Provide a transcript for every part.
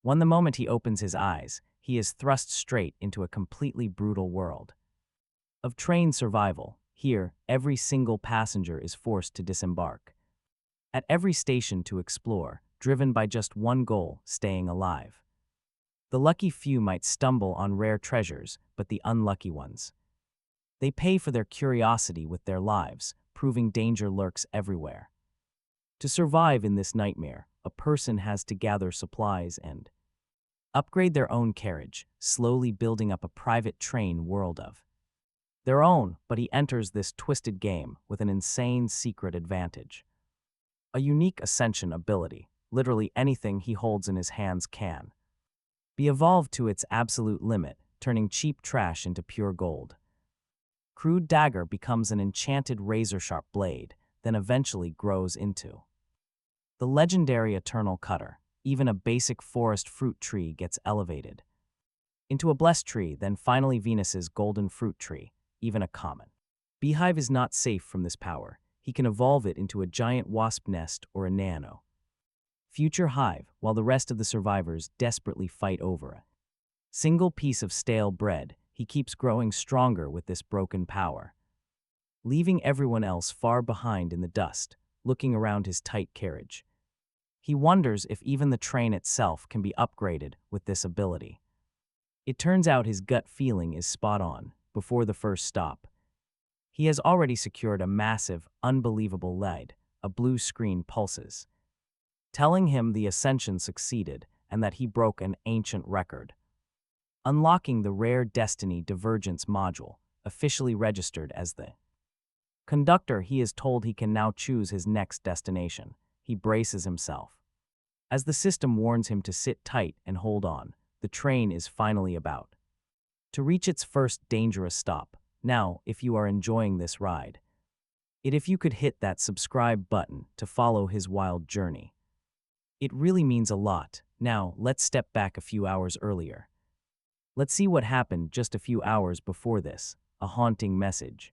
When the moment he opens his eyes, he is thrust straight into a completely brutal world of train survival. Here, every single passenger is forced to disembark at every station to explore, driven by just one goal: staying alive. The lucky few might stumble on rare treasures, but the unlucky ones, they pay for their curiosity with their lives, proving danger lurks everywhere. To survive in this nightmare, a person has to gather supplies and upgrade their own carriage, slowly building up a private train world of their own. But he enters this twisted game with an insane secret advantage: a unique ascension ability. Literally anything he holds in his hands can be evolved to its absolute limit, turning cheap trash into pure gold. Crude dagger becomes an enchanted razor-sharp blade, then eventually grows into the legendary eternal cutter. Even a basic forest fruit tree gets elevated into a blessed tree, then finally Venus's golden fruit tree. Even a common beehive is not safe from this power. He can evolve it into a giant wasp nest or a nano future hive, while the rest of the survivors desperately fight over a single piece of stale bread. He keeps growing stronger with this broken power, leaving everyone else far behind in the dust. Looking around his tight carriage, he wonders if even the train itself can be upgraded with this ability. It turns out his gut feeling is spot on. Before the first stop, he has already secured a massive, unbelievable lead. A blue screen pulses, telling him the ascension succeeded and that he broke an ancient record, unlocking the rare Destiny Divergence module. Officially registered as the conductor, he is told he can now choose his next destination. He braces himself as the system warns him to sit tight and hold on. The train is finally about to reach its first dangerous stop. Now, if you are enjoying this ride, if you could hit that subscribe button to follow his wild journey, it really means a lot. Now, let's step back a few hours earlier. Let's see what happened just a few hours before this. A haunting message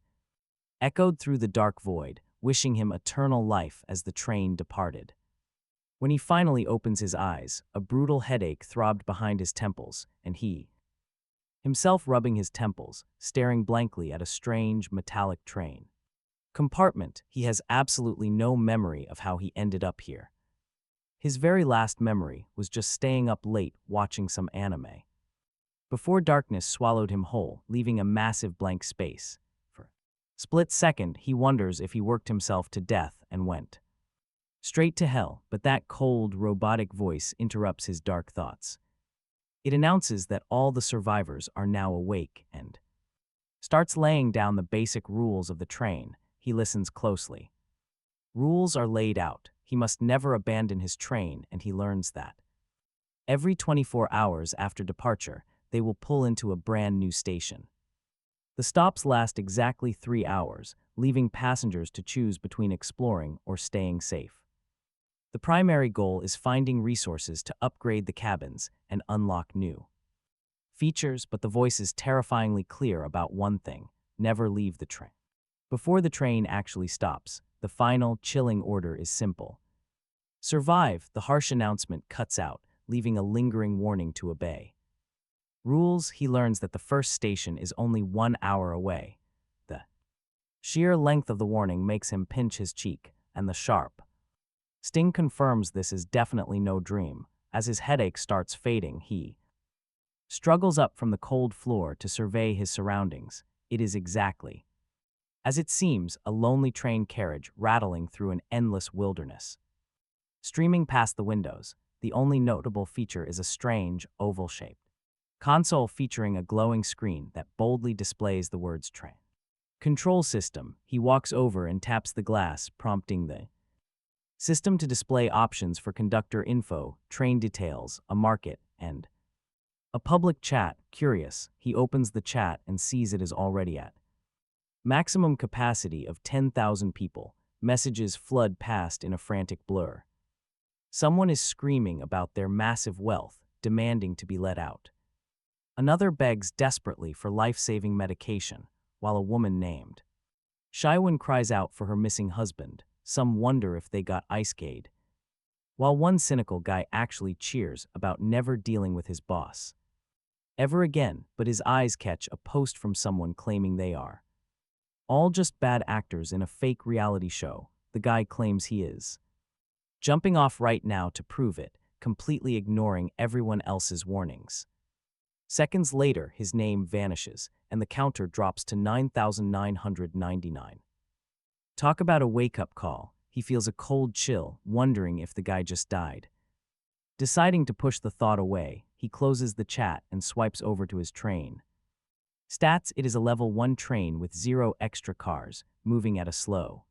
echoed through the dark void, wishing him eternal life as the train departed. When he finally opens his eyes, a brutal headache throbbed behind his temples, and he, himself rubbing his temples, staring blankly at a strange, metallic train compartment. He has absolutely no memory of how he ended up here. His very last memory was just staying up late watching some anime, before darkness swallowed him whole, leaving a massive blank space. For a split second, he wonders if he worked himself to death and went straight to hell, but that cold, robotic voice interrupts his dark thoughts. It announces that all the survivors are now awake and starts laying down the basic rules of the train. He listens closely. Rules are laid out. He must never abandon his train, and he learns that every 24 hours after departure, they will pull into a brand new station. The stops last exactly 3 hours, leaving passengers to choose between exploring or staying safe. The primary goal is finding resources to upgrade the cabins and unlock new features, but the voice is terrifyingly clear about one thing: never leave the train. Before the train actually stops, the final, chilling order is simple: survive. The harsh announcement cuts out, leaving a lingering warning to obey. Rules: he learns that the first station is only 1 hour away. The sheer length of the warning makes him pinch his cheek, and the sharp sting confirms this is definitely no dream. As his headache starts fading, he struggles up from the cold floor to survey his surroundings. It is exactly as it seems, a lonely train carriage rattling through an endless wilderness. Streaming past the windows, the only notable feature is a strange, oval-shaped console featuring a glowing screen that boldly displays the words train control system. He walks over and taps the glass, prompting the system to display options for conductor info, train details, a market, and a public chat. Curious, he opens the chat and sees it is already at maximum capacity of 10,000 people. Messages flood past in a frantic blur. Someone is screaming about their massive wealth, demanding to be let out. Another begs desperately for life-saving medication, while a woman named Shaiwan cries out for her missing husband. Some wonder if they got icegate while one cynical guy actually cheers about never dealing with his boss ever again, but his eyes catch a post from someone claiming they are all just bad actors in a fake reality show. The guy claims he is jumping off right now to prove it, completely ignoring everyone else's warnings. Seconds later, his name vanishes, and the counter drops to 9,999. Talk about a wake-up call. He feels a cold chill, wondering if the guy just died. Deciding to push the thought away, he closes the chat and swipes over to his train. Stats: it is a level 1 train with 0 extra cars, moving at a slow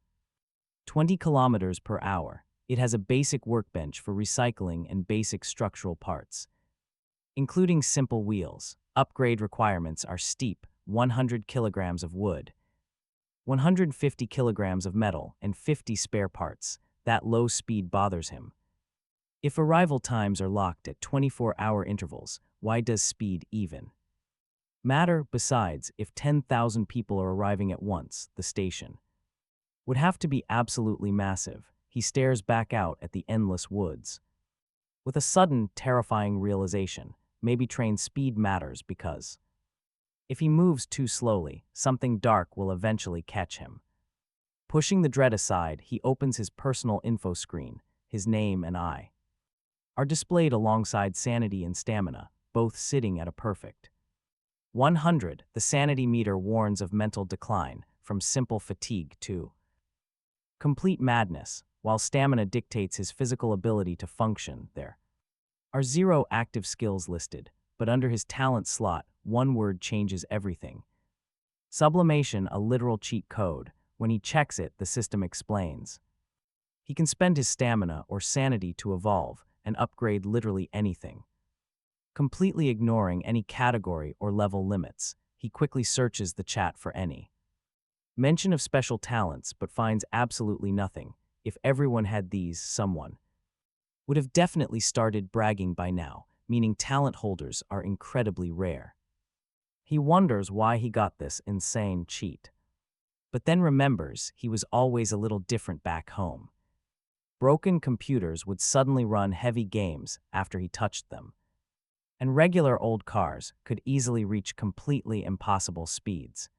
20 kilometers per hour. It has a basic workbench for recycling and basic structural parts, including simple wheels. Upgrade requirements are steep: 100 kilograms of wood, 150 kilograms of metal, and 50 spare parts. That low speed bothers him. If arrival times are locked at 24-hour intervals, why does speed even matter? Besides, if 10,000 people are arriving at once, the station would have to be absolutely massive. He stares back out at the endless woods with a sudden, terrifying realization. Maybe train speed matters because if he moves too slowly, something dark will eventually catch him. Pushing the dread aside, he opens his personal info screen. His name and I are displayed alongside sanity and stamina, both sitting at a perfect 100. The sanity meter warns of mental decline, from simple fatigue to complete madness, while stamina dictates his physical ability to function. There are 0 active skills listed, but under his talent slot, one word changes everything. Sublimation, a literal cheat code. When he checks it, the system explains he can spend his stamina or sanity to evolve and upgrade literally anything. Completely ignoring any category or level limits, he quickly searches the chat for any mention of special talents, but finds absolutely nothing. If everyone had these, someone would have definitely started bragging by now, meaning talent holders are incredibly rare. He wonders why he got this insane cheat, but then remembers he was always a little different back home. Broken computers would suddenly run heavy games after he touched them, and regular old cars could easily reach completely impossible speeds.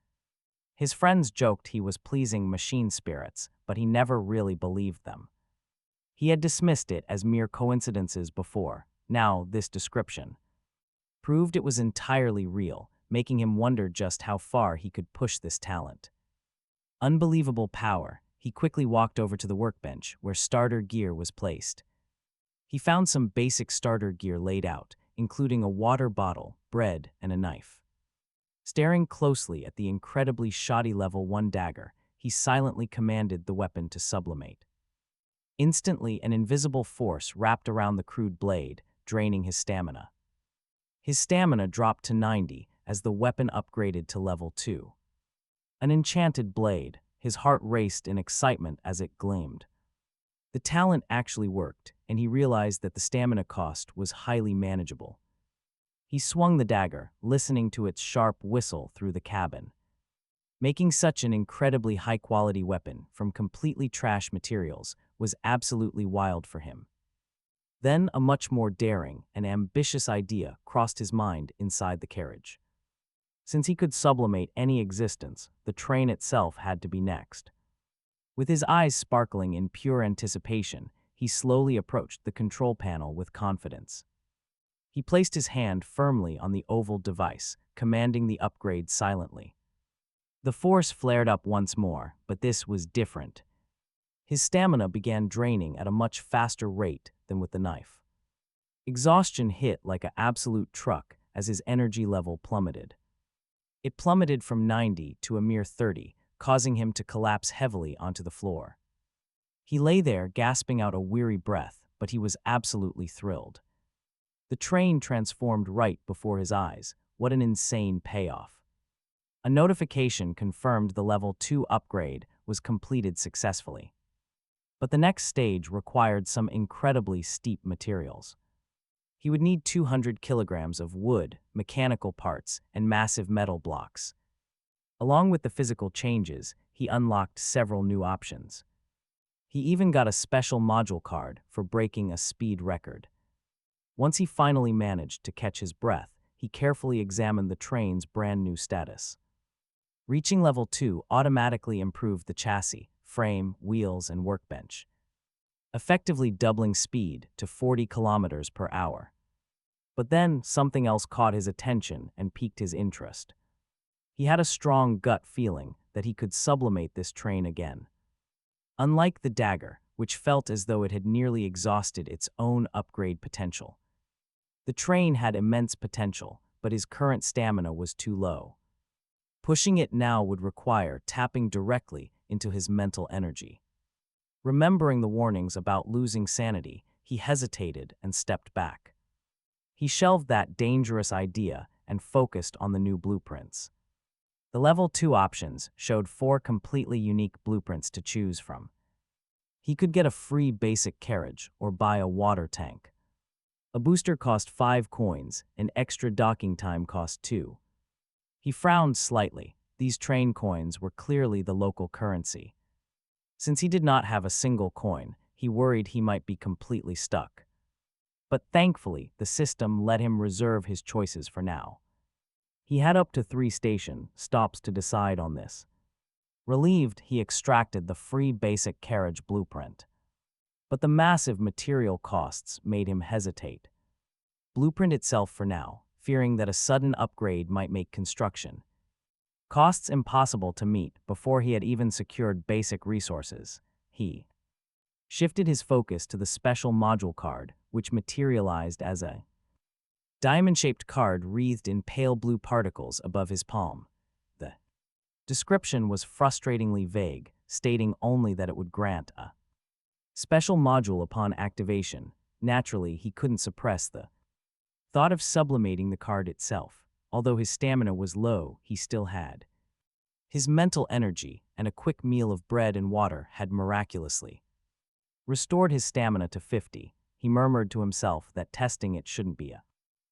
His friends joked he was pleasing machine spirits, but he never really believed them. He had dismissed it as mere coincidences before. Now this description proved it was entirely real, making him wonder just how far he could push this talent. Unbelievable power. He quickly walked over to the workbench where starter gear was placed. He found some basic starter gear laid out, including a water bottle, bread, and a knife. Staring closely at the incredibly shoddy level 1 dagger, he silently commanded the weapon to sublimate. Instantly, an invisible force wrapped around the crude blade, draining his stamina. His stamina dropped to 90 as the weapon upgraded to level 2. An enchanted blade. His heart raced in excitement as it gleamed. The talent actually worked, and he realized that the stamina cost was highly manageable. He swung the dagger, listening to its sharp whistle through the cabin. Making such an incredibly high-quality weapon from completely trash materials was absolutely wild for him. Then a much more daring and ambitious idea crossed his mind inside the carriage. Since he could sublimate any existence, the train itself had to be next. With his eyes sparkling in pure anticipation, he slowly approached the control panel with confidence. He placed his hand firmly on the oval device, commanding the upgrade silently. The force flared up once more, but this was different. His stamina began draining at a much faster rate than with the knife. Exhaustion hit like an absolute truck as his energy level plummeted. It plummeted from 90 to a mere 30, causing him to collapse heavily onto the floor. He lay there gasping out a weary breath, but he was absolutely thrilled. The train transformed right before his eyes. What an insane payoff. A notification confirmed the level 2 upgrade was completed successfully. But the next stage required some incredibly steep materials. He would need 200 kilograms of wood, mechanical parts, and massive metal blocks. Along with the physical changes, he unlocked several new options. He even got a special module card for breaking a speed record. Once he finally managed to catch his breath, he carefully examined the train's brand new status. Reaching level 2 automatically improved the chassis, frame, wheels, and workbench, effectively doubling speed to 40 kilometers per hour. But then something else caught his attention and piqued his interest. He had a strong gut feeling that he could sublimate this train again. Unlike the dagger, which felt as though it had nearly exhausted its own upgrade potential, the train had immense potential, but his current stamina was too low. Pushing it now would require tapping directly into his mental energy. Remembering the warnings about losing sanity, he hesitated and stepped back. He shelved that dangerous idea and focused on the new blueprints. The level 2 options showed 4 completely unique blueprints to choose from. He could get a free basic carriage or buy a water tank. A booster cost 5 coins, and extra docking time cost 2. He frowned slightly. These train coins were clearly the local currency. Since he did not have a single coin, he worried he might be completely stuck. But thankfully, the system let him reserve his choices for now. He had up to 3 station stops to decide on this. Relieved, he extracted the free basic carriage blueprint. But the massive material costs made him hesitate. Blueprint itself for now, fearing that a sudden upgrade might make construction. Costs impossible to meet before he had even secured basic resources. He shifted his focus to the special module card, which materialized as a diamond-shaped card wreathed in pale blue particles above his palm. The description was frustratingly vague, stating only that it would grant a special module upon activation. Naturally, he couldn't suppress the thought of sublimating the card itself. Although his stamina was low, he still had his mental energy, and a quick meal of bread and water had miraculously restored his stamina to 50. He murmured to himself that testing it shouldn't be a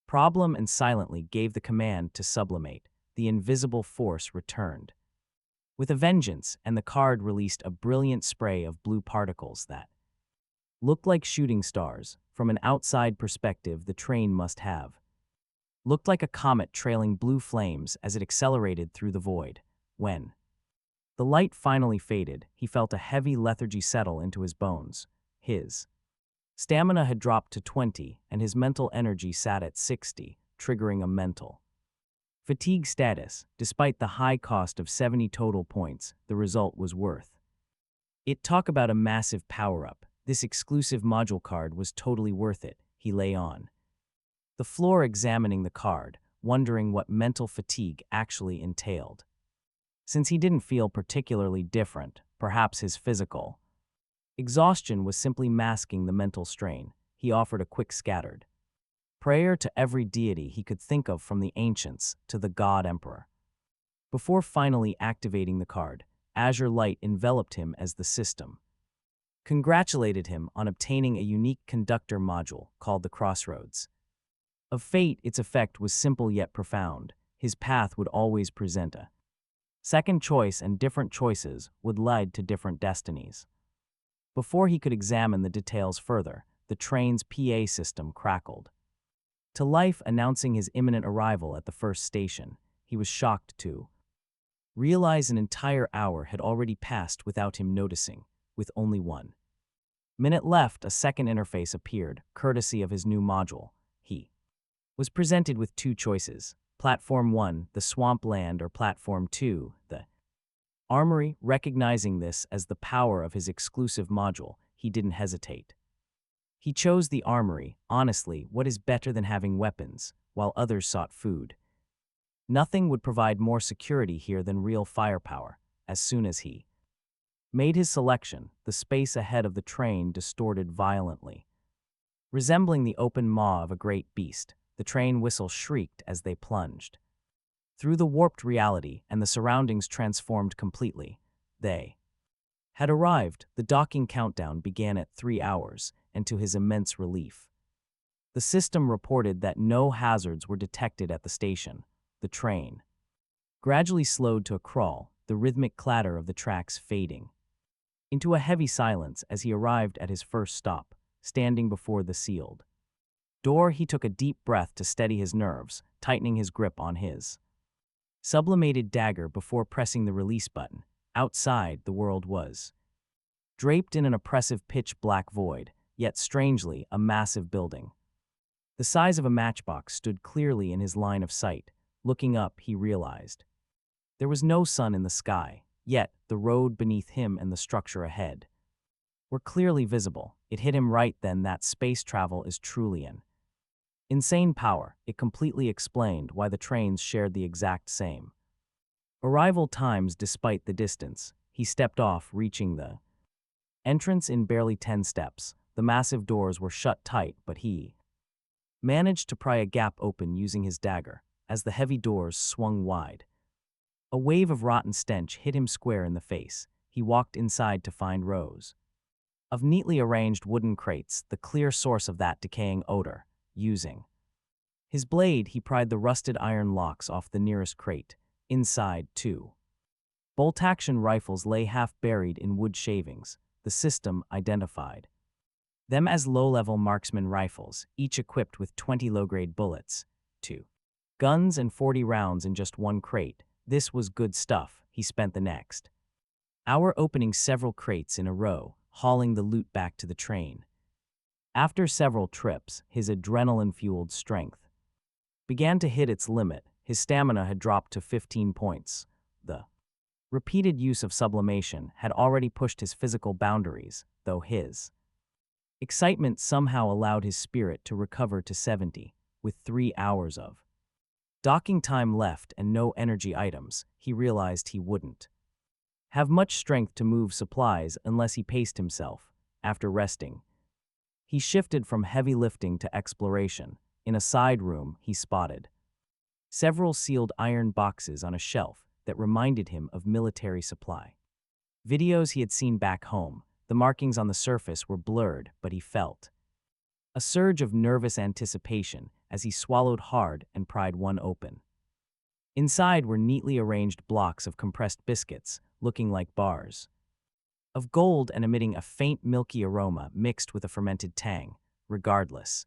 problem and silently gave the command to sublimate. The invisible force returned with a vengeance, and the card released a brilliant spray of blue particles that looked like shooting stars. From an outside perspective, the train must have looked like a comet trailing blue flames as it accelerated through the void. When the light finally faded, he felt a heavy lethargy settle into his bones. His stamina had dropped to 20, and his mental energy sat at 60, triggering a mental fatigue status. Despite the high cost of 70 total points, the result was worth it. Talk about a massive power-up. This exclusive module card was totally worth it. He lay on the floor examining the card, wondering what mental fatigue actually entailed. Since he didn't feel particularly different, perhaps his physical exhaustion was simply masking the mental strain. He offered a quick scattered prayer to every deity he could think of, from the ancients to the god emperor. Before finally activating the card, azure light enveloped him as the system congratulated him on obtaining a unique conductor module called the Crossroads of Fate. Its effect was simple yet profound. His path would always present a second choice, and different choices would lead to different destinies. Before he could examine the details further, the train's PA system crackled to life, announcing his imminent arrival at the first station. He was shocked to realize an entire hour had already passed without him noticing. With only 1 minute left, a second interface appeared, courtesy of his new module. He was presented with 2 choices: Platform 1, the swampland, or Platform 2, the armory. Recognizing this as the power of his exclusive module, he didn't hesitate. He chose the armory. Honestly, what is better than having weapons, while others sought food? Nothing would provide more security here than real firepower. As soon as he made his selection, the space ahead of the train distorted violently. Resembling the open maw of a great beast, the train whistle shrieked as they plunged through the warped reality, and the surroundings transformed completely. They had arrived. The docking countdown began at 3 hours, and to his immense relief, the system reported that no hazards were detected at the station. The train gradually slowed to a crawl, the rhythmic clatter of the tracks fading into a heavy silence as he arrived at his first stop, standing before the sealed door. He took a deep breath to steady his nerves, tightening his grip on his sublimated dagger before pressing the release button. Outside, the world was draped in an oppressive pitch-black void, yet strangely, a massive building the size of a matchbox stood clearly in his line of sight. Looking up, he realized there was no sun in the sky, yet the road beneath him and the structure ahead were clearly visible. It hit him right then that space travel is truly an insane power. It completely explained why the trains shared the exact same arrival times despite the distance. He stepped off, reaching the entrance in barely 10 steps. The massive doors were shut tight, but he managed to pry a gap open using his dagger. As the heavy doors swung wide, a wave of rotten stench hit him square in the face. He walked inside to find rows of neatly arranged wooden crates, the clear source of that decaying odor. Using his blade, he pried the rusted iron locks off the nearest crate. Inside, two bolt-action rifles lay half buried in wood shavings. The system identified them as low-level marksman rifles, each equipped with 20 low-grade bullets, 2 guns and 40 rounds in just one crate. This was good stuff. He spent the next hour opening several crates in a row, hauling the loot back to the train. After several trips, his adrenaline-fueled strength began to hit its limit. His stamina had dropped to 15 points. The repeated use of sublimation had already pushed his physical boundaries, though his excitement somehow allowed his spirit to recover to 70. With 3 hours of docking time left and no energy items, he realized he wouldn't have much strength to move supplies unless he paced himself. After resting, he shifted from heavy lifting to exploration. In a side room, he spotted several sealed iron boxes on a shelf that reminded him of military supply videos he had seen back home. The markings on the surface were blurred, but he felt a surge of nervous anticipation as he swallowed hard and pried one open. Inside were neatly arranged blocks of compressed biscuits, looking like bars of gold and emitting a faint milky aroma mixed with a fermented tang. Regardless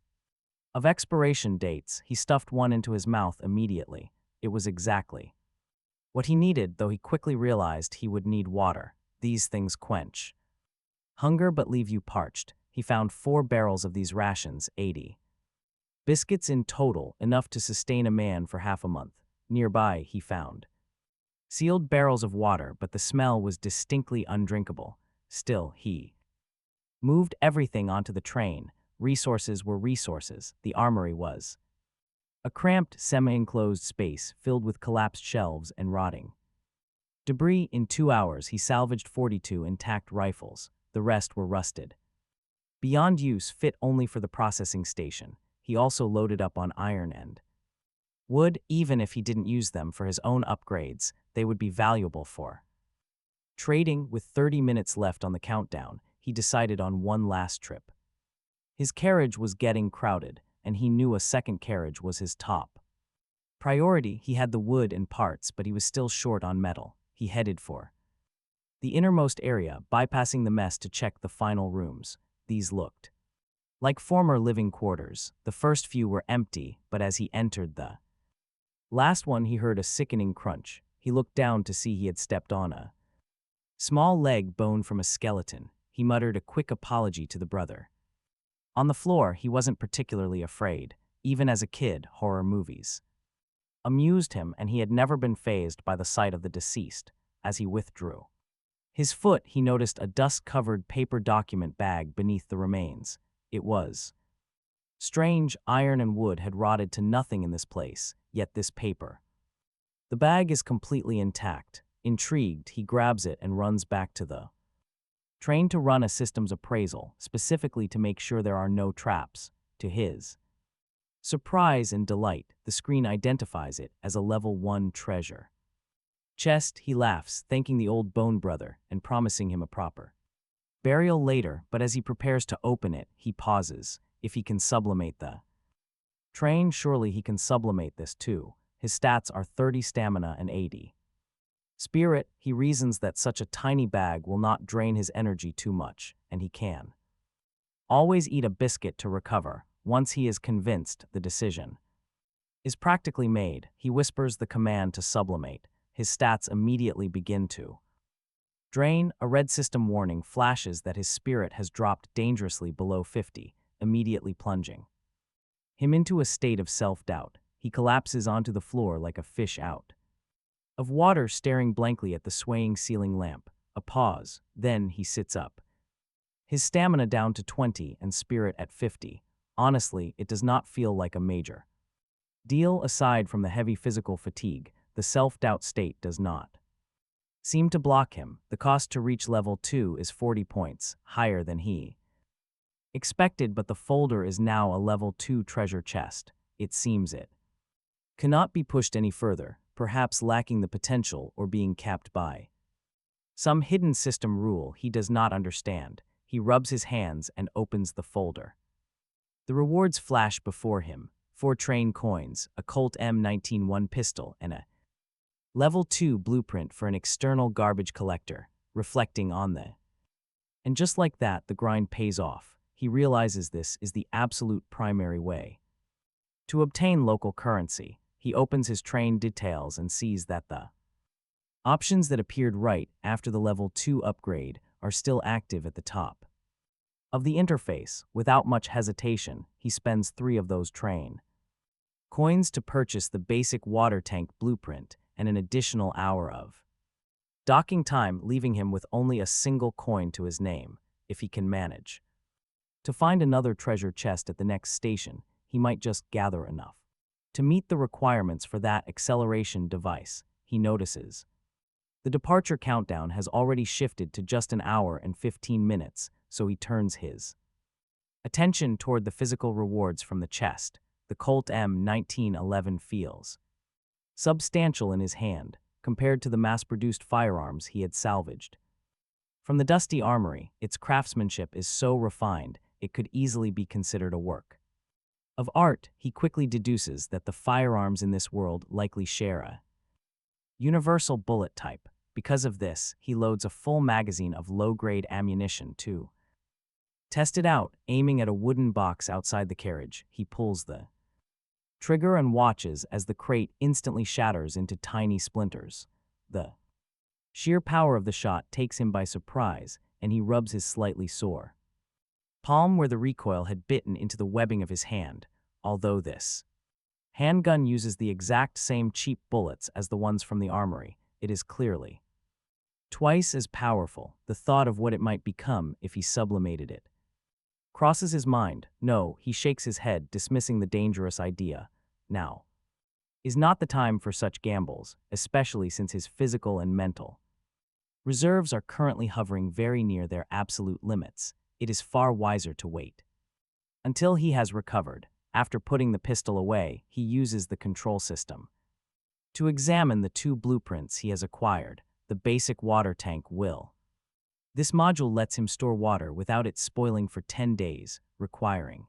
of expiration dates, he stuffed one into his mouth immediately. It was exactly what he needed, though he quickly realized he would need water. These things quench hunger but leave you parched. He found 4 barrels of these rations, 80 biscuits in total, enough to sustain a man for half a month. Nearby, he found sealed barrels of water, but the smell was distinctly undrinkable. Still, he moved everything onto the train. Resources were resources. The armory was a cramped, semi-enclosed space filled with collapsed shelves and rotting debris. In 2 hours, he salvaged 42 intact rifles. The rest were rusted beyond use, fit only for the processing station. He also loaded up on iron and wood. Even if he didn't use them for his own upgrades, they would be valuable for trading. With 30 minutes left on the countdown, he decided on one last trip. His carriage was getting crowded, and he knew a second carriage was his top priority. He had the wood and parts, but he was still short on metal. He headed for the innermost area, bypassing the mess to check the final rooms. These looked like former living quarters. The first few were empty, but as he entered the last one, he heard a sickening crunch. He looked down to see he had stepped on a small leg bone from a skeleton. He muttered a quick apology to the brother. On the floor, he wasn't particularly afraid. Even as a kid, horror movies amused him, and he had never been fazed by the sight of the deceased. As he withdrew his foot, he noticed a dust-covered paper document bag beneath the remains. It was strange. Iron and wood had rotted to nothing in this place, yet this paper. The bag is completely intact. Intrigued, he grabs it and runs back to the train to run a systems appraisal, specifically to make sure there are no traps. To his surprise and delight, the screen identifies it as a level 1 treasure chest. He laughs, thanking the old bone brother and promising him a proper burial later, but as he prepares to open it, he pauses. If he can sublimate the train, surely he can sublimate this too. His stats are 30 stamina and 80 Spirit, he reasons that such a tiny bag will not drain his energy too much, and he can always eat a biscuit to recover. Once he is convinced the decision is practically made, he whispers the command to sublimate. His stats immediately begin to drain. A red system warning flashes that his spirit has dropped dangerously below 50, immediately plunging him into a state of self-doubt. He collapses onto the floor like a fish out of water, staring blankly at the swaying ceiling lamp. A pause, then he sits up. His stamina down to 20 and spirit at 50. Honestly, it does not feel like a major deal. Aside from the heavy physical fatigue, the self-doubt state does not seem to block him. The cost to reach level 2 is 40 points, higher than he expected, but the folder is now a level 2 treasure chest. It seems it cannot be pushed any further, perhaps lacking the potential or being capped by some hidden system rule he does not understand. He rubs his hands and opens the folder. The rewards flash before him: 4 train coins, a Colt M19-1 pistol, and a level 2 blueprint for an external garbage collector, reflecting on the. And just like that, the grind pays off. He realizes this is the absolute primary way to obtain local currency. He opens his train details and sees that the options that appeared right after the level 2 upgrade are still active at the top of the interface. Without much hesitation, he spends 3 of those train coins to purchase the basic water tank blueprint and an additional hour of docking time, leaving him with only a single coin to his name. If he can manage to find another treasure chest at the next station, he might just gather enough to meet the requirements for that acceleration device. He notices the departure countdown has already shifted to just an hour and 15 minutes, so he turns his attention toward the physical rewards from the chest. The Colt M1911 feels substantial in his hand, compared to the mass-produced firearms he had salvaged from the dusty armory. Its craftsmanship is so refined, it could easily be considered a work of art. He quickly deduces that the firearms in this world likely share a universal bullet type. Because of this, he loads a full magazine of low-grade ammunition to test it out. Aiming at a wooden box outside the carriage, he pulls the trigger and watches as the crate instantly shatters into tiny splinters. The sheer power of the shot takes him by surprise, and he rubs his slightly sore palm where the recoil had bitten into the webbing of his hand. Although this handgun uses the exact same cheap bullets as the ones from the armory, it is clearly twice as powerful. The thought of what it might become if he sublimated it crosses his mind. No, he shakes his head, dismissing the dangerous idea. Now is not the time for such gambles, especially since his physical and mental reserves are currently hovering very near their absolute limits. It is far wiser to wait until he has recovered. After putting the pistol away, he uses the control system to examine the 2 blueprints he has acquired. The basic water tank will. This module lets him store water without it spoiling for 10 days, requiring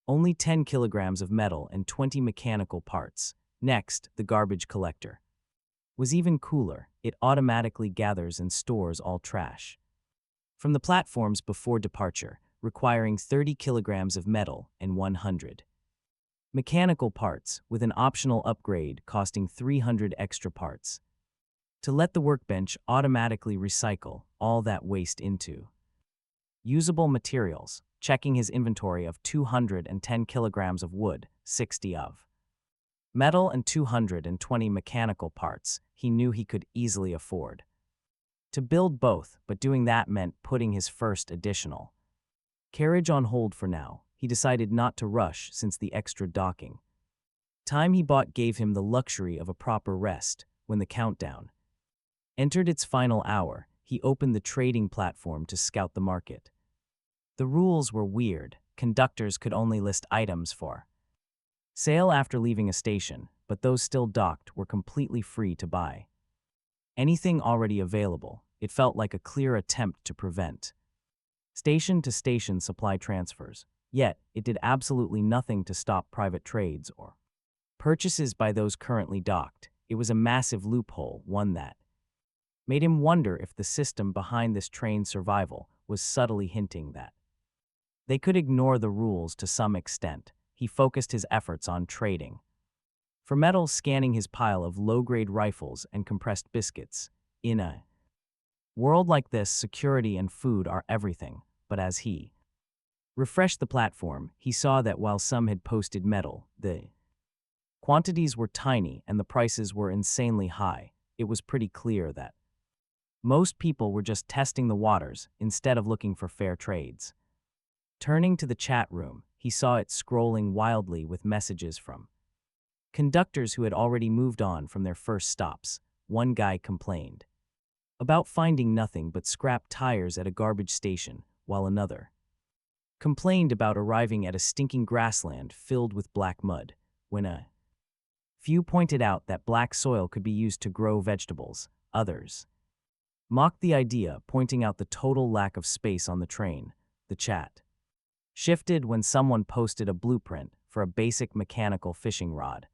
only 10 kilograms of metal and 20 mechanical parts. Next, the garbage collector was even cooler. It automatically gathers and stores all trash from the platforms before departure, requiring 30 kilograms of metal and 100 mechanical parts, with an optional upgrade costing 300 extra parts to let the workbench automatically recycle all that waste into usable materials. Checking his inventory of 210 kilograms of wood, 60 of metal, and 220 mechanical parts, he knew he could easily afford to build both, but doing that meant putting his first additional carriage on hold for now. He decided not to rush since the extra docking time he bought gave him the luxury of a proper rest. When the countdown entered its final hour, he opened the trading platform to scout the market. The rules were weird. Conductors could only list items for sale after leaving a station, but those still docked were completely free to buy anything already available. It felt like a clear attempt to prevent station-to-station supply transfers. Yet, it did absolutely nothing to stop private trades or purchases by those currently docked. It was a massive loophole, one that made him wonder if the system behind this train's survival was subtly hinting that they could ignore the rules to some extent. He focused his efforts on trading. For metal, scanning his pile of low-grade rifles and compressed biscuits. In a world like this, security and food are everything, but as he refreshed the platform, he saw that while some had posted metal, the quantities were tiny and the prices were insanely high. It was pretty clear that most people were just testing the waters instead of looking for fair trades. Turning to the chat room, he saw it scrolling wildly with messages from conductors who had already moved on from their first stops. One guy complained about finding nothing but scrap tires at a garbage station, while another complained about arriving at a stinking grassland filled with black mud, when a few pointed out that black soil could be used to grow vegetables. Others mocked the idea, pointing out the total lack of space on the train. The chat shifted when someone posted a blueprint for a basic mechanical fishing rod,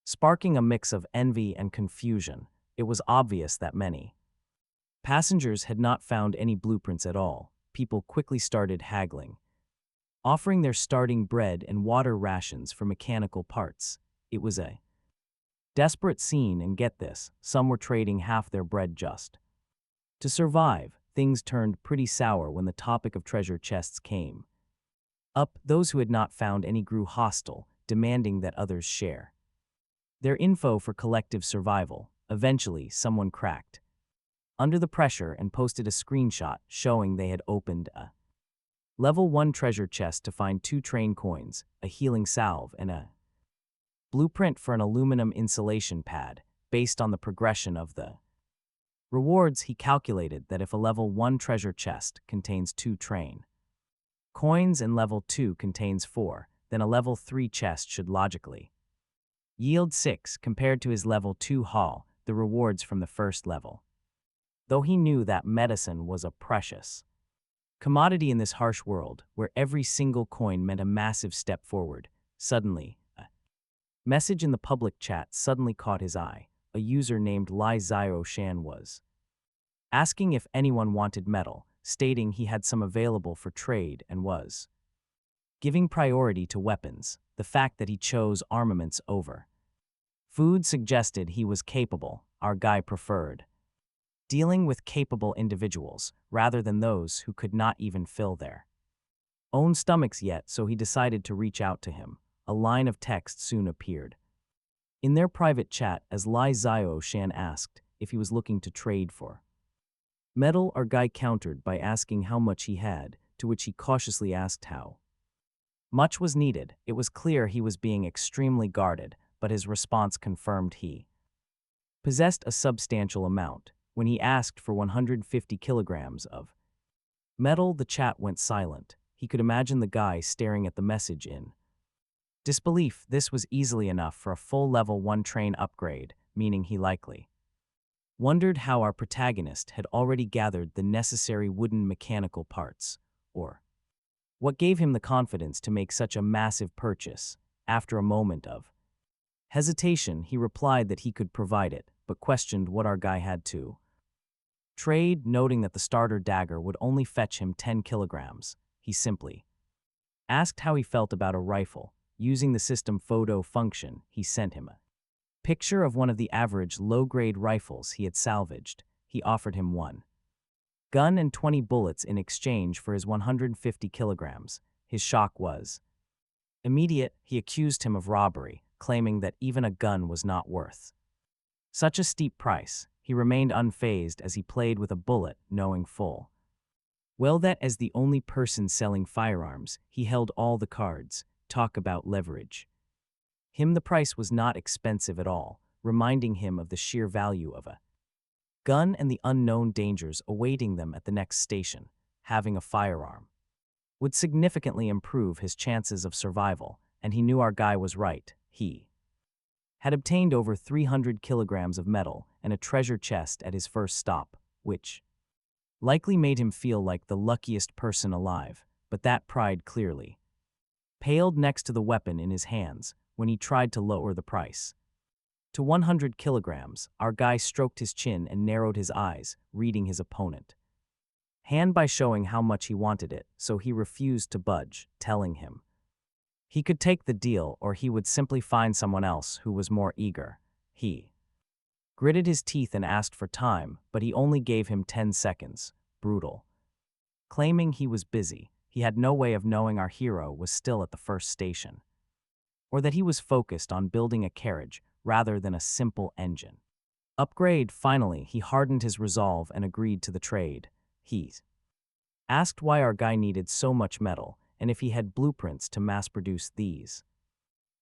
sparking a mix of envy and confusion. It was obvious that many passengers had not found any blueprints at all. People quickly started haggling, offering their starting bread and water rations for mechanical parts. It was a desperate scene, and get this, some were trading half their bread just to survive. Things turned pretty sour when the topic of treasure chests came up. Those who had not found any grew hostile, demanding that others share their info for collective survival. Eventually, someone cracked under the pressure and posted a screenshot showing they had opened a Level 1 treasure chest to find 2 train coins, a healing salve, and a blueprint for an aluminum insulation pad. Based on the progression of the rewards, he calculated that if a Level 1 treasure chest contains 2 train coins and Level 2 contains 4, then a Level 3 chest should logically yield 6 compared to his Level 2 haul, the rewards from the first level. Though he knew that medicine was a precious commodity in this harsh world, where every single coin meant a massive step forward, suddenly, a message in the public chat suddenly caught his eye. A user named Lai Zio Shan was asking if anyone wanted metal, stating he had some available for trade and was giving priority to weapons. The fact that he chose armaments over food suggested he was capable. Our guy preferred dealing with capable individuals rather than those who could not even fill their own stomachs yet, so he decided to reach out to him. A line of text soon appeared in their private chat as Lai Zio Shan asked if he was looking to trade for metal. Our guy countered by asking how much he had, to which he cautiously asked how much was needed. It was clear he was being extremely guarded, but his response confirmed he possessed a substantial amount. When he asked for 150 kilograms of metal, the chat went silent. He could imagine the guy staring at the message in disbelief. This was easily enough for a full Level 1 train upgrade, meaning he likely wondered how our protagonist had already gathered the necessary wooden mechanical parts, or what gave him the confidence to make such a massive purchase. After a moment of hesitation, he replied that he could provide it, but questioned what our guy had to trade. Noting that the starter dagger would only fetch him 10 kilograms, he simply asked how he felt about a rifle. Using the system photo function, he sent him a picture of one of the average low-grade rifles he had salvaged. He offered him one gun and 20 bullets in exchange for his 150 kilograms. His shock was immediate. He accused him of robbery, claiming that even a gun was not worth such a steep price. He remained unfazed as he played with a bullet, knowing full well that as the only person selling firearms, he held all the cards. Talk about leverage. The price was not expensive at all, reminding him of the sheer value of a gun and the unknown dangers awaiting them at the next station. Having a firearm would significantly improve his chances of survival, and he knew our guy was right. He had obtained over 300 kilograms of metal and a treasure chest at his first stop, which likely made him feel like the luckiest person alive, but that pride clearly paled next to the weapon in his hands when he tried to lower the price. To 100 kilograms, our guy stroked his chin and narrowed his eyes, reading his opponent. Hand by showing how much he wanted it, so he refused to budge, telling him he could take the deal or he would simply find someone else who was more eager. He gritted his teeth and asked for time, but he only gave him 10 seconds. Brutal. Claiming he was busy, he had no way of knowing our hero was still at the first station, or that he was focused on building a carriage rather than a simple engine. Upgrade. Finally, he hardened his resolve and agreed to the trade. He asked why our guy needed so much metal and if he had blueprints to mass-produce these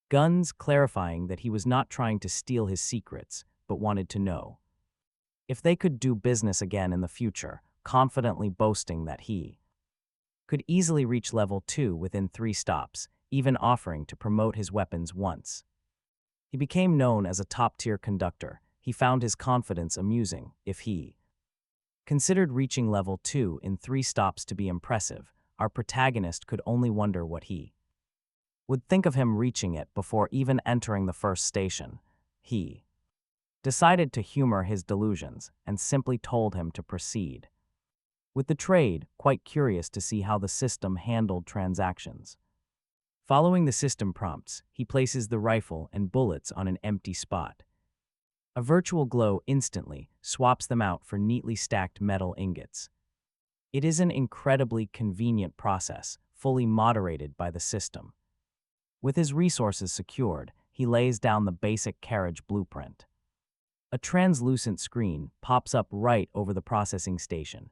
guns, clarifying that he was not trying to steal his secrets, but wanted to know if they could do business again in the future, confidently boasting that he could easily reach level 2 within 3 stops, even offering to promote his weapons once he became known as a top-tier conductor. He found his confidence amusing. If he considered reaching level 2 in 3 stops to be impressive, our protagonist could only wonder what he would think of him reaching it before even entering the first station. He decided to humor his delusions and simply told him to proceed with the trade, quite curious to see how the system handled transactions. Following the system prompts, he places the rifle and bullets on an empty spot. A virtual glow instantly swaps them out for neatly stacked metal ingots. It is an incredibly convenient process, fully moderated by the system. With his resources secured, he lays down the basic carriage blueprint. A translucent screen pops up right over the processing station.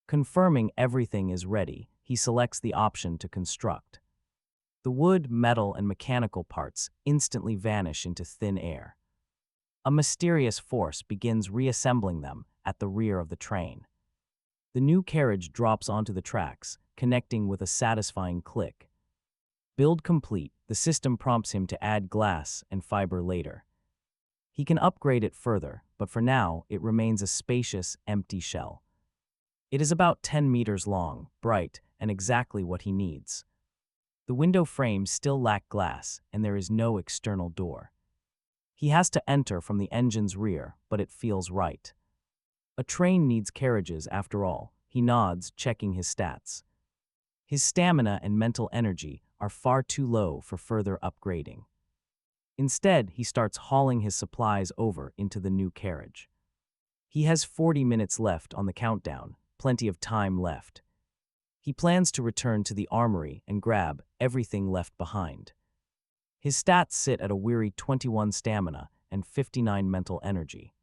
Confirming everything is ready, he selects the option to construct. The wood, metal, and mechanical parts instantly vanish into thin air. A mysterious force begins reassembling them at the rear of the train. The new carriage drops onto the tracks, connecting with a satisfying click. Build complete, the system prompts him to add glass and fiber later. He can upgrade it further, but for now, it remains a spacious, empty shell. It is about 10 meters long, bright, and exactly what he needs. The window frames still lack glass, and there is no external door. He has to enter from the engine's rear, but it feels right. A train needs carriages after all. He nods, checking his stats. His stamina and mental energy are far too low for further upgrading. Instead, he starts hauling his supplies over into the new carriage. He has 40 minutes left on the countdown, plenty of time left. He plans to return to the armory and grab everything left behind. His stats sit at a weary 21 stamina and 59 mental energy.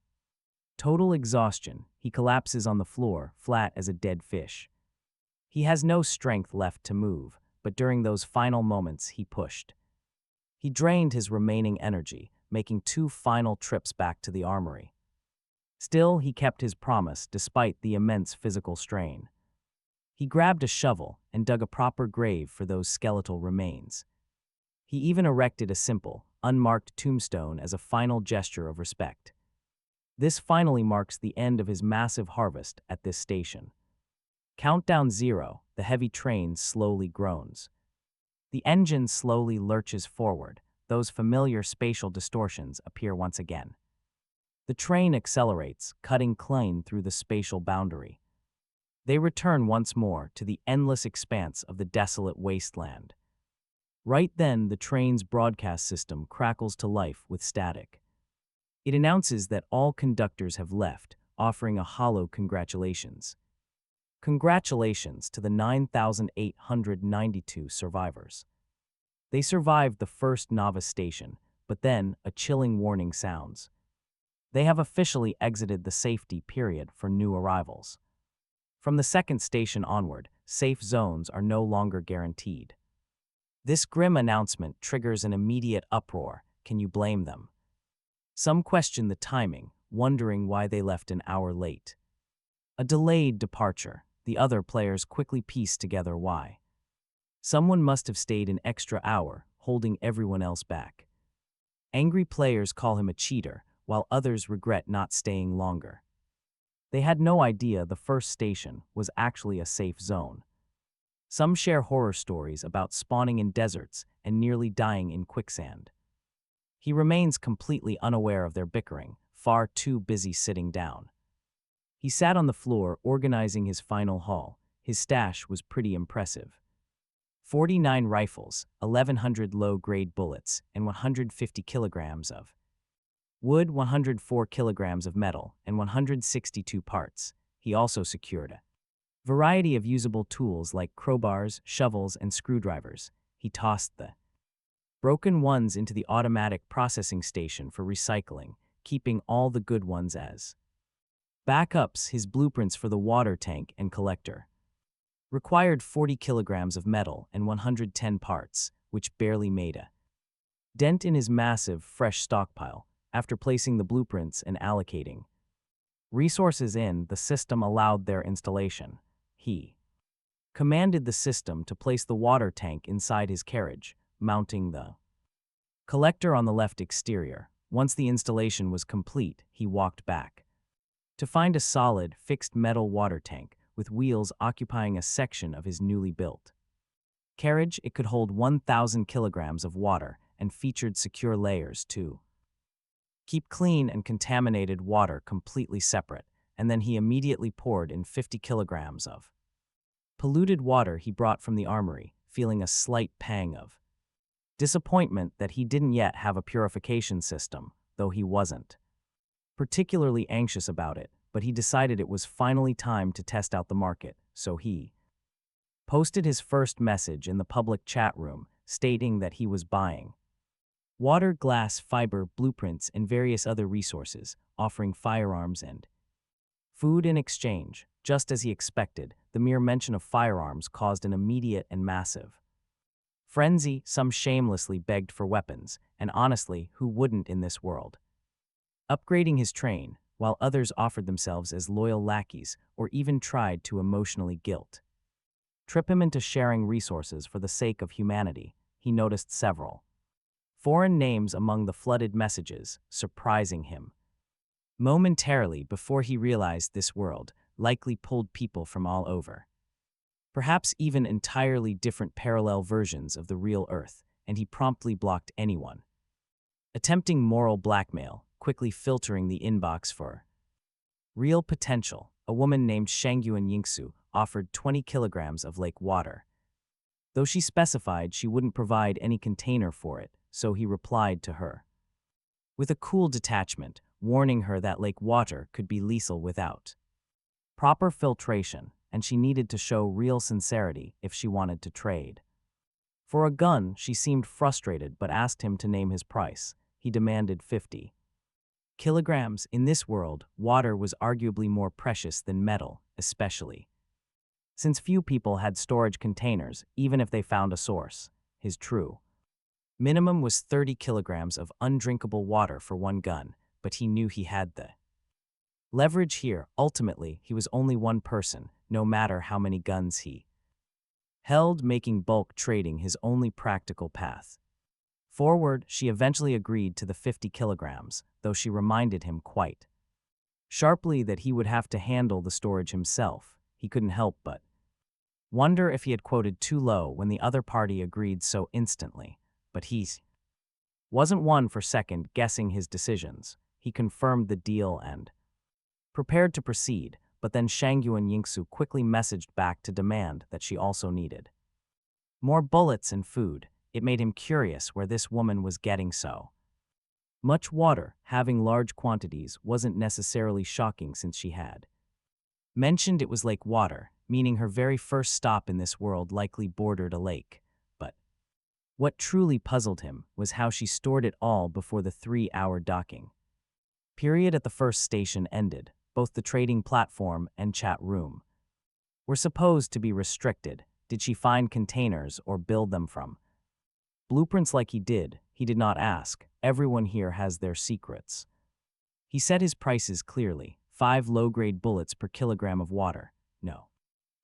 Total exhaustion, he collapses on the floor, flat as a dead fish. He has no strength left to move, but during those final moments he pushed. He drained his remaining energy, making 2 final trips back to the armory. Still, he kept his promise despite the immense physical strain. He grabbed a shovel and dug a proper grave for those skeletal remains. He even erected a simple, unmarked tombstone as a final gesture of respect. This finally marks the end of his massive harvest at this station. Countdown 0, the heavy train slowly groans. The engine slowly lurches forward. Those familiar spatial distortions appear once again. The train accelerates, cutting clean through the spatial boundary. They return once more to the endless expanse of the desolate wasteland. Right then, the train's broadcast system crackles to life with static. It announces that all conductors have left, offering a hollow congratulations. Congratulations to the 9,892 survivors. They survived the first novice station, but then a chilling warning sounds. They have officially exited the safety period for new arrivals. From the second station onward, safe zones are no longer guaranteed. This grim announcement triggers an immediate uproar. Can you blame them? Some question the timing, wondering why they left an hour late. A delayed departure. The other players quickly piece together why. Someone must have stayed an extra hour, holding everyone else back. Angry players call him a cheater, while others regret not staying longer. They had no idea the first station was actually a safe zone. Some share horror stories about spawning in deserts and nearly dying in quicksand. He remains completely unaware of their bickering, far too busy sitting down. He sat on the floor organizing his final haul. His stash was pretty impressive. 49 rifles, 1,100 low-grade bullets, and 150 kilograms of wood, 104 kilograms of metal, and 162 parts. He also secured a variety of usable tools like crowbars, shovels, and screwdrivers. He tossed the broken ones into the automatic processing station for recycling, keeping all the good ones as backups. His blueprints for the water tank and collector required 40 kilograms of metal and 110 parts, which barely made a dent in his massive, fresh stockpile. After placing the blueprints and allocating resources in, the system allowed their installation. He commanded the system to place the water tank inside his carriage, mounting the collector on the left exterior. Once the installation was complete, he walked back to find a solid, fixed metal water tank with wheels occupying a section of his newly built carriage. It could hold 1,000 kilograms of water and featured secure layers to keep clean and contaminated water completely separate, and then he immediately poured in 50 kilograms of polluted water he brought from the armory, feeling a slight pang of disappointment that he didn't yet have a purification system, though he wasn't particularly anxious about it, but he decided it was finally time to test out the market, so he posted his first message in the public chat room, stating that he was buying water, glass, fiber, blueprints, and various other resources, offering firearms and food in exchange. Just as he expected, the mere mention of firearms caused an immediate and massive frenzy. Some shamelessly begged for weapons, and honestly, who wouldn't in this world? Upgrading his train, while others offered themselves as loyal lackeys or even tried to emotionally trip him into sharing resources for the sake of humanity. He noticed several foreign names among the flooded messages, surprising him momentarily before he realized this world likely pulled people from all over. Perhaps even entirely different parallel versions of the real Earth, and he promptly blocked anyone attempting moral blackmail, quickly filtering the inbox for real potential. A woman named Shangyuan Yingsu offered 20 kilograms of lake water, though she specified she wouldn't provide any container for it, so he replied to her with a cool detachment, warning her that lake water could be lethal without proper filtration, and she needed to show real sincerity if she wanted to trade. For a gun, she seemed frustrated but asked him to name his price. He demanded 50 kilograms. In this world, water was arguably more precious than metal, especially since few people had storage containers, even if they found a source. His true minimum was 30 kilograms of undrinkable water for one gun, but he knew he had the leverage here. Ultimately, he was only one person, no matter how many guns he held, making bulk trading his only practical path forward. She eventually agreed to the 50 kilograms, though she reminded him quite sharply that he would have to handle the storage himself. He couldn't help but wonder if he had quoted too low when the other party agreed so instantly, but he wasn't one for second-guessing his decisions. He confirmed the deal and prepared to proceed, but then Shangyuan Yingsu quickly messaged back to demand that she also needed more bullets and food. It made him curious where this woman was getting so much water. Having large quantities wasn't necessarily shocking since she had mentioned it was lake water, meaning her very first stop in this world likely bordered a lake. But what truly puzzled him was how she stored it all before the 3-hour docking period at the first station ended. Both the trading platform and chat room were supposed to be restricted. Did she find containers or build them from blueprints like he did? He did not ask. Everyone here has their secrets. He set his prices clearly: 5 low-grade bullets per kilogram of water. No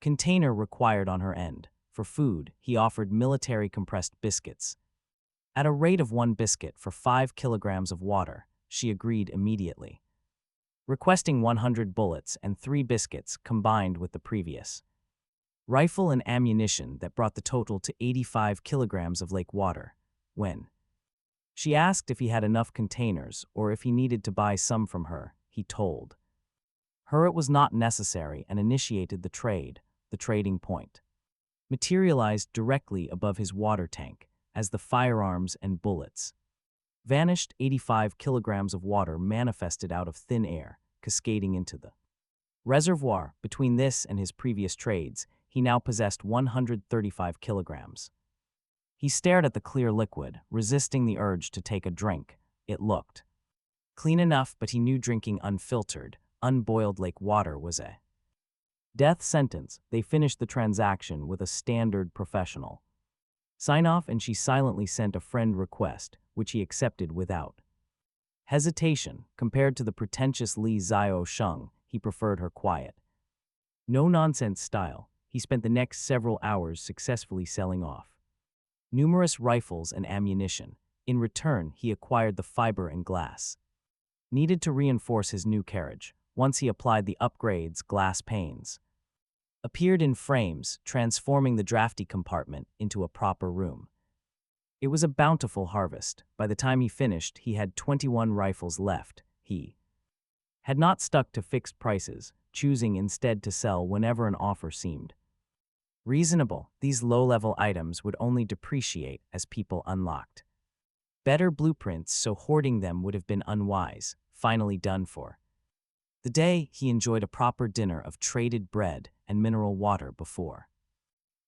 container required on her end. For food, he offered military compressed biscuits at a rate of 1 biscuit for 5 kilograms of water. She agreed immediately, requesting 100 bullets and 3 biscuits combined with the previous rifle and ammunition that brought the total to 85 kilograms of lake water. When She asked if he had enough containers or if he needed to buy some from her. He told her it was not necessary and initiated the trade. The trading point materialized directly above his water tank as the firearms and bullets vanished. 85 kilograms of water manifested out of thin air, cascading into the reservoir. Between this and his previous trades, he now possessed 135 kilograms. He stared at the clear liquid, resisting the urge to take a drink. It looked clean enough, but he knew drinking unfiltered, unboiled lake water was a death sentence. They finished the transaction with a standard professional sign-off, and she silently sent a friend request, which he accepted without hesitation. Compared to the pretentious Li Xiao Sheng, he preferred her quiet, no-nonsense style. He spent the next several hours successfully selling off numerous rifles and ammunition. In return, he acquired the fiber and glass needed to reinforce his new carriage. Once he applied the upgrades, glass panes appeared in frames, transforming the drafty compartment into a proper room. It was a bountiful harvest. By the time he finished, he had 21 rifles left. He had not stuck to fixed prices, choosing instead to sell whenever an offer seemed reasonable. These low-level items would only depreciate as people unlocked better blueprints, so hoarding them would have been unwise. Finally done for the day, he enjoyed a proper dinner of traded bread and mineral water before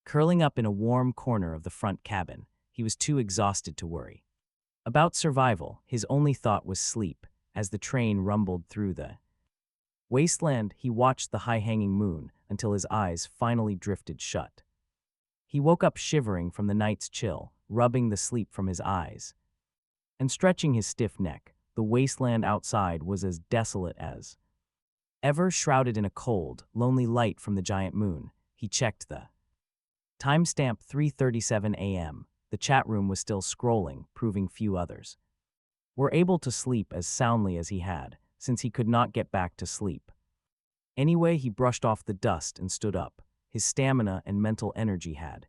curling up in a warm corner of the front cabin. He was too exhausted to worry about survival. His only thought was sleep. As the train rumbled through the wasteland, he watched the high-hanging moon until his eyes finally drifted shut. He woke up shivering from the night's chill, rubbing the sleep from his eyes and stretching his stiff neck. The wasteland outside was as desolate as ever, shrouded in a cold, lonely light from the giant moon. He checked the timestamp, 3:37 a.m. The chat room was still scrolling, proving few others were able to sleep as soundly as he had, since he could not get back to sleep. Anyway, he brushed off the dust and stood up. His stamina and mental energy had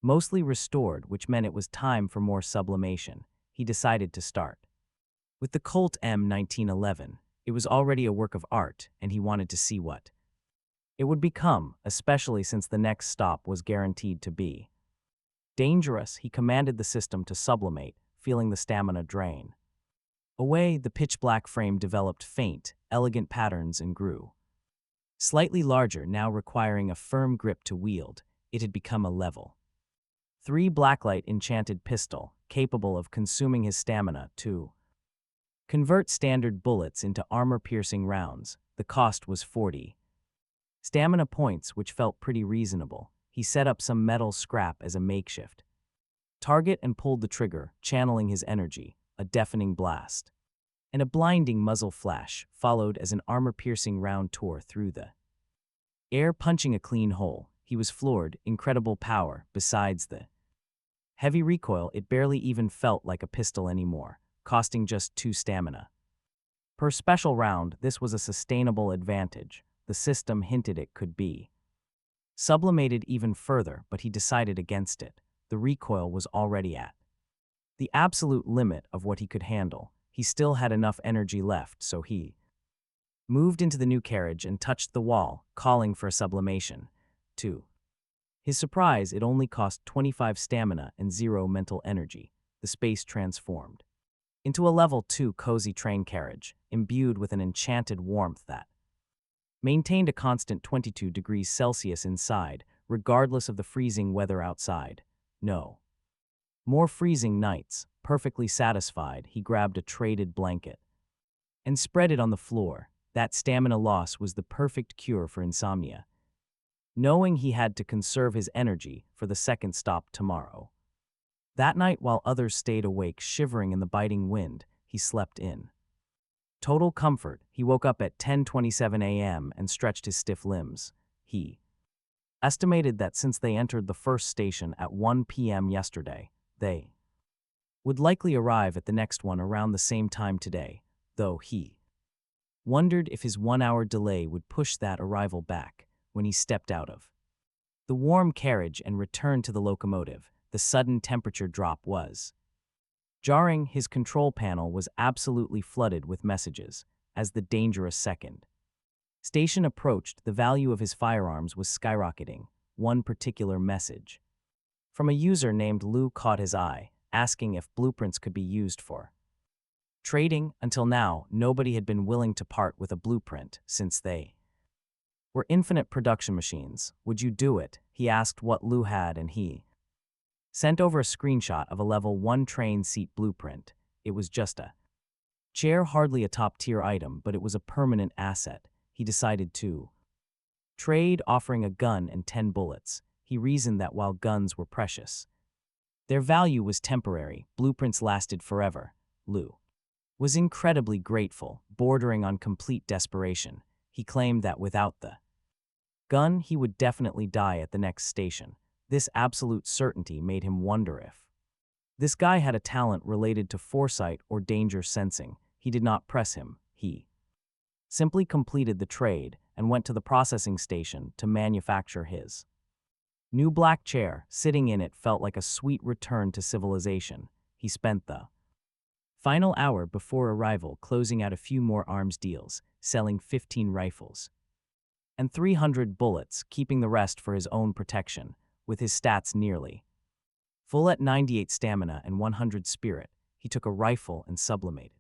mostly restored, which meant it was time for more sublimation. He decided to start with the Colt M1911. It was already a work of art, and he wanted to see what it would become, especially since the next stop was guaranteed to be dangerous. He commanded the system to sublimate, feeling the stamina drain away. The pitch-black frame developed faint, elegant patterns and grew slightly larger, now requiring a firm grip to wield. It had become a level 3 blacklight enchanted pistol, capable of consuming his stamina to convert standard bullets into armor-piercing rounds. The cost was 40 stamina points, which felt pretty reasonable. He set up some metal scrap as a makeshift target and pulled the trigger, channeling his energy. A deafening blast and a blinding muzzle flash followed as an armor-piercing round tore through the air, punching a clean hole. He was floored. Incredible power. Besides the heavy recoil, it barely even felt like a pistol anymore, costing just 2 stamina per special round. This was a sustainable advantage. The system hinted it could be sublimated even further, but he decided against it. The recoil was already at the absolute limit of what he could handle. He still had enough energy left, so he moved into the new carriage and touched the wall, calling for sublimation. To his surprise, it only cost 25 stamina and 0 mental energy. The space transformed into a level 2 cozy train carriage, imbued with an enchanted warmth that maintained a constant 22 degrees Celsius inside, regardless of the freezing weather outside. No more freezing nights. Perfectly satisfied, he grabbed a traded blanket and spread it on the floor. That stamina loss was the perfect cure for insomnia, knowing he had to conserve his energy for the second stop tomorrow. That night, while others stayed awake shivering in the biting wind, he slept in total comfort. He woke up at 10:27 a.m. and stretched his stiff limbs. He estimated that since they entered the first station at 1 p.m. yesterday, they would likely arrive at the next one around the same time today, though he wondered if his 1-hour delay would push that arrival back. When he stepped out of the warm carriage and returned to the locomotive, the sudden temperature drop was Jarring, his control panel was absolutely flooded with messages, as the dangerous second station approached, the value of his firearms was skyrocketing. One particular message from a user named Lu caught his eye, asking if blueprints could be used for trading. Until now, nobody had been willing to part with a blueprint since they were infinite production machines. Would you do it? He asked what Lu had, and he sent over a screenshot of a level 1 train seat blueprint. It was just a chair, hardly a top-tier item, but it was a permanent asset. He decided to trade, offering a gun and 10 bullets. He reasoned that while guns were precious, their value was temporary. Blueprints lasted forever. Lu was incredibly grateful, bordering on complete desperation. He claimed that without the gun, he would definitely die at the next station. This absolute certainty made him wonder if this guy had a talent related to foresight or danger sensing. He did not press him. He simply completed the trade and went to the processing station to manufacture his new black chair. Sitting in it felt like a sweet return to civilization. He spent the final hour before arrival closing out a few more arms deals, selling 15 rifles and 300 bullets, keeping the rest for his own protection. With his stats nearly full at 98 stamina and 100 spirit, he took a rifle and sublimated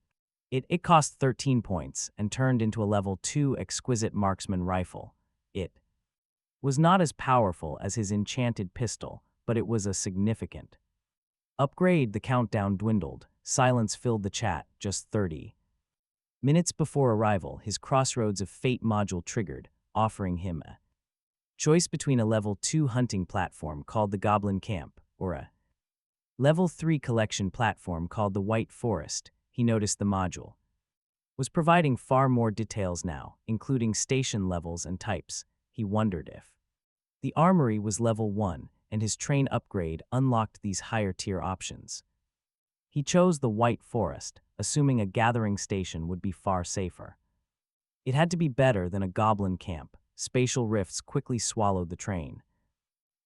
it. It cost 13 points and turned into a level 2 exquisite marksman rifle. It was not as powerful as his enchanted pistol, but it was a significant upgrade. The countdown dwindled. Silence filled the chat. Just 30 minutes before arrival, his Crossroads of Fate module triggered, offering him a choice between a level 2 hunting platform called the Goblin Camp or a level 3 collection platform called the White Forest. He noticed the module was providing far more details now, including station levels and types. He wondered if the armory was level 1 and his train upgrade unlocked these higher tier options. He chose the White Forest, assuming a gathering station would be far safer. It had to be better than a goblin camp. Spatial rifts quickly swallowed the train.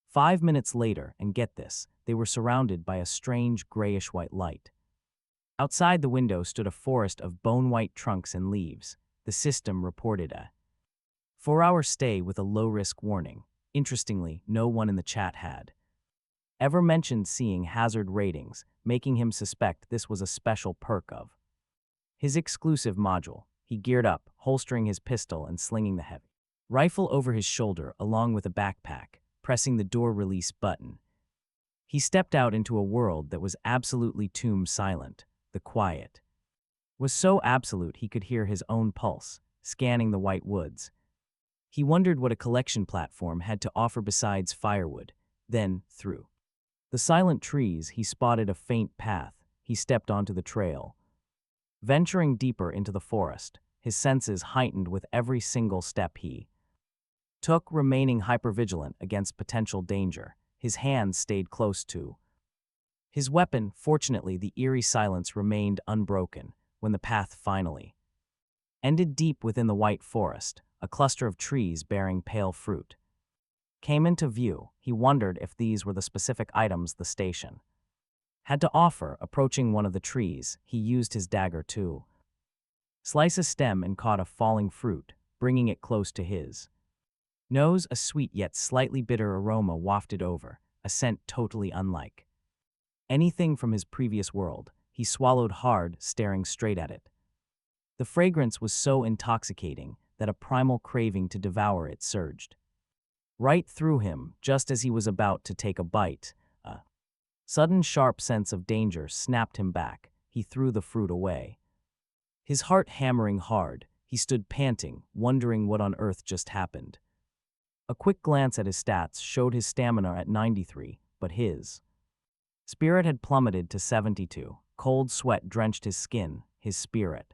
5 minutes later, and get this, they were surrounded by a strange grayish-white light. Outside the window stood a forest of bone-white trunks and leaves. The system reported a 4-hour stay with a low-risk warning. Interestingly, no one in the chat had ever mentioned seeing hazard ratings, making him suspect this was a special perk of his exclusive module. He geared up, holstering his pistol and slinging the heavy rifle over his shoulder along with a backpack, pressing the door release button. He stepped out into a world that was absolutely tomb silent. The quiet was so absolute he could hear his own pulse, scanning the white woods. He wondered what a collection platform had to offer besides firewood. Then, through the silent trees, he spotted a faint path. He stepped onto the trail, venturing deeper into the forest, his senses heightened with every single step he took, remaining hypervigilant against potential danger. His hands stayed close to his weapon. Fortunately, the eerie silence remained unbroken when the path finally ended deep within the white forest. A cluster of trees bearing pale fruit came into view. He wondered if these were the specific items the station had to offer. Approaching one of the trees, he used his dagger to slice a stem and caught a falling fruit, bringing it close to his nose. A sweet yet slightly bitter aroma wafted over, a scent totally unlike anything from his previous world. He swallowed hard, staring straight at it. The fragrance was so intoxicating that a primal craving to devour it surged right through him. Just as he was about to take a bite, a sudden sharp sense of danger snapped him back. He threw the fruit away, his heart hammering hard. He stood panting, wondering what on earth just happened. A quick glance at his stats showed his stamina at 93, but his spirit had plummeted to 72. Cold sweat drenched his skin. His spirit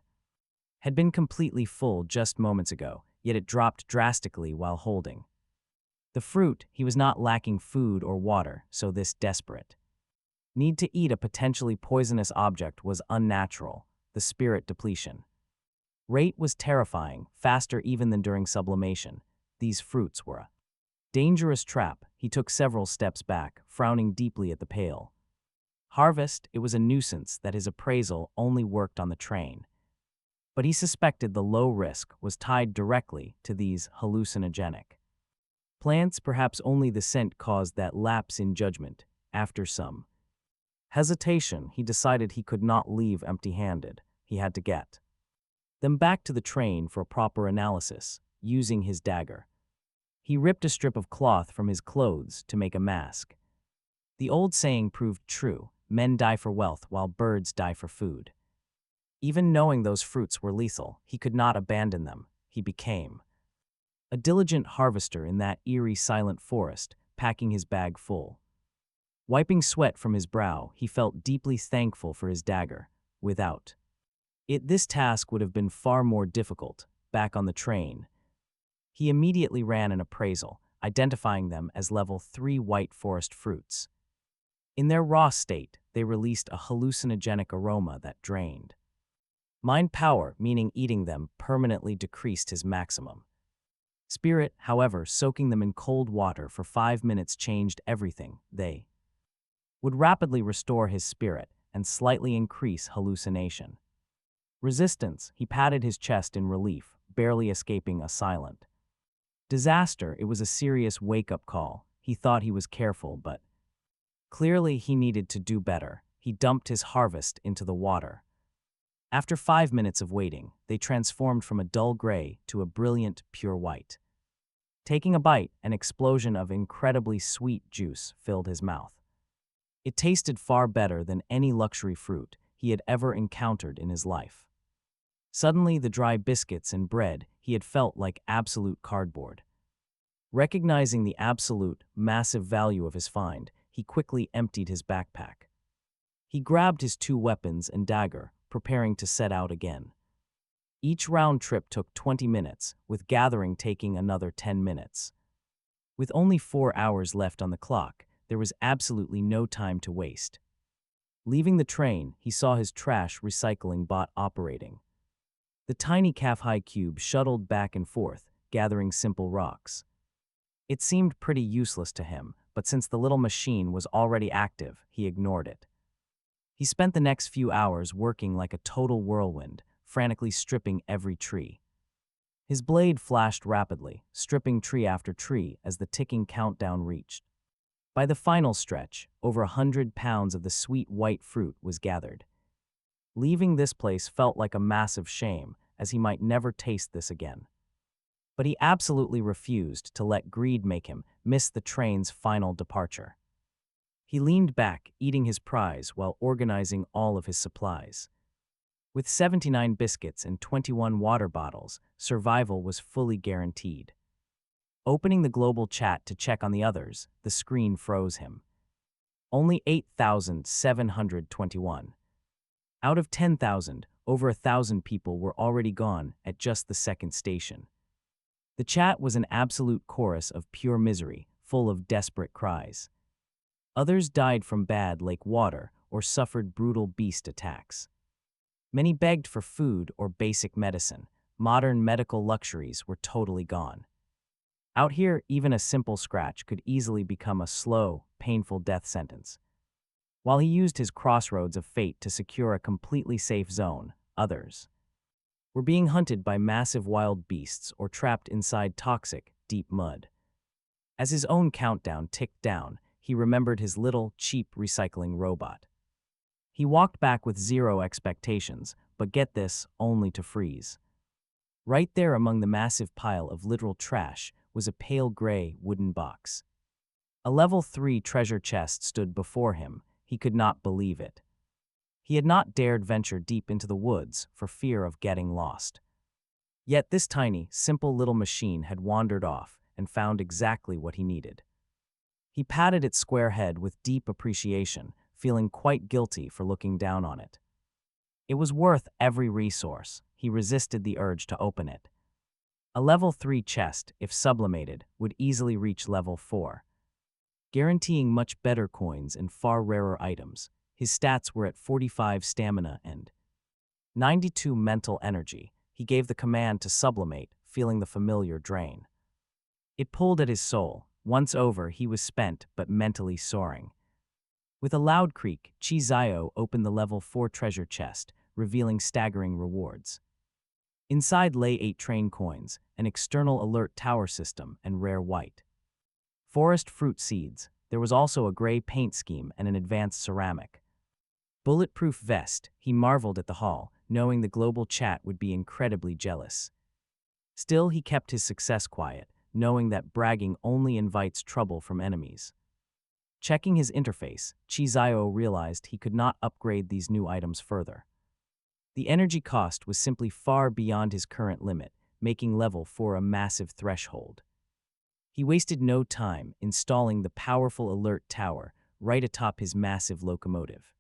had been completely full just moments ago, yet it dropped drastically while holding the fruit. He was not lacking food or water, so this desperate need to eat a potentially poisonous object was unnatural. The spirit depletion rate was terrifying, faster even than during sublimation. These fruits were a dangerous trap. He took several steps back, frowning deeply at the pale Harvest, it was a nuisance that his appraisal only worked on the train. But he suspected the low risk was tied directly to these hallucinogenic plants. Perhaps only the scent caused that lapse in judgment. After some hesitation, he decided he could not leave empty-handed. He had to get them back to the train for a proper analysis, using his dagger. He ripped a strip of cloth from his clothes to make a mask. The old saying proved true: men die for wealth while birds die for food. Even knowing those fruits were lethal, he could not abandon them. He became a diligent harvester in that eerie, silent forest, packing his bag full. Wiping sweat from his brow, he felt deeply thankful for his dagger. Without it, this task would have been far more difficult. Back on the train, he immediately ran an appraisal, identifying them as level 3 white forest fruits. In their raw state, they released a hallucinogenic aroma that drained mind power, meaning eating them permanently decreased his maximum spirit. However, soaking them in cold water for 5 minutes changed everything. They would rapidly restore his spirit and slightly increase hallucination resistance. He patted his chest in relief, barely escaping a silent disaster. It was a serious wake-up call. He thought he was careful, but clearly he needed to do better. He dumped his harvest into the water. After 5 minutes of waiting, they transformed from a dull gray to a brilliant, pure white. Taking a bite, an explosion of incredibly sweet juice filled his mouth. It tasted far better than any luxury fruit he had ever encountered in his life. Suddenly, the dry biscuits and bread he had felt like absolute cardboard. Recognizing the absolute, massive value of his find, he quickly emptied his backpack. He grabbed his 2 weapons and dagger, preparing to set out again. Each round trip took 20 minutes, with gathering taking another 10 minutes. With only 4 hours left on the clock, there was absolutely no time to waste. Leaving the train, he saw his trash recycling bot operating. The tiny calf-high cube shuttled back and forth, gathering simple rocks. It seemed pretty useless to him, but since the little machine was already active, he ignored it. He spent the next few hours working like a total whirlwind, frantically stripping every tree. His blade flashed rapidly, stripping tree after tree as the ticking countdown reached. By the final stretch, over 100 pounds of the sweet white fruit was gathered. Leaving this place felt like a massive shame, as he might never taste this again. But he absolutely refused to let greed make him miss the train's final departure. He leaned back, eating his prize while organizing all of his supplies. With 79 biscuits and 21 water bottles, survival was fully guaranteed. Opening the global chat to check on the others, the screen froze him. Only 8,721. Out of 10,000, over 1,000 people were already gone at just the second station. The chat was an absolute chorus of pure misery, full of desperate cries. Others died from bad lake water or suffered brutal beast attacks. Many begged for food or basic medicine. Modern medical luxuries were totally gone. Out here, even a simple scratch could easily become a slow, painful death sentence. While he used his crossroads of fate to secure a completely safe zone, others were being hunted by massive wild beasts or trapped inside toxic, deep mud. As his own countdown ticked down, he remembered his little, cheap recycling robot. He walked back with zero expectations, but get this, only to freeze. Right there among the massive pile of literal trash was a pale gray wooden box. A level 3 treasure chest stood before him. He could not believe it. He had not dared venture deep into the woods for fear of getting lost. Yet this tiny, simple little machine had wandered off and found exactly what he needed. He patted its square head with deep appreciation, feeling quite guilty for looking down on it. It was worth every resource. He resisted the urge to open it. A level 3 chest, if sublimated, would easily reach level 4. Guaranteeing much better coins and far rarer items. His stats were at 45 stamina and 92 mental energy. He gave the command to sublimate, feeling the familiar drain. It pulled at his soul. Once over, he was spent but mentally soaring. With a loud creak, Chizayo opened the level 4 treasure chest, revealing staggering rewards. Inside lay 8 train coins, an external alert tower system, and rare white forest fruit seeds. There was also a gray paint scheme and an advanced ceramic bulletproof vest. He marveled at the haul, knowing the global chat would be incredibly jealous. Still, he kept his success quiet, knowing that bragging only invites trouble from enemies. Checking his interface, Chizayo realized he could not upgrade these new items further. The energy cost was simply far beyond his current limit, making level 4 a massive threshold. He wasted no time installing the powerful alert tower right atop his massive locomotive.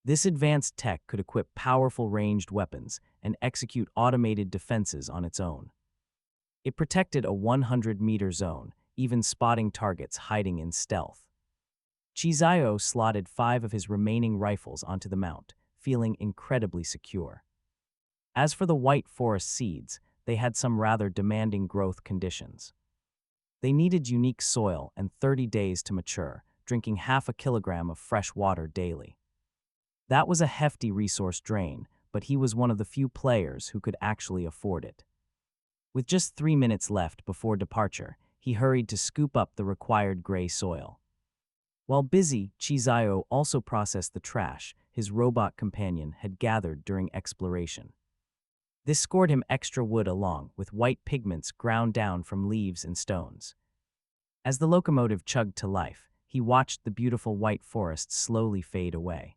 This advanced tech could equip powerful ranged weapons and execute automated defenses on its own. It protected a 100-meter zone, even spotting targets hiding in stealth. Chizayo slotted 5 of his remaining rifles onto the mount, feeling incredibly secure. As for the white forest seeds, they had some rather demanding growth conditions. They needed unique soil and 30 days to mature, drinking half a kilogram of fresh water daily. That was a hefty resource drain, but he was one of the few players who could actually afford it. With just 3 minutes left before departure, he hurried to scoop up the required gray soil. While busy, Chizayo also processed the trash his robot companion had gathered during exploration. This scored him extra wood along with white pigments ground down from leaves and stones. As the locomotive chugged to life, he watched the beautiful white forest slowly fade away.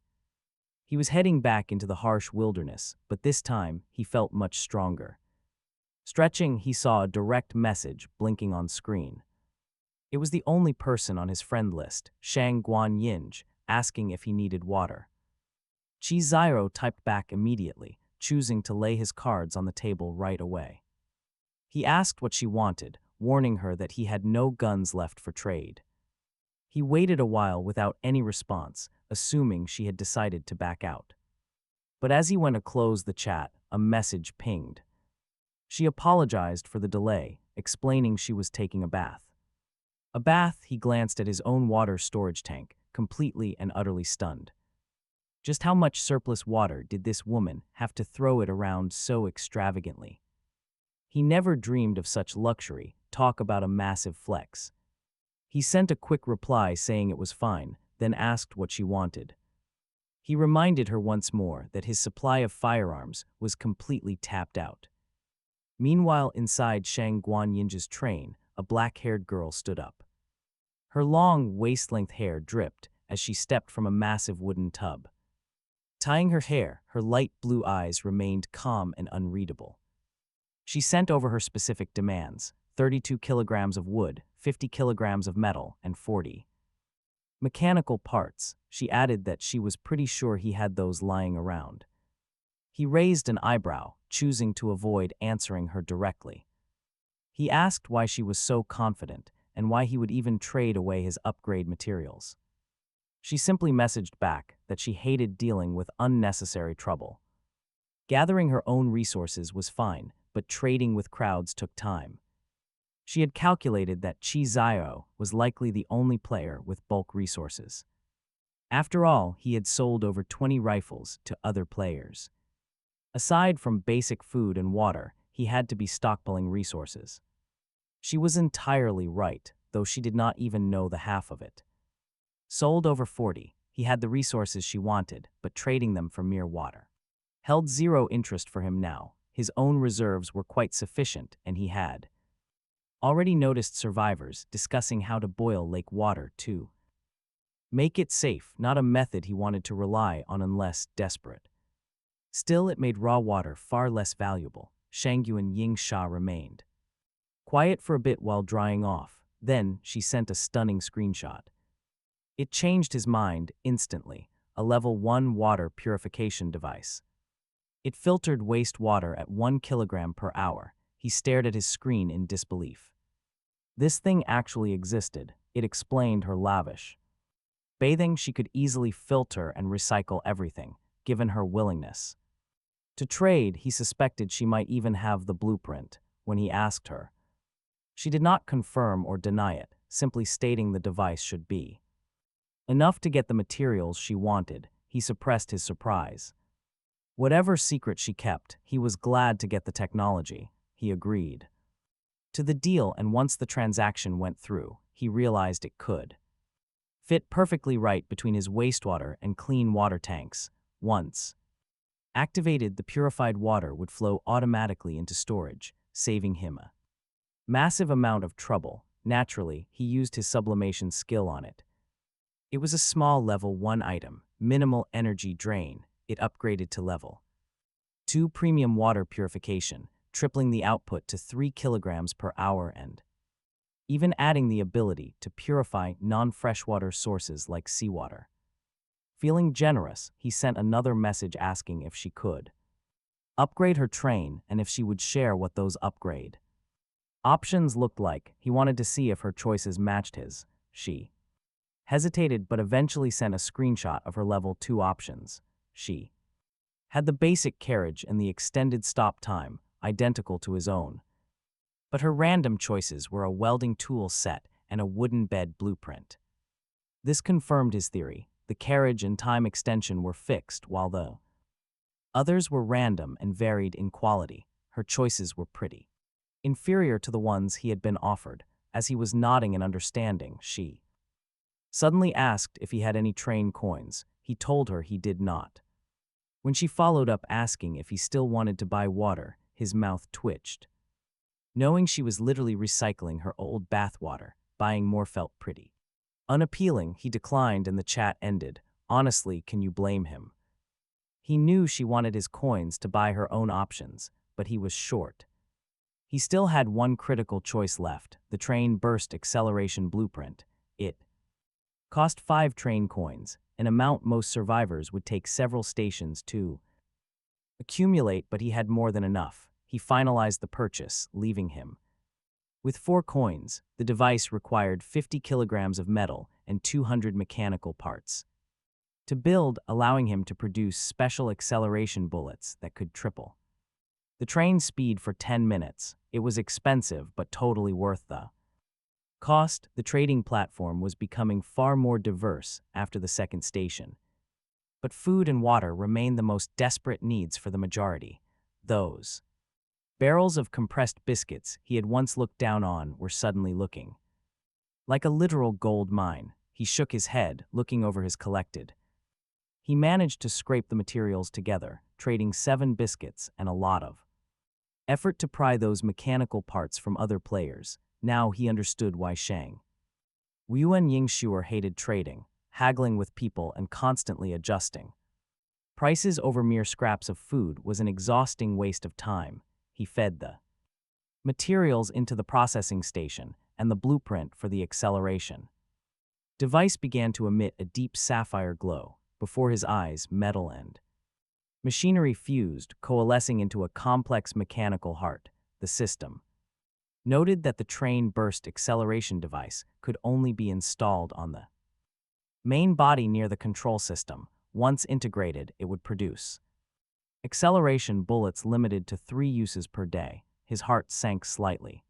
He was heading back into the harsh wilderness, but this time he felt much stronger. Stretching, he saw a direct message blinking on screen. It was the only person on his friend list, Shang Guan Yinj, asking if he needed water. Chizairo typed back immediately, choosing to lay his cards on the table right away. He asked what she wanted, warning her that he had no guns left for trade. He waited a while without any response, assuming she had decided to back out. But as he went to close the chat, a message pinged. She apologized for the delay, explaining she was taking a bath. A bath, he glanced at his own water storage tank, completely and utterly stunned. Just how much surplus water did this woman have to throw it around so extravagantly? He never dreamed of such luxury, talk about a massive flex. He sent a quick reply saying it was fine, then asked what she wanted. He reminded her once more that his supply of firearms was completely tapped out. Meanwhile, inside Shang Guanyin's train, a black-haired girl stood up. Her long, waist-length hair dripped as she stepped from a massive wooden tub. Tying her hair, her light blue eyes remained calm and unreadable. She sent over her specific demands: 32 kilograms of wood, 50 kilograms of metal, and 40 mechanical parts. She added that she was pretty sure he had those lying around. He raised an eyebrow, choosing to avoid answering her directly. He asked why she was so confident and why he would even trade away his upgrade materials. She simply messaged back that she hated dealing with unnecessary trouble. Gathering her own resources was fine, but trading with crowds took time. She had calculated that Chizayo was likely the only player with bulk resources. After all, he had sold over 20 rifles to other players. Aside from basic food and water, he had to be stockpiling resources. She was entirely right, though she did not even know the half of it. Sold over 40, he had the resources she wanted, but trading them for mere water held zero interest for him now. His own reserves were quite sufficient, and he had already noticed survivors discussing how to boil lake water to make it safe, not a method he wanted to rely on unless desperate. Still, it made raw water far less valuable. Shangyuan Yingsha remained quiet for a bit while drying off. Then she sent a stunning screenshot. It changed his mind instantly, a level 1 water purification device. It filtered wastewater at 1 kilogram per hour. He stared at his screen in disbelief. This thing actually existed, it explained her lavish bathing. She could easily filter and recycle everything, given her willingness to trade. He suspected she might even have the blueprint. When he asked her, she did not confirm or deny it, simply stating the device should be Enough to get the materials she wanted. He suppressed his surprise. Whatever secret she kept, he was glad to get the technology. He agreed to the deal, and once the transaction went through, he realized it could fit perfectly right between his wastewater and clean water tanks. Once activated, the purified water would flow automatically into storage, saving him a massive amount of trouble. Naturally, he used his sublimation skill on it. It was a small level 1 item, minimal energy drain. It upgraded to level 2 premium water purification, tripling the output to 3 kilograms per hour and even adding the ability to purify non-freshwater sources like seawater. Feeling generous, he sent another message asking if she could upgrade her train and if she would share what those upgrade options looked like. He wanted to see if her choices matched his. She hesitated but eventually sent a screenshot of her level 2 options. She had the basic carriage and the extended stop time, identical to his own. But her random choices were a welding tool set and a wooden bed blueprint. This confirmed his theory. The carriage and time extension were fixed, while the others were random and varied in quality. Her choices were pretty inferior to the ones he had been offered. As he was nodding in understanding, she suddenly asked if he had any train coins. He told her he did not. When she followed up asking if he still wanted to buy water, his mouth twitched. Knowing she was literally recycling her old bathwater, buying more felt pretty unappealing. He declined and the chat ended. Honestly, can you blame him? He knew she wanted his coins to buy her own options, but he was short. He still had one critical choice left, the train burst acceleration blueprint. It cost 5 train coins, an amount most survivors would take several stations to accumulate, but he had more than enough. He finalized the purchase, leaving him with 4 coins. The device required 50 kilograms of metal and 200 mechanical parts to build, allowing him to produce special acceleration bullets that could triple the train speed for 10 minutes. It was expensive, but totally worth the cost. The trading platform was becoming far more diverse after the second station. But food and water remained the most desperate needs for the majority. Those barrels of compressed biscuits he had once looked down on were suddenly looking like a literal gold mine. He shook his head, looking over his collected. He managed to scrape the materials together, trading 7 biscuits and a lot of effort to pry those mechanical parts from other players. Now he understood why Shang Wu and Yingshuer hated trading, haggling with people and constantly adjusting prices over mere scraps of food was an exhausting waste of time. He fed the materials into the processing station and the blueprint for the acceleration device began to emit a deep sapphire glow. Before his eyes, metal and machinery fused, coalescing into a complex mechanical heart. The system noted that the train burst acceleration device could only be installed on the main body near the control system. Once integrated, it would produce acceleration bullets limited to 3 uses per day. His heart sank slightly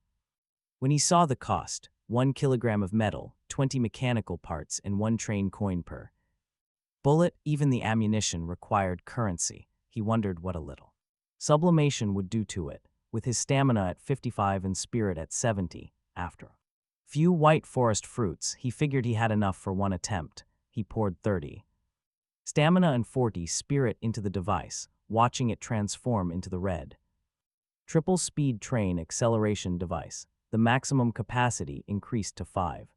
when he saw the cost: 1 kilogram of metal, 20 mechanical parts, and 1 train coin per bullet. Even the ammunition required currency. He wondered what a little sublimation would do to it. With his stamina at 55 and spirit at 70, after few white forest fruits, he figured he had enough for 1 attempt. He poured 30 stamina and 40 spirit into the device, watching it transform into the red triple speed train acceleration device. The maximum capacity increased to 5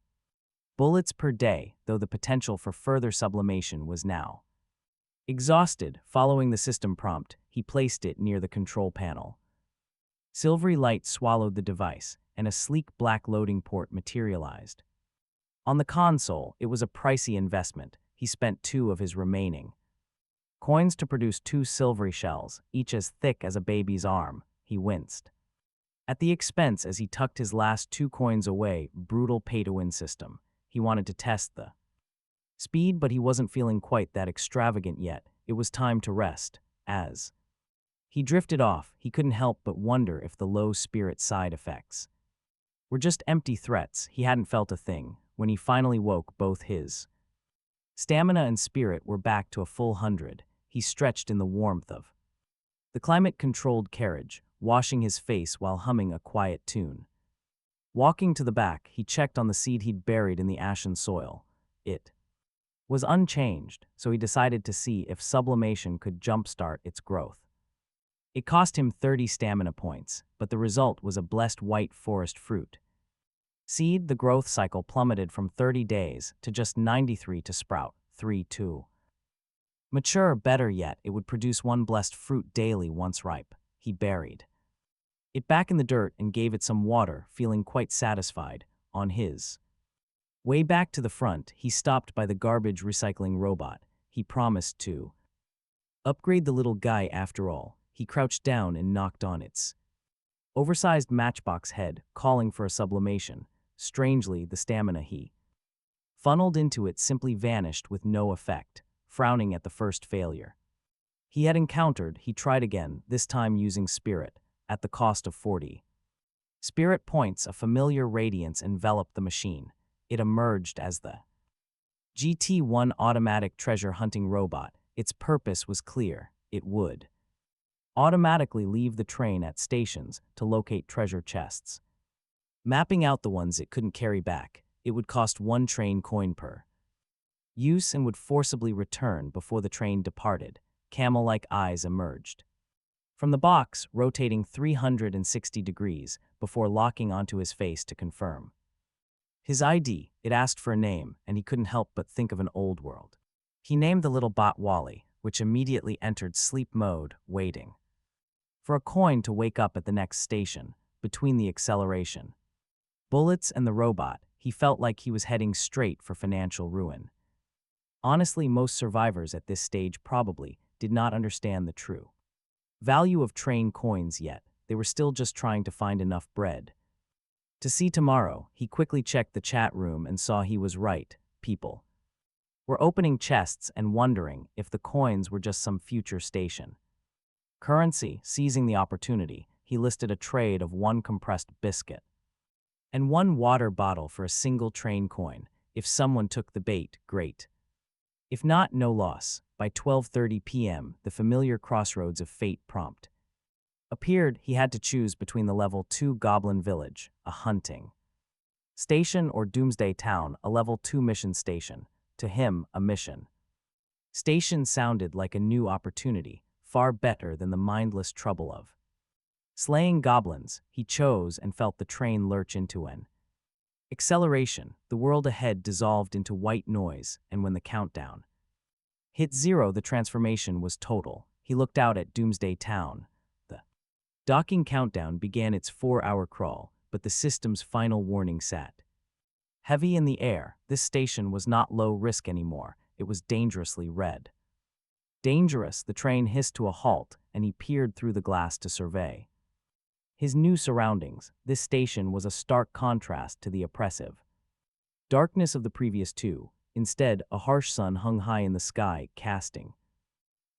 bullets per day, though the potential for further sublimation was now exhausted. Following the system prompt, he placed it near the control panel. Silvery light swallowed the device, and a sleek black loading port materialized. On the console, it was a pricey investment. He spent 2 of his remaining coins to produce 2 silvery shells, each as thick as a baby's arm. He winced at the expense as he tucked his last 2 coins away. Brutal pay-to-win system. He wanted to test the speed, but he wasn't feeling quite that extravagant yet. It was time to rest. As he drifted off, he couldn't help but wonder if the low spirit side effects were just empty threats. He hadn't felt a thing. When he finally woke, both his Stamina and spirit were back to a full 100. He stretched in the warmth of the climate-controlled carriage, washing his face while humming a quiet tune. Walking to the back, he checked on the seed he'd buried in the ashen soil. It was unchanged, so he decided to see if sublimation could jumpstart its growth. It cost him 30 stamina points, but the result was a blessed white forest fruit. Seed, the growth cycle plummeted from 30 days to just 93 to sprout, 3-2. Mature, better yet, it would produce one blessed fruit daily once ripe. He buried it back in the dirt and gave it some water, feeling quite satisfied. On his way back to the front, he stopped by the garbage recycling robot. He promised to upgrade the little guy after all. He crouched down and knocked on its oversized matchbox head, calling for a sublimation. Strangely, the stamina he funneled into it simply vanished with no effect. Frowning at the first failure he had encountered, he tried again, this time using spirit, at the cost of 40 spirit points. A familiar radiance enveloped the machine. It emerged as the GT-1 automatic treasure hunting robot. Its purpose was clear. It would automatically leave the train at stations to locate treasure chests. Mapping out the ones it couldn't carry back, it would cost 1 train coin per use and would forcibly return before the train departed. Camel-like eyes emerged from the box, rotating 360 degrees before locking onto his face to confirm his ID. It asked for a name, and he couldn't help but think of an old world. He named the little bot Wally, which immediately entered sleep mode, waiting for a coin to wake up at the next station. Between the acceleration bullets and the robot, he felt like he was heading straight for financial ruin. Honestly, most survivors at this stage probably did not understand the true value of train coins yet. They were still just trying to find enough bread to see tomorrow. He quickly checked the chat room and saw he was right. People were opening chests and wondering if the coins were just some future station currency. Seizing the opportunity, he listed a trade of 1 compressed biscuit and 1 water bottle for a single train coin. If someone took the bait, great. If not, no loss. By 12:30 p.m., the familiar crossroads of fate prompt appeared. He had to choose between the level 2 Goblin Village, a hunting station, or Doomsday Town, a level 2 mission station. To him, a mission station sounded like a new opportunity, far better than the mindless trouble of slaying goblins. He chose and felt the train lurch into an acceleration. The world ahead dissolved into white noise, and when the countdown hit 0, the transformation was total. He looked out at Doomsday Town. The docking countdown began its 4-hour crawl, but the system's final warning sat heavy in the air. This station was not low risk anymore. It was dangerously red. Dangerous. The train hissed to a halt, and he peered through the glass to survey his new surroundings. This station was a stark contrast to the oppressive darkness of the previous 2. Instead, a harsh sun hung high in the sky, casting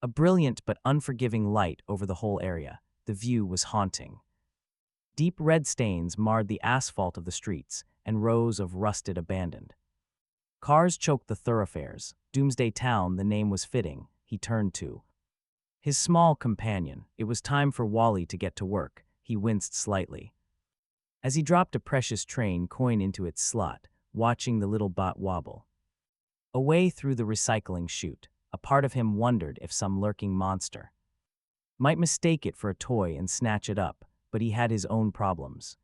a brilliant but unforgiving light over the whole area. The view was haunting. Deep red stains marred the asphalt of the streets, and rows of rusted abandoned cars choked the thoroughfares. Doomsday Town, the name was fitting. He turned to his small companion. It was time for Wally to get to work. He winced slightly as he dropped a precious train coin into its slot, watching the little bot wobble away through the recycling chute. A part of him wondered if some lurking monster might mistake it for a toy and snatch it up, but he had his own problems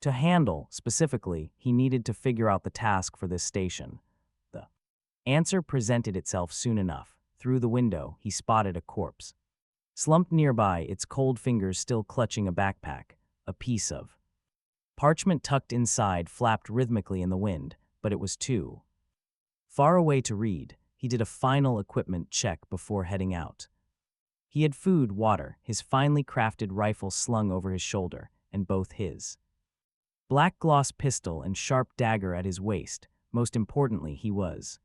to handle. Specifically, he needed to figure out the task for this station. The answer presented itself soon enough. Through the window, he spotted a corpse slumped nearby, its cold fingers still clutching a backpack. A piece of parchment tucked inside flapped rhythmically in the wind, but it was too far away to read. He did a final equipment check before heading out. He had food, water, his finely crafted rifle slung over his shoulder, and both his black gloss pistol and sharp dagger at his waist. Most importantly, he was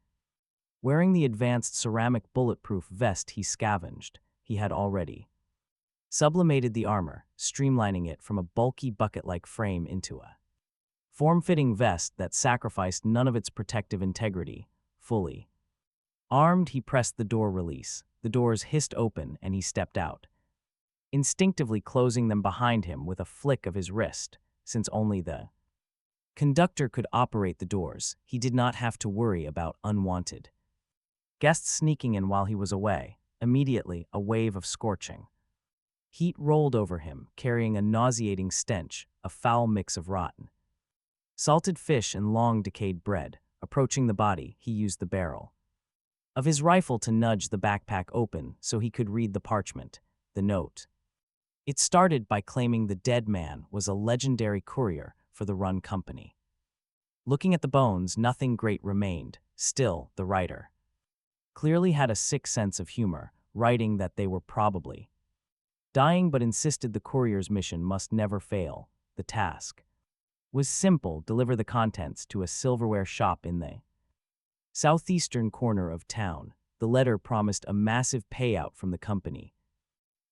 wearing the advanced ceramic bulletproof vest he scavenged. He had already sublimated the armor, streamlining it from a bulky bucket-like frame into a form-fitting vest that sacrificed none of its protective integrity. Fully Armed, he pressed the door release. The doors hissed open and he stepped out, instinctively closing them behind him with a flick of his wrist. Since only the conductor could operate the doors, he did not have to worry about unwanted guests sneaking in while he was away. Immediately, a wave of scorching heat rolled over him, carrying a nauseating stench, a foul mix of rotten salted fish and long decayed bread. Approaching the body, he used the barrel of his rifle to nudge the backpack open so he could read the parchment, the note. It started by claiming the dead man was a legendary courier for the Run Company. Looking at the bones, nothing great remained. Still, the writer clearly had a sick sense of humor, writing that they were probably dying but insisted the courier's mission must never fail. The task was simple: deliver the contents to a silverware shop in the southeastern corner of town. The letter promised a massive payout from the company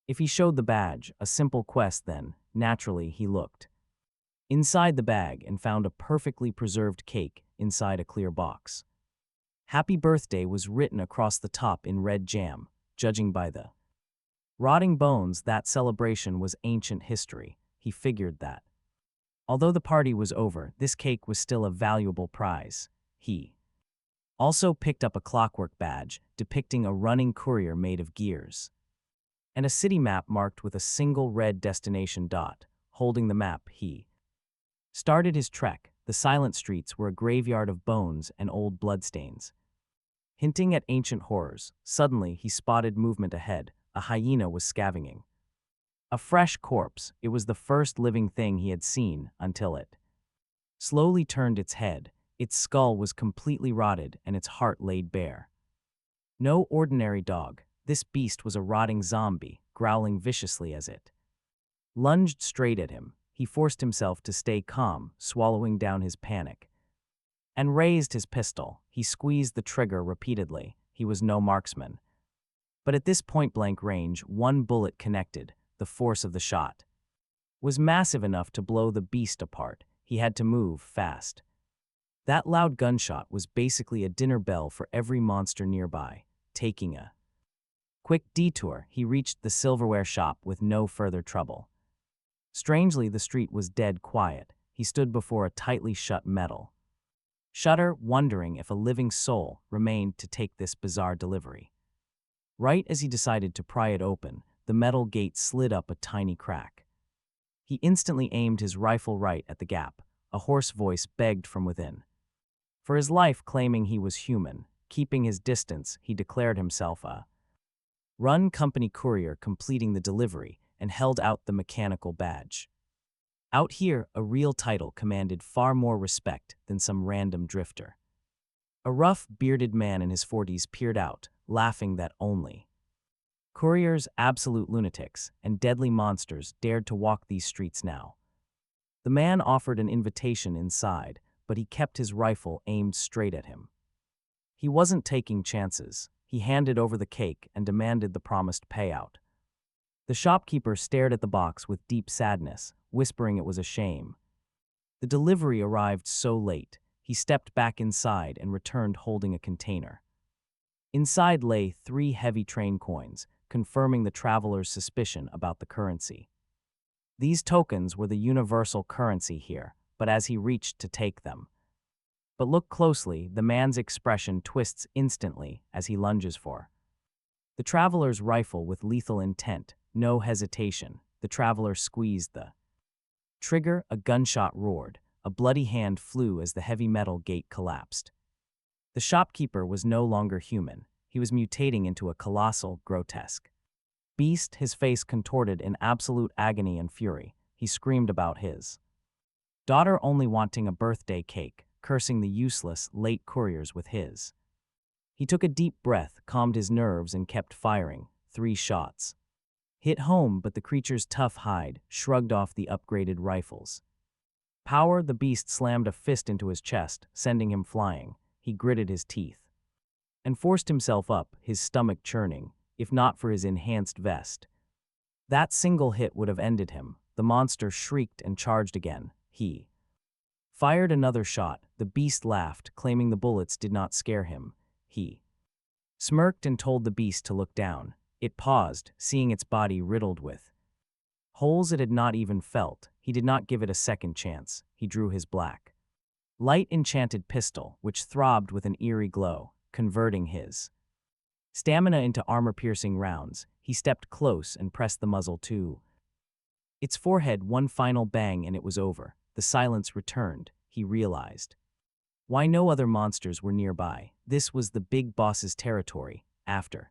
if he showed the badge, a simple quest then. Naturally, he looked inside the bag and found a perfectly preserved cake inside a clear box. Happy Birthday was written across the top in red jam. Judging by the rotting bones, that celebration was ancient history. He figured that although the party was over, this cake was still a valuable prize. He also picked up a clockwork badge depicting a running courier made of gears, and a city map marked with a single red destination dot. Holding the map, he started his trek. The silent streets were a graveyard of bones and old bloodstains, hinting at ancient horrors. Suddenly, he spotted movement ahead. A hyena was scavenging a fresh corpse. It was the first living thing he had seen until it slowly turned its head. Its skull was completely rotted and its heart laid bare. No ordinary dog. This beast was a rotting zombie, growling viciously as it lunged straight at him. He forced himself to stay calm, swallowing down his panic, and raised his pistol. He squeezed the trigger repeatedly. He was no marksman, but at this point-blank range, one bullet connected. The force of the shot was massive enough to blow the beast apart. He had to move fast. That loud gunshot was basically a dinner bell for every monster nearby. Taking a quick detour, he reached the silverware shop with no further trouble. Strangely, the street was dead quiet. He stood before a tightly shut metal shutter, wondering if a living soul remained to take this bizarre delivery. Right as he decided to pry it open, the metal gate slid up a tiny crack. He instantly aimed his rifle right at the gap. A hoarse voice begged from within for his life, claiming he was human. Keeping his distance, he declared himself a Run Company courier, completing the delivery, and held out the mechanical badge. Out here, a real title commanded far more respect than some random drifter. A rough, bearded man in his 40s peered out, laughing that only couriers, absolute lunatics, and deadly monsters dared to walk these streets now. The man offered an invitation inside, but he kept his rifle aimed straight at him. He wasn't taking chances. He handed over the cake and demanded the promised payout. The shopkeeper stared at the box with deep sadness, whispering it was a shame. The delivery arrived so late. He stepped back inside and returned holding a container. Inside lay 3 heavy train coins, confirming the traveler's suspicion about the currency. These tokens were the universal currency here, but as he reached to take them, but look closely, the man's expression twists instantly as he lunges for the traveler's rifle with lethal intent. No hesitation, the traveler squeezed the trigger. A gunshot roared. A bloody hand flew as the heavy metal gate collapsed. The shopkeeper was no longer human. He was mutating into a colossal, grotesque beast, his face contorted in absolute agony and fury. He screamed about his daughter only wanting a birthday cake, cursing the useless, late couriers with his. He took a deep breath, calmed his nerves, and kept firing. 3 shots hit home, but the creature's tough hide shrugged off the upgraded rifles. Power, the beast slammed a fist into his chest, sending him flying. He gritted his teeth and forced himself up, his stomach churning, if not for his enhanced vest. That single hit would have ended him. The monster shrieked and charged again. He fired another shot. The beast laughed, claiming the bullets did not scare him. He smirked and told the beast to look down. It paused, seeing its body riddled with holes it had not even felt. He did not give it a second chance. He drew his black, light enchanted pistol, which throbbed with an eerie glow, converting his stamina into armor-piercing rounds. He stepped close and pressed the muzzle to its forehead. One final bang and it was over. The silence returned, he realized. Why no other monsters were nearby. This was the big boss's territory. After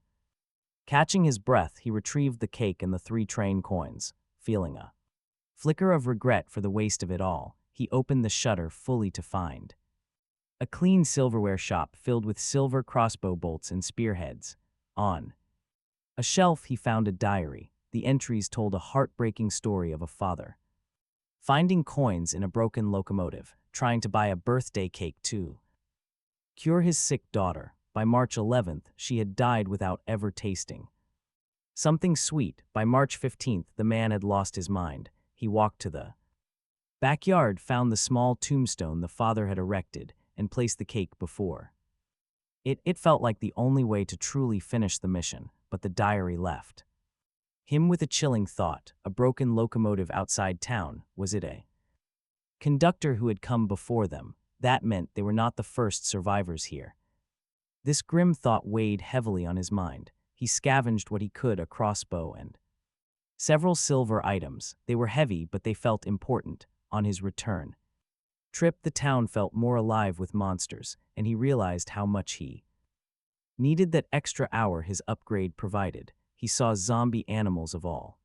catching his breath, he retrieved the cake and the 3 train coins. Feeling a flicker of regret for the waste of it all, he opened the shutter fully to find a clean silverware shop filled with silver crossbow bolts and spearheads. On a shelf he found a diary. The entries told a heartbreaking story of a father finding coins in a broken locomotive, trying to buy a birthday cake to cure his sick daughter. By March 11th, she had died without ever tasting something sweet. By March 15th, the man had lost his mind. He walked to the backyard, found the small tombstone the father had erected, and placed the cake before it. It felt like the only way to truly finish the mission, but the diary left him with a chilling thought. A broken locomotive outside town. Was it a conductor who had come before them? That meant they were not the first survivors here. This grim thought weighed heavily on his mind. He scavenged what he could, a crossbow and several silver items. They were heavy, but they felt important. On his return trip, the town felt more alive with monsters, and he realized how much he needed that extra hour his upgrade provided. He saw zombie animals of all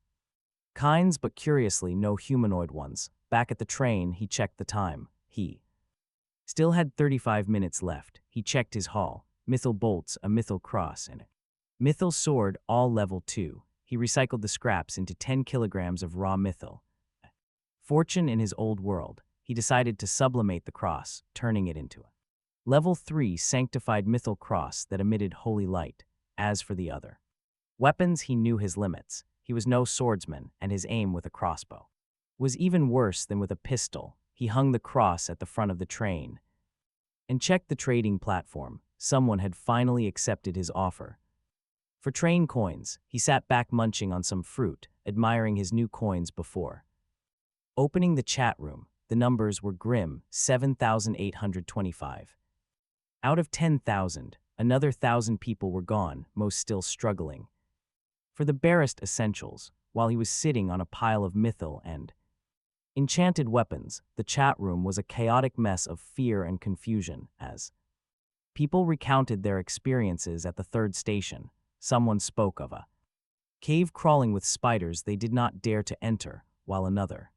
kinds, but curiously no humanoid ones. Back at the train, he checked the time. He still had 35 minutes left. He checked his haul. Mythal bolts, a mythal cross, and a mythal sword, all level 2. He recycled the scraps into 10 kilograms of raw mythal fortune in his old world. He decided to sublimate the cross, turning it into a level 3 sanctified mythal cross that emitted holy light. As for the other weapons, he knew his limits. He was no swordsman, and his aim with a crossbow was even worse than with a pistol. He hung the cross at the front of the train and checked the trading platform. Someone had finally accepted his offer for train coins. He sat back munching on some fruit, admiring his new coins before opening the chat room. The numbers were grim: 7,825. Out of 10,000, another 1,000 people were gone, most still struggling for the barest essentials. While he was sitting on a pile of mythal and enchanted weapons, the chat room was a chaotic mess of fear and confusion. As people recounted their experiences at the 3rd station, someone spoke of a cave crawling with spiders they did not dare to enter, while another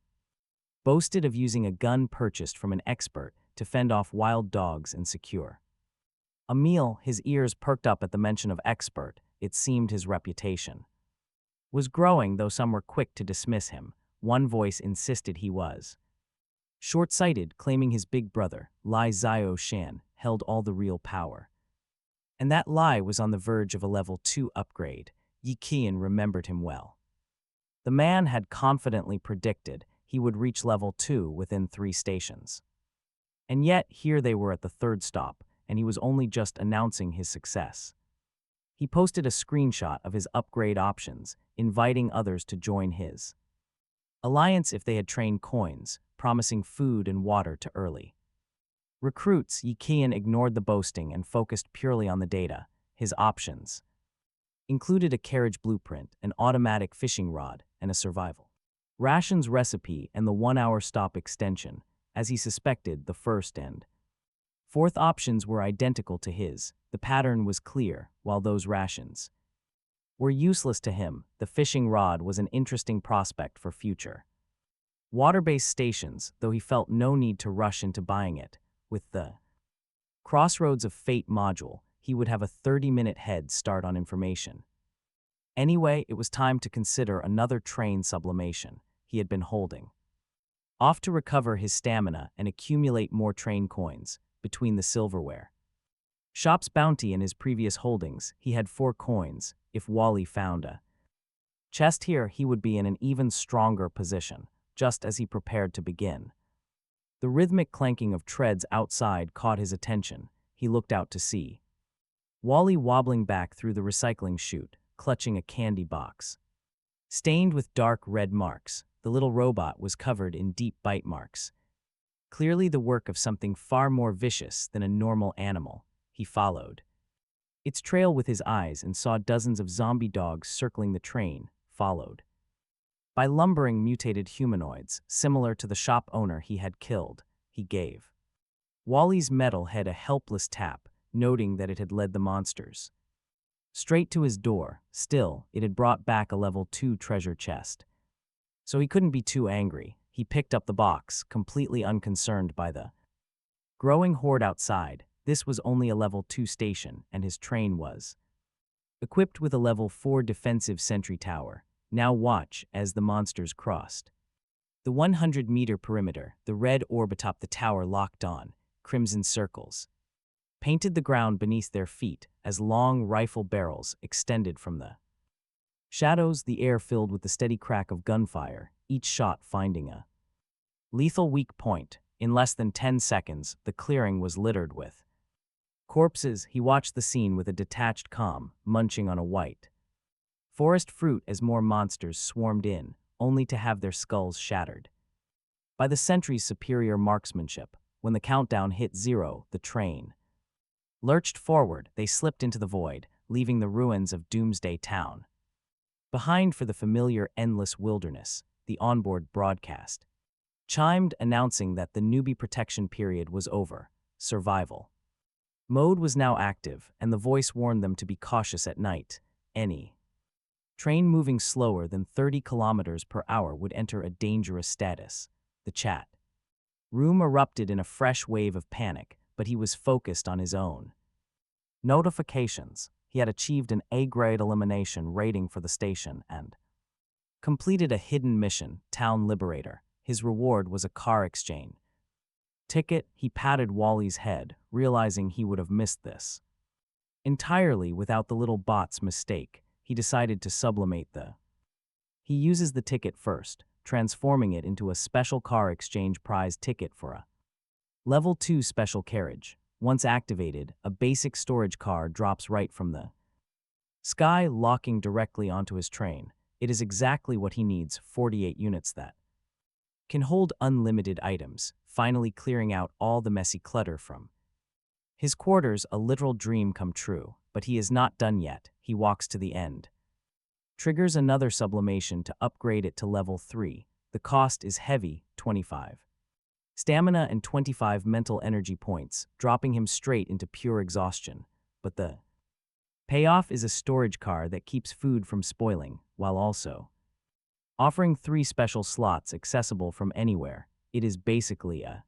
boasted of using a gun purchased from an expert to fend off wild dogs and secure a meal. His ears perked up at the mention of expert. It seemed his reputation was growing, though some were quick to dismiss him. One voice insisted he was short-sighted, claiming his big brother, Lai Zio Shan, held all the real power. And that Lai was on the verge of a level 2 upgrade. Yi Qian remembered him well. The man had confidently predicted he would reach level 2 within 3 stations. And yet, here they were at the 3rd stop, and he was only just announcing his success. He posted a screenshot of his upgrade options, inviting others to join his alliance if they had trained coins, promising food and water to early recruits. Yi Qian ignored the boasting and focused purely on the data. His options included a carriage blueprint, an automatic fishing rod, and a survival rations recipe, and the 1-hour stop extension. As he suspected, the 1st and 4th options were identical to his. The pattern was clear. While those rations were useless to him, the fishing rod was an interesting prospect for future water-based stations, though he felt no need to rush into buying it. With the Crossroads of Fate module, he would have a 30-minute head start on information. Anyway, it was time to consider another train sublimation he had been holding off to recover his stamina and accumulate more train coins. Between the silverware shop's bounty and his previous holdings, he had 4 coins. If Wally found a chest here, he would be in an even stronger position. Just as he prepared to begin, the rhythmic clanking of treads outside caught his attention. He looked out to sea. Wally wobbling back through the recycling chute, clutching a candy box. Stained with dark red marks, the little robot was covered in deep bite marks. Clearly the work of something far more vicious than a normal animal. He followed its trail with his eyes and saw dozens of zombie dogs circling the train, followed by lumbering mutated humanoids, similar to the shop owner he had killed. He gave Wally's metal head a helpless tap, noting that it had led the monsters straight to his door. Still, it had brought back a level 2 treasure chest. So he couldn't be too angry. He picked up the box, completely unconcerned by the growing horde outside. This was only a level 2 station, and his train was equipped with a level 4 defensive sentry tower. Now watch as the monsters crossed the 100-meter perimeter. The red orb atop the tower locked on, crimson circles painted the ground beneath their feet as long rifle barrels extended from the shadows. The air filled with the steady crack of gunfire, each shot finding a lethal weak point. In less than 10 seconds, the clearing was littered with corpses. He watched the scene with a detached calm, munching on a white forest fruit as more monsters swarmed in, only to have their skulls shattered by the sentry's superior marksmanship. When the countdown hit 0, the train lurched forward. They slipped into the void, leaving the ruins of Doomsday Town behind for the familiar endless wilderness. The onboard broadcast chimed, announcing that the newbie protection period was over. Survival mode was now active, and the voice warned them to be cautious at night. Any train moving slower than 30 kilometers per hour would enter a dangerous status. The chat room erupted in a fresh wave of panic, but he was focused on his own notifications. He had achieved an A-grade elimination rating for the station and completed a hidden mission, Town Liberator. His reward was a car exchange ticket. He patted Wally's head, realizing he would have missed this entirely without the little bot's mistake. He decided to sublimate he uses the ticket first, transforming it into a special car exchange prize ticket for a level 2 special carriage. Once activated, a basic storage car drops right from the sky, locking directly onto his train. It is exactly what he needs, 48 units that can hold unlimited items, finally clearing out all the messy clutter from his quarters. A literal dream come true, but he is not done yet. He walks to the end, triggers another sublimation to upgrade it to level 3. The cost is heavy, 25 stamina and 25 mental energy points, dropping him straight into pure exhaustion. But the payoff is a storage car that keeps food from spoiling, while also offering 3 special slots accessible from anywhere. It is basically a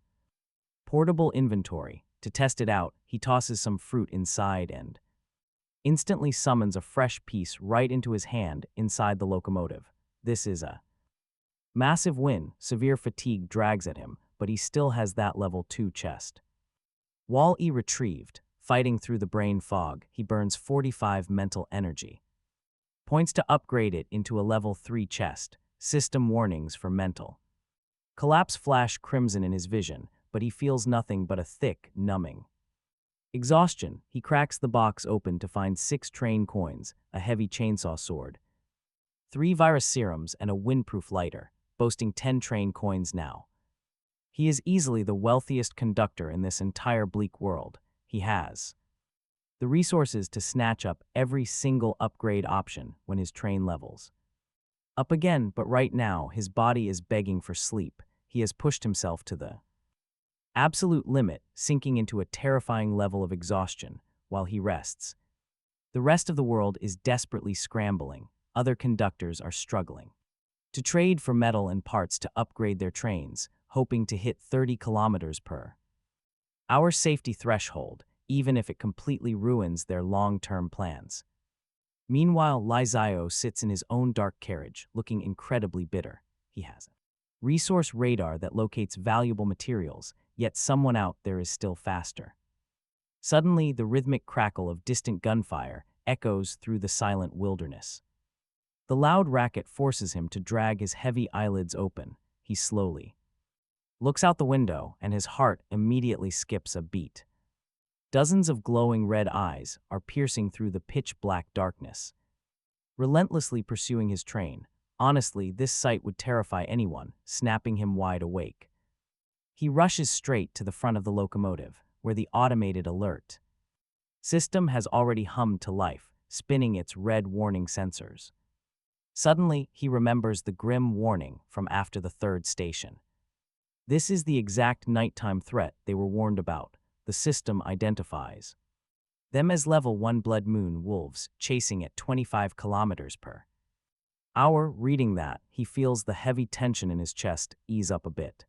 portable inventory. To test it out, he tosses some fruit inside and instantly summons a fresh piece right into his hand inside the locomotive. This is a massive win. Severe fatigue drags at him, but he still has that level 2 chest. Wall-E retrieved. Fighting through the brain fog, he burns 45 mental energy points to upgrade it into a level 3 chest. System warnings for mental collapse flash crimson in his vision, but he feels nothing but a thick, numbing exhaustion. He cracks the box open to find 6 train coins, a heavy chainsaw sword, 3 virus serums, and a windproof lighter, boasting 10 train coins now. He is easily the wealthiest conductor in this entire bleak world. He has the resources to snatch up every single upgrade option when his train levels up again, but right now his body is begging for sleep. He has pushed himself to the absolute limit, sinking into a terrifying level of exhaustion while he rests. The rest of the world is desperately scrambling. Other conductors are struggling to trade for metal and parts to upgrade their trains, hoping to hit 30 kilometers per hour safety threshold, even if it completely ruins their long-term plans. Meanwhile, Lai Zio sits in his own dark carriage, looking incredibly bitter. He has a resource radar that locates valuable materials, yet someone out there is still faster. Suddenly, the rhythmic crackle of distant gunfire echoes through the silent wilderness. The loud racket forces him to drag his heavy eyelids open. He slowly looks out the window, and his heart immediately skips a beat. Dozens of glowing red eyes are piercing through the pitch-black darkness, relentlessly pursuing his train. Honestly, this sight would terrify anyone, snapping him wide awake. He rushes straight to the front of the locomotive, where the automated alert system has already hummed to life, spinning its red warning sensors. Suddenly, he remembers the grim warning from after the third station. This is the exact nighttime threat they were warned about. The system identifies them as level 1 blood moon wolves chasing at 25 kilometers per hour. Reading that, he feels the heavy tension in his chest ease up a bit.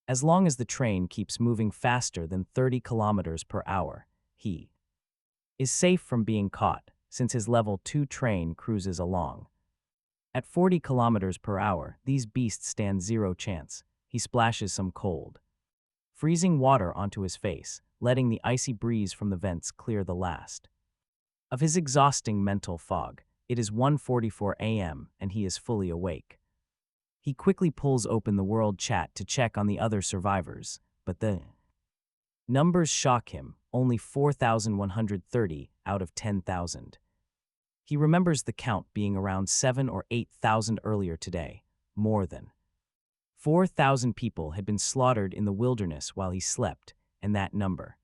As long as the train keeps moving faster than 30 kilometers per hour, he is safe from being caught, since his level 2 train cruises along. At 40 kilometers per hour, these beasts stand zero chance. He splashes some cold, freezing water onto his face, letting the icy breeze from the vents clear the last of his exhausting mental fog. It is 1:44 a.m. and he is fully awake. He quickly pulls open the world chat to check on the other survivors, but the numbers shock him, only 4,130 out of 10,000. He remembers the count being around 7 or 8,000 earlier today. More than 4,000 people had been slaughtered in the wilderness while he slept, and that number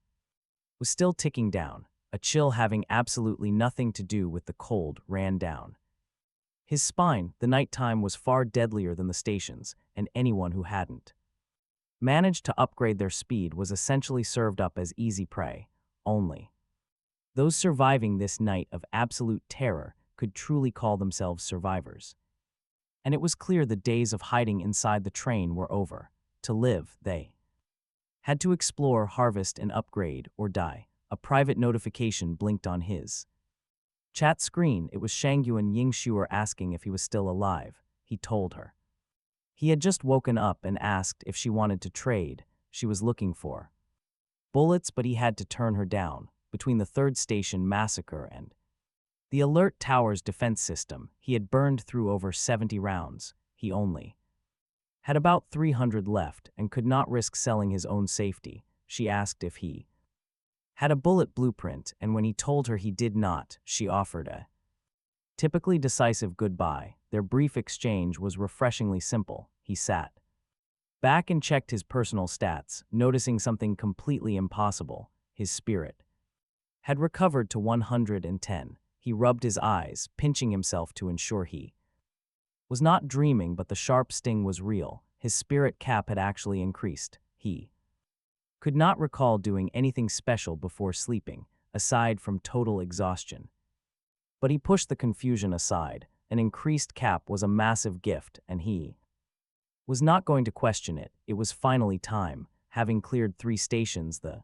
was still ticking down. A chill having absolutely nothing to do with the cold ran down his spine. The nighttime was far deadlier than the stations, and anyone who hadn't managed to upgrade their speed was essentially served up as easy prey. Only those surviving this night of absolute terror could truly call themselves survivors. And it was clear the days of hiding inside the train were over. To live, they had to explore, harvest, and upgrade, or die. A private notification blinked on his chat screen. It was Shangyuan Yingshuer asking if he was still alive. He told her he had just woken up and asked if she wanted to trade. She was looking for bullets, but he had to turn her down. Between the third station massacre and the alert tower's defense system, he had burned through over 70 rounds. He only had about 300 left and could not risk selling his own safety. She asked if he had a bullet blueprint, and when he told her he did not, she offered a typically decisive goodbye. Their brief exchange was refreshingly simple. He sat back and checked his personal stats, noticing something completely impossible. His spirit had recovered to 110. He rubbed his eyes, pinching himself to ensure he was not dreaming, but the sharp sting was real. His spirit cap had actually increased. He could not recall doing anything special before sleeping, aside from total exhaustion. But he pushed the confusion aside. An increased cap was a massive gift, and he was not going to question it. It was finally time. Having cleared 3 stations, the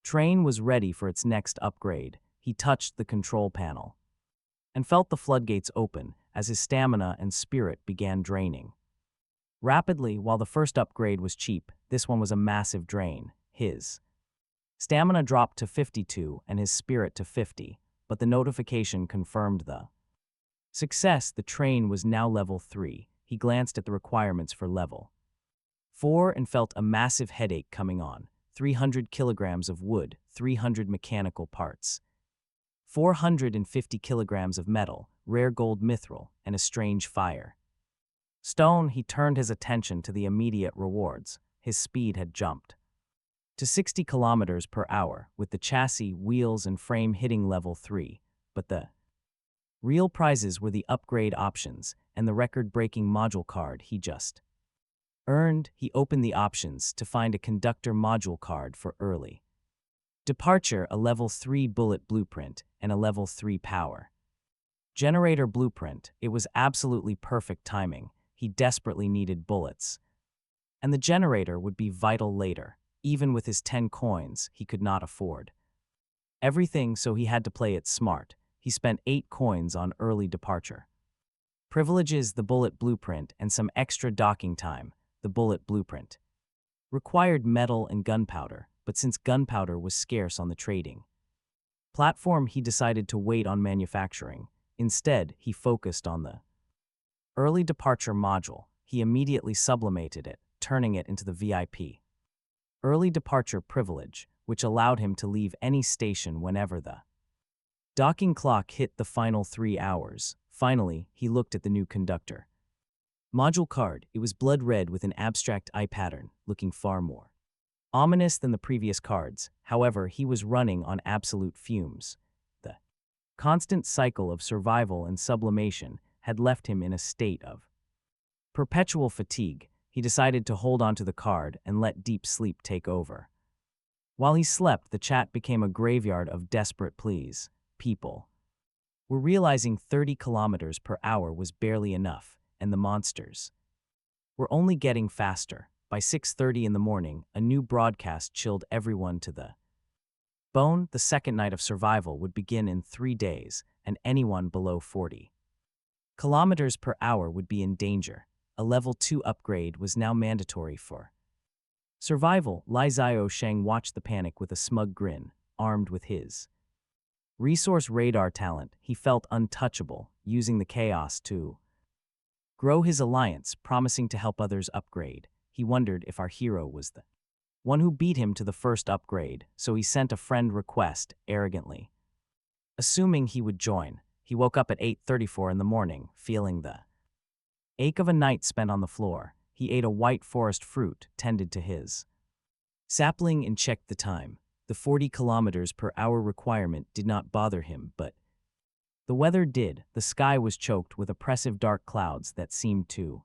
train was ready for its next upgrade. He touched the control panel and felt the floodgates open as his stamina and spirit began draining rapidly. While the first upgrade was cheap, this one was a massive drain. His stamina dropped to 52 and his spirit to 50, but the notification confirmed the success. The train was now level 3. He glanced at the requirements for level 4 and felt a massive headache coming on. 300 kilograms of wood, 300 mechanical parts, 450 kilograms of metal, rare gold mithril, and a strange fire stone. He turned his attention to the immediate rewards. His speed had jumped to 60 kilometers per hour, with the chassis, wheels, and frame hitting level 3, but the real prizes were the upgrade options and the record-breaking module card he just earned. He opened the options to find a conductor module card for early departure, a level 3 bullet blueprint, and a level 3 power generator blueprint. It was absolutely perfect timing. He desperately needed bullets, and the generator would be vital later. Even with his 10 coins, he could not afford everything, so he had to play it smart. He spent 8 coins on early departure privileges, the bullet blueprint, and some extra docking time. The bullet blueprint required metal and gunpowder, but since gunpowder was scarce on the trading platform, he decided to wait on manufacturing. Instead, he focused on the early departure module. He immediately sublimated it, turning it into the VIP early departure privilege. which allowed him to leave any station whenever the docking clock hit the final 3 hours. Finally, he looked at the new conductor module card. It was blood red with an abstract eye pattern, looking far more ominous than the previous cards. However, he was running on absolute fumes. The constant cycle of survival and sublimation had left him in a state of perpetual fatigue. He decided to hold onto the card and let deep sleep take over. While he slept, the chat became a graveyard of desperate pleas. People were realizing 30 kilometers per hour was barely enough, and the monsters were only getting faster. By 6:30 in the morning, a new broadcast chilled everyone to the bone. The second night of survival would begin in 3 days, and anyone below 40 kilometers per hour would be in danger. A level 2 upgrade was now mandatory for survival. Lai Xiaosheng watched the panic with a smug grin. Armed with his resource radar talent, he felt untouchable, using the chaos to grow his alliance, promising to help others upgrade. He wondered if our hero was the one who beat him to the first upgrade, so he sent a friend request arrogantly, assuming he would join. He woke up at 8:34 in the morning, feeling the ache of a night spent on the floor. He ate a white forest fruit tended to his sapling and checked the time. The 40 kilometers per hour requirement did not bother him, but the weather did. The sky was choked with oppressive dark clouds that seemed to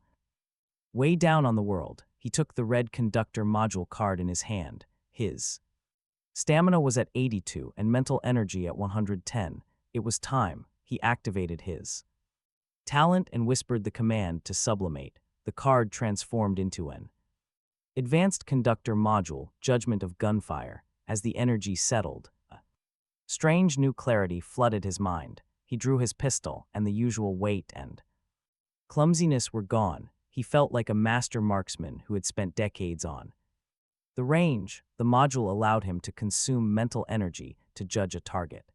weigh down on the world. He took the red conductor module card in his hand. His stamina was at 82 and mental energy at 110. It was time. He activated his talent and whispered the command to sublimate. The card transformed into an advanced conductor module, judgment of gunfire. As the energy settled, a strange new clarity flooded his mind. He drew his pistol, and the usual weight and clumsiness were gone. He felt like a master marksman who had spent decades on the range. The module allowed him to consume mental energy to judge a target,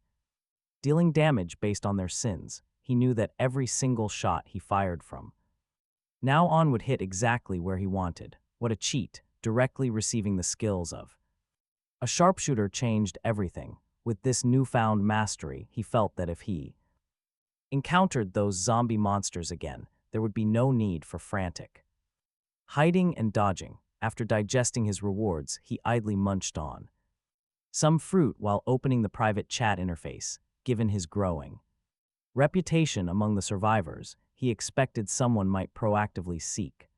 dealing damage based on their sins. He knew that every single shot he fired from now on would hit exactly where he wanted. What a cheat, directly receiving the skills of a sharpshooter changed everything. With this newfound mastery, he felt that if he encountered those zombie monsters again, there would be no need for frantic hiding and dodging. After digesting his rewards, he idly munched on some fruit while opening the private chat interface. Given his growing reputation among the survivors, he expected someone might proactively seek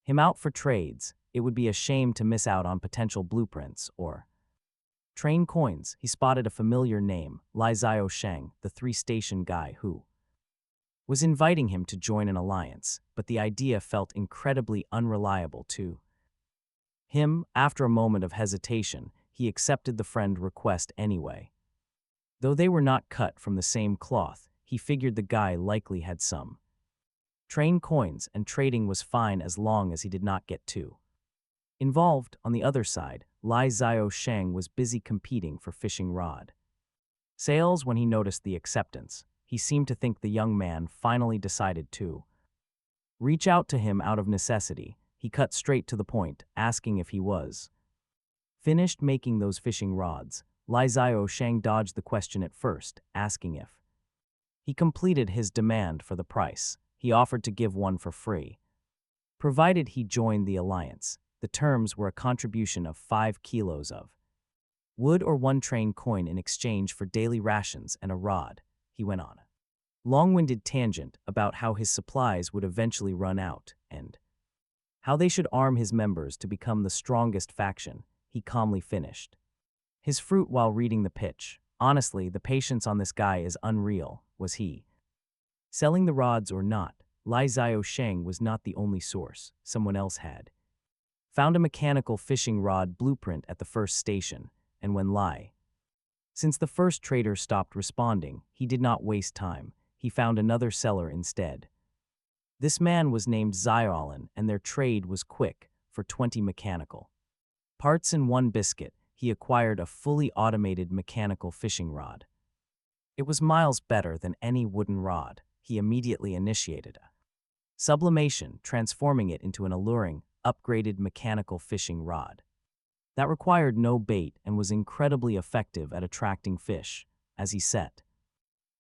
him out for trades. It would be a shame to miss out on potential blueprints or train coins. He spotted a familiar name, Lai Xiaosheng, the 3-station guy who was inviting him to join an alliance, but the idea felt incredibly unreliable to him. After a moment of hesitation, he accepted the friend request anyway. Though they were not cut from the same cloth, he figured the guy likely had some train coins, and trading was fine as long as he did not get too involved. On the other side, Lai Xiaosheng was busy competing for fishing rod sales when he noticed the acceptance. He seemed to think the young man finally decided to reach out to him out of necessity. He cut straight to the point, asking if he was finished making those fishing rods. Lai Xiaosheng dodged the question at first, asking if he completed his demand for the price. He offered to give one for free, provided he joined the alliance. The terms were a contribution of 5 kilos of wood or 1 train coin in exchange for daily rations and a rod. He went on a long-winded tangent about how his supplies would eventually run out and how they should arm his members to become the strongest faction. He calmly finished his fruit while reading the pitch. Honestly, the patience on this guy is unreal. Was he selling the rods or not? Lai Xiaosheng was not the only source. Someone else had found a mechanical fishing rod blueprint at the first station, and when since the first trader stopped responding, he did not waste time. He found another seller instead. This man was named Xiaolin, and their trade was quick. For 20 mechanical parts and 1 biscuit, he acquired a fully automated mechanical fishing rod. It was miles better than any wooden rod. He immediately initiated a sublimation, transforming it into an alluring, upgraded mechanical fishing rod. That required no bait and was incredibly effective at attracting fish, as he set.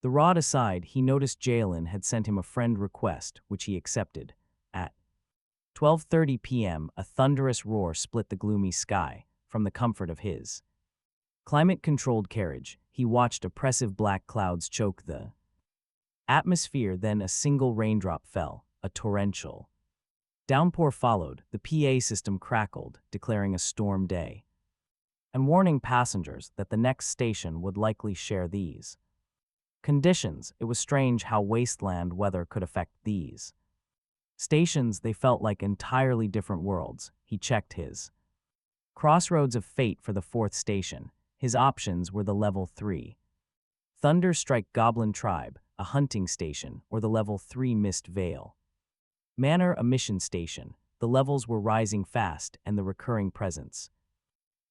The rod aside, he noticed Jalen had sent him a friend request, which he accepted. At 12:30 p.m., a thunderous roar split the gloomy sky. From the comfort of his climate-controlled carriage, he watched oppressive black clouds choke the atmosphere. Then a single raindrop fell, a torrential downpour followed. The PA system crackled, declaring a storm day, and warning passengers that the next station would likely share these conditions. It was strange how wasteland weather could affect these stations. They felt like entirely different worlds. He checked his crossroads of fate for the fourth station. His options were the level 3 Thunderstrike Goblin Tribe, a hunting station, or the level 3 Mist Vale Manor, a mission station. The levels were rising fast, and the recurring presence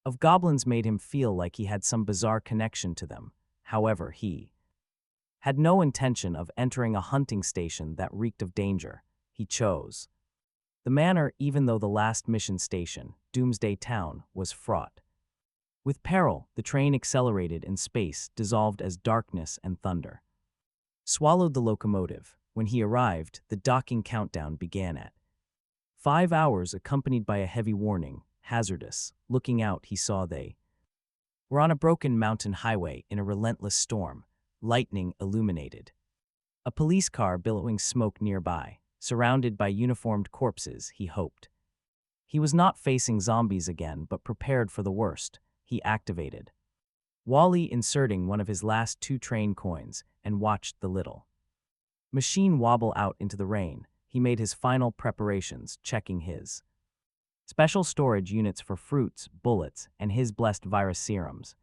of goblins made him feel like he had some bizarre connection to them. However, he had no intention of entering a hunting station that reeked of danger. He chose the manor, even though the last mission station, Doomsday Town, was fraught with peril. The train accelerated and space dissolved as darkness and thunder swallowed the locomotive. When he arrived, the docking countdown began at 5 hours, accompanied by a heavy warning, hazardous. Looking out, he saw they were on a broken mountain highway in a relentless storm, lightning illuminated a police car billowing smoke nearby. Surrounded by uniformed corpses, he hoped he was not facing zombies again, but prepared for the worst. He activated Wally, inserting one of his last 2 train coins, and watched the little machine wobble out into the rain. He made his final preparations, checking his special storage units for fruits, bullets, and his blessed virus serums,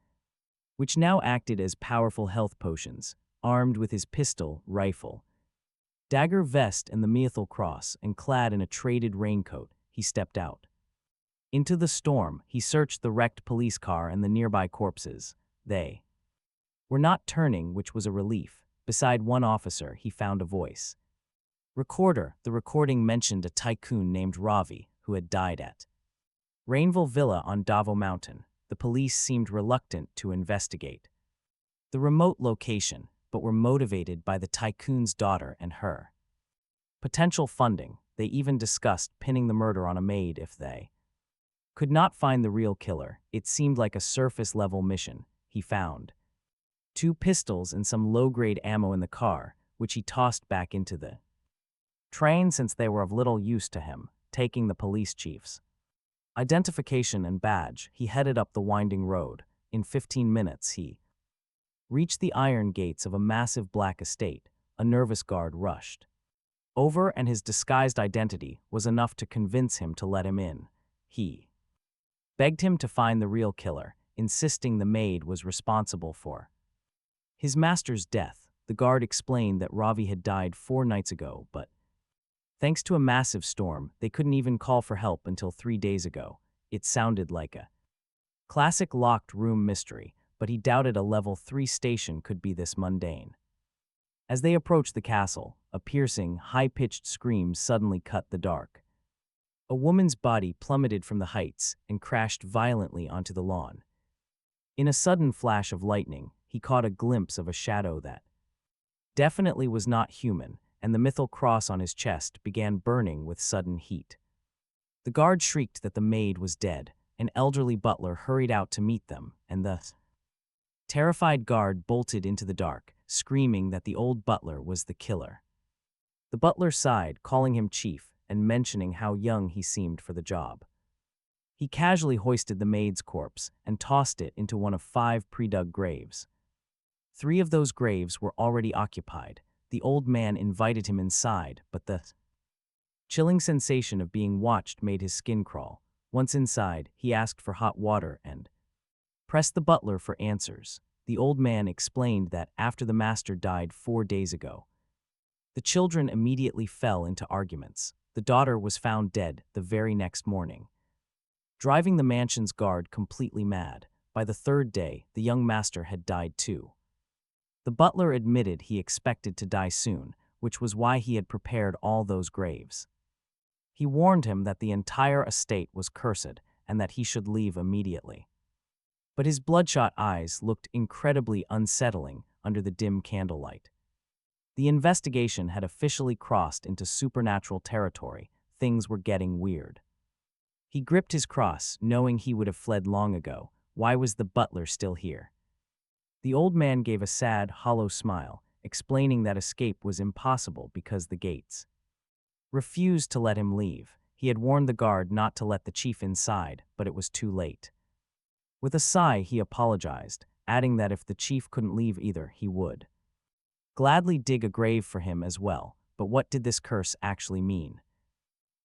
which now acted as powerful health potions. Armed with his pistol, rifle, dagger, vest, and the Mythal Cross, and clad in a traded raincoat, he stepped out into the storm. He searched the wrecked police car and the nearby corpses. They were not turning, which was a relief. Beside one officer, he found a voice recorder. The recording mentioned a tycoon named Ravi who had died at Rainville Villa on Davo Mountain. The police seemed reluctant to investigate the remote location, but were motivated by the tycoon's daughter and her potential funding. They even discussed pinning the murder on a maid if they could not find the real killer. It seemed like a surface-level mission. He found 2 pistols and some low-grade ammo in the car, which he tossed back into the train since they were of little use to him. Taking the police chief's identification and badge, he headed up the winding road. In 15 minutes, he reached the iron gates of a massive black estate. A nervous guard rushed over, and his disguised identity was enough to convince him to let him in. He begged him to find the real killer, insisting the maid was responsible for his master's death. The guard explained that Ravi had died 4 nights ago, but thanks to a massive storm, they couldn't even call for help until 3 days ago. It sounded like a classic locked room mystery, but he doubted a level 3 station could be this mundane. As they approached the castle, a piercing, high-pitched scream suddenly cut the dark. A woman's body plummeted from the heights and crashed violently onto the lawn. In a sudden flash of lightning, he caught a glimpse of a shadow that definitely was not human, and the Mythal Cross on his chest began burning with sudden heat. The guard shrieked that the maid was dead. An elderly butler hurried out to meet them, and the terrified guard bolted into the dark, screaming that the old butler was the killer. The butler sighed, calling him chief, and mentioning how young he seemed for the job. He casually hoisted the maid's corpse and tossed it into one of 5 pre-dug graves. 3 of those graves were already occupied. The old man invited him inside, but the chilling sensation of being watched made his skin crawl. Once inside, he asked for hot water and pressed the butler for answers. The old man explained that after the master died 4 days ago, the children immediately fell into arguments. The daughter was found dead the very next morning, driving the mansion's guard completely mad. By the 3rd day, the young master had died too. The butler admitted he expected to die soon, which was why he had prepared all those graves. He warned him that the entire estate was cursed, and that he should leave immediately. But his bloodshot eyes looked incredibly unsettling under the dim candlelight. The investigation had officially crossed into supernatural territory. Things were getting weird. He gripped his cross, knowing he would have fled long ago. Why was the butler still here? The old man gave a sad, hollow smile, explaining that escape was impossible because the gates refused to let him leave. He had warned the guard not to let the chief inside, but it was too late. With a sigh, he apologized, adding that if the chief couldn't leave either, he would gladly dig a grave for him as well. But what did this curse actually mean?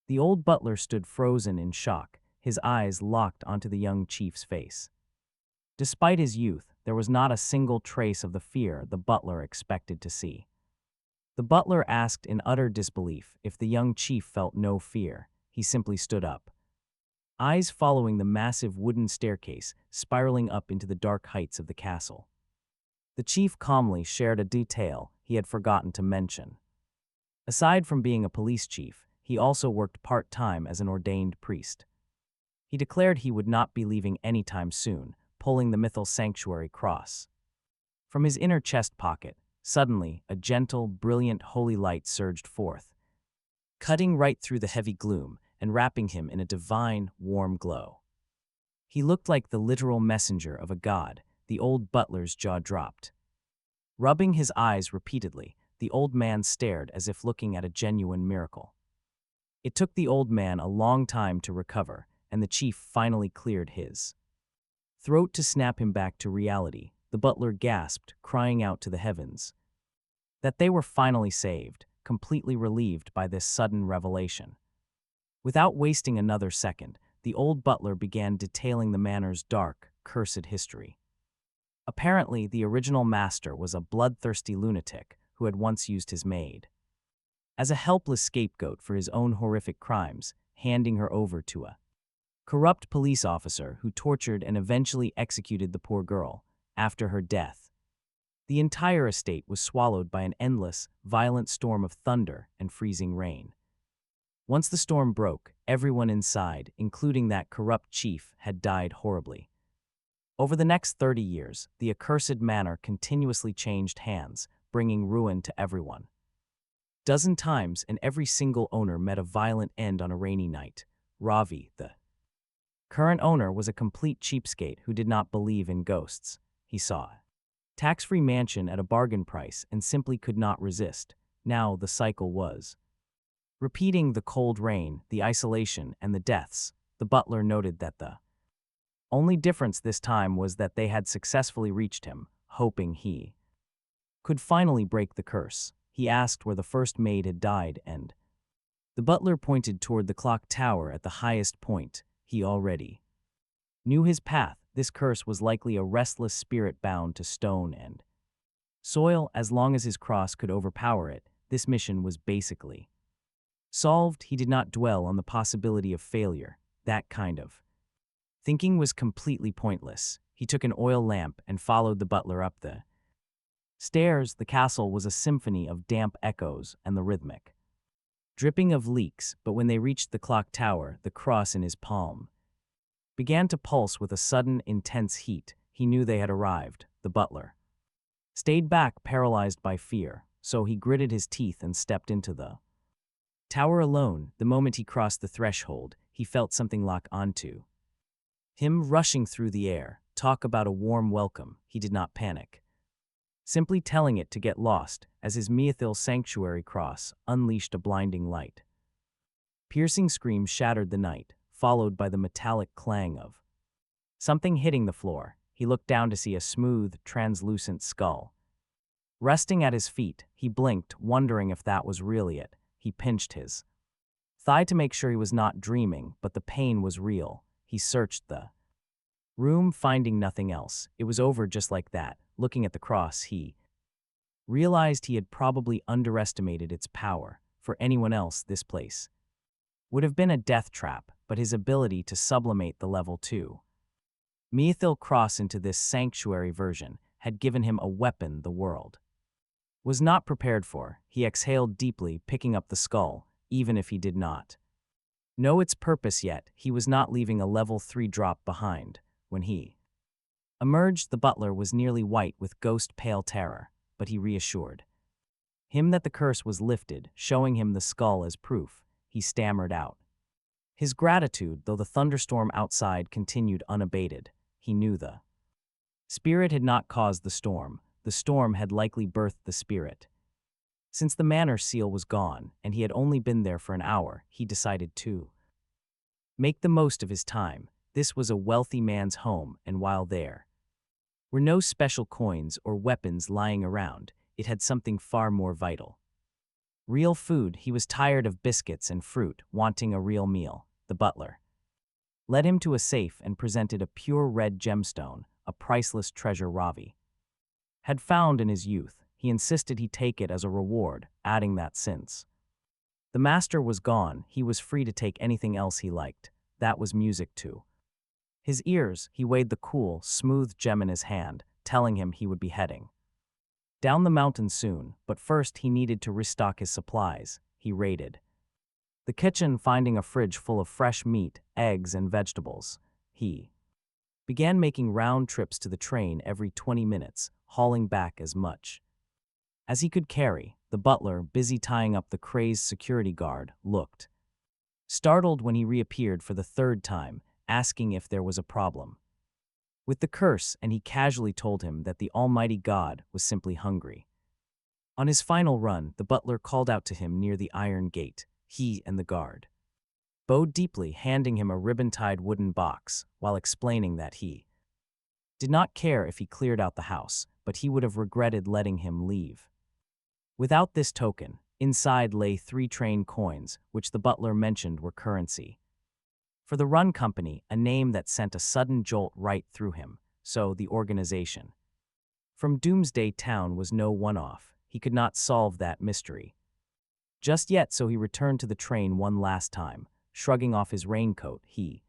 The old butler stood frozen in shock, his eyes locked onto the young chief's face. Despite his youth, there was not a single trace of the fear the butler expected to see. The butler asked in utter disbelief if the young chief felt no fear. He simply stood up, eyes following the massive wooden staircase spiraling up into the dark heights of the castle. The chief calmly shared a detail he had forgotten to mention. Aside from being a police chief, he also worked part-time as an ordained priest. He declared he would not be leaving anytime soon, pulling the mythal sanctuary cross. From his inner chest pocket, suddenly, a gentle, brilliant holy light surged forth, cutting right through the heavy gloom and wrapping him in a divine, warm glow. He looked like the literal messenger of a god. The old butler's jaw dropped. Rubbing his eyes repeatedly, the old man stared as if looking at a genuine miracle. It took the old man a long time to recover, and the chief finally cleared his throat to snap him back to reality. The butler gasped, crying out to the heavens that they were finally saved, completely relieved by this sudden revelation. Without wasting another second, the old butler began detailing the manor's dark, cursed history. Apparently, the original master was a bloodthirsty lunatic who had once used his maid as a helpless scapegoat for his own horrific crimes, handing her over to a corrupt police officer who tortured and eventually executed the poor girl. After her death, the entire estate was swallowed by an endless, violent storm of thunder and freezing rain. Once the storm broke, everyone inside, including that corrupt chief, had died horribly. Over the next 30 years, the accursed manor continuously changed hands, bringing ruin to everyone. Dozen times, and every single owner met a violent end on a rainy night. Ravi, the current owner, was a complete cheapskate who did not believe in ghosts. He saw a tax-free mansion at a bargain price and simply could not resist. Now the cycle was repeating: the cold rain, the isolation, and the deaths. The butler noted that the only difference this time was that they had successfully reached him, hoping he could finally break the curse. He asked where the first maid had died, and the butler pointed toward the clock tower at the highest point. He already knew his path. This curse was likely a restless spirit bound to stone and soil. As long as his cross could overpower it, this mission was basically solved. He did not dwell on the possibility of failure. That kind of thinking was completely pointless. He took an oil lamp and followed the butler up the stairs. The castle was a symphony of damp echoes and the rhythmic dripping of leaks, but when they reached the clock tower, the cross in his palm began to pulse with a sudden, intense heat. He knew they had arrived. The butler stayed back, paralyzed by fear, so he gritted his teeth and stepped into the tower alone. The moment he crossed the threshold, he felt something lock onto him, rushing through the air. Talk about a warm welcome. He did not panic, simply telling it to get lost as his mythical sanctuary cross unleashed a blinding light. Piercing screams shattered the night, followed by the metallic clang of something hitting the floor. He looked down to see a smooth, translucent skull resting at his feet. He blinked, wondering if that was really it. He pinched his thigh to make sure he was not dreaming, but the pain was real. He searched the room, finding nothing else. It was over just like that. Looking at the cross, he realized he had probably underestimated its power. For anyone else, this place would have been a death trap, but his ability to sublimate the level 2 mythical cross into this sanctuary version had given him a weapon the world was not prepared for. He exhaled deeply, picking up the skull, even if he did not know its purpose yet, he was not leaving a level 3 drop behind. When he emerged, the butler was nearly white with ghost pale terror, but he reassured him that the curse was lifted, showing him the skull as proof. He stammered out his gratitude, though the thunderstorm outside continued unabated. He knew the spirit had not caused the storm had likely birthed the spirit. Since the manor seal was gone, and he had only been there for an hour, he decided to make the most of his time. This was a wealthy man's home, and while there were no special coins or weapons lying around, it had something far more vital. Real food. He was tired of biscuits and fruit, wanting a real meal. The butler led him to a safe and presented a pure red gemstone, a priceless treasure Ravi had found in his youth. He insisted he take it as a reward, adding that since the master was gone, he was free to take anything else he liked. That was music to his ears. He weighed the cool, smooth gem in his hand, telling him he would be heading down the mountain soon, but first he needed to restock his supplies. He raided the kitchen, finding a fridge full of fresh meat, eggs, and vegetables. He began making round trips to the train every 20 minutes, hauling back as much as he could carry. The butler, busy tying up the crazed security guard, looked startled when he reappeared for the third time, asking if there was a problem with the curse, and he casually told him that the Almighty God was simply hungry. On his final run, the butler called out to him near the iron gate. He and the guard bowed deeply, handing him a ribbon-tied wooden box, while explaining that he did not care if he cleared out the house, but he would have regretted letting him leave without this token. Inside lay 3 train coins, which the butler mentioned were currency for the run company, a name that sent a sudden jolt right through him. So the organization from Doomsday Town was no one-off. He could not solve that mystery just yet, so he returned to the train one last time. Shrugging off his raincoat, he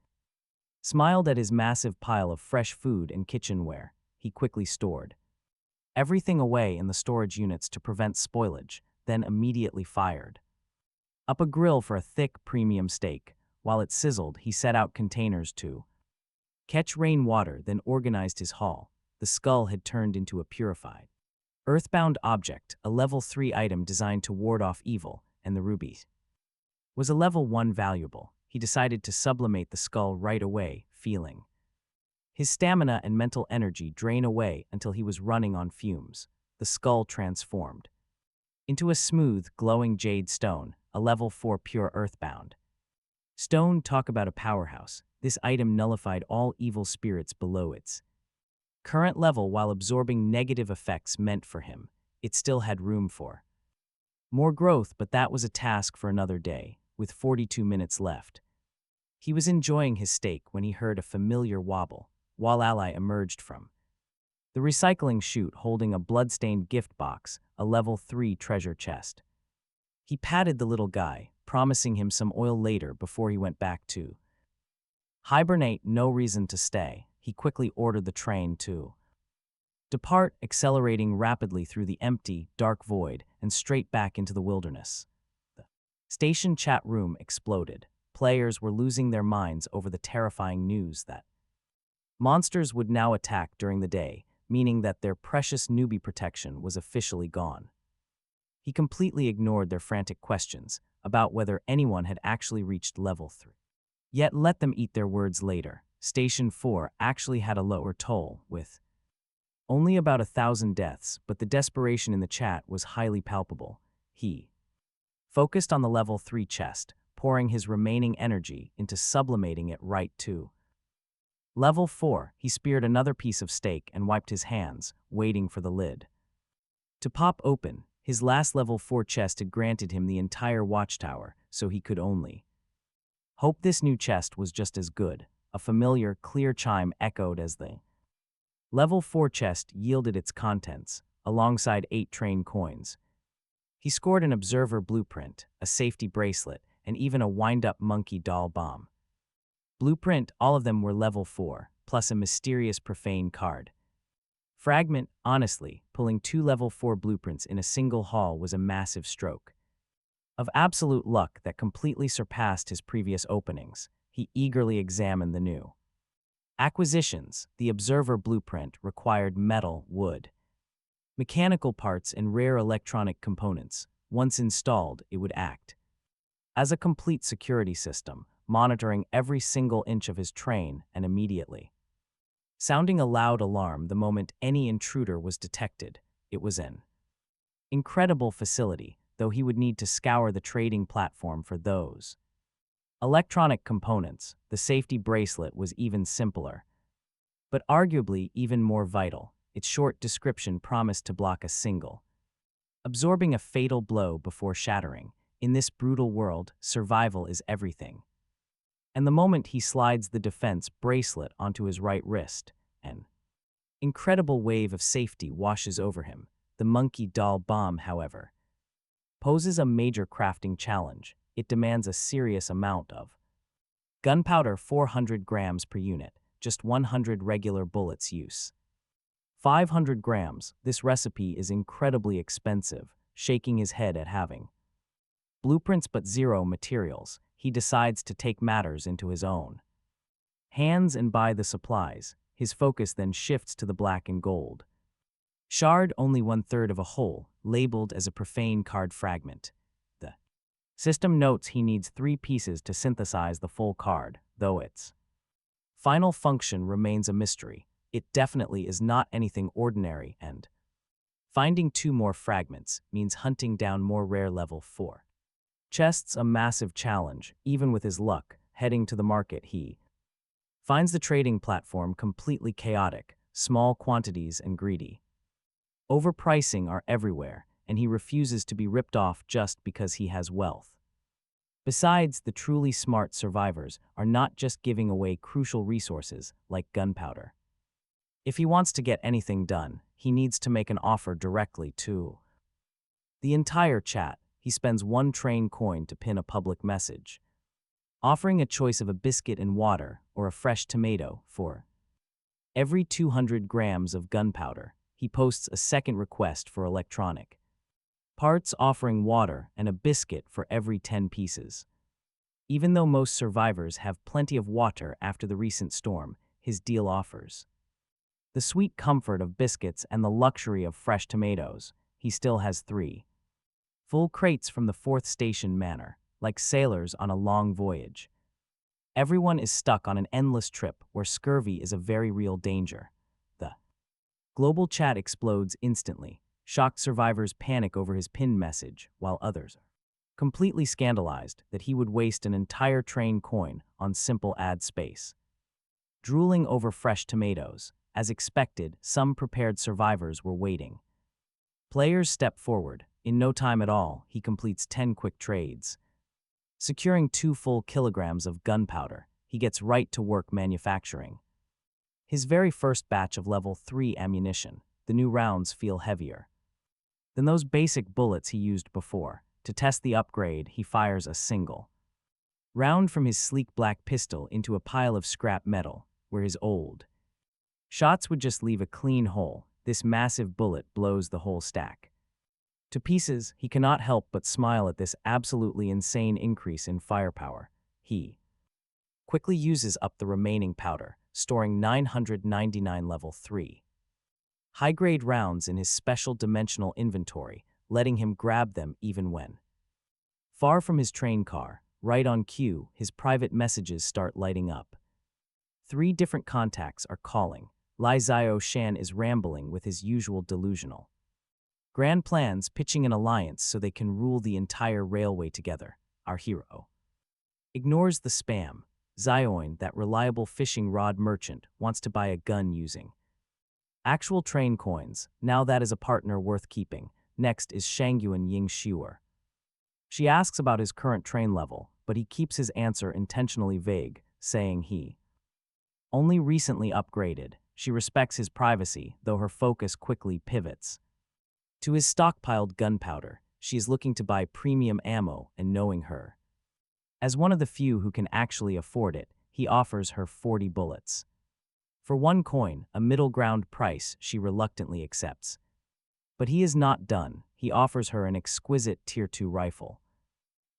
smiled at his massive pile of fresh food and kitchenware. He quickly stored everything away in the storage units to prevent spoilage, then immediately fired up a grill for a thick premium steak. While it sizzled, he set out containers to catch rainwater, then organized his haul. The skull had turned into a purified earthbound object, a level 3 item designed to ward off evil, and the ruby was a level 1 valuable. He decided to sublimate the skull right away, feeling his stamina and mental energy drain away until he was running on fumes. The skull transformed into a smooth, glowing jade stone, a level 4 pure earthbound stone. Talk about a powerhouse. This item nullified all evil spirits below its current level while absorbing negative effects meant for him. It still had room for more growth, but that was a task for another day. With 42 minutes left, he was enjoying his steak when he heard a familiar wobble. While Ally emerged from the recycling chute holding a bloodstained gift box, a level 3 treasure chest. He patted the little guy, promising him some oil later before he went back to hibernate. No reason to stay. He quickly ordered the train to depart, accelerating rapidly through the empty, dark void and straight back into the wilderness. The station chat room exploded. Players were losing their minds over the terrifying news that monsters would now attack during the day, meaning that their precious newbie protection was officially gone. He completely ignored their frantic questions about whether anyone had actually reached level 3. Yet let them eat their words later. Station 4 actually had a lower toll, with only about 1,000 deaths, but the desperation in the chat was highly palpable. He focused on the level 3 chest, pouring his remaining energy into sublimating it right to level 4. He speared another piece of steak and wiped his hands, waiting for the lid to pop open. His last level 4 chest had granted him the entire watchtower, so he could only hope this new chest was just as good. A familiar, clear chime echoed as the level 4 chest yielded its contents, alongside 8 train coins. He scored an observer blueprint, a safety bracelet, and even a wind-up monkey doll bomb. Blueprint, all of them were level 4, plus a mysterious profane card. Fragment. Honestly, pulling 2 level 4 blueprints in a single haul was a massive stroke. Of absolute luck that completely surpassed his previous openings, he eagerly examined the new acquisitions. The observer blueprint required metal, wood, mechanical parts, and rare electronic components. Once installed, it would act as a complete security system, monitoring every single inch of his train and immediately sounding a loud alarm the moment any intruder was detected. It was an incredible facility, though he would need to scour the trading platform for those electronic components. The safety bracelet was even simpler, but arguably even more vital. Its short description promised to block a single, absorbing a fatal blow before shattering. In this brutal world, survival is everything. And the moment he slides the defense bracelet onto his right wrist, an incredible wave of safety washes over him. The monkey doll bomb, however, poses a major crafting challenge. It demands a serious amount of gunpowder, 400 grams per unit, just 100 regular bullets use. 500 grams. This recipe is incredibly expensive. Shaking his head at having blueprints but zero materials, he decides to take matters into his own hands and buy the supplies. His focus then shifts to the black and gold shard, only 1/3 of a whole, labeled as a profane card fragment. The system notes he needs 3 pieces to synthesize the full card, though its final function remains a mystery. It definitely is not anything ordinary, and finding 2 more fragments means hunting down more rare level 4 chests, a massive challenge. Even with his luck, heading to the market, he finds the trading platform completely chaotic, small quantities and greedy. Overpricing are everywhere, and he refuses to be ripped off just because he has wealth. Besides, the truly smart survivors are not just giving away crucial resources like gunpowder. If he wants to get anything done, he needs to make an offer directly to the entire chat. He spends 1 train coin to pin a public message, offering a choice of a biscuit and water or a fresh tomato for every 200 grams of gunpowder. He posts a second request for electronic parts, offering water and a biscuit for every 10 pieces. Even though most survivors have plenty of water after the recent storm, his deal offers the sweet comfort of biscuits and the luxury of fresh tomatoes. He still has 3 full crates from the 4th station manor, like sailors on a long voyage. Everyone is stuck on an endless trip where scurvy is a very real danger. The global chat explodes instantly. Shocked survivors panic over his pinned message, while others are completely scandalized that he would waste an entire train coin on simple ad space. Drooling over fresh tomatoes. As expected, some prepared survivors were waiting. Players step forward. In no time at all, he completes 10 quick trades. Securing 2 full kilograms of gunpowder, he gets right to work manufacturing his very first batch of level 3 ammunition. The new rounds feel heavier than those basic bullets he used before. To test the upgrade, he fires a single round from his sleek black pistol into a pile of scrap metal, where his old shots would just leave a clean hole. This massive bullet blows the whole stack to pieces. He cannot help but smile at this absolutely insane increase in firepower. He quickly uses up the remaining powder, storing 999 level 3 high-grade rounds in his special dimensional inventory, letting him grab them even when far from his train car. Right on cue, his private messages start lighting up. 3 different contacts are calling. Lai Zio Shan is rambling with his usual delusional grand plans, pitching an alliance so they can rule the entire railway together. Our hero ignores the spam. Zioin, that reliable fishing rod merchant, wants to buy a gun using actual train coins. Now that is a partner worth keeping. Next is Shangyuan Ying Shuer. She asks about his current train level, but he keeps his answer intentionally vague, saying he only recently upgraded. She respects his privacy, though her focus quickly pivots to his stockpiled gunpowder. She is looking to buy premium ammo, and knowing her as one of the few who can actually afford it, he offers her 40 bullets. For 1 coin, a middle ground price she reluctantly accepts. But he is not done. He offers her an exquisite Tier 2 rifle,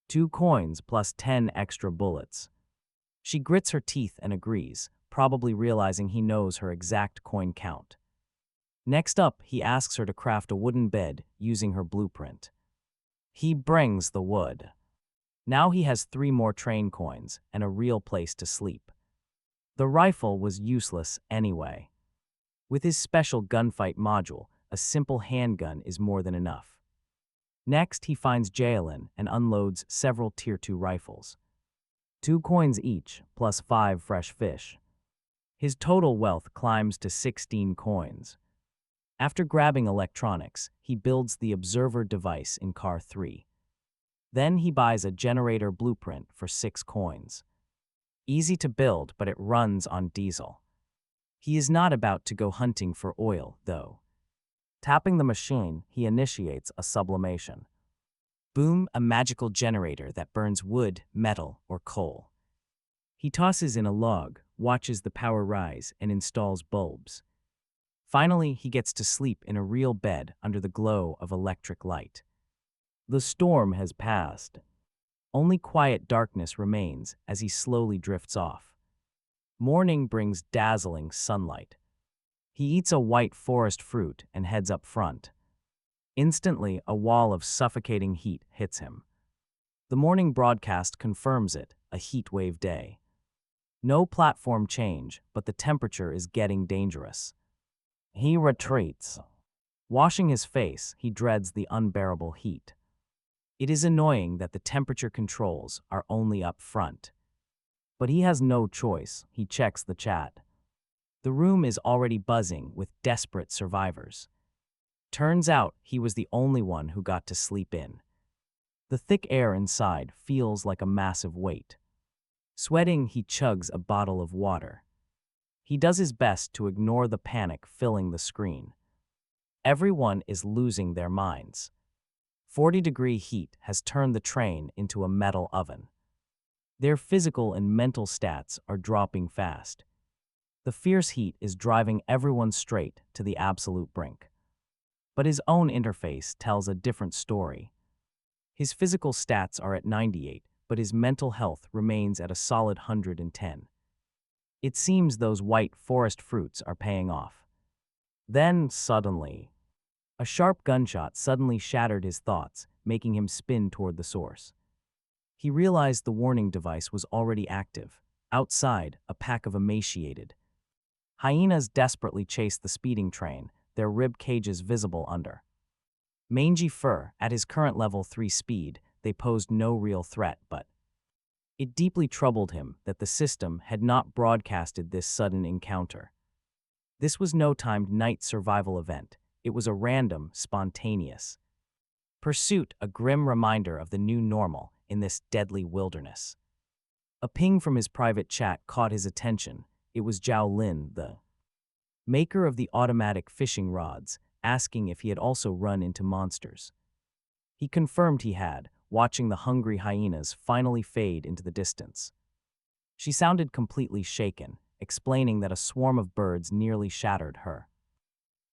2 coins plus 10 extra bullets. She grits her teeth and agrees, probably realizing he knows her exact coin count. Next up, he asks her to craft a wooden bed using her blueprint. He brings the wood. Now he has 3 more train coins and a real place to sleep. The rifle was useless anyway. With his special gunfight module, a simple handgun is more than enough. Next, he finds Jaelin and unloads several Tier 2 rifles. 2 coins each, plus 5 fresh fish. His total wealth climbs to 16 coins. After grabbing electronics, he builds the observer device in Car 3. Then he buys a generator blueprint for 6 coins. Easy to build, but it runs on diesel. He is not about to go hunting for oil, though. Tapping the machine, he initiates a sublimation. Boom, a magical generator that burns wood, metal, or coal. He tosses in a log, watches the power rise, and installs bulbs. Finally, he gets to sleep in a real bed under the glow of electric light. The storm has passed. Only quiet darkness remains as he slowly drifts off. Morning brings dazzling sunlight. He eats a white forest fruit and heads up front. Instantly, a wall of suffocating heat hits him. The morning broadcast confirms it, a heat wave day. No platform change, but the temperature is getting dangerous. He retreats. Washing his face, he dreads the unbearable heat. It is annoying that the temperature controls are only up front. But he has no choice. He checks the chat. The room is already buzzing with desperate survivors. Turns out he was the only one who got to sleep in. The thick air inside feels like a massive weight. Sweating, he chugs a bottle of water. He does his best to ignore the panic filling the screen. Everyone is losing their minds. 40-degree heat has turned the train into a metal oven. Their physical and mental stats are dropping fast. The fierce heat is driving everyone straight to the absolute brink. But his own interface tells a different story. His physical stats are at 98, but his mental health remains at a solid 110. It seems those white forest fruits are paying off. Then, suddenly, a sharp gunshot suddenly shattered his thoughts, making him spin toward the source. He realized the warning device was already active. Outside, a pack of emaciated hyenas desperately chased the speeding train, their rib cages visible under mangy fur. At his current level 3 speed, they posed no real threat, but it deeply troubled him that the system had not broadcasted this sudden encounter. This was no timed night survival event. It was a random, spontaneous pursuit, a grim reminder of the new normal in this deadly wilderness. A ping from his private chat caught his attention. It was Zhao Lin, the maker of the automatic fishing rods, asking if he had also run into monsters. He confirmed he had, watching the hungry hyenas finally fade into the distance. She sounded completely shaken, explaining that a swarm of birds nearly shattered her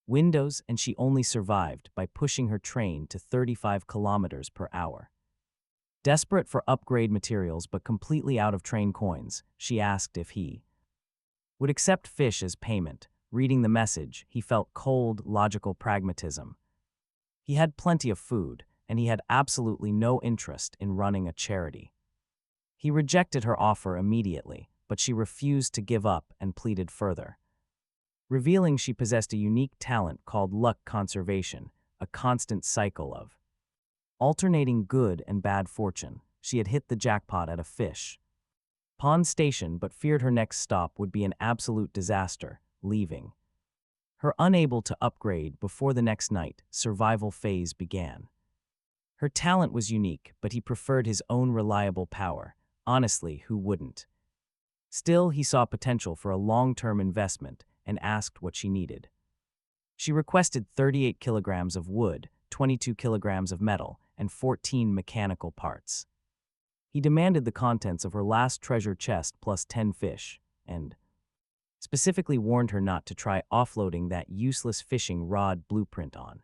windows, and she only survived by pushing her train to 35 kilometers per hour. Desperate for upgrade materials but completely out of train coins, she asked if he would accept fish as payment. Reading the message, he felt cold, logical pragmatism. He had plenty of food, and he had absolutely no interest in running a charity. He rejected her offer immediately, but she refused to give up and pleaded further, revealing she possessed a unique talent called luck conservation, a constant cycle of alternating good and bad fortune. She had hit the jackpot at a fish pond station but feared her next stop would be an absolute disaster, leaving her unable to upgrade before the next night survival phase began. Her talent was unique, but he preferred his own reliable power. Honestly, who wouldn't? Still, he saw potential for a long-term investment and asked what she needed. She requested 38 kilograms of wood, 22 kilograms of metal, and 14 mechanical parts. He demanded the contents of her last treasure chest plus 10 fish, and specifically warned her not to try offloading that useless fishing rod blueprint on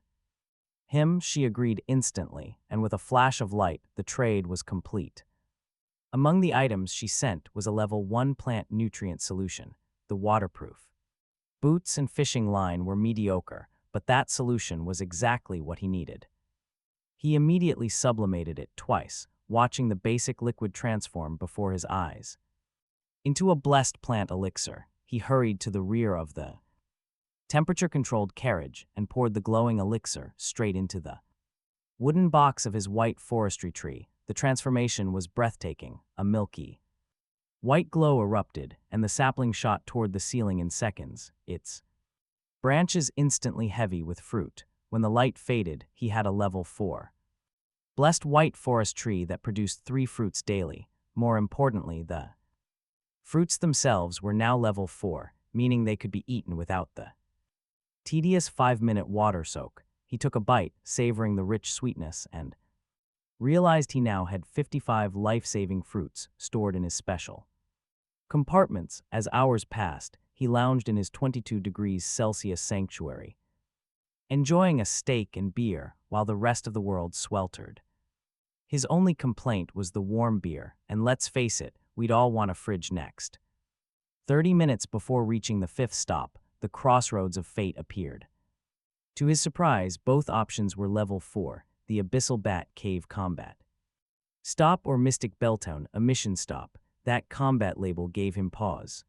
She agreed instantly, and with a flash of light, the trade was complete. Among the items she sent was a level 1 plant nutrient solution, the waterproof. Boots and fishing line were mediocre, but that solution was exactly what he needed. He immediately sublimated it twice, watching the basic liquid transform before his eyes. Into a blessed plant elixir, he hurried to the rear of the temperature-controlled carriage and poured the glowing elixir straight into the wooden box of his white forestry tree. The transformation was breathtaking, a milky white glow erupted, and the sapling shot toward the ceiling in seconds, its branches instantly heavy with fruit. When the light faded, he had a level 4 blessed white forest tree that produced 3 fruits daily. More importantly, the fruits themselves were now level 4, meaning they could be eaten without the tedious 5-minute water soak. He took a bite, savoring the rich sweetness, and realized he now had 55 life-saving fruits stored in his special compartments. As hours passed, he lounged in his 22 degrees Celsius sanctuary, enjoying a steak and beer while the rest of the world sweltered. His only complaint was the warm beer, and let's face it, we'd all want a fridge next. 30 minutes before reaching the 5th stop, the crossroads of fate appeared. To his surprise, both options were level 4, the Abyssal Bat Cave Combat Stop or Mystic Belltown, a mission stop. That combat label gave him pause.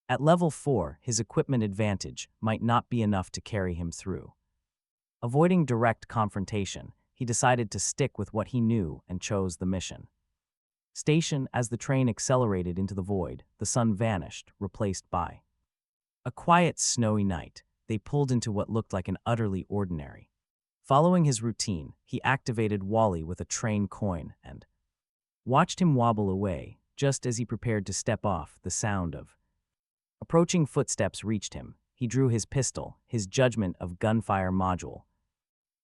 At level 4, his equipment advantage might not be enough to carry him through. Avoiding direct confrontation, he decided to stick with what he knew and chose the mission station. As the train accelerated into the void, the sun vanished, replaced by a quiet, snowy night. They pulled into what looked like an utterly ordinary. Following his routine, he activated Wally with a train coin and watched him wobble away. Just as he prepared to step off, the sound of approaching footsteps reached him. He drew his pistol, his judgment of gunfire module,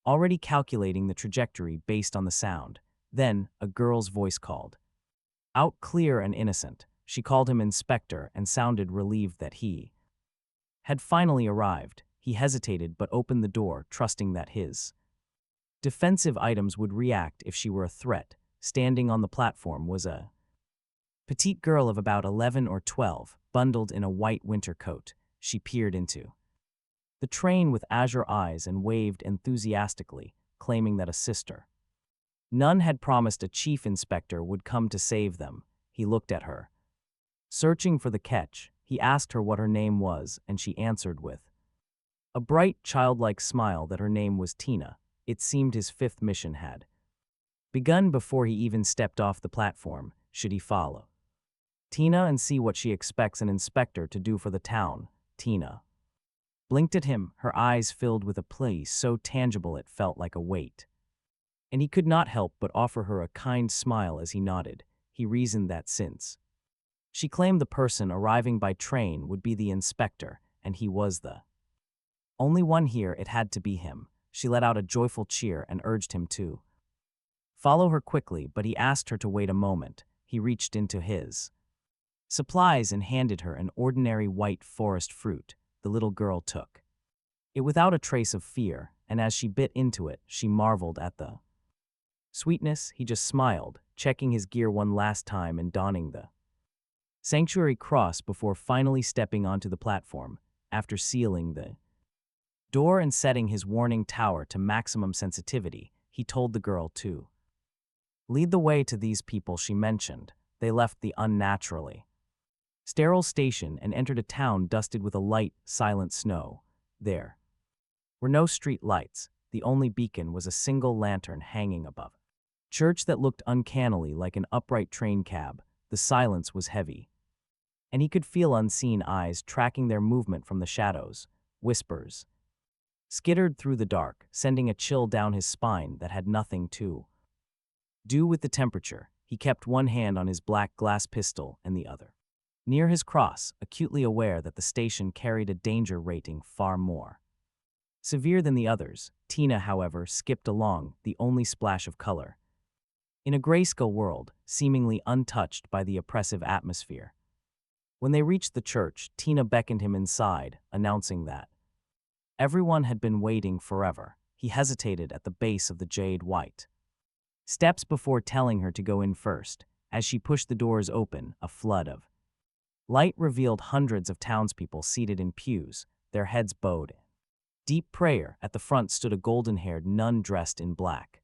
already calculating the trajectory based on the sound. Then, a girl's voice called out, clear and innocent. She called him Inspector and sounded relieved that he had finally arrived. He hesitated but opened the door, trusting that his defensive items would react if she were a threat. Standing on the platform was a petite girl of about 11 or 12, bundled in a white winter coat. She peered into the train with azure eyes and waved enthusiastically, claiming that a sister Nunn had promised a chief inspector would come to save them. He looked at her, searching for the catch. He asked her what her name was, and she answered with a bright, childlike smile that her name was Tina. It seemed his 5th mission had begun before he even stepped off the platform. Should he follow Tina and see what she expects an inspector to do for the town? Tina blinked at him, her eyes filled with a plea so tangible it felt like a weight. And he could not help but offer her a kind smile as he nodded. He reasoned that since she claimed the person arriving by train would be the inspector, and he was the only one here, it had to be him. She let out a joyful cheer and urged him to follow her quickly, but he asked her to wait a moment. He reached into his supplies and handed her an ordinary white forest fruit. The little girl took it without a trace of fear, and as she bit into it, she marveled at the sweetness. He just smiled, checking his gear one last time and donning the sanctuary cross before finally stepping onto the platform. After sealing the door and setting his warning tower to maximum sensitivity, he told the girl to lead the way to these people she mentioned. They left the unnaturally sterile station and entered a town dusted with a light, silent snow. There were no street lights. The only beacon was a single lantern hanging above a church that looked uncannily like an upright train cab. The silence was heavy, and he could feel unseen eyes tracking their movement from the shadows. Whispers skittered through the dark, sending a chill down his spine that had nothing to do with the temperature. He kept one hand on his black glass pistol and the other near his cross, acutely aware that the station carried a danger rating far more severe than the others. Tina, however, skipped along, the only splash of color in a grayscale world, seemingly untouched by the oppressive atmosphere. When they reached the church, Tina beckoned him inside, announcing that everyone had been waiting forever. He he hesitated at the base of the jade white. Steps before telling her to go in first. As she pushed the doors open, a flood of light revealed hundreds of townspeople seated in pews, their heads bowed. Deep prayer. At the front stood a golden-haired nun dressed in black.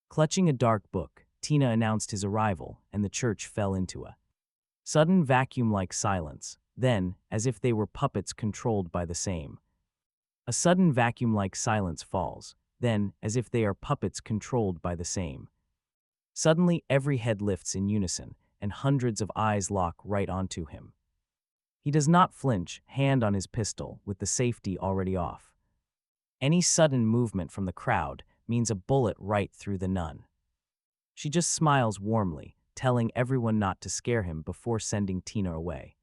Clutching a dark book, Tina announced his arrival, and the church fell into a sudden vacuum-like silence. Then, as if they were puppets controlled by the same, a sudden vacuum-like silence falls. Then, as if they are puppets controlled by the same. Suddenly, every head lifts in unison, and hundreds of eyes lock right onto him. He does not flinch, hand on his pistol, with the safety already off. Any sudden movement from the crowd means a bullet right through the nun. She just smiles warmly, telling everyone not to scare him before sending Tina away.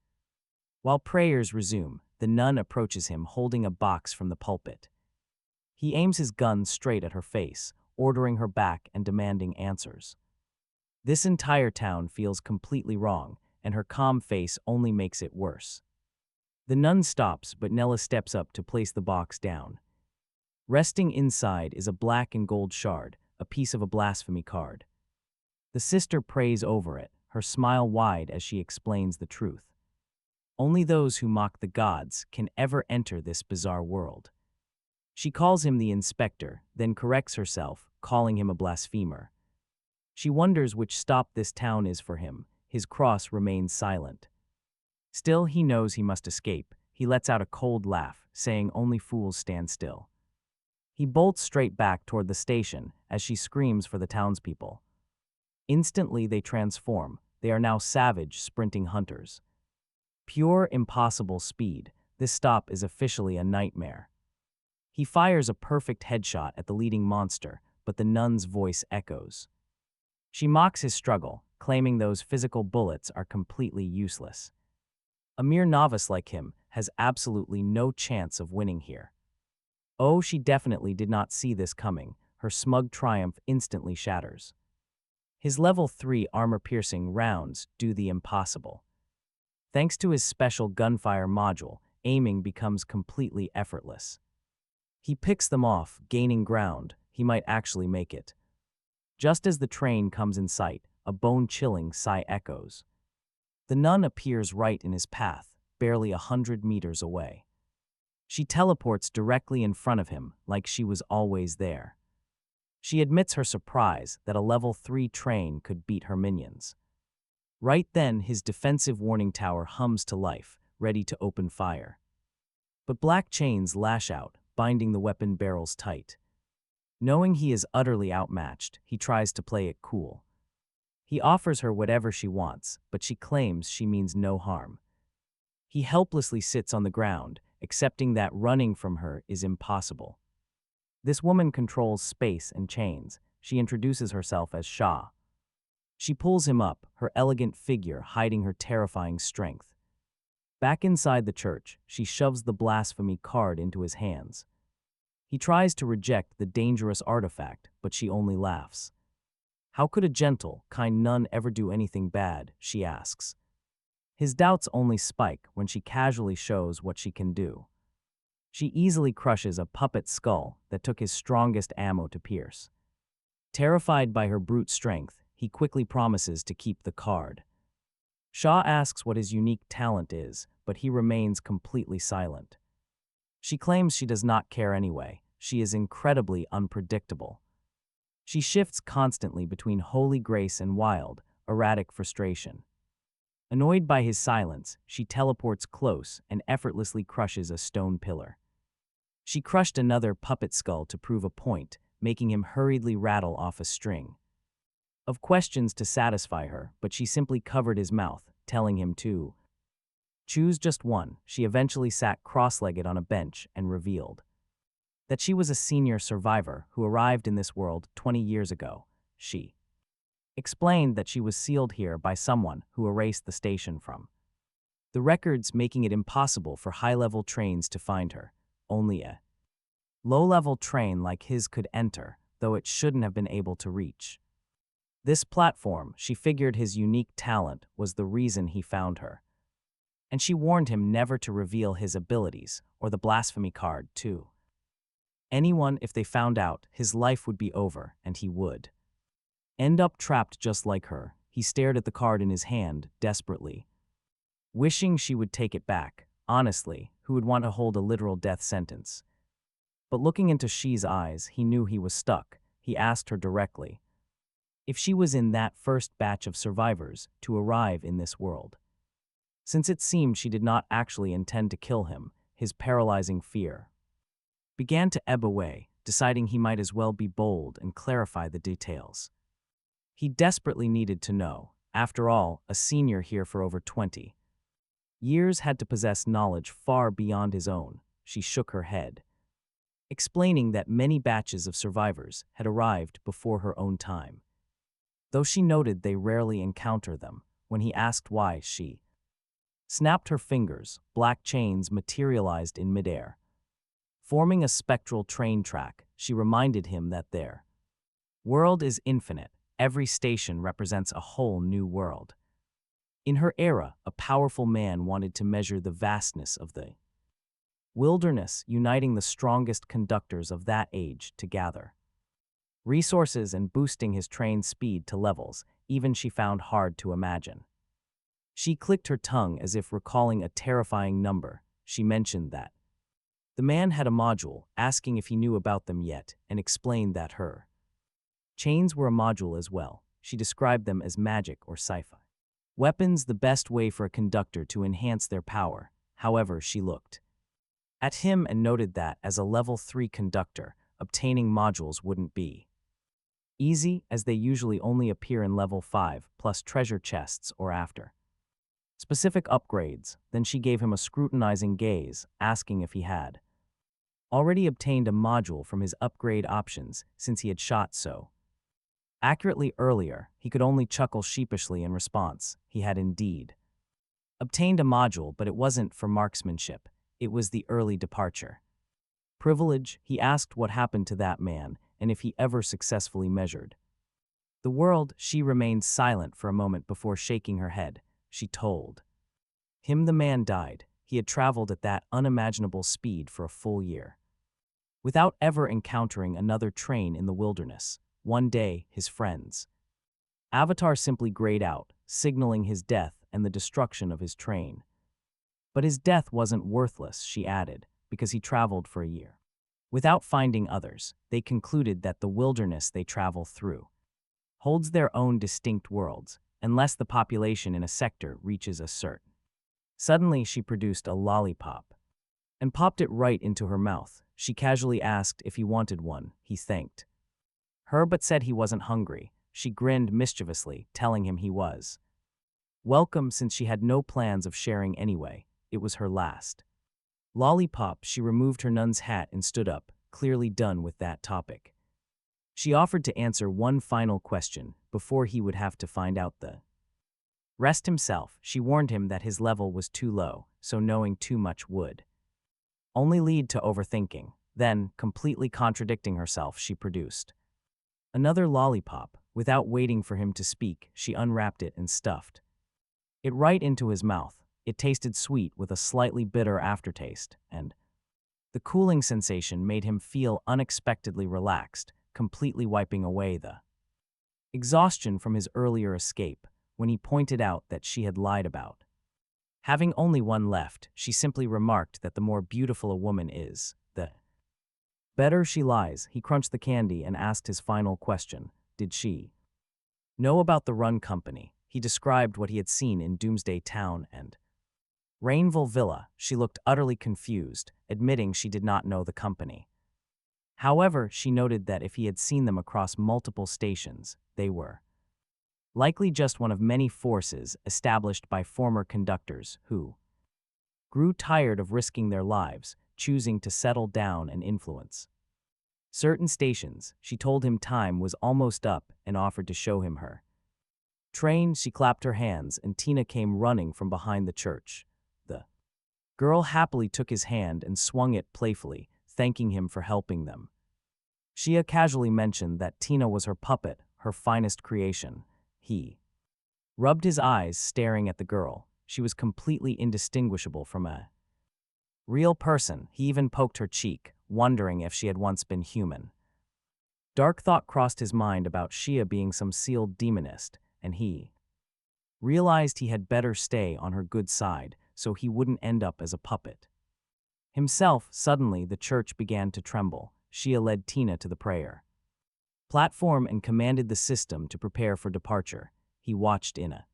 While prayers resume, the nun approaches him holding a box from the pulpit. He aims his gun straight at her face, ordering her back and demanding answers. This entire town feels completely wrong, and her calm face only makes it worse. The nun stops, but Nella steps up to place the box down. Resting inside is a black and gold shard, a piece of a blasphemy card. The sister prays over it, her smile wide as she explains the truth. Only those who mock the gods can ever enter this bizarre world. She calls him the inspector, then corrects herself, calling him a blasphemer. She wonders which stop this town is for him. His cross remains silent. Still, he knows he must escape. He lets out a cold laugh, saying only fools stand still. He bolts straight back toward the station as she screams for the townspeople. Instantly they transform. They are now savage, sprinting hunters. Pure, impossible speed. This stop is officially a nightmare. He fires a perfect headshot at the leading monster, but the nun's voice echoes. She mocks his struggle, claiming those physical bullets are completely useless. A mere novice like him has absolutely no chance of winning here. Oh, she definitely did not see this coming. Her smug triumph instantly shatters. His level 3 armor-piercing rounds do the impossible. Thanks to his special gunfire module, aiming becomes completely effortless. He picks them off, gaining ground. He might actually make it. Just as the train comes in sight, a bone-chilling sigh echoes. The nun appears right in his path, barely 100 meters away. She teleports directly in front of him, like she was always there. She admits her surprise that a level 3 train could beat her minions. Right then, his defensive warning tower hums to life, ready to open fire. But black chains lash out, binding the weapon barrels tight. Knowing he is utterly outmatched, he tries to play it cool. He offers her whatever she wants, but she claims she means no harm. He helplessly sits on the ground, accepting that running from her is impossible. This woman controls space and chains. She introduces herself as Shah. She pulls him up, her elegant figure hiding her terrifying strength. Back inside the church, she shoves the blasphemy card into his hands. He tries to reject the dangerous artifact, but she only laughs. How could a gentle, kind nun ever do anything bad, she asks. His doubts only spike when she casually shows what she can do. She easily crushes a puppet skull that took his strongest ammo to pierce. Terrified by her brute strength, he quickly promises to keep the card. Shah asks what his unique talent is, but he remains completely silent. She claims she does not care anyway. She is incredibly unpredictable. She shifts constantly between holy grace and wild, erratic frustration. Annoyed by his silence, she teleports close and effortlessly crushes a stone pillar. She crushed another puppet skull to prove a point, making him hurriedly rattle off a string of questions to satisfy her, but she simply covered his mouth, telling him to choose just one. She eventually sat cross-legged on a bench and revealed that she was a senior survivor who arrived in this world 20 years ago. She explained that she was sealed here by someone who erased the station from the records, making it impossible for high-level trains to find her. Only a low-level train like his could enter, though it shouldn't have been able to reach this platform. She figured his unique talent was the reason he found her. And she warned him never to reveal his abilities or the blasphemy card, too. Anyone, if they found out, his life would be over, and he would end up trapped just like her. He stared at the card in his hand, desperately, wishing she would take it back. Honestly, who would want to hold a literal death sentence? But looking into Shi's eyes, he knew he was stuck. He asked her directly if she was in that first batch of survivors to arrive in this world. Since it seemed she did not actually intend to kill him, his paralyzing fear began to ebb away, deciding he might as well be bold and clarify the details. He desperately needed to know. After all, a senior here for over 20 years had to possess knowledge far beyond his own. She shook her head, explaining that many batches of survivors had arrived before her own time, though she noted they rarely encounter them. When he asked why, she snapped her fingers. Black chains materialized in midair, forming a spectral train track. She reminded him that their world is infinite. Every station represents a whole new world. In her era, a powerful man wanted to measure the vastness of the wilderness, uniting the strongest conductors of that age to gather resources and boosting his train's speed to levels even she found hard to imagine. She clicked her tongue as if recalling a terrifying number. She mentioned that the man had a module, asking if he knew about them yet, and explained that her chains were a module as well. She described them as magic or sci-fi weapons, the best way for a conductor to enhance their power. However, she looked at him and noted that, as a level 3 conductor, obtaining modules wouldn't be easy, as they usually only appear in level 5 plus treasure chests or after specific upgrades. Then she gave him a scrutinizing gaze, asking if he had already obtained a module from his upgrade options, since he had shot so accurately earlier. He could only chuckle sheepishly in response. He had indeed obtained a module, but it wasn't for marksmanship. It was the early departure privilege. He asked what happened to that man, and if he ever successfully measured the world. She remained silent for a moment before shaking her head. She told him the man died. He had traveled at that unimaginable speed for a full year, without ever encountering another train in the wilderness. One day, his friend's avatar simply grayed out, signaling his death and the destruction of his train. But his death wasn't worthless, she added, because he traveled for a year without finding others. They concluded that the wilderness they travel through holds their own distinct worlds, unless the population in a sector reaches a certain. Suddenly, she produced a lollipop and popped it right into her mouth. She casually asked if he wanted one. He thanked her but said he wasn't hungry. She grinned mischievously, telling him he was welcome, since she had no plans of sharing anyway. It was her last lollipop. She removed her nun's hat and stood up, clearly done with that topic. She offered to answer one final question before he would have to find out the rest himself. She warned him that his level was too low, so knowing too much would only lead to overthinking. Then, completely contradicting herself, she produced another lollipop. Without waiting for him to speak, she unwrapped it and stuffed it right into his mouth. It tasted sweet with a slightly bitter aftertaste, and the cooling sensation made him feel unexpectedly relaxed, completely wiping away the exhaustion from his earlier escape. When he pointed out that she had lied about having only one left, she simply remarked that the more beautiful a woman is, the better she lies. He crunched the candy and asked his final question. Did she know about the Run Company? He described what he had seen in Doomsday Town and Rainville Villa. She looked utterly confused, admitting she did not know the company. However, she noted that if he had seen them across multiple stations, they were likely just one of many forces established by former conductors who grew tired of risking their lives, choosing to settle down and influence certain stations. She told him time was almost up and offered to show him her train. She clapped her hands and Tina came running from behind the church. The girl happily took his hand and swung it playfully, thanking him for helping them. Shia casually mentioned that Tina was her puppet, her finest creation. He rubbed his eyes, staring at the girl. She was completely indistinguishable from a real person. He even poked her cheek, wondering if she had once been human. Dark thought crossed his mind about Shia being some sealed demonist, and he realized he had better stay on her good side so he wouldn't end up as a puppet. Himself, suddenly the church began to tremble. Shia led Tina to the prayer platform and commanded the system to prepare for departure. He watched in a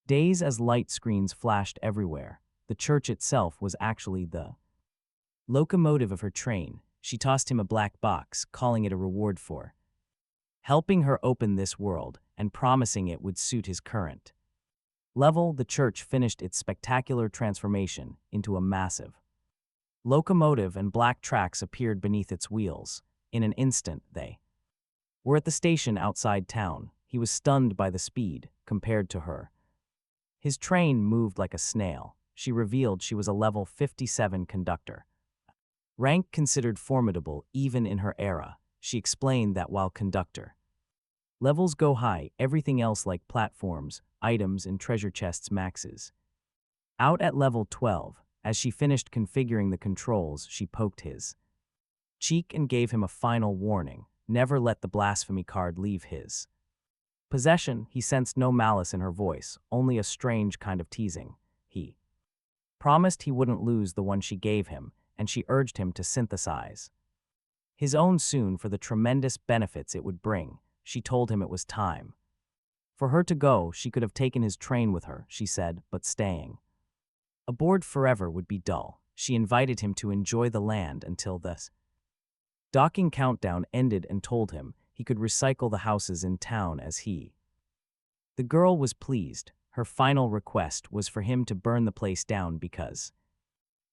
daze as light screens flashed everywhere. The church itself was actually the locomotive of her train. She tossed him a black box, calling it a reward for helping her open this world and promising it would suit his current level. The church finished its spectacular transformation into a massive locomotive, and black tracks appeared beneath its wheels. In an instant, they were at the station outside town. He was stunned by the speed compared to her. His train moved like a snail. She revealed she was a level 57 conductor, rank considered formidable even in her era. She explained that while conductor levels go high, everything else like platforms, items, and treasure chests maxes out at level 12. As she finished configuring the controls, she poked his cheek and gave him a final warning: never let the blasphemy card leave his possession. He sensed no malice in her voice, only a strange kind of teasing. He promised he wouldn't lose the one she gave him, and she urged him to synthesize his own soon for the tremendous benefits it would bring. She told him it was time for her to go. She could have taken his train with her, she said, but staying aboard forever would be dull. She invited him to enjoy the land until the docking countdown ended and told him he could recycle the houses in town as he. The girl was pleased. Her final request was for him to burn the place down because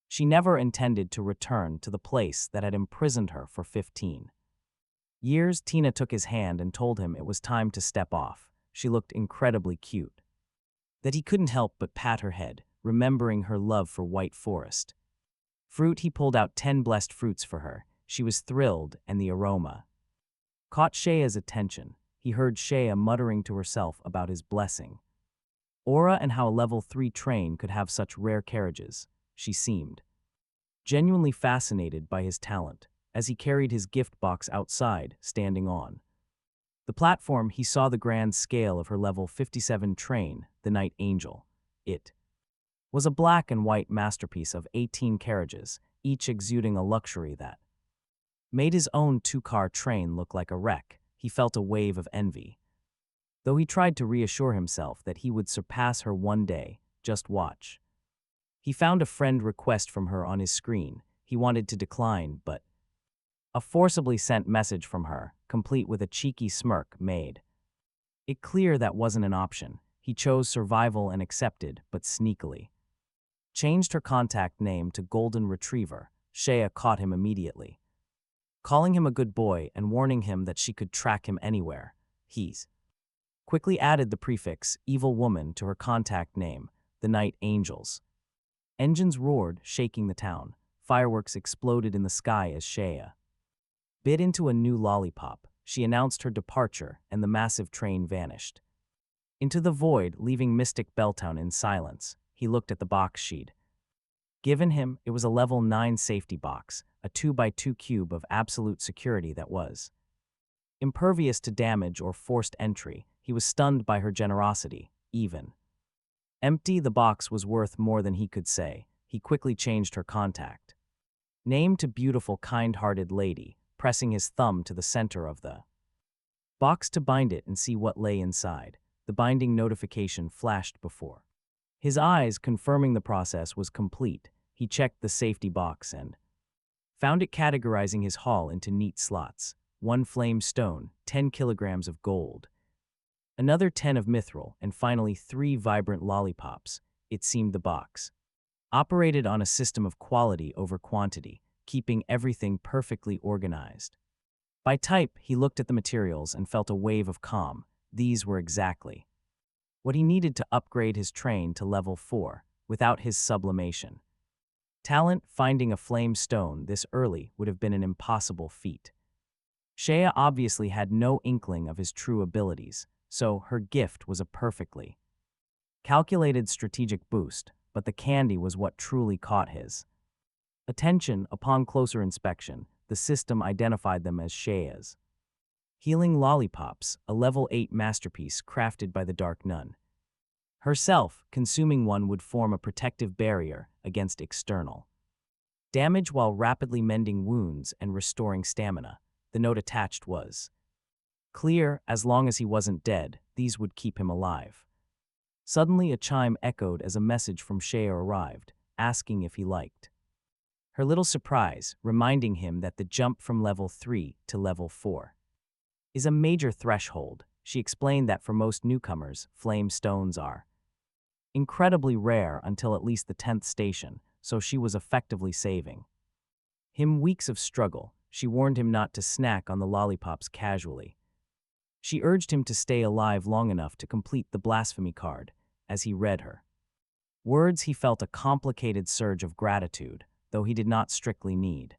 she never intended to return to the place that had imprisoned her for 15 years. Tina took his hand and told him it was time to step off. She looked incredibly cute that he couldn't help but pat her head, remembering her love for white forest fruit. He pulled out 10 blessed fruits for her. She was thrilled, and the aroma caught Shea's attention. He heard Shea muttering to herself about his blessing aura and how a level 3 train could have such rare carriages. She seemed genuinely fascinated by his talent. As he carried his gift box outside, standing on the platform, he saw the grand scale of her level 57 train, the Night Angel. It was a black and white masterpiece of 18 carriages, each exuding a luxury that made his own 2-car train look like a wreck. He felt a wave of envy, though he tried to reassure himself that he would surpass her one day. Just watch. He found a friend request from her on his screen. He wanted to decline, but a forcibly sent message from her, complete with a cheeky smirk, made it clear that wasn't an option. He chose survival and accepted, but sneakily changed her contact name to Golden Retriever. Shea caught him immediately, calling him a good boy and warning him that she could track him anywhere. He's quickly added the prefix Evil Woman to her contact name, the Night Angels. Engines roared, shaking the town. Fireworks exploded in the sky as Shea bit into a new lollipop. She announced her departure, and the massive train vanished into the void, leaving Mystic Belltown in silence. He looked at the box she'd given him. It was a level 9 safety box, a 2x2 cube of absolute security that was impervious to damage or forced entry. He was stunned by her generosity. Even empty, the box was worth more than he could say. He quickly changed her contact name to Beautiful Kind-Hearted Lady, pressing his thumb to the center of the box to bind it and see what lay inside. The binding notification flashed before his eyes, confirming the process was complete. He checked the safety box and found it categorizing his haul into neat slots: 1 flame stone, 10 kilograms of gold, another 10 of mithril, and finally 3 vibrant lollipops. It seemed the box operated on a system of quality over quantity, keeping everything perfectly organized. By type, he looked at the materials and felt a wave of calm. These were exactly what he needed to upgrade his train to level 4 without his sublimation talent. Finding a flame stone this early would have been an impossible feat. Shea obviously had no inkling of his true abilities, so her gift was a perfectly calculated strategic boost, but the candy was what truly caught his attention. Upon closer inspection, the system identified them as Shea's. Healing lollipops, a level 8 masterpiece crafted by the Dark Nun. Herself, consuming one would form a protective barrier against external damage while rapidly mending wounds and restoring stamina. The note attached was clear. As long as he wasn't dead, these would keep him alive. Suddenly a chime echoed as a message from Shea arrived, asking if he liked her little surprise, reminding him that the jump from level 3 to level 4 is a major threshold. She explained that for most newcomers, flame stones are incredibly rare until at least the 10th station, so she was effectively saving him weeks of struggle. She warned him not to snack on the lollipops casually. She urged him to stay alive long enough to complete the blasphemy card. As he read her words, he felt a complicated surge of gratitude, though he did not strictly need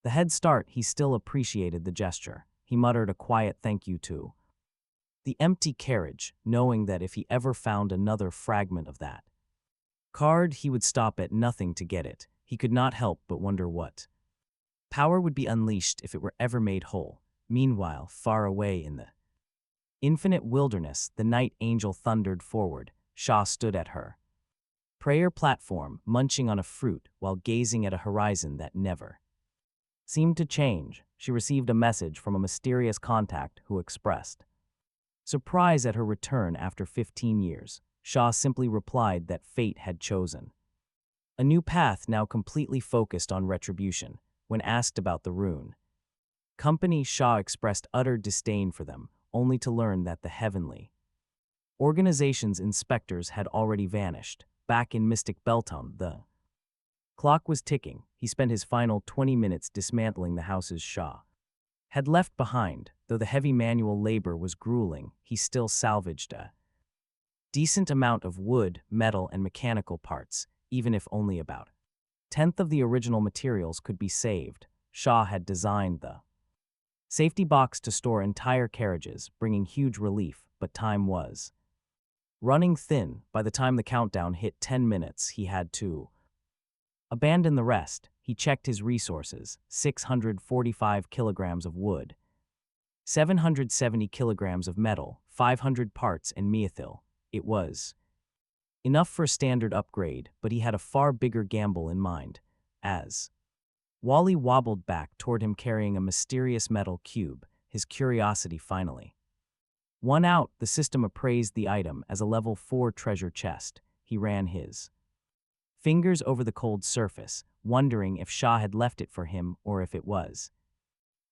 the head start. He still appreciated the gesture. He muttered a quiet thank you to the empty carriage, knowing that if he ever found another fragment of that card, he would stop at nothing to get it. He could not help but wonder what power would be unleashed if it were ever made whole. Meanwhile, far away in the infinite wilderness, the night angel thundered forward. Shaw stood at her prayer platform, munching on a fruit while gazing at a horizon that never seemed to change. She received a message from a mysterious contact who expressed surprise at her return after 15 years. Shaw simply replied that fate had chosen a new path, now completely focused on retribution. When asked about the rune company, Shaw expressed utter disdain for them, only to learn that the heavenly organization's inspectors had already vanished. Back in Mystic Belton, the clock was ticking. He spent his final 20 minutes dismantling the houses Shaw had left behind. Though the heavy manual labor was grueling, he still salvaged a decent amount of wood, metal, and mechanical parts, even if only about a tenth of the original materials could be saved. Shaw had designed the safety box to store entire carriages, bringing huge relief, but time was running thin. By the time the countdown hit 10 minutes, he had to abandon the rest. He checked his resources: 645 kilograms of wood, 770 kilograms of metal, 500 parts, and meethil. It was enough for a standard upgrade, but he had a far bigger gamble in mind. As Wally wobbled back toward him carrying a mysterious metal cube, his curiosity finally won out. The system appraised the item as a level 4 treasure chest. He ran his fingers over the cold surface, wondering if Shaw had left it for him or if it was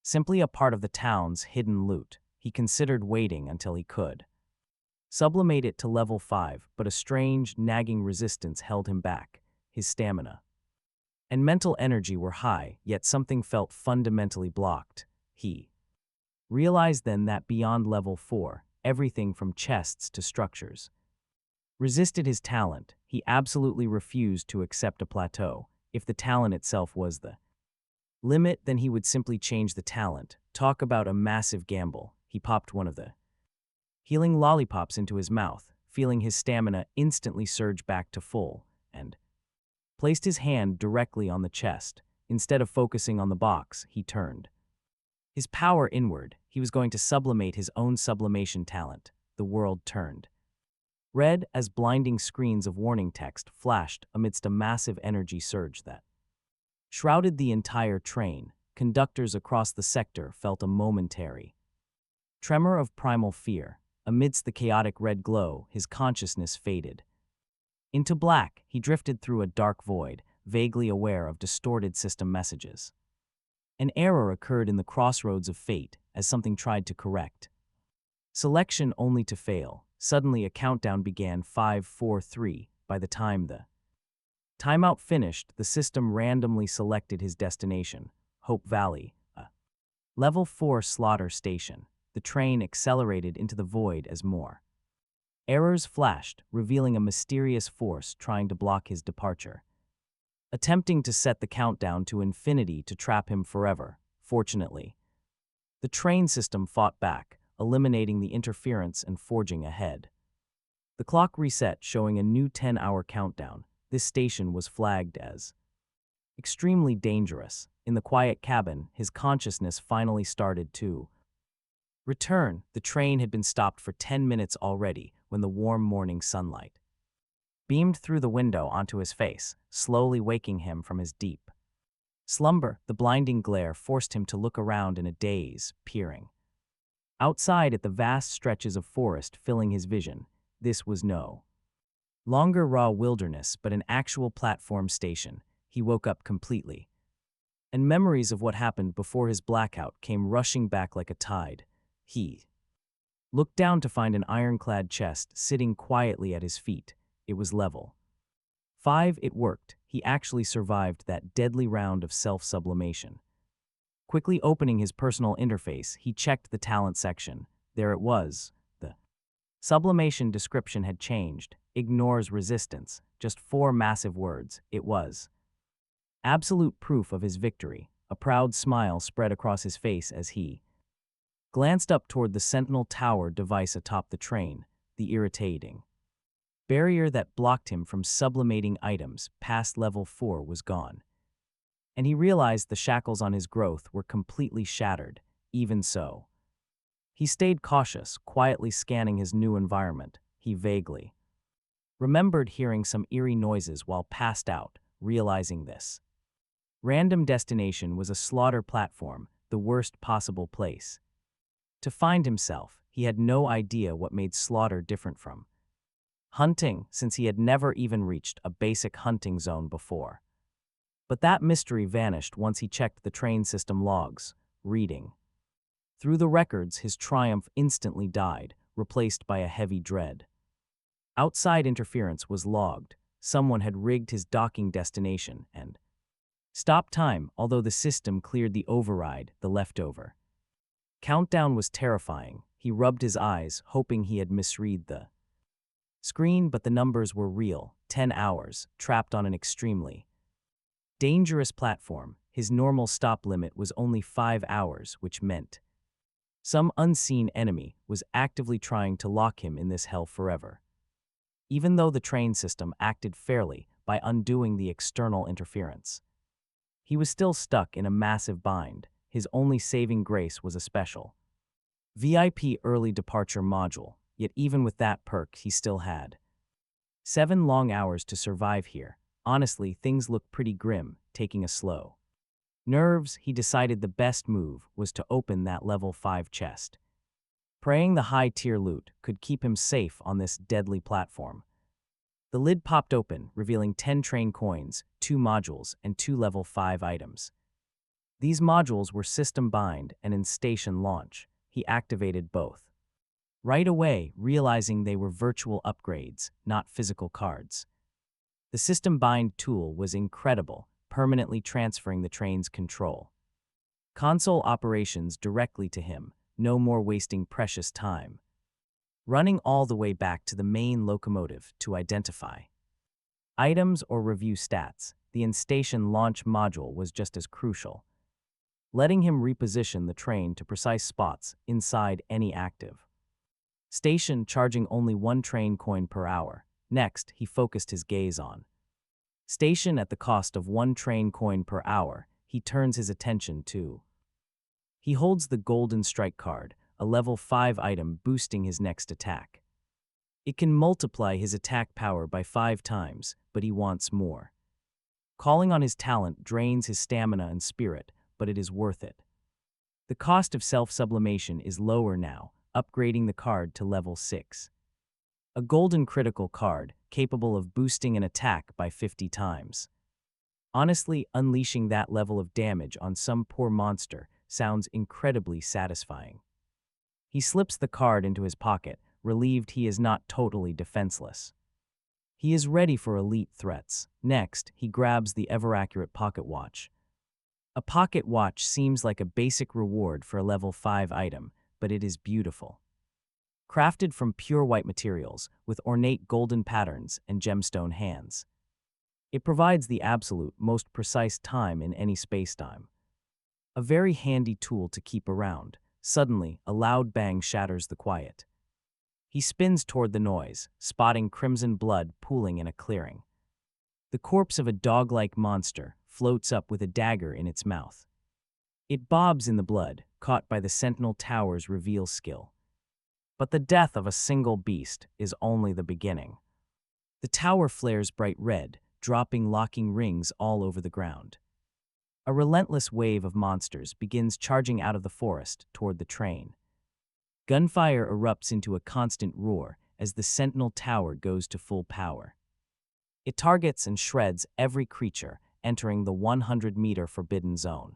simply a part of the town's hidden loot. He considered waiting until he could sublimate it to level 5, but a strange, nagging resistance held him back. His stamina and mental energy were high, yet something felt fundamentally blocked. He realized then that beyond level 4, everything from chests to structures resisted his talent. He absolutely refused to accept a plateau. If the talent itself was the limit, then he would simply change the talent. Talk about a massive gamble. He popped one of the healing lollipops into his mouth, feeling his stamina instantly surge back to full, and placed his hand directly on the chest. Instead of focusing on the box, he turned his power inward. He was going to sublimate his own sublimation talent. The world turned red as blinding screens of warning text flashed amidst a massive energy surge that shrouded the entire train. Conductors across the sector felt a momentary tremor of primal fear. Amidst the chaotic red glow, his consciousness faded into black. He drifted through a dark void, vaguely aware of distorted system messages. An error occurred in the crossroads of fate as something tried to correct selection only to fail. Suddenly a countdown began: 5, 4, 3. By the time the timeout finished, the system randomly selected his destination: Hope Valley, a level 4 slaughter station. The train accelerated into the void as more errors flashed, revealing a mysterious force trying to block his departure, attempting to set the countdown to infinity to trap him forever. Fortunately, the train system fought back, eliminating the interference and forging ahead. The clock reset, showing a new 10-hour countdown. This station was flagged as extremely dangerous. In the quiet cabin, his consciousness finally started to return. The train had been stopped for 10 minutes already when the warm morning sunlight beamed through the window onto his face, slowly waking him from his deep slumber. The blinding glare forced him to look around in a daze, peering outside at the vast stretches of forest filling his vision. This was no longer raw wilderness, but an actual platform station. He woke up completely, and memories of what happened before his blackout came rushing back like a tide. He looked down to find an ironclad chest sitting quietly at his feet. It was level 5. It worked. He actually survived that deadly round of self-sublimation. Quickly opening his personal interface, he checked the talent section. There it was. The sublimation description had changed. Ignores resistance. Just 4 massive words. It was absolute proof of his victory. A proud smile spread across his face as he glanced up toward the Sentinel Tower device atop the train. The irritating barrier that blocked him from sublimating items past level 4 was gone, and he realized the shackles on his growth were completely shattered. Even so, he stayed cautious, quietly scanning his new environment. He vaguely remembered hearing some eerie noises while passed out. Realizing this random destination was a slaughter platform, the worst possible place to find himself. He had no idea what made slaughter different from hunting, since he had never even reached a basic hunting zone before. But that mystery vanished once he checked the train system logs. Reading through the records, his triumph instantly died, replaced by a heavy dread. Outside interference was logged. Someone had rigged his docking destination and stopped time, although the system cleared the override, the leftover countdown was terrifying. He rubbed his eyes, hoping he had misread the screen, but the numbers were real. 10 hours, trapped on an extremely dangerous platform. His normal stop limit was only 5 hours, which meant some unseen enemy was actively trying to lock him in this hell forever. Even though the train system acted fairly by undoing the external interference, he was still stuck in a massive bind. His only saving grace was a special VIP early departure module, yet even with that perk, he still had 7 long hours to survive here. Honestly, things looked pretty grim. Taking a slow nerves, he decided the best move was to open that level 5 chest, praying the high-tier loot could keep him safe on this deadly platform. The lid popped open, revealing 10 train coins, 2 modules, and 2 level 5 items. These modules were system bind, and in station launch, he activated both right away, realizing they were virtual upgrades, not physical cards. The system bind tool was incredible, permanently transferring the train's control console operations directly to him. No more wasting precious time running all the way back to the main locomotive to identify items or review stats. The in-station launch module was just as crucial, letting him reposition the train to precise spots inside any active station, charging only 1 train coin per hour. Next, he focused his gaze on station. At the cost of 1 train coin per hour, he turns his attention to. He holds the Golden Strike card, a level 5 item boosting his next attack. It can multiply his attack power by 5 times, but he wants more. Calling on his talent drains his stamina and spirit, but it is worth it. The cost of self-sublimation is lower now, upgrading the card to level 6. A golden critical card, capable of boosting an attack by 50 times. Honestly, unleashing that level of damage on some poor monster sounds incredibly satisfying. He slips the card into his pocket, relieved he is not totally defenseless. He is ready for elite threats. Next, he grabs the ever-accurate pocket watch. A pocket watch seems like a basic reward for a level 5 item, but it is beautiful. Crafted from pure white materials, with ornate golden patterns and gemstone hands. It provides the absolute most precise time in any spacetime. A very handy tool to keep around. Suddenly, a loud bang shatters the quiet. He spins toward the noise, spotting crimson blood pooling in a clearing. The corpse of a dog-like monster, floats up with a dagger in its mouth. It bobs in the blood, caught by the Sentinel Tower's reveal skill. But the death of a single beast is only the beginning. The tower flares bright red, dropping locking rings all over the ground. A relentless wave of monsters begins charging out of the forest toward the train. Gunfire erupts into a constant roar as the Sentinel Tower goes to full power. It targets and shreds every creature entering the 100-meter forbidden zone.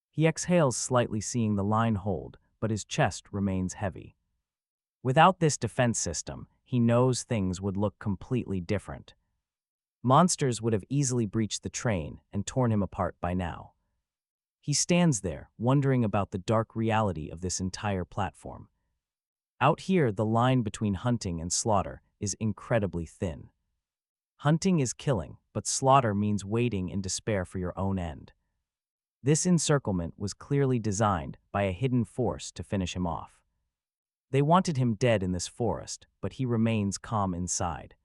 He exhales slightly, seeing the line hold, but his chest remains heavy. Without this defense system, he knows things would look completely different. Monsters would have easily breached the train and torn him apart by now. He stands there, wondering about the dark reality of this entire platform. Out here, the line between hunting and slaughter is incredibly thin. Hunting is killing, but slaughter means waiting in despair for your own end. This encirclement was clearly designed by a hidden force to finish him off. They wanted him dead in this forest, but he remains calm inside.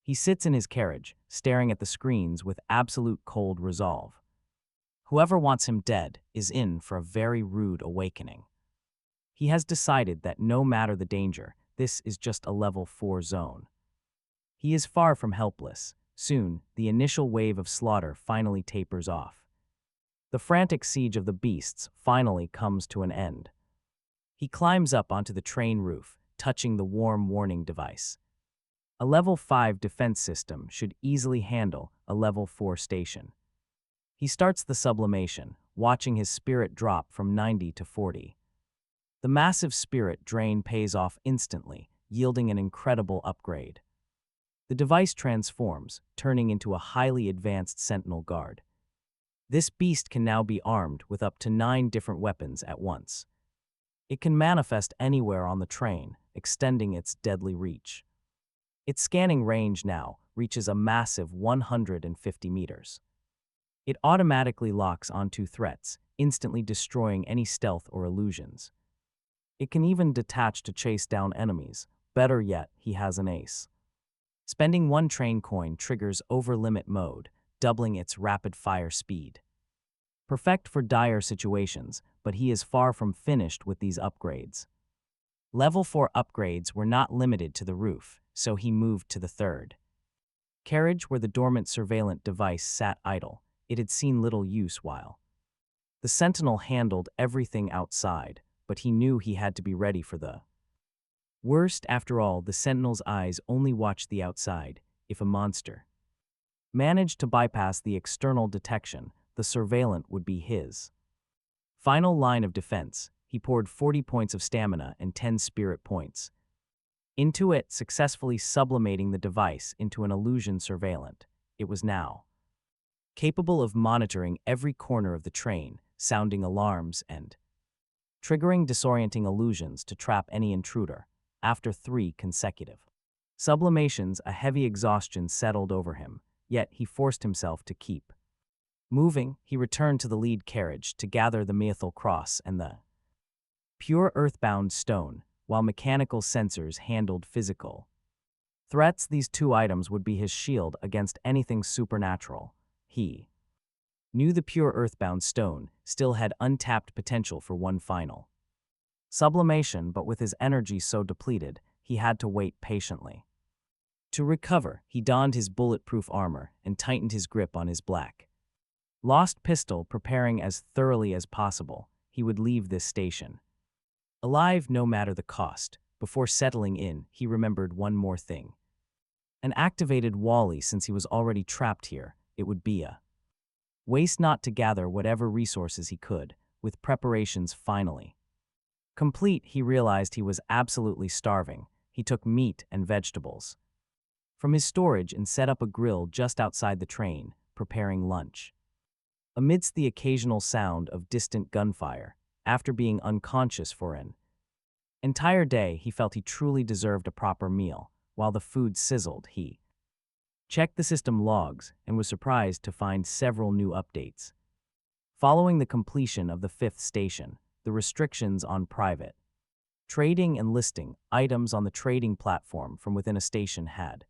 He sits in his carriage, staring at the screens with absolute cold resolve. Whoever wants him dead is in for a very rude awakening. He has decided that no matter the danger, this is just a level 4 zone. He is far from helpless. Soon, the initial wave of slaughter finally tapers off. The frantic siege of the beasts finally comes to an end. He climbs up onto the train roof, touching the warm warning device. A level 5 defense system should easily handle a level 4 station. He starts the sublimation, watching his spirit drop from 90 to 40. The massive spirit drain pays off instantly, yielding an incredible upgrade. The device transforms, turning into a highly advanced Sentinel Guard. This beast can now be armed with up to 9 different weapons at once. It can manifest anywhere on the train, extending its deadly reach. Its scanning range now reaches a massive 150 meters. It automatically locks onto threats, instantly destroying any stealth or illusions. It can even detach to chase down enemies. Better yet, he has an ace. Spending 1 train coin triggers over-limit mode, doubling its rapid-fire speed. Perfect for dire situations, but he is far from finished with these upgrades. Level 4 upgrades were not limited to the roof, so he moved to the 3rd. Carriage, where the dormant surveillance device sat idle. It had seen little use while. The Sentinel handled everything outside, but he knew he had to be ready for the worst. After all, the Sentinel's eyes only watched the outside. If a monster managed to bypass the external detection, the surveillant would be his. Final line of defense, he poured 40 points of stamina and 10 spirit points into it, successfully sublimating the device into an illusion surveillant. It was now capable of monitoring every corner of the train, sounding alarms and triggering disorienting illusions to trap any intruder. After 3 consecutive sublimations, a heavy exhaustion settled over him, yet he forced himself to keep moving. He returned to the lead carriage to gather the Mythal Cross and the pure earthbound stone, while mechanical sensors handled physical threats. These 2 items would be his shield against anything supernatural. He knew the pure earthbound stone still had untapped potential for one final sublimation, but with his energy so depleted, he had to wait patiently. To recover, he donned his bulletproof armor and tightened his grip on his black lost pistol, preparing as thoroughly as possible. He would leave this station alive no matter the cost. Before settling in, he remembered one more thing. An activated Wally. Since he was already trapped here, it would be a waste not to gather whatever resources he could. With preparations finally complete, he realized he was absolutely starving. He took meat and vegetables from his storage and set up a grill just outside the train, preparing lunch. Amidst the occasional sound of distant gunfire, after being unconscious for an entire day, he felt he truly deserved a proper meal. While the food sizzled, he checked the system logs and was surprised to find several new updates. Following the completion of the 5th station, the restrictions on private trading and listing items on the trading platform from within a station had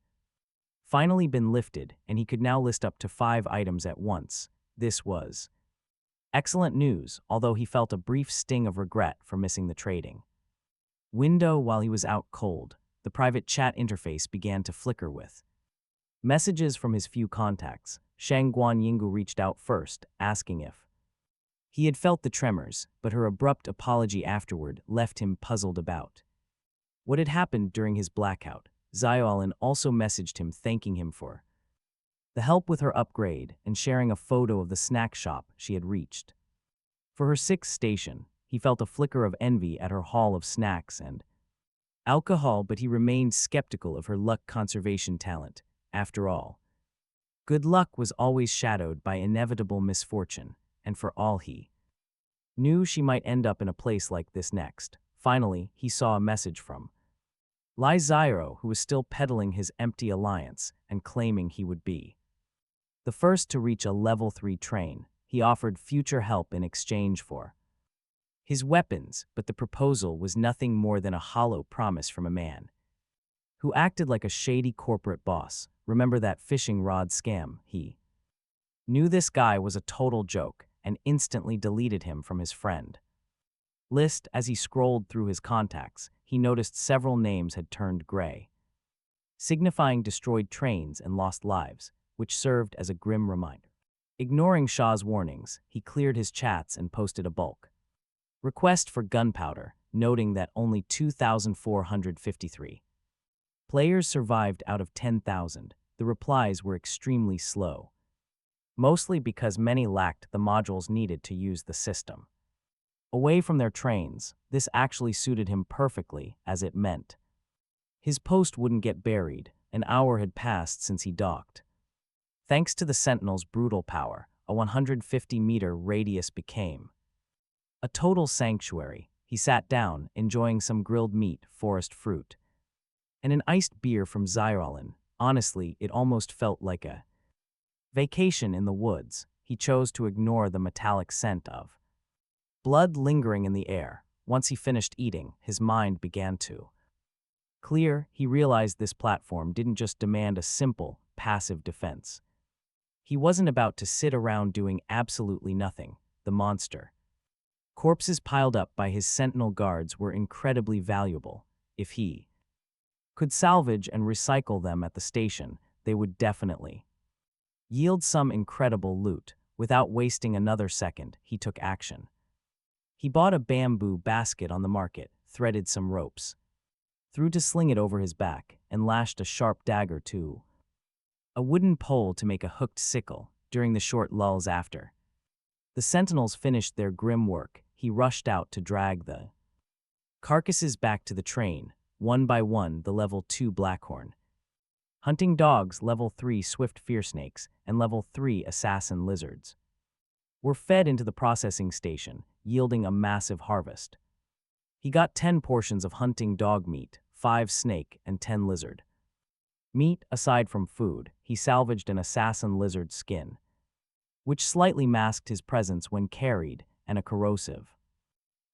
finally been lifted, and he could now list up to 5 items at once. This was excellent news, although he felt a brief sting of regret for missing the trading window while he was out cold. The private chat interface began to flicker with messages from his few contacts. Shang Guan Yinggu reached out first, asking if he had felt the tremors, but her abrupt apology afterward left him puzzled about what had happened during his blackout. Xiaolin also messaged him thanking him for the help with her upgrade and sharing a photo of the snack shop she had reached. For her 6th station, he felt a flicker of envy at her haul of snacks and alcohol, but he remained skeptical of her luck conservation talent. After all, good luck was always shadowed by inevitable misfortune, and for all he knew, she might end up in a place like this next. Finally, he saw a message from Lai Xiao, who was still peddling his empty alliance and claiming he would be the first to reach a level 3 train. He offered future help in exchange for his weapons, but the proposal was nothing more than a hollow promise from a man who acted like a shady corporate boss. Remember that fishing rod scam? He knew this guy was a total joke and instantly deleted him from his friend list. As he scrolled through his contacts, he noticed several names had turned gray, signifying destroyed trains and lost lives, which served as a grim reminder. Ignoring Shaw's warnings, he cleared his chats and posted a bulk request for gunpowder, noting that only 2,453 players survived out of 10,000. The replies were extremely slow, mostly because many lacked the modules needed to use the system. Away from their trains, this actually suited him perfectly, as it meant his post wouldn't get buried. An hour had passed since he docked. Thanks to the Sentinel's brutal power, a 150-meter radius became a total sanctuary. He sat down, enjoying some grilled meat, forest fruit, and an iced beer from Xiaolin. Honestly, it almost felt like a vacation in the woods. He chose to ignore the metallic scent of blood lingering in the air. Once he finished eating, his mind began to clear. He realized this platform didn't just demand a simple, passive defense. He wasn't about to sit around doing absolutely nothing. The monster corpses piled up by his sentinel guards were incredibly valuable. If he could salvage and recycle them at the station, they would definitely yield some incredible loot. Without wasting another second, he took action. He bought a bamboo basket on the market, threaded some ropes through to sling it over his back, and lashed a sharp dagger to a wooden pole to make a hooked sickle. During the short lulls after the sentinels finished their grim work, he rushed out to drag the carcasses back to the train. One by one, the level 2 blackhorn hunting dogs, level 3 swift fear snakes, and level 3 assassin lizards were fed into the processing station, yielding a massive harvest. He got 10 portions of hunting dog meat, 5 snake, and 10 lizard meat. Aside from food, he salvaged an assassin lizard skin, which slightly masked his presence when carried, and a corrosive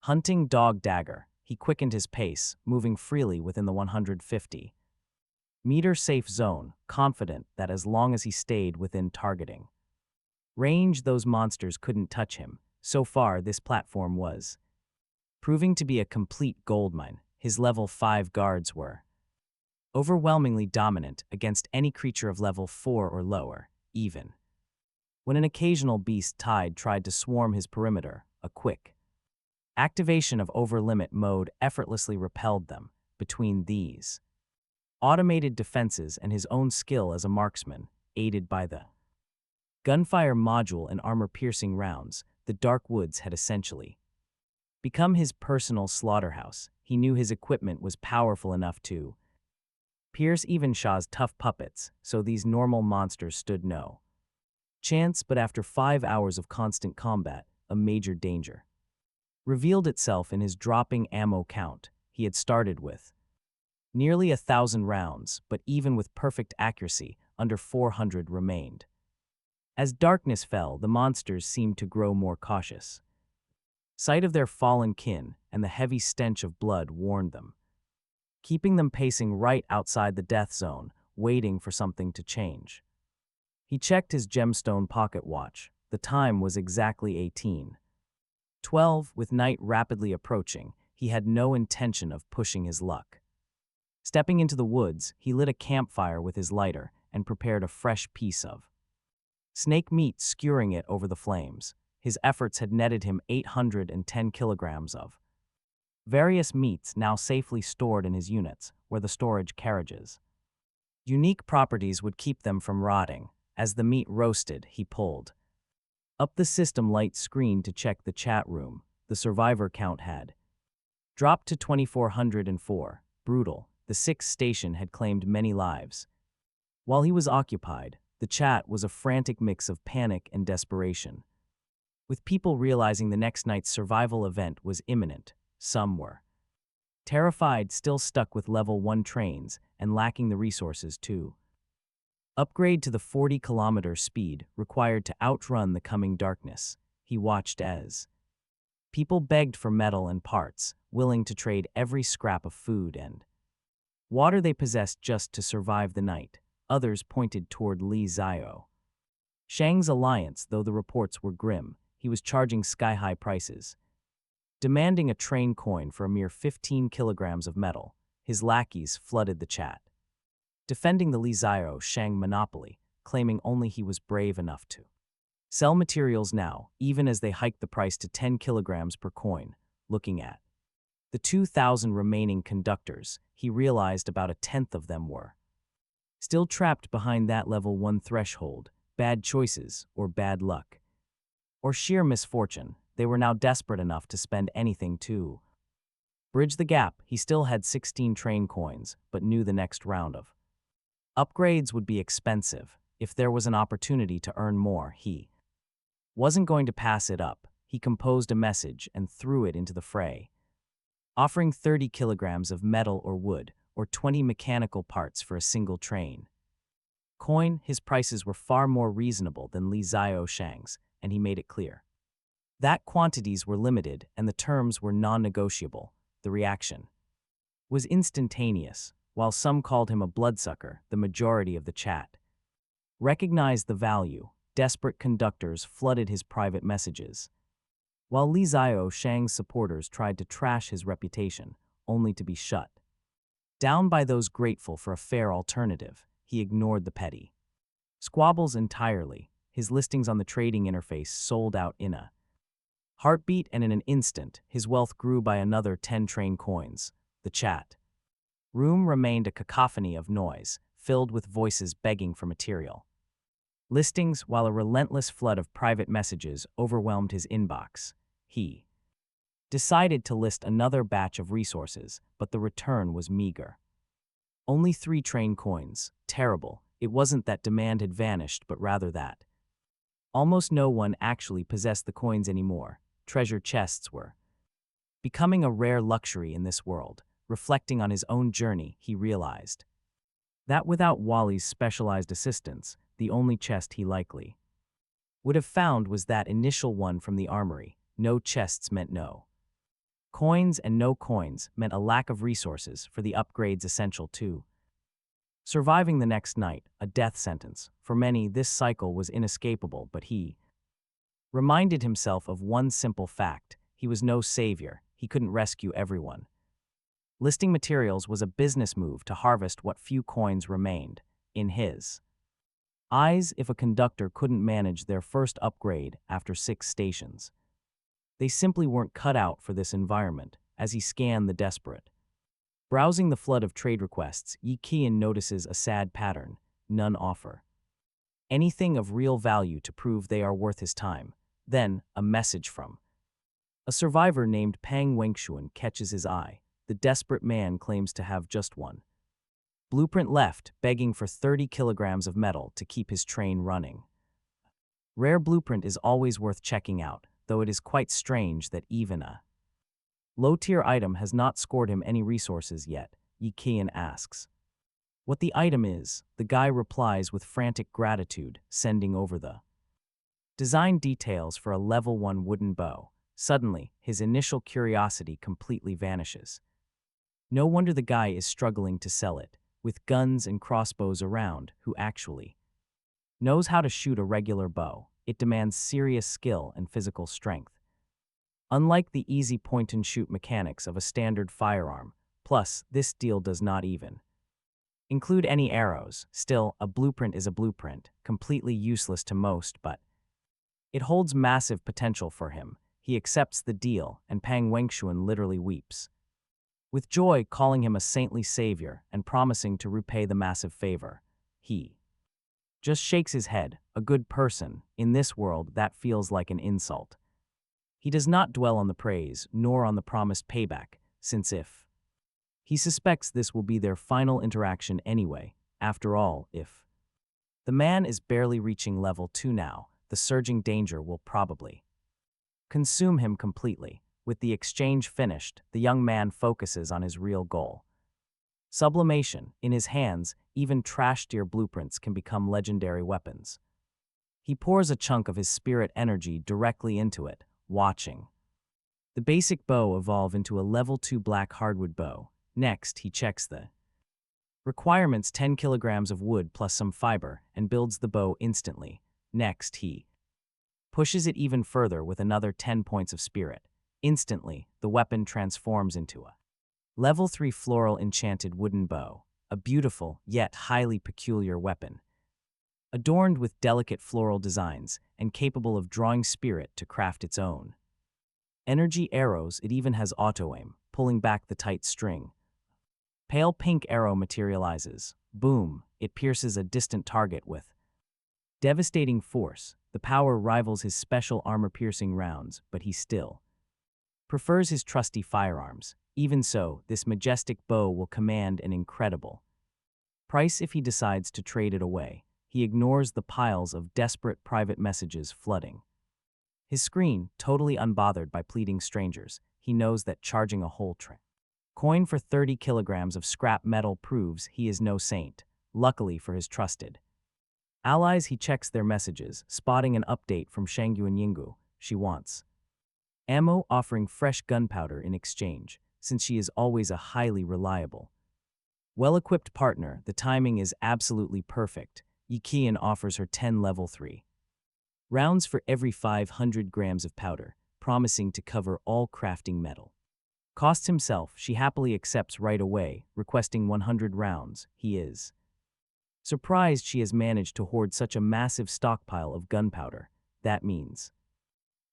hunting dog dagger. He quickened his pace, moving freely within the 150-meter safe zone, confident that as long as he stayed within targeting range, those monsters couldn't touch him. So far, this platform was proving to be a complete goldmine. His level 5 guards were overwhelmingly dominant against any creature of level 4 or lower. Even when an occasional beast tide tried to swarm his perimeter, a quick activation of over-limit mode effortlessly repelled them. Between these automated defenses and his own skill as a marksman, aided by the gunfire module and armor-piercing rounds, the Dark Woods had essentially become his personal slaughterhouse. He knew his equipment was powerful enough to pierce even Shaw's tough puppets, so these normal monsters stood no chance. But after 5 hours of constant combat, a major danger revealed itself in his dropping ammo count. He had started with nearly 1,000 rounds, but even with perfect accuracy, under 400 remained. As darkness fell, the monsters seemed to grow more cautious. Sight of their fallen kin and the heavy stench of blood warned them, keeping them pacing right outside the death zone. waiting for something to change. He checked his gemstone pocket watch. The time was exactly 18:12. With night rapidly approaching, he had no intention of pushing his luck. Stepping into the woods, he lit a campfire with his lighter and prepared a fresh piece of snake meat, skewering it over the flames. His efforts had netted him 810 kilograms of various meats, now safely stored in his units, where the storage carriages. Unique properties would keep them from rotting. As the meat roasted, he pulled up the system light screen to check the chat room. The survivor count had dropped to 2,404. Brutal. The sixth station had claimed many lives. While he was occupied, the chat was a frantic mix of panic and desperation. With people realizing the next night's survival event was imminent, some were terrified, still stuck with level 1 trains and lacking the resources to upgrade to the 40-kilometer speed required to outrun the coming darkness. He watched as people begged for metal and parts, willing to trade every scrap of food and water they possessed just to survive the night. Others pointed toward Li Xiao Shang's alliance, though the reports were grim. He was charging sky-high prices, demanding a train coin for a mere 15 kilograms of metal. His lackeys flooded the chat, defending the Li Xiao Shang monopoly, claiming only he was brave enough to sell materials now, even as they hiked the price to 10 kilograms per coin. Looking at the 2,000 remaining conductors, he realized about a tenth of them were still trapped behind that level 1 threshold. Bad choices, or bad luck, or sheer misfortune. They were now desperate enough to spend anything to bridge the gap. He still had 16 train coins, but knew the next round of upgrades would be expensive. If there was an opportunity to earn more, he wasn't going to pass it up. He composed a message and threw it into the fray, offering 30 kilograms of metal or wood, or 20 mechanical parts for a single train coin. His prices were far more reasonable than Li Xiao Shang's, and he made it clear that quantities were limited and the terms were non-negotiable. The reaction was instantaneous. While some called him a bloodsucker, the majority of the chat recognized the value. Desperate conductors flooded his private messages, while Li Xiao Shang's supporters tried to trash his reputation, only to be shut down by those grateful for a fair alternative. He ignored the petty squabbles entirely. His listings on the trading interface sold out in a heartbeat, and in an instant, his wealth grew by another 10 train coins. The chat room remained a cacophony of noise, filled with voices begging for material listings, while a relentless flood of private messages overwhelmed his inbox. He decided to list another batch of resources, but the return was meager. Only 3 train coins. Terrible. It wasn't that demand had vanished, but rather that almost no one actually possessed the coins anymore. Treasure chests were becoming a rare luxury in this world. Reflecting on his own journey, he realized that without Wally's specialized assistance, the only chest he likely would have found was that initial one from the armory. No chests meant no coins, and no coins meant a lack of resources for the upgrades essential to surviving the next night. A death sentence. For many, this cycle was inescapable, but he reminded himself of one simple fact: he was no savior. He couldn't rescue everyone. Listing materials was a business move to harvest what few coins remained. In his eyes, if a conductor couldn't manage their first upgrade after 6 stations, they simply weren't cut out for this environment. As he scanned the desperate browsing the flood of trade requests, Yi Qian notices a sad pattern. None offer anything of real value to prove they are worth his time. Then, a message from a survivor named Pang Wengshuan catches his eye. The desperate man claims to have just one blueprint left, begging for 30 kilograms of metal to keep his train running. Rare blueprint is always worth checking out, though it is quite strange that even a low-tier item has not scored him any resources yet. Yi Qian asks what the item is. The guy replies with frantic gratitude, sending over the design details for a level 1 wooden bow. Suddenly, his initial curiosity completely vanishes. No wonder the guy is struggling to sell it. with guns and crossbows around, who actually knows how to shoot a regular bow. It demands serious skill and physical strength. Unlike the easy point-and-shoot mechanics of a standard firearm, plus, this deal does not even include any arrows. Still, a blueprint is a blueprint, completely useless to most, but it holds massive potential for him. He accepts the deal, and Pang Wengshuan literally weeps with joy, calling him a saintly savior and promising to repay the massive favor. He just shakes his head. A good person. In this world, that feels like an insult. He does not dwell on the praise, nor on the promised payback, since if he suspects this will be their final interaction anyway. After all, if the man is barely reaching level 2 now, the surging danger will probably consume him completely. With the exchange finished, the young man focuses on his real goal. Sublimation. In his hands, even trash-tier blueprints can become legendary weapons. He pours a chunk of his spirit energy directly into it, watching the basic bow evolve into a level 2 black hardwood bow. Next, he checks the requirements: 10 kilograms of wood plus some fiber, and builds the bow instantly. Next, he pushes it even further with another 10 points of spirit. Instantly, the weapon transforms into a level 3 floral enchanted wooden bow, a beautiful yet highly peculiar weapon, adorned with delicate floral designs and capable of drawing spirit to craft its own energy arrows. It even has auto-aim, pulling back the tight string. Pale pink arrow materializes. Boom! It pierces a distant target with devastating force. The power rivals his special armor-piercing rounds, but he still prefers his trusty firearms. Even so, this majestic bow will command an incredible price if he decides to trade it away. He ignores the piles of desperate private messages flooding his screen, totally unbothered by pleading strangers. He knows that charging a whole coin for 30 kilograms of scrap metal proves he is no saint. Luckily for his trusted allies, he checks their messages, spotting an update from Shangyuan Yinggu. She wants ammo, offering fresh gunpowder in exchange, since she is always a highly reliable, well-equipped partner. The timing is absolutely perfect. Yiqian offers her 10 level 3 rounds for every 500 grams of powder, promising to cover all crafting metal costs himself. She happily accepts right away, requesting 100 rounds. He is surprised she has managed to hoard such a massive stockpile of gunpowder. That means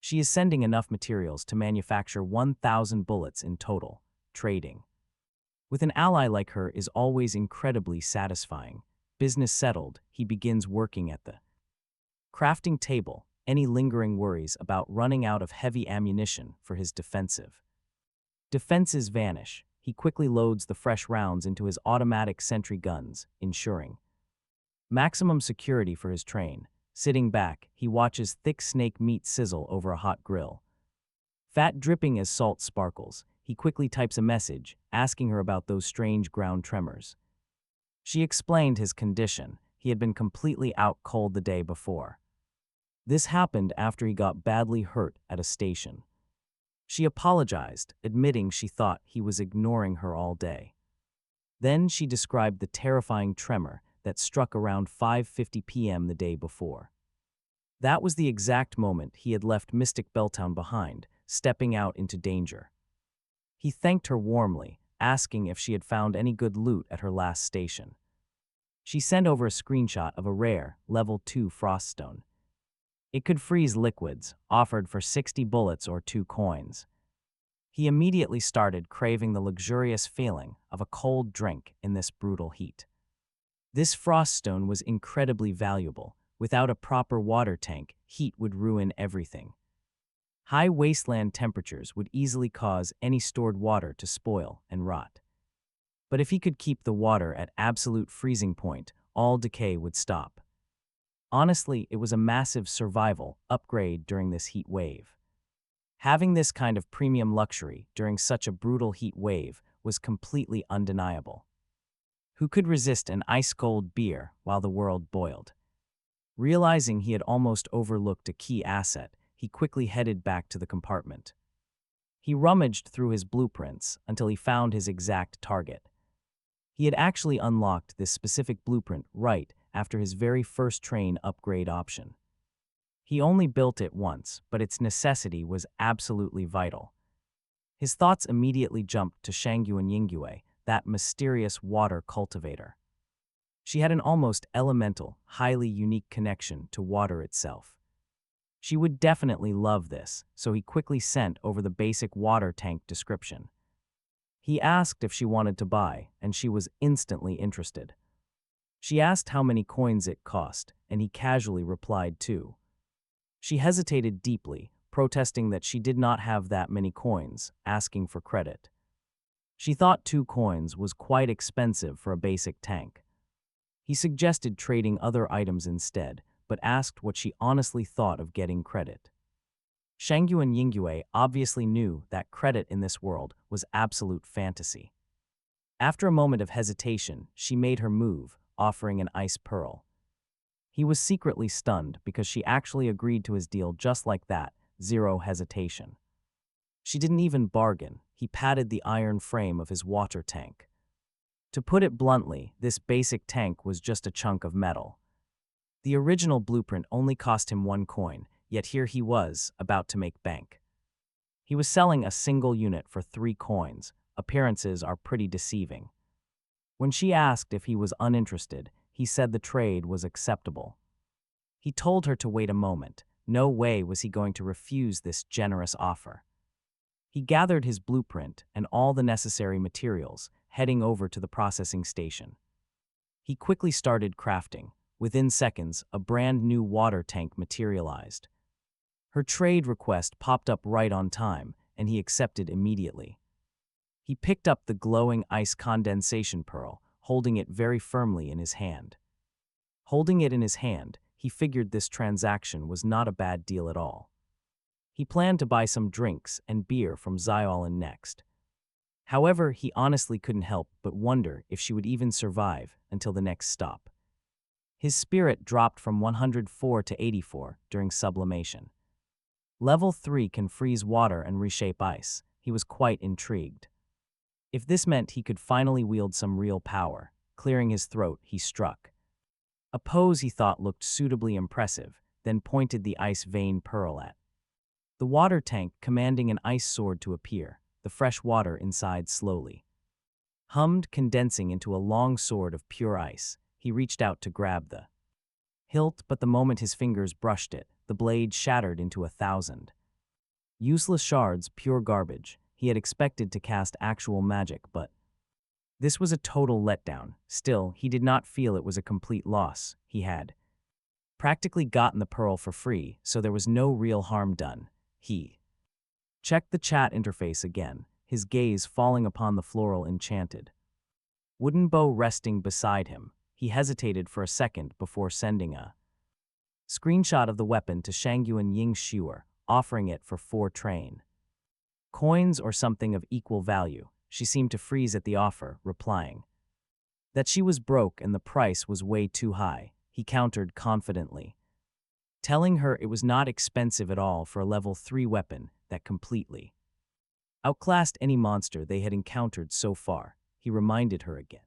she is sending enough materials to manufacture 1,000 bullets in total. Trading with an ally like her is always incredibly satisfying. Business settled, he begins working at the crafting table. Any lingering worries about running out of heavy ammunition for his defenses vanish. He quickly loads the fresh rounds into his automatic sentry guns, ensuring maximum security for his train. Sitting back, he watches thick snake meat sizzle over a hot grill. Fat dripping as salt sparkles, he quickly types a message, asking her about those strange ground tremors. She explained his condition. He had been completely out cold the day before. This happened after he got badly hurt at a station. She apologized, admitting she thought he was ignoring her all day. Then she described the terrifying tremor that struck around 5:50 p.m. the day before. That was the exact moment he had left Mystic Belltown behind, stepping out into danger. He thanked her warmly, asking if she had found any good loot at her last station. She sent over a screenshot of a rare, level 2 froststone. It could freeze liquids, offered for 60 bullets or 2 coins. He immediately started craving the luxurious feeling of a cold drink in this brutal heat. This froststone was incredibly valuable. Without a proper water tank, heat would ruin everything. High wasteland temperatures would easily cause any stored water to spoil and rot. But if he could keep the water at absolute freezing point, all decay would stop. Honestly, it was a massive survival upgrade during this heat wave. Having this kind of premium luxury during such a brutal heat wave was completely undeniable. Who could resist an ice-cold beer while the world boiled? Realizing he had almost overlooked a key asset, he quickly headed back to the compartment. He rummaged through his blueprints until he found his exact target. He had actually unlocked this specific blueprint right after his very first train upgrade option. He only built it once, but its necessity was absolutely vital. His thoughts immediately jumped to Shangyuan Yingyue, that mysterious water cultivator. She had an almost elemental, highly unique connection to water itself. She would definitely love this, so he quickly sent over the basic water tank description. He asked if she wanted to buy, and she was instantly interested. She asked how many coins it cost, and he casually replied 2. She hesitated deeply, protesting that she did not have that many coins, asking for credit. She thought 2 coins was quite expensive for a basic tank. He suggested trading other items instead, but asked what she honestly thought of getting credit. Shangyuan Yingyue obviously knew that credit in this world was absolute fantasy. After a moment of hesitation, she made her move, offering an ice pearl. He was secretly stunned because she actually agreed to his deal just like that, zero hesitation. She didn't even bargain. He patted the iron frame of his water tank. To put it bluntly, this basic tank was just a chunk of metal. The original blueprint only cost him 1 coin, yet here he was, about to make bank. He was selling a single unit for 3 coins. Appearances are pretty deceiving. When she asked if he was uninterested, he said the trade was acceptable. He told her to wait a moment. No way was he going to refuse this generous offer. He gathered his blueprint and all the necessary materials, heading over to the processing station. He quickly started crafting. Within seconds, a brand new water tank materialized. Her trade request popped up right on time, and he accepted immediately. He picked up the glowing ice condensation pearl, holding it very firmly in his hand. Holding it in his hand, he figured this transaction was not a bad deal at all. He planned to buy some drinks and beer from Xiaolin next. However, he honestly couldn't help but wonder if she would even survive until the next stop. His spirit dropped from 104 to 84 during sublimation. Level 3 can freeze water and reshape ice. He was quite intrigued. If this meant he could finally wield some real power, clearing his throat, he struck. A pose he thought looked suitably impressive, then pointed the ice vein pearl at the water tank, commanding an ice sword to appear, the fresh water inside slowly hummed, condensing into a long sword of pure ice. He reached out to grab the hilt, but the moment his fingers brushed it, the blade shattered into 1,000 useless shards, pure garbage. He had expected to cast actual magic, but this was a total letdown. Still, he did not feel it was a complete loss. He had practically gotten the pearl for free, so there was no real harm done. He checked the chat interface again, his gaze falling upon the floral enchanted wooden bow resting beside him. He hesitated for a second before sending a screenshot of the weapon to Shangyuan Yingxue, offering it for 4 train coins or something of equal value. She seemed to freeze at the offer, replying that she was broke and the price was way too high. He countered confidently, telling her it was not expensive at all for a level 3 weapon that completely outclassed any monster they had encountered so far. He reminded her again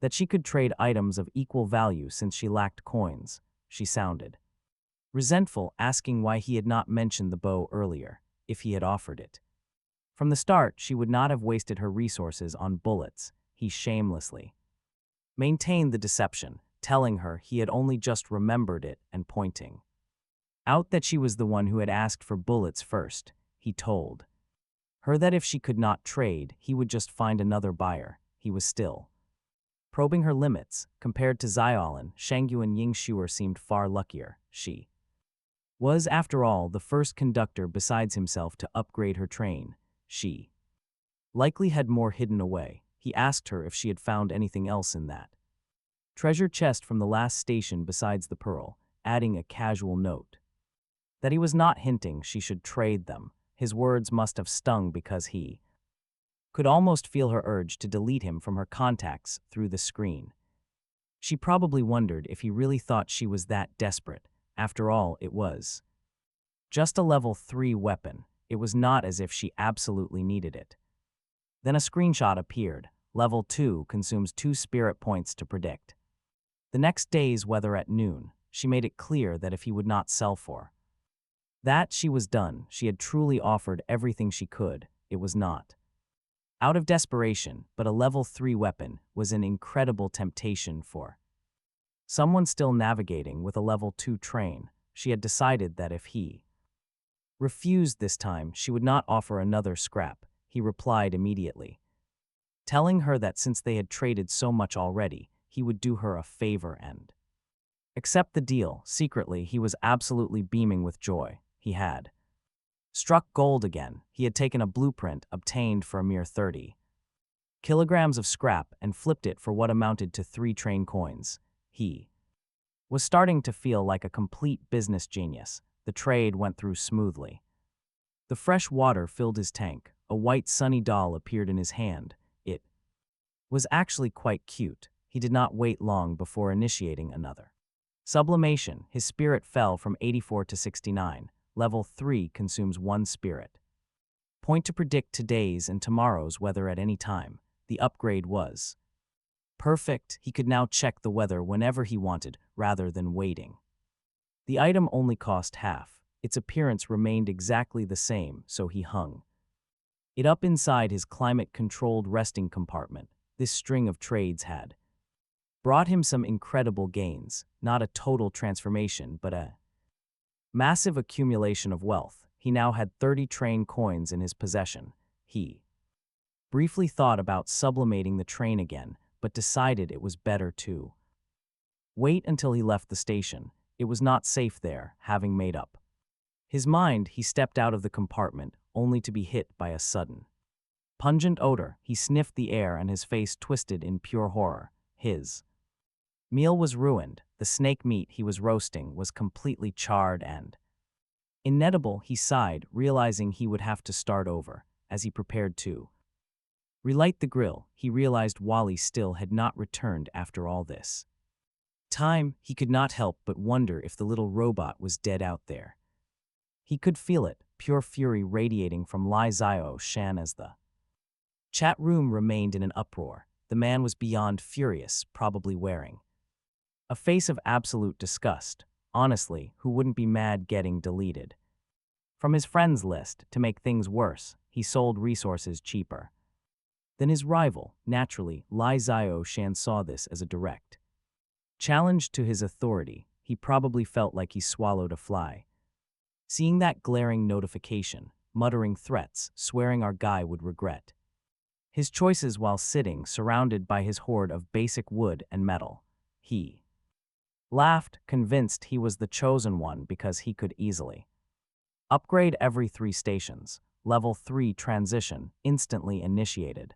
that she could trade items of equal value since she lacked coins. She sounded resentful, asking why he had not mentioned the bow earlier, if he had offered it. From the start, she would not have wasted her resources on bullets. He shamelessly maintained the deception, telling her he had only just remembered it and pointing out that she was the one who had asked for bullets first. He told her that if she could not trade, he would just find another buyer. He was still probing her limits. Compared to Xiaolin, Shangyuan Yingxue seemed far luckier. She was, after all, the first conductor besides himself to upgrade her train. She likely had more hidden away. He asked her if she had found anything else in that treasure chest from the last station besides the pearl, adding a casual note that he was not hinting she should trade them. His words must have stung because he could almost feel her urge to delete him from her contacts through the screen. She probably wondered if he really thought she was that desperate. After all, it was just a level 3 weapon. It was not as if she absolutely needed it. Then a screenshot appeared, Level 2 consumes 2 spirit points to predict the next day's weather at noon. She made it clear that if he would not sell for that, she was done. She had truly offered everything she could. It was not out of desperation, but a level 3 weapon was an incredible temptation for someone still navigating with a level 2 train. She had decided that if he refused this time, she would not offer another scrap. He replied immediately, telling her that since they had traded so much already, he would do her a favor and accept the deal. Secretly, he was absolutely beaming with joy. He had struck gold again. He had taken a blueprint obtained for a mere 30 kilograms of scrap and flipped it for what amounted to 3 train coins. He was starting to feel like a complete business genius. The trade went through smoothly. The fresh water filled his tank. A white sunny doll appeared in his hand. It was actually quite cute. He did not wait long before initiating another sublimation. His spirit fell from 84 to 69. Level 3 consumes 1 spirit point to predict today's and tomorrow's weather at any time. The upgrade was perfect. He could now check the weather whenever he wanted, rather than waiting. The item only cost half. Its appearance remained exactly the same, so he hung it up inside his climate-controlled resting compartment. This string of trades had brought him some incredible gains, not a total transformation, but a massive accumulation of wealth. He now had 30 train coins in his possession. He briefly thought about sublimating the train again, but decided it was better to wait until he left the station. It was not safe there. Having made up his mind, he stepped out of the compartment, only to be hit by a sudden pungent odor. He sniffed the air and his face twisted in pure horror. His meal was ruined. The snake meat he was roasting was completely charred and inedible. He sighed, realizing he would have to start over. As he prepared to relight the grill, he realized Wally still had not returned after all this time. He could not help but wonder if the little robot was dead out there. He could feel it, pure fury radiating from Lai Zio Shan as the chat room remained in an uproar. The man was beyond furious, probably wearing a face of absolute disgust. Honestly, who wouldn't be mad getting deleted from his friends list? To make things worse, he sold resources cheaper than his rival. Naturally, Lai Zio Shan saw this as a direct challenge to his authority. He probably felt like he swallowed a fly seeing that glaring notification, muttering threats, swearing our guy would regret his choices while sitting surrounded by his horde of basic wood and metal. He laughed, convinced he was the chosen one because he could easily upgrade every 3 stations. Level 3 transition instantly initiated.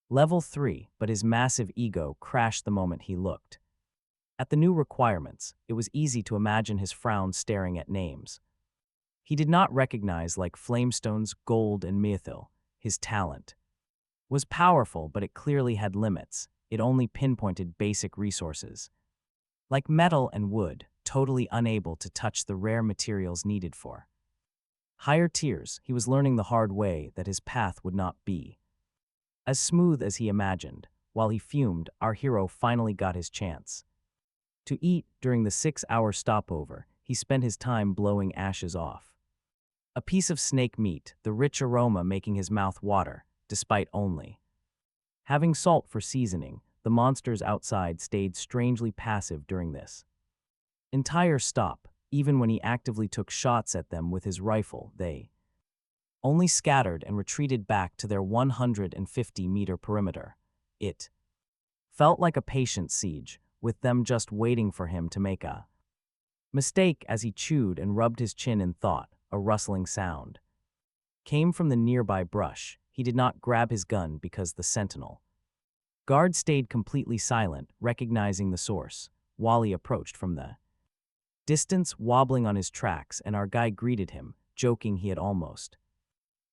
Level 3, but his massive ego crashed the moment he looked at the new requirements. It was easy to imagine his frown staring at names he did not recognize, like flamestones, gold, and mithril. His talent was powerful, but it clearly had limits. It only pinpointed basic resources, like metal and wood, totally unable to touch the rare materials needed for higher tiers. He was learning the hard way that his path would not be as smooth as he imagined. While he fumed, our hero finally got his chance to eat. During the 6-hour stopover, he spent his time blowing ashes off a piece of snake meat, the rich aroma making his mouth water. Despite only having salt for seasoning, the monsters outside stayed strangely passive during this entire stop. Even when he actively took shots at them with his rifle, they only scattered and retreated back to their 150-meter perimeter. It felt like a patient siege, with them just waiting for him to make a mistake. As he chewed and rubbed his chin in thought, a rustling sound came from the nearby brush. He did not grab his gun because the sentinel guard stayed completely silent. Recognizing the source, Wally approached from the distance, wobbling on his tracks, and our guy greeted him, joking he had almost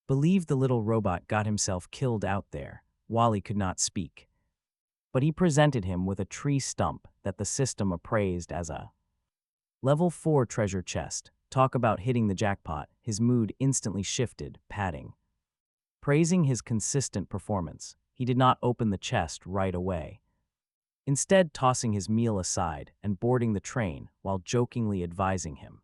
believed the little robot got himself killed out there. Wally could not speak, but he presented him with a tree stump that the system appraised as a level 4 treasure chest. Talk about hitting the jackpot. His mood instantly shifted, praising his consistent performance. he did not open the chest right away, instead tossing his meal aside and boarding the train while jokingly advising him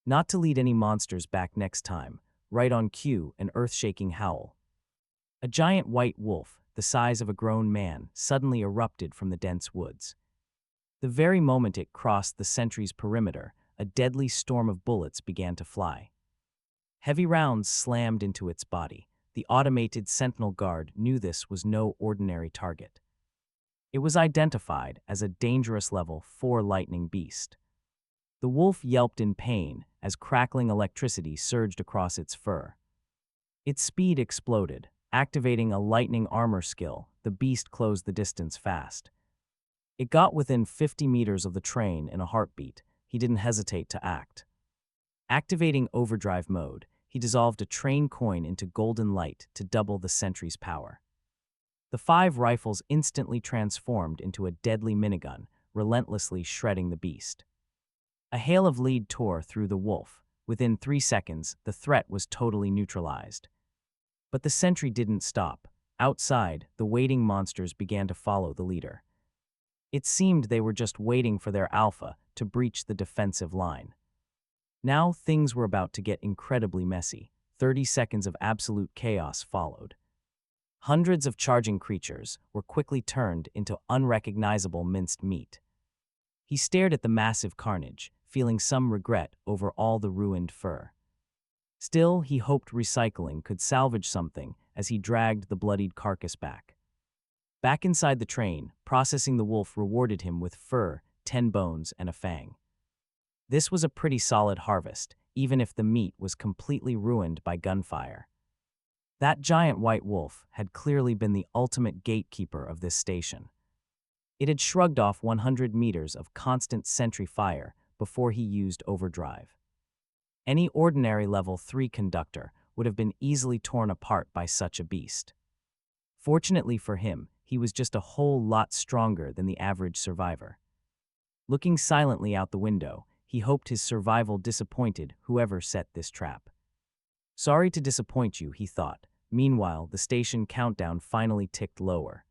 not to lead any monsters back next time. Right on cue, an earth-shaking howl. A giant white wolf, the size of a grown man, suddenly erupted from the dense woods. The very moment it crossed the sentry's perimeter, a deadly storm of bullets began to fly. Heavy rounds slammed into its body. The automated sentinel guard knew this was no ordinary target. It was identified as a dangerous level 4 lightning beast. The wolf yelped in pain as crackling electricity surged across its fur. Its speed exploded. Activating a lightning armor skill, the beast closed the distance fast. It got within 50 meters of the train in a heartbeat. He didn't hesitate to act. Activating overdrive mode, he dissolved a train coin into golden light to double the sentry's power. The 5 rifles instantly transformed into a deadly minigun, relentlessly shredding the beast. A hail of lead tore through the wolf. Within 3 seconds, the threat was totally neutralized. But the sentry didn't stop. Outside, the waiting monsters began to follow the leader. It seemed they were just waiting for their alpha to breach the defensive line. Now things were about to get incredibly messy. 30 seconds of absolute chaos followed. Hundreds of charging creatures were quickly turned into unrecognizable minced meat. He stared at the massive carnage, feeling some regret over all the ruined fur. Still, he hoped recycling could salvage something as he dragged the bloodied carcass back. Back inside the train, processing the wolf rewarded him with fur, 10 bones, and a fang. This was a pretty solid harvest, even if the meat was completely ruined by gunfire. That giant white wolf had clearly been the ultimate gatekeeper of this station. It had shrugged off 100 meters of constant sentry fire before he used overdrive. Any ordinary level 3 conductor would have been easily torn apart by such a beast. Fortunately for him, he was just a whole lot stronger than the average survivor. Looking silently out the window, he hoped his survival disappointed whoever set this trap. Sorry to disappoint you, he thought. Meanwhile, the station countdown finally ticked lower.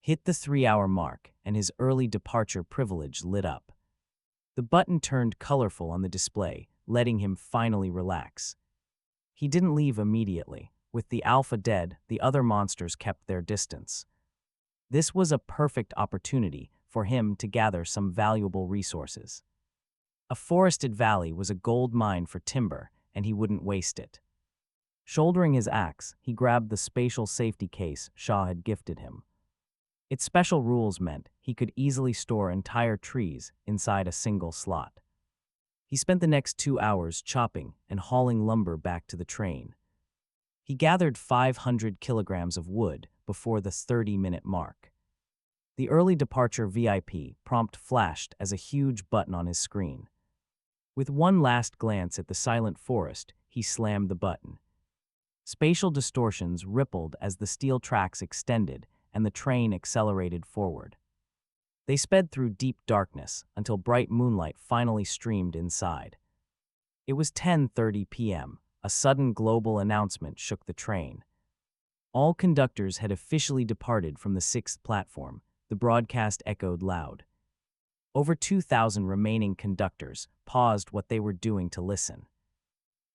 Hit the 3-hour mark, and his early departure privilege lit up. The button turned colorful on the display, letting him finally relax. He didn't leave immediately. With the alpha dead, the other monsters kept their distance. This was a perfect opportunity for him to gather some valuable resources. A forested valley was a gold mine for timber, and he wouldn't waste it. Shouldering his axe, he grabbed the spatial safety case Shaw had gifted him. Its special rules meant he could easily store entire trees inside a single slot. He spent the next 2 hours chopping and hauling lumber back to the train. He gathered 500 kilograms of wood before the 30-minute mark. The early departure VIP prompt flashed as a huge button on his screen. With one last glance at the silent forest, he slammed the button. Spatial distortions rippled as the steel tracks extended and the train accelerated forward. They sped through deep darkness until bright moonlight finally streamed inside. It was 10:30 p.m. A sudden global announcement shook the train. All conductors had officially departed from the 6th platform. The broadcast echoed loud. Over 2,000 remaining conductors paused what they were doing to listen.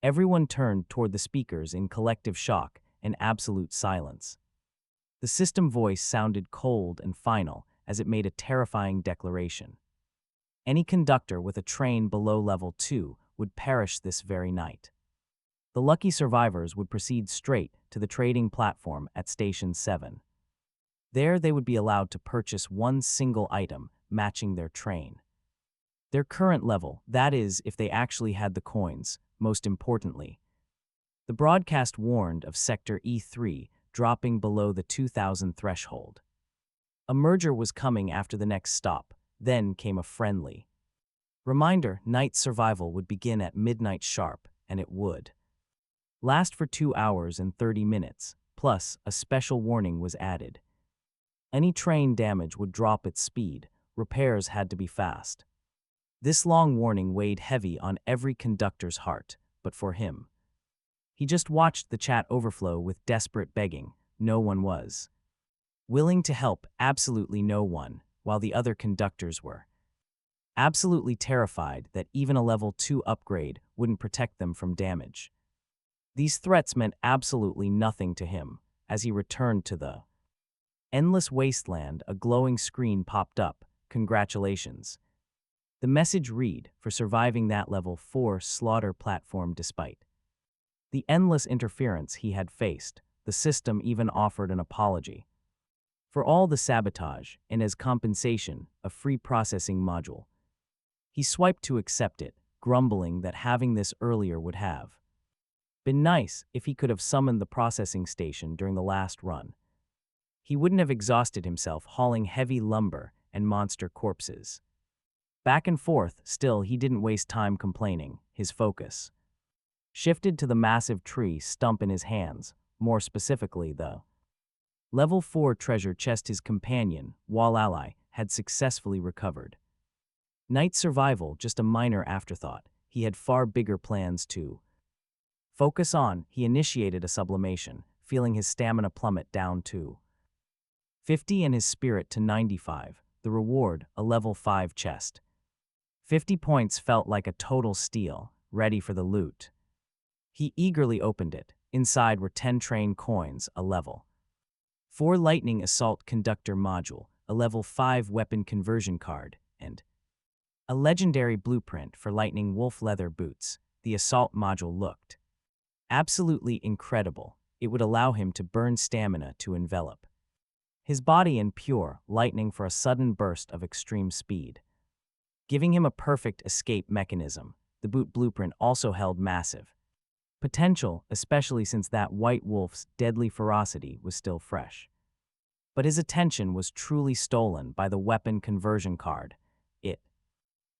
Everyone turned toward the speakers in collective shock and absolute silence. The system voice sounded cold and final as it made a terrifying declaration. Any conductor with a train below level 2 would perish this very night. The lucky survivors would proceed straight to the trading platform at Station 7. There they would be allowed to purchase one single item matching their train. Their current level, that is, if they actually had the coins, most importantly. The broadcast warned of Sector E3 dropping below the 2,000 threshold. A merger was coming after the next stop. Then came a friendly reminder: night survival would begin at midnight sharp, and it would last for 2 hours and 30 minutes, plus a special warning was added. Any train damage would drop its speed. Repairs had to be fast. This long warning weighed heavy on every conductor's heart, but for him, he just watched the chat overflow with desperate begging. No one was willing to help absolutely no one, while the other conductors were absolutely terrified that even a level 2 upgrade wouldn't protect them from damage. These threats meant absolutely nothing to him. As he returned to the endless wasteland, a glowing screen popped up. Congratulations. The message read, for surviving that level 4 slaughter platform despite the endless interference he had faced, the system even offered an apology for all the sabotage, and as compensation, a free processing module. He swiped to accept it, grumbling that having this earlier would have been nice if he could have summoned the processing station during the last run. He wouldn't have exhausted himself hauling heavy lumber and monster corpses back and forth. Still, he didn't waste time complaining. His focus shifted to the massive tree stump in his hands, more specifically the level 4 treasure chest his companion, Wall Ally, had successfully recovered. Night survival just a minor afterthought. He had far bigger plans to focus on. He initiated a sublimation, feeling his stamina plummet down to 50 and his spirit to 95. The reward, a level 5 chest. 50 points felt like a total steal, ready for the loot. He eagerly opened it. Inside were 10 train coins, a level 4 lightning assault conductor module, a level 5 weapon conversion card, and a legendary blueprint for lightning wolf leather boots. The assault module looked absolutely incredible. It would allow him to burn stamina to envelop his body in pure lightning for a sudden burst of extreme speed, giving him a perfect escape mechanism. The boot blueprint also held massive potential, especially since that white wolf's deadly ferocity was still fresh. But his attention was truly stolen by the weapon conversion card. It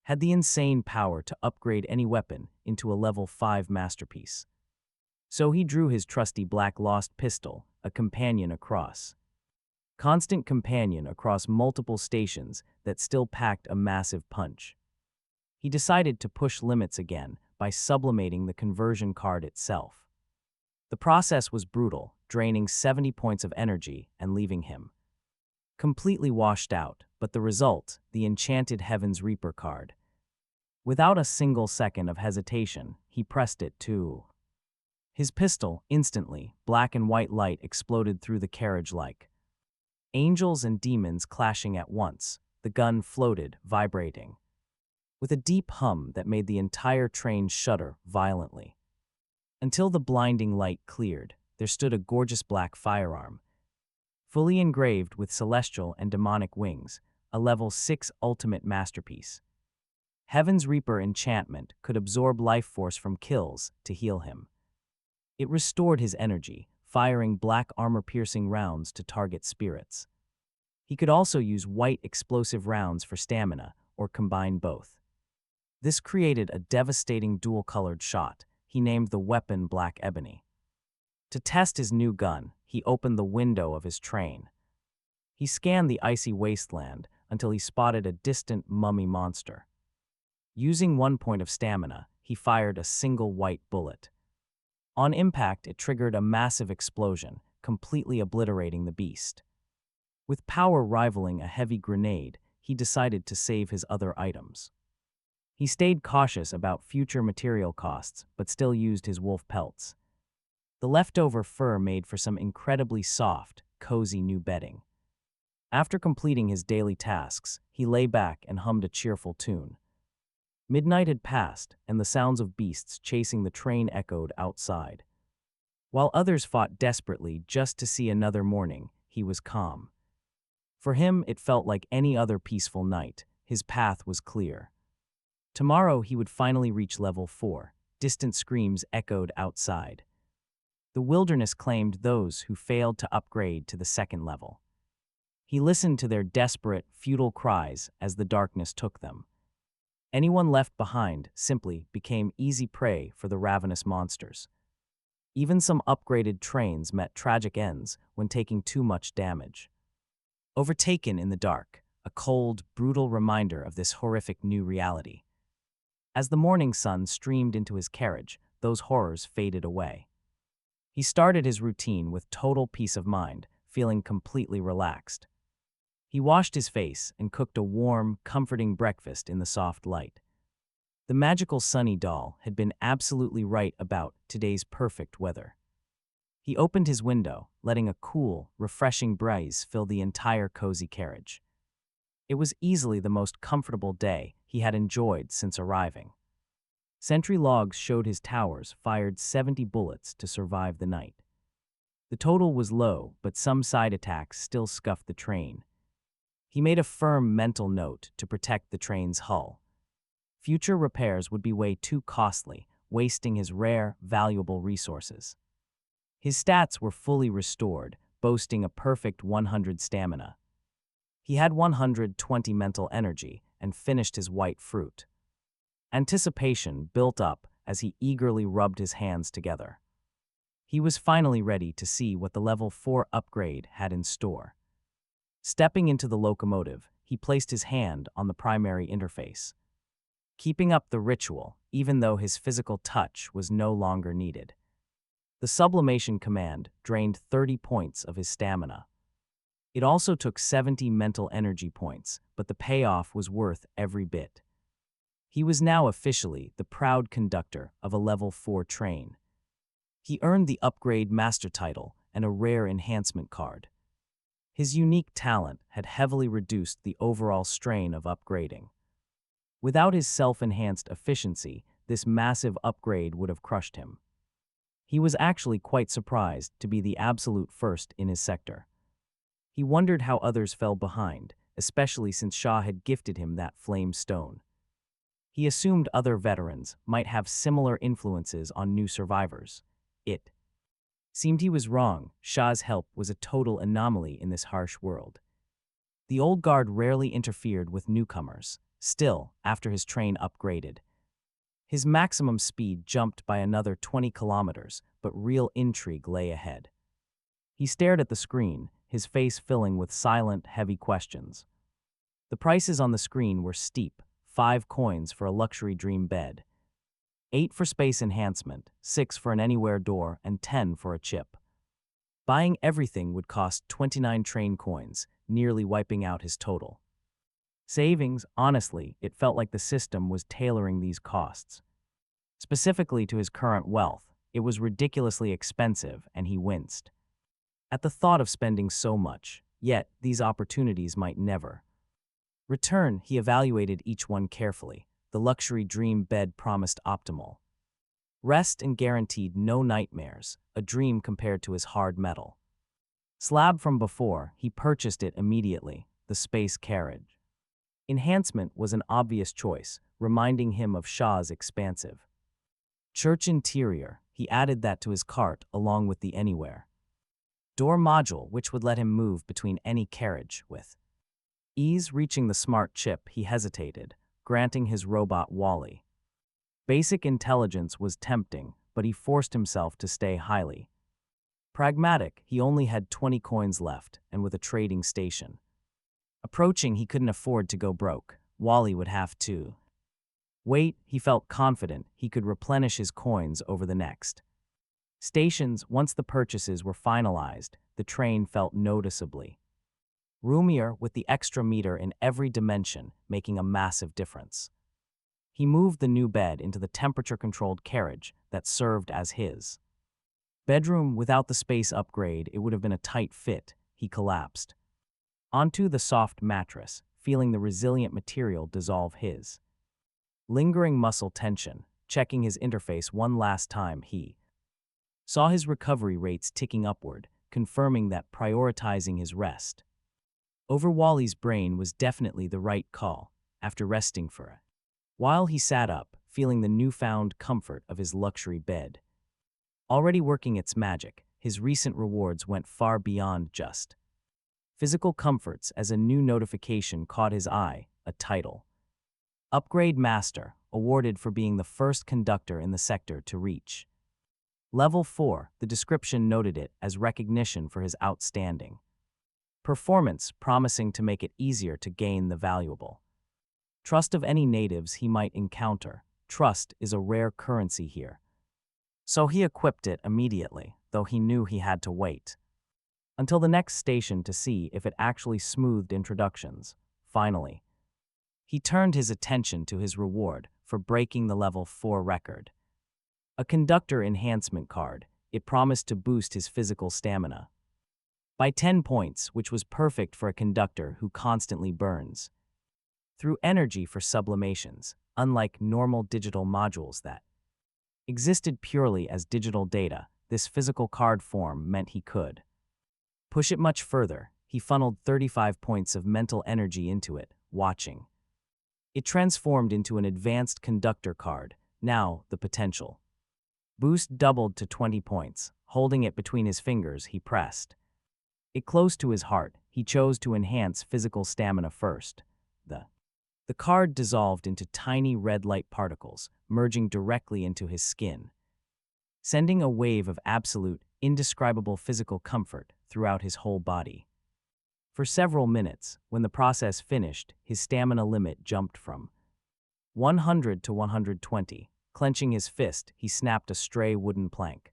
had the insane power to upgrade any weapon into a level 5 masterpiece. So he drew his trusty black lost pistol, a constant companion across multiple stations that still packed a massive punch. He decided to push limits again by sublimating the conversion card itself. The process was brutal, draining 70 points of energy and leaving him completely washed out, but the result, the enchanted Heaven's Reaper card. Without a single second of hesitation, he pressed it to his pistol. Instantly, black and white light exploded through the carriage like angels and demons clashing at once. The gun floated, vibrating with a deep hum that made the entire train shudder violently. Until the blinding light cleared, there stood a gorgeous black firearm, fully engraved with celestial and demonic wings, a level 6 ultimate masterpiece. Heaven's Reaper enchantment could absorb life force from kills to heal him. It restored his energy, firing black armor-piercing rounds to target spirits. He could also use white explosive rounds for stamina, or combine both. This created a devastating dual-colored shot. He named the weapon Black Ebony. To test his new gun, he opened the window of his train. He scanned the icy wasteland until he spotted a distant mummy monster. Using 1 point of stamina, he fired a single white bullet. On impact, it triggered a massive explosion, completely obliterating the beast. With power rivaling a heavy grenade, he decided to save his other items. He stayed cautious about future material costs, but still used his wolf pelts. The leftover fur made for some incredibly soft, cozy new bedding. After completing his daily tasks, he lay back and hummed a cheerful tune. Midnight had passed, and the sounds of beasts chasing the train echoed outside. While others fought desperately just to see another morning, he was calm. For him, it felt like any other peaceful night. His path was clear. Tomorrow he would finally reach level 4. Distant screams echoed outside. The wilderness claimed those who failed to upgrade to the 2nd level. He listened to their desperate, futile cries as the darkness took them. Anyone left behind simply became easy prey for the ravenous monsters. Even some upgraded trains met tragic ends when taking too much damage. Overtaken in the dark, a cold, brutal reminder of this horrific new reality. As the morning sun streamed into his carriage, those horrors faded away. He started his routine with total peace of mind, feeling completely relaxed. He washed his face and cooked a warm, comforting breakfast in the soft light. The magical sunny doll had been absolutely right about today's perfect weather. He opened his window, letting a cool, refreshing breeze fill the entire cozy carriage. It was easily the most comfortable day he had enjoyed since arriving. Sentry logs showed his towers fired 70 bullets to survive the night. The total was low, but some side attacks still scuffed the train. He made a firm mental note to protect the train's hull. Future repairs would be way too costly, wasting his rare, valuable resources. His stats were fully restored, boasting a perfect 100 stamina. He had 120 mental energy and finished his white fruit. Anticipation built up as he eagerly rubbed his hands together. He was finally ready to see what the level 4 upgrade had in store. Stepping into the locomotive, he placed his hand on the primary interface, keeping up the ritual even though his physical touch was no longer needed. The sublimation command drained 30 points of his stamina. It also took 70 mental energy points, but the payoff was worth every bit. He was now officially the proud conductor of a level 4 train. He earned the upgrade master title and a rare enhancement card. His unique talent had heavily reduced the overall strain of upgrading. Without his self-enhanced efficiency, this massive upgrade would have crushed him. He was actually quite surprised to be the absolute first in his sector. He wondered how others fell behind, especially since Shah had gifted him that flame stone. He assumed other veterans might have similar influences on new survivors. It seemed he was wrong. Shah's help was a total anomaly in this harsh world. The old guard rarely interfered with newcomers. Still, after his train upgraded, his maximum speed jumped by another 20 kilometers, but real intrigue lay ahead. He stared at the screen, his face filling with silent, heavy questions. The prices on the screen were steep: 5 coins for a luxury dream bed, 8 for space enhancement, 6 for an anywhere door, and 10 for a chip. Buying everything would cost 29 train coins, nearly wiping out his total savings. Honestly, it felt like the system was tailoring these costs specifically to his current wealth. It was ridiculously expensive, and he winced at the thought of spending so much. Yet, these opportunities might never return. He evaluated each one carefully. The luxury dream bed promised optimal rest and guaranteed no nightmares, a dream compared to his hard metal slab from before. He purchased it immediately. The space carriage enhancement was an obvious choice, reminding him of Shah's expansive church interior. He added that to his cart along with the anywhere door module, which would let him move between any carriage with ease. Reaching the smart chip, he hesitated, granting his robot Wally basic intelligence was tempting, but he forced himself to stay highly pragmatic. He only had 20 coins left, and with a trading station approaching, he couldn't afford to go broke. Wally would have to wait. He felt confident he could replenish his coins over the next stations. Once the purchases were finalized, the train felt noticeably roomier, with the extra meter in every dimension making a massive difference. He moved the new bed into the temperature-controlled carriage that served as his bedroom. Without the space upgrade, it would have been a tight fit. He collapsed onto the soft mattress, feeling the resilient material dissolve his lingering muscle tension. Checking his interface one last time, he saw his recovery rates ticking upward, confirming that prioritizing his rest over Wally's brain was definitely the right call. After resting for a while, he sat up, feeling the newfound comfort of his luxury bed already working its magic. His recent rewards went far beyond just physical comforts, as a new notification caught his eye: a title upgrade master, awarded for being the first conductor in the sector to reach level 4. The description noted it as recognition for his outstanding performance, promising to make it easier to gain the valuable trust of any natives he might encounter. Trust is a rare currency here, so he equipped it immediately, though he knew he had to wait until the next station to see if it actually smoothed introductions. Finally, he turned his attention to his reward for breaking the level 4 record. A conductor enhancement card. It promised to boost his physical stamina by 10 points, which was perfect for a conductor who constantly burns through energy for sublimations, unlike normal digital modules that existed purely as digital data. This physical card form meant he could push it much further. He funneled 35 points of mental energy into it, watching it transformed into an advanced conductor card. Now, the potential boost doubled to 20 points. Holding it between his fingers, he pressed it close to his heart. He chose to enhance physical stamina first. The card dissolved into tiny red light particles, merging directly into his skin, sending a wave of absolute, indescribable physical comfort throughout his whole body. For several minutes, when the process finished, his stamina limit jumped from 100 to 120. Clenching his fist, he snapped a stray wooden plank.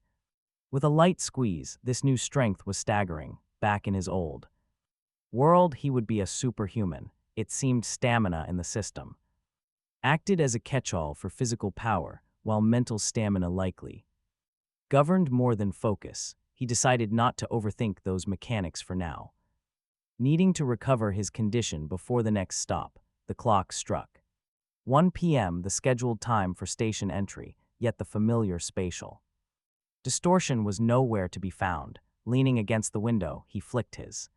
With a light squeeze, this new strength was staggering. Back in his old world, he would be a superhuman. It seemed stamina in the system acted as a catch-all for physical power, while mental stamina likely governed more than focus. He decided not to overthink those mechanics for now. Needing to recover his condition before the next stop, the clock struck 1 p.m., the scheduled time for station entry, yet the familiar spatial distortion was nowhere to be found. Leaning against the window, he flicked his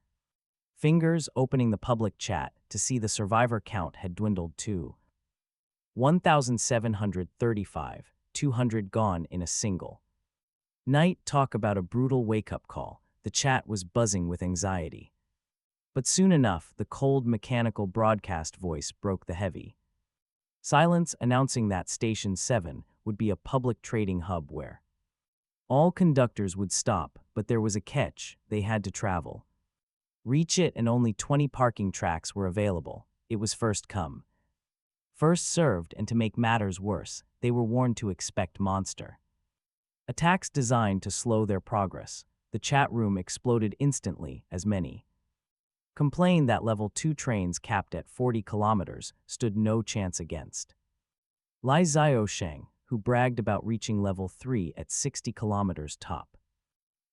fingers, opening the public chat to see the survivor count had dwindled to 1,735, 200 gone in a single night. Talk about a brutal wake-up call. The chat was buzzing with anxiety. But soon enough, the cold mechanical broadcast voice broke the heavy silence, announcing that Station 7 would be a public trading hub where all conductors would stop, but there was a catch: they had to travel. Reach it, and only 20 parking tracks were available. It was first come, first served, and to make matters worse, they were warned to expect monster attacks designed to slow their progress. The chat room exploded instantly as many complained that level 2 trains capped at 40 kilometers stood no chance against Lai Xiaosheng, who bragged about reaching level 3 at 60 kilometers top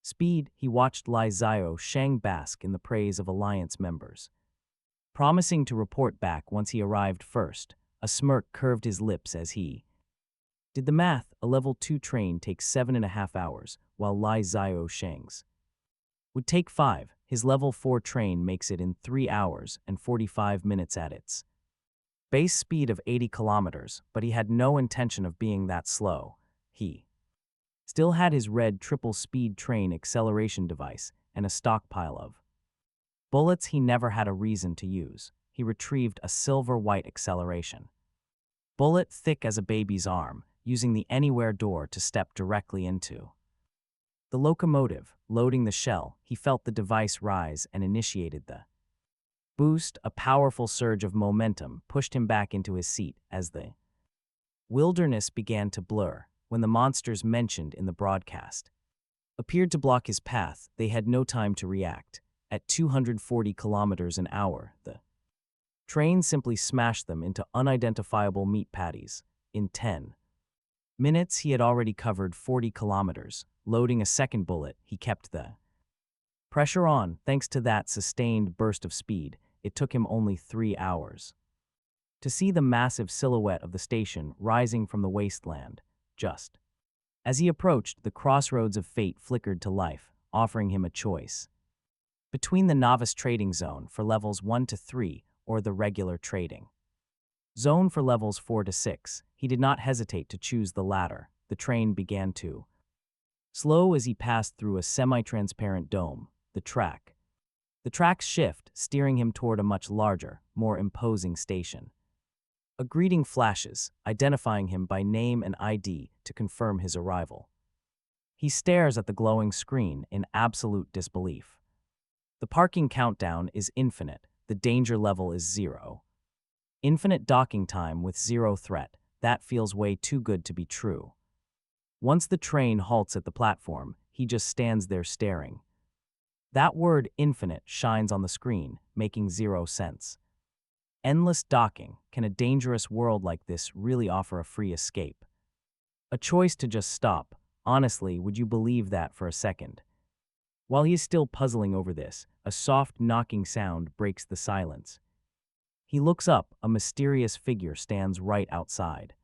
speed. He watched Lai Xiaosheng bask in the praise of Alliance members, promising to report back once he arrived first. A smirk curved his lips as he did the math. A level 2 train takes 7.5 hours, while Lai Xiaosheng's would take 5. His level 4 train makes it in 3 hours and 45 minutes at its base speed of 80 kilometers, but he had no intention of being that slow. He still had his red triple-speed train acceleration device and a stockpile of bullets he never had a reason to use. He retrieved a silver-white acceleration bullet thick as a baby's arm, using the anywhere door to step directly into the locomotive. Loading the shell, he felt the device rise and initiated the boost. A powerful surge of momentum pushed him back into his seat as the wilderness began to blur. When the monsters mentioned in the broadcast appeared to block his path, they had no time to react. At 240 kilometers an hour, the train simply smashed them into unidentifiable meat patties. In 10 minutes, he had already covered 40 kilometers. Loading a second bullet, he kept the pressure on. Thanks to that sustained burst of speed, it took him only 3 hours to see the massive silhouette of the station rising from the wasteland. Just as he approached, the crossroads of fate flickered to life, offering him a choice between the novice trading zone for levels 1 to 3 or the regular trading zone for levels 4 to 6. He did not hesitate to choose the latter. The train began to slow as he passed through a semi-transparent dome. The tracks shift, steering him toward a much larger, more imposing station. A greeting flashes, identifying him by name and ID to confirm his arrival. He stares at the glowing screen in absolute disbelief. The parking countdown is infinite. The danger level is 0. Infinite docking time with 0 threat. That feels way too good to be true. Once the train halts at the platform, he just stands there staring. That word infinite shines on the screen, making zero sense. Endless docking. Can a dangerous world like this really offer a free escape? A choice to just stop. Honestly, would you believe that for a second? While he is still puzzling over this, a soft knocking sound breaks the silence. He looks up, a mysterious figure stands right outside.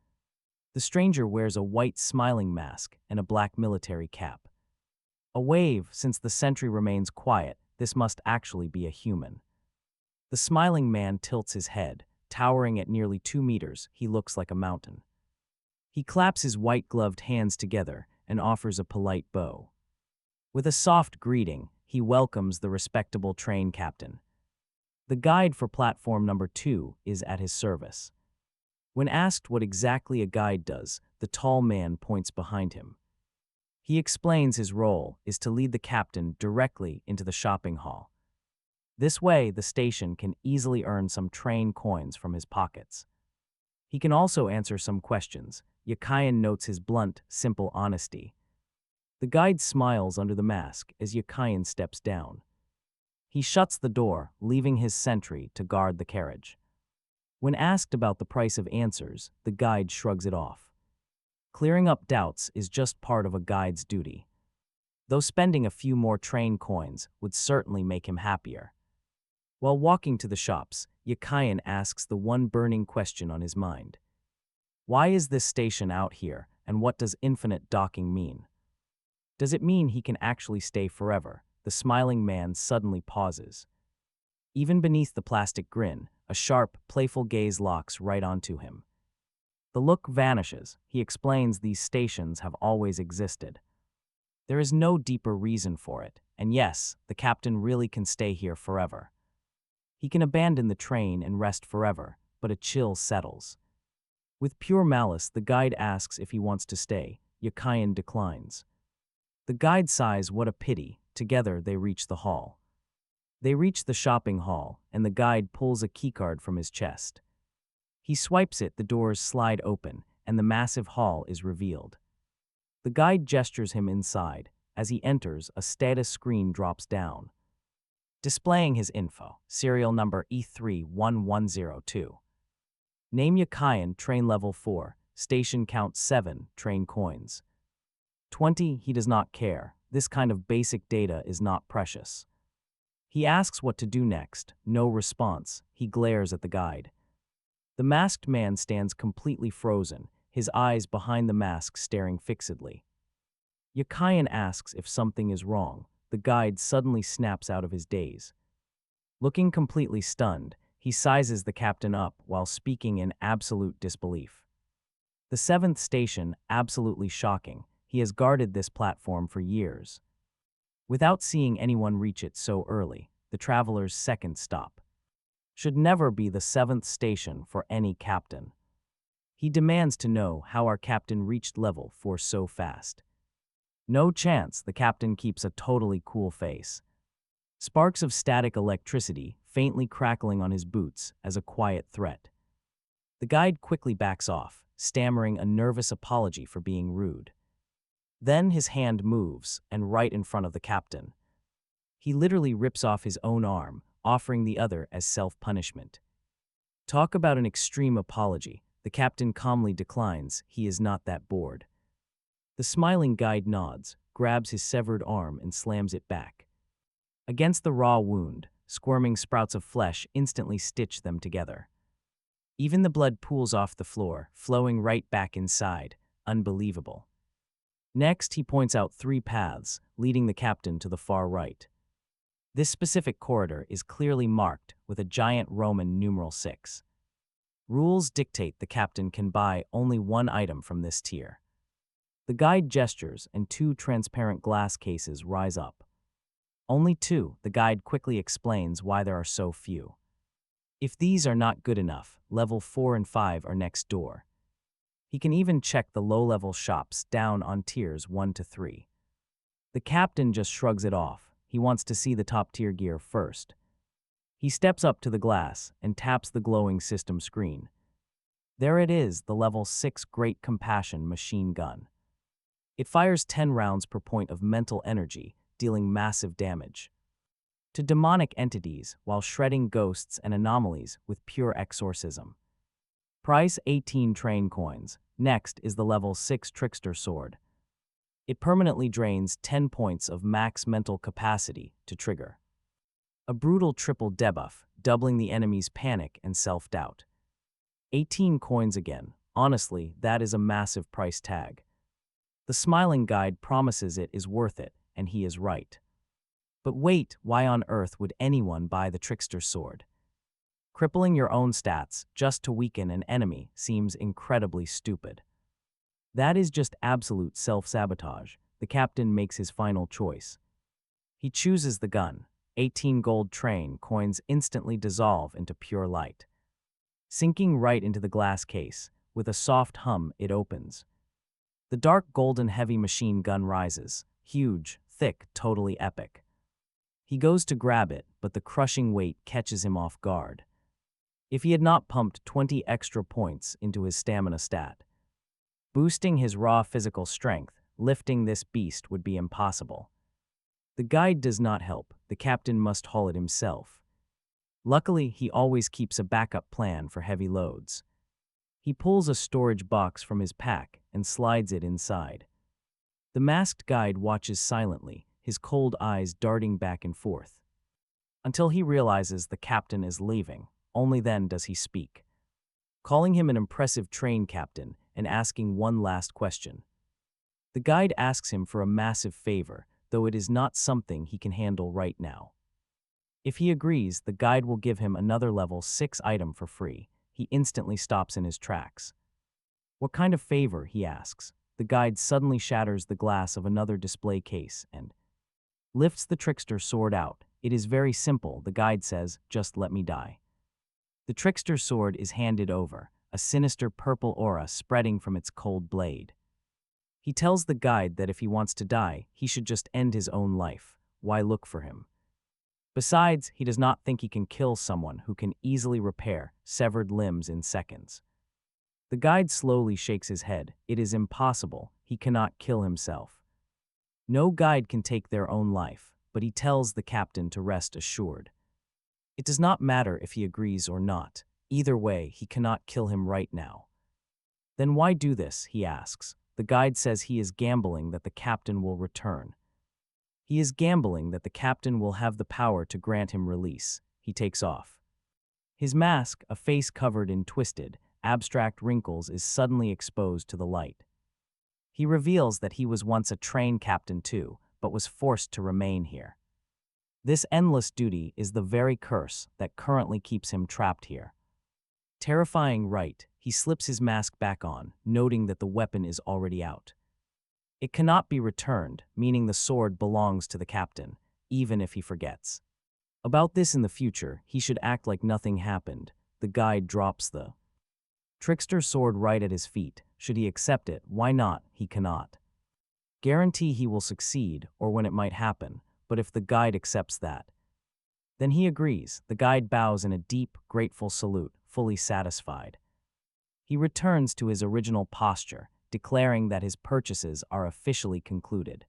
The stranger wears a white smiling mask and a black military cap. A wave, since the sentry remains quiet, this must actually be a human. The smiling man tilts his head. Towering at nearly 2 meters, he looks like a mountain. He claps his white-gloved hands together and offers a polite bow. With a soft greeting, he welcomes the respectable train captain. The guide for platform number 2 is at his service. When asked what exactly a guide does, the tall man points behind him. He explains his role is to lead the captain directly into the shopping hall. This way, the station can easily earn some train coins from his pockets. He can also answer some questions. Yakayan notes his blunt, simple honesty. The guide smiles under the mask as Yakayan steps down. He shuts the door, leaving his sentry to guard the carriage. When asked about the price of answers, the guide shrugs it off. Clearing up doubts is just part of a guide's duty. Though spending a few more train coins would certainly make him happier. While walking to the shops, Yakayan asks the one burning question on his mind. Why is this station out here, and what does infinite docking mean? Does it mean he can actually stay forever? The smiling man suddenly pauses. Even beneath the plastic grin, a sharp, playful gaze locks right onto him. The look vanishes. He explains these stations have always existed. There is no deeper reason for it, and yes, the captain really can stay here forever. He can abandon the train and rest forever, but a chill settles. With pure malice, the guide asks if he wants to stay. Yakayan declines. The guide sighs, what a pity. Together they reach the hall. They reach the shopping hall, and the guide pulls a keycard from his chest. He swipes it, the doors slide open, and the massive hall is revealed. The guide gestures him inside. As he enters, a status screen drops down, displaying his info, serial number E31102. Name Yakayan, train level 4, station count 7, train coins. 20, he does not care. This kind of basic data is not precious. He asks what to do next. No response. He glares at the guide. The masked man stands completely frozen, his eyes behind the mask staring fixedly. Yakayan asks if something is wrong. The guide suddenly snaps out of his daze. Looking completely stunned, he sizes the captain up while speaking in absolute disbelief. The 7th station, absolutely shocking. He has guarded this platform for years. Without seeing anyone reach it so early, the traveler's second stop should never be the 7th station for any captain. He demands to know how our captain reached level 4 so fast. No chance, the captain keeps a totally cool face. Sparks of static electricity faintly crackling on his boots as a quiet threat. The guide quickly backs off, stammering a nervous apology for being rude. Then his hand moves, and right in front of the captain. He literally rips off his own arm, offering the other as self-punishment. Talk about an extreme apology. The captain calmly declines. He is not that bored. The smiling guide nods, grabs his severed arm and slams it back. Against the raw wound, squirming sprouts of flesh instantly stitch them together. Even the blood pools off the floor, flowing right back inside. Unbelievable. Next, he points out 3 paths, leading the captain to the far right. This specific corridor is clearly marked with a giant Roman numeral 6. Rules dictate the captain can buy only 1 item from this tier. The guide gestures, and 2 transparent glass cases rise up. Only 2, the guide quickly explains why there are so few. If these are not good enough, level 4 and 5 are next door. He can even check the low-level shops down on tiers 1 to 3. The captain just shrugs it off. He wants to see the top-tier gear first. He steps up to the glass and taps the glowing system screen. There it is, the level 6 Great Compassion machine gun. It fires 10 rounds per point of mental energy, dealing massive damage. to demonic entities while shredding ghosts and anomalies with pure exorcism. Price 18 train coins. Next is the level 6 Trickster Sword. It permanently drains 10 points of max mental capacity to trigger. A brutal triple debuff, doubling the enemy's panic and self-doubt. 18 coins again. Honestly, that is a massive price tag. The smiling guide promises it is worth it, and he is right. But wait, why on earth would anyone buy the Trickster Sword? Crippling your own stats just to weaken an enemy seems incredibly stupid. That is just absolute self-sabotage. The captain makes his final choice. He chooses the gun. 18 gold train coins instantly dissolve into pure light. Sinking right into the glass case, with a soft hum it opens. The dark golden heavy machine gun rises, huge, thick, totally epic. He goes to grab it, but the crushing weight catches him off guard. If he had not pumped 20 extra points into his stamina stat, boosting his raw physical strength, lifting this beast would be impossible. The guide does not help. The captain must haul it himself. Luckily, he always keeps a backup plan for heavy loads. He pulls a storage box from his pack and slides it inside. The masked guide watches silently, his cold eyes darting back and forth. Until he realizes the captain is leaving, only then does he speak. Calling him an impressive train captain and asking one last question. The guide asks him for a massive favor, though it is not something he can handle right now. If he agrees, the guide will give him another level 6 item for free. He instantly stops in his tracks. What kind of favor, he asks. The guide suddenly shatters the glass of another display case and lifts the Trickster Sword out. It is very simple, the guide says, just let me die. The Trickster Sword is handed over, a sinister purple aura spreading from its cold blade. He tells the guide that if he wants to die, he should just end his own life. Why look for him? Besides, he does not think he can kill someone who can easily repair severed limbs in seconds. The guide slowly shakes his head. It is impossible. He cannot kill himself. No guide can take their own life, but he tells the captain to rest assured. It does not matter if he agrees or not. Either way, he cannot kill him right now. Then why do this, he asks. The guide says he is gambling that the captain will return. He is gambling that the captain will have the power to grant him release. He takes off. His mask, a face covered in twisted, abstract wrinkles, is suddenly exposed to the light. He reveals that he was once a train captain too, but was forced to remain here. This endless duty is the very curse that currently keeps him trapped here. Terrifying right, he slips his mask back on, noting that the weapon is already out. It cannot be returned, meaning the sword belongs to the captain, even if he forgets. About this in the future, he should act like nothing happened. The guide drops the Trickster Sword right at his feet. Should he accept it? Why not? He cannot guarantee he will succeed or when it might happen, but if the guide accepts that, then he agrees. The guide bows in a deep, grateful salute, fully satisfied. He returns to his original posture, declaring that his purchases are officially concluded.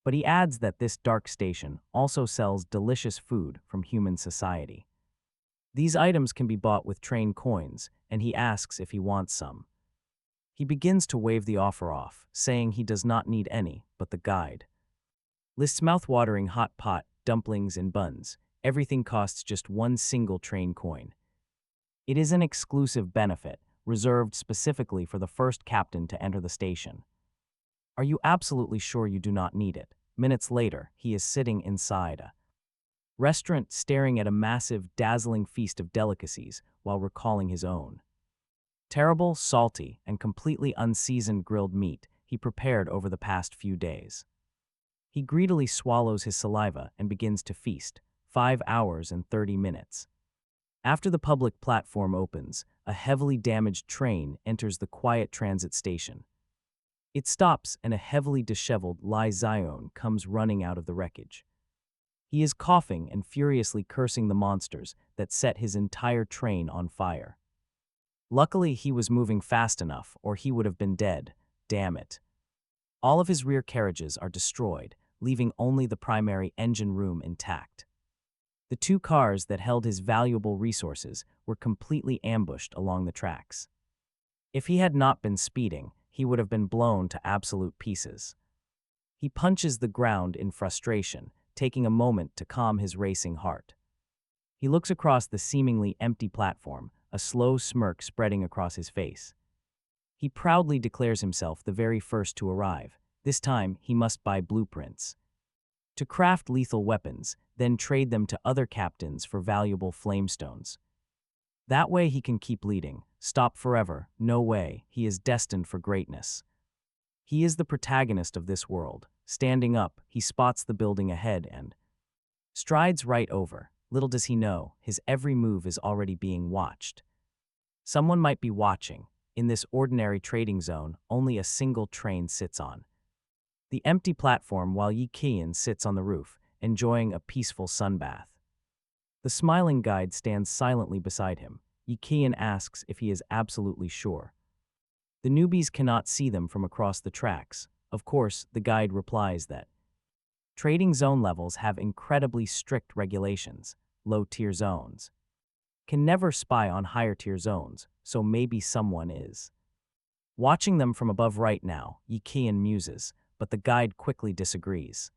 But he adds that this dark station also sells delicious food from human society. These items can be bought with train coins, and he asks if he wants some. He begins to wave the offer off, saying he does not need any, but the guide lists mouth-watering hot pot, dumplings, and buns. Everything costs just one single train coin. It is an exclusive benefit, reserved specifically for the first captain to enter the station. Are you absolutely sure you do not need it? Minutes later, he is sitting inside a restaurant staring at a massive, dazzling feast of delicacies while recalling his own terrible, salty, and completely unseasoned grilled meat he prepared over the past few days. He greedily swallows his saliva and begins to feast. 5 hours and 30 minutes. After the public platform opens, a heavily damaged train enters the quiet transit station. It stops and a heavily disheveled Lai Zion comes running out of the wreckage. He is coughing and furiously cursing the monsters that set his entire train on fire. Luckily, he was moving fast enough or he would have been dead. Damn it. All of his rear carriages are destroyed, leaving only the primary engine room intact. The two cars that held his valuable resources were completely ambushed along the tracks. If he had not been speeding, he would have been blown to absolute pieces. He punches the ground in frustration, taking a moment to calm his racing heart. He looks across the seemingly empty platform, a slow smirk spreading across his face. He proudly declares himself the very first to arrive. This time, he must buy blueprints to craft lethal weapons, then trade them to other captains for valuable flamestones. That way he can keep leading. Stop forever. No way. He is destined for greatness. He is the protagonist of this world. Standing up, he spots the building ahead and strides right over. Little does he know, his every move is already being watched. Someone might be watching. In this ordinary trading zone, only a single train sits on the empty platform while Yi Qian sits on the roof, enjoying a peaceful sunbath. The smiling guide stands silently beside him. Yi Qian asks if he is absolutely sure. The newbies cannot see them from across the tracks. Of course, the guide replies that trading zone levels have incredibly strict regulations. Low-tier zones can never spy on higher-tier zones, so maybe someone is watching them from above right now, Yi Qian muses, but the guide quickly disagrees.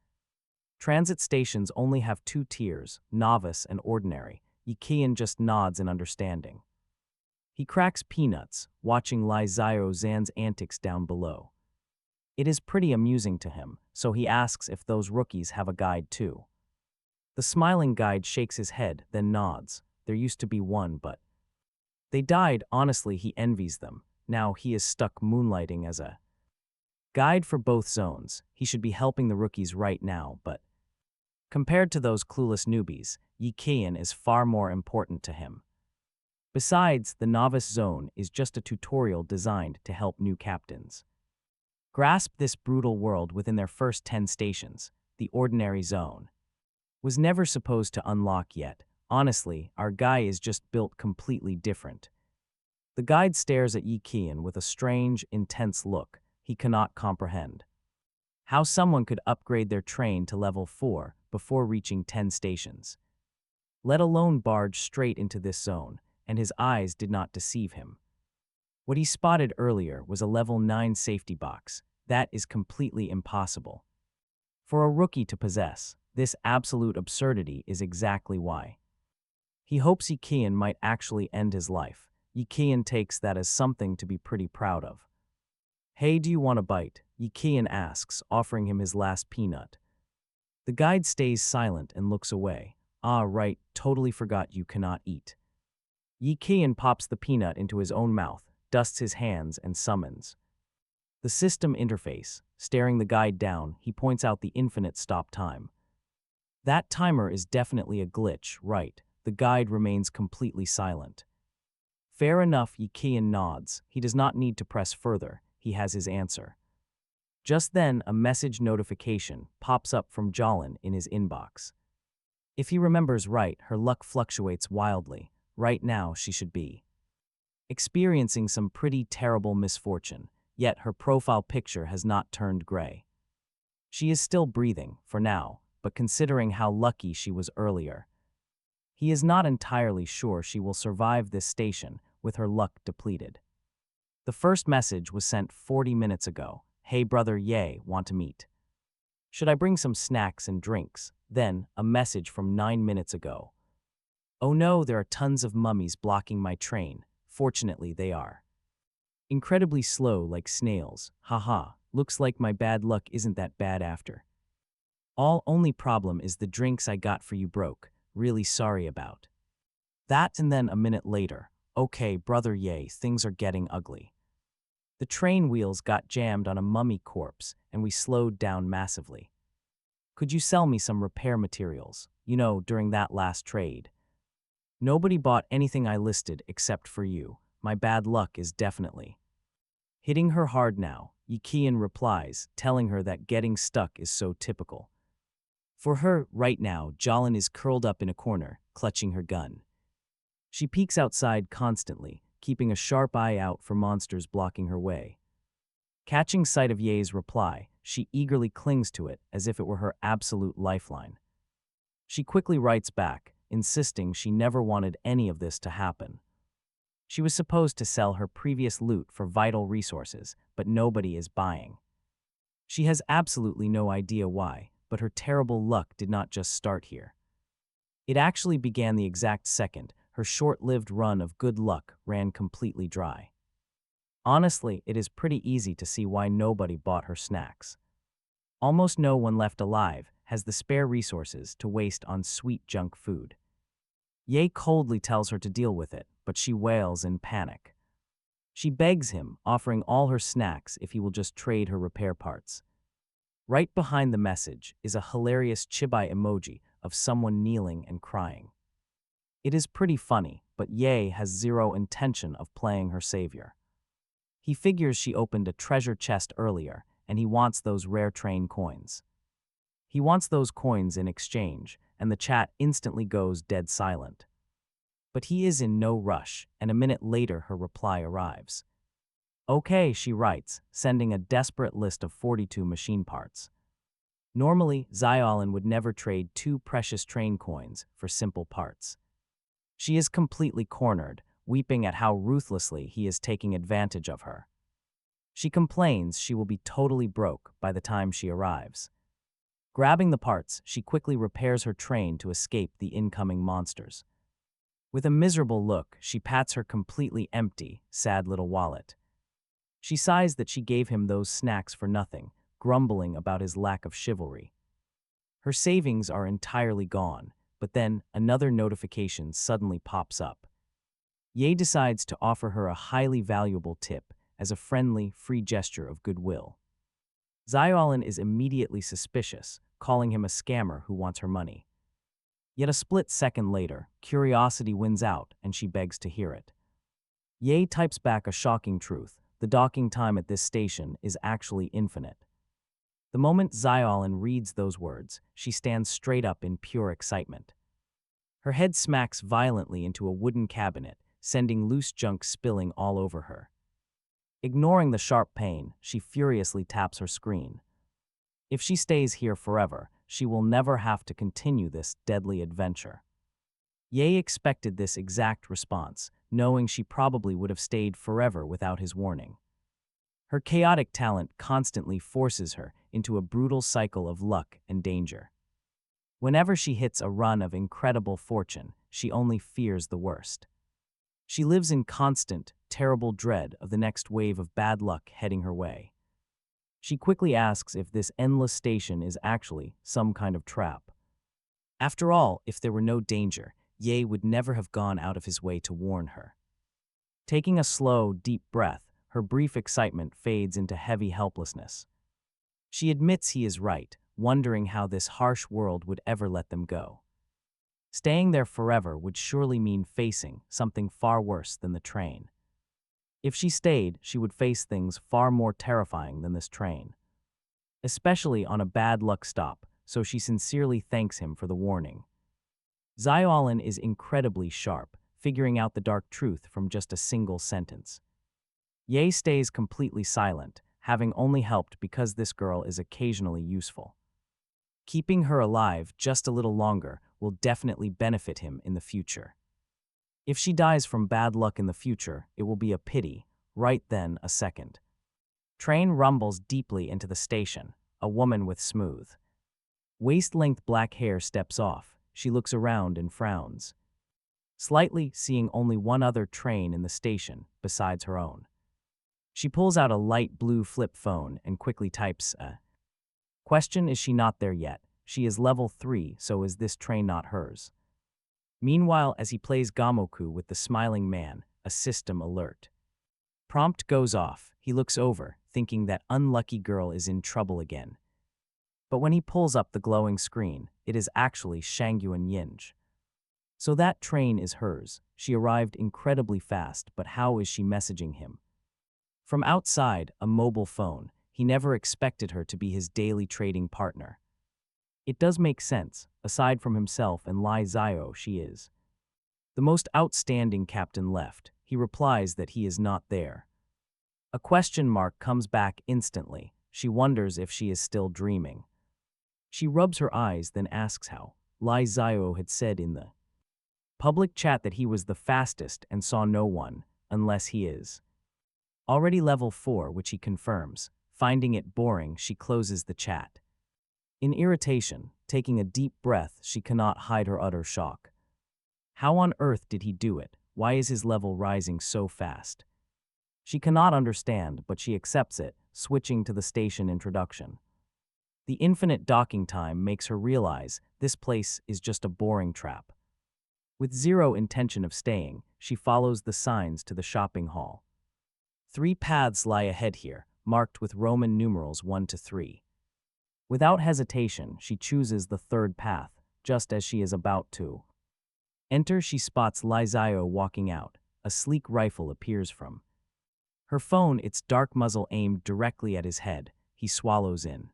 Transit stations only have two tiers, novice and ordinary. Yi Qian just nods in understanding. He cracks peanuts, watching Lai Xiao Zan's antics down below. It is pretty amusing to him, so he asks if those rookies have a guide too. The smiling guide shakes his head, then nods. There used to be one, but they died. Honestly, he envies them. Now he is stuck moonlighting as a guide for both zones. He should be helping the rookies right now, but compared to those clueless newbies, Yi Qian is far more important to him. Besides, the novice zone is just a tutorial designed to help new captains grasp this brutal world within their first 10 stations. The ordinary zone was never supposed to unlock yet. Honestly, our guy is just built completely different. The guide stares at Yi Qian with a strange, intense look. He cannot comprehend how someone could upgrade their train to level 4 before reaching 10 stations, let alone barge straight into this zone, and his eyes did not deceive him. What he spotted earlier was a level 9 safety box. That is completely impossible for a rookie to possess. This absolute absurdity is exactly why he hopes Yi Qian might actually end his life. Yi Qian takes that as something to be pretty proud of. Hey, do you want a bite? Yi Qian asks, offering him his last peanut. The guide stays silent and looks away. Ah, right, totally forgot you cannot eat. Yi Qian pops the peanut into his own mouth, dusts his hands, and summons the system interface. Staring the guide down, he points out the infinite stop time. That timer is definitely a glitch, right? The guide remains completely silent. Fair enough, Yi Qian nods. He does not need to press further. He has his answer. Just then, a message notification pops up from Jolin in his inbox. If he remembers right, her luck fluctuates wildly. Right now, she should be experiencing some pretty terrible misfortune, yet her profile picture has not turned gray. She is still breathing, for now, but considering how lucky she was earlier, he is not entirely sure she will survive this station with her luck depleted. The first message was sent 40 minutes ago. Hey brother, yay, want to meet? Should I bring some snacks and drinks? Then, a message from 9 minutes ago. Oh no, there are tons of mummies blocking my train. Fortunately, they are incredibly slow like snails. Haha, looks like my bad luck isn't that bad after all. Only problem is the drinks I got for you broke. Really sorry about that. And then a minute later, okay brother, yay, things are getting ugly. The train wheels got jammed on a mummy corpse and we slowed down massively. Could you sell me some repair materials? You know, during that last trade, nobody bought anything I listed except for you. My bad luck is definitely hitting her hard now. Yi Qian replies, telling her that getting stuck is so typical for her. Right now, Jolin is curled up in a corner, clutching her gun. She peeks outside constantly, keeping a sharp eye out for monsters blocking her way. Catching sight of Ye's reply, she eagerly clings to it as if it were her absolute lifeline. She quickly writes back, insisting she never wanted any of this to happen. She was supposed to sell her previous loot for vital resources, but nobody is buying. She has absolutely no idea why, but her terrible luck did not just start here. It actually began the exact second her short-lived run of good luck ran completely dry. Honestly, it is pretty easy to see why nobody bought her snacks. Almost no one left alive has the spare resources to waste on sweet junk food. Ye coldly tells her to deal with it, but she wails in panic. She begs him, offering all her snacks if he will just trade her repair parts. Right behind the message is a hilarious chibai emoji of someone kneeling and crying. It is pretty funny, but Ye has zero intention of playing her savior. He figures she opened a treasure chest earlier, and he wants those rare train coins. He wants those coins in exchange, and the chat instantly goes dead silent. But he is in no rush, and a minute later her reply arrives. Okay, she writes, sending a desperate list of 42 machine parts. Normally, Xiaolin would never trade 2 precious train coins for simple parts. She is completely cornered, weeping at how ruthlessly he is taking advantage of her. She complains she will be totally broke by the time she arrives. Grabbing the parts, she quickly repairs her train to escape the incoming monsters. With a miserable look, she pats her completely empty, sad little wallet. She sighs that she gave him those snacks for nothing, grumbling about his lack of chivalry. Her savings are entirely gone, but then another notification suddenly pops up. Ye decides to offer her a highly valuable tip as a friendly, free gesture of goodwill. Xiaolin is immediately suspicious, calling him a scammer who wants her money. Yet a split second later, curiosity wins out and she begs to hear it. Ye types back a shocking truth: the docking time at this station is actually infinite. The moment Xiaolin reads those words, she stands straight up in pure excitement. Her head smacks violently into a wooden cabinet, sending loose junk spilling all over her. Ignoring the sharp pain, she furiously taps her screen. If she stays here forever, she will never have to continue this deadly adventure. Ye expected this exact response, knowing she probably would have stayed forever without his warning. Her chaotic talent constantly forces her into a brutal cycle of luck and danger. Whenever she hits a run of incredible fortune, she only fears the worst. She lives in constant, terrible dread of the next wave of bad luck heading her way. She quickly asks if this endless station is actually some kind of trap. After all, if there were no danger, Ye would never have gone out of his way to warn her. Taking a slow, deep breath, her brief excitement fades into heavy helplessness. She admits he is right, wondering how this harsh world would ever let them go. Staying there forever would surely mean facing something far worse than the train. If she stayed, she would face things far more terrifying than this train. Especially on a bad luck stop, so she sincerely thanks him for the warning. Xiaolin is incredibly sharp, figuring out the dark truth from just a single sentence. Ye stays completely silent, having only helped because this girl is occasionally useful. Keeping her alive just a little longer will definitely benefit him in the future. If she dies from bad luck in the future, it will be a pity, right then a second. Train rumbles deeply into the station. A woman with smooth, waist-length black hair steps off. She looks around and frowns, slightly seeing only one other train in the station besides her own. She pulls out a light blue flip phone and quickly types a question. Is she not there yet? She is level 3, so is this train not hers? Meanwhile, as he plays Gamoku with the smiling man, a system alert prompt goes off. He looks over, thinking that unlucky girl is in trouble again. But when he pulls up the glowing screen, it is actually Shangyuan Yinj. So that train is hers. She arrived incredibly fast, but how is she messaging him? From outside, a mobile phone. He never expected her to be his daily trading partner. It does make sense. Aside from himself and Lai Zio, she is the most outstanding captain left. He replies that he is not there. A question mark comes back instantly. She wonders if she is still dreaming. She rubs her eyes, then asks how Lai Zio had said in the Public chat that he was the fastest and saw no one, unless he is. Already level 4, which he confirms. Finding it boring, she closes the chat. In irritation, taking a deep breath, she cannot hide her utter shock. How on earth did he do it? Why is his level rising so fast? She cannot understand, but she accepts it, switching to the station introduction. The infinite docking time makes her realize this place is just a boring trap. With zero intention of staying, she follows the signs to the shopping hall. 3 paths lie ahead here, marked with Roman numerals 1 to 3. Without hesitation, she chooses the 3rd path, just as she is about to enter. She spots Li Zio walking out. A sleek rifle appears from her phone, its dark muzzle aimed directly at his head. He swallows in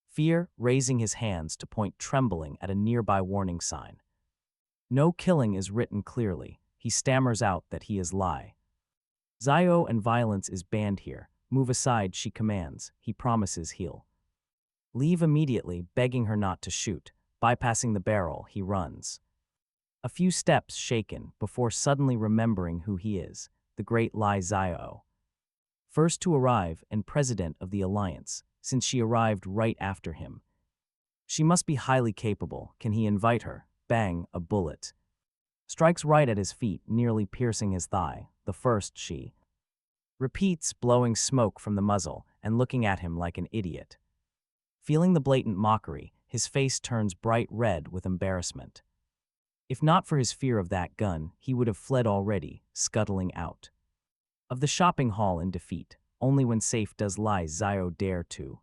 fear, raising his hands to point trembling at a nearby warning sign. No killing is written clearly. He stammers out that he is Li Zio and violence is banned here. Move aside, she commands. He promises he'll leave immediately, begging her not to shoot. Bypassing the barrel, he runs a few steps shaken before suddenly remembering who he is, the great Li Zio. First to arrive and president of the Alliance, since she arrived right after him. She must be highly capable. Can he invite her? Bang, a bullet strikes right at his feet, nearly piercing his thigh. The first, she repeats, blowing smoke from the muzzle and looking at him like an idiot. Feeling the blatant mockery, his face turns bright red with embarrassment. If not for his fear of that gun, he would have fled already, scuttling out of the shopping hall in defeat. Only when safe does Li Zio dare to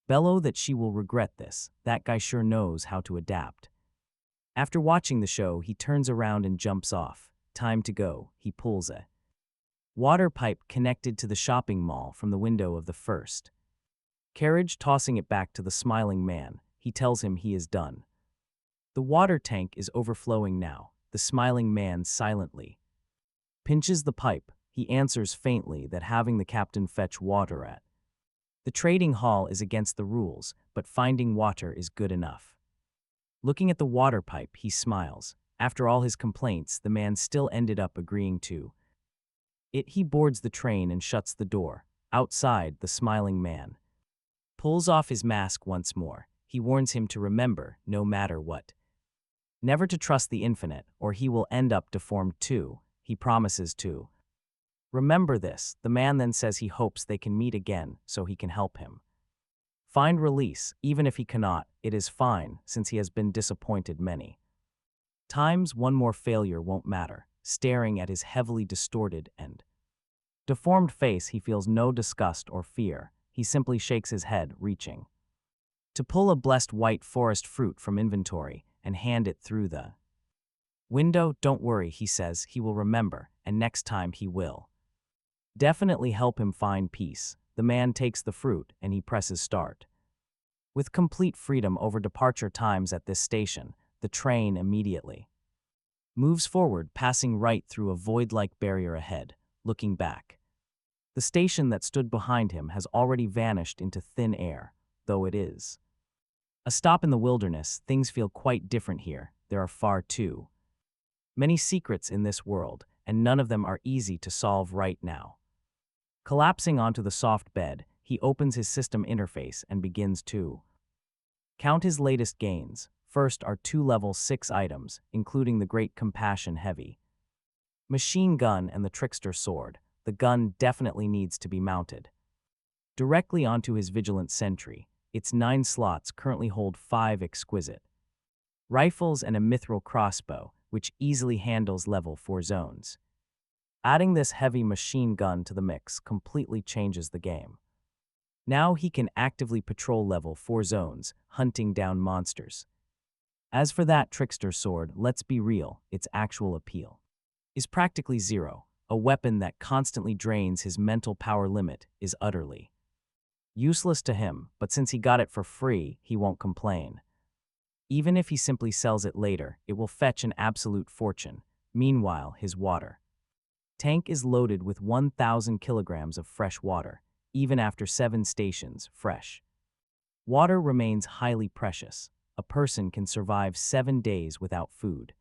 bellow that she will regret this. That guy sure knows how to adapt. After watching the show, he turns around and jumps off. Time to go. He pulls a water pipe connected to the shopping mall from the window of the first carriage, tossing it back to the smiling man. He tells him he is done. The water tank is overflowing now. The smiling man silently pinches the pipe. He answers faintly that having the captain fetch water at the trading hall is against the rules, but finding water is good enough. Looking at the water pipe, he smiles. After all his complaints, the man still ended up agreeing to it. He boards the train and shuts the door. Outside, the smiling man pulls off his mask once more. He warns him to remember, no matter what, never to trust the infinite, or he will end up deformed too. He promises to remember this. The man then says he hopes they can meet again so he can help him find release. Even if he cannot, it is fine, since he has been disappointed many times. One more failure won't matter. Staring at his heavily distorted and deformed face, he feels no disgust or fear. He simply shakes his head, reaching to pull a blessed white forest fruit from inventory and hand it through the window. Don't worry, he says, he will remember, and next time he will definitely help him find peace. The man takes the fruit and he presses start. With complete freedom over departure times at this station, the train immediately moves forward, passing right through a void-like barrier ahead. Looking back, the station that stood behind him has already vanished into thin air. Though it is a stop in the wilderness, things feel quite different here. There are far too many secrets in this world, and none of them are easy to solve right now. Collapsing onto the soft bed, he opens his system interface and begins to count his latest gains. First are 2 level 6 items, including the Great Compassion Heavy machine gun and the Trickster Sword. The gun definitely needs to be mounted directly onto his Vigilant Sentry. Its 9 slots currently hold 5 exquisite rifles and a mithril crossbow, which easily handles level 4 zones. Adding this heavy machine gun to the mix completely changes the game. Now he can actively patrol level 4 zones, hunting down monsters. As for that Trickster Sword, let's be real, its actual appeal is practically zero. A weapon that constantly drains his mental power limit is utterly useless to him, but since he got it for free, he won't complain. Even if he simply sells it later, it will fetch an absolute fortune. Meanwhile, his water tank is loaded with 1,000 kilograms of fresh water. Even after 7 stations, fresh water remains highly precious. A person can survive 7 days without food.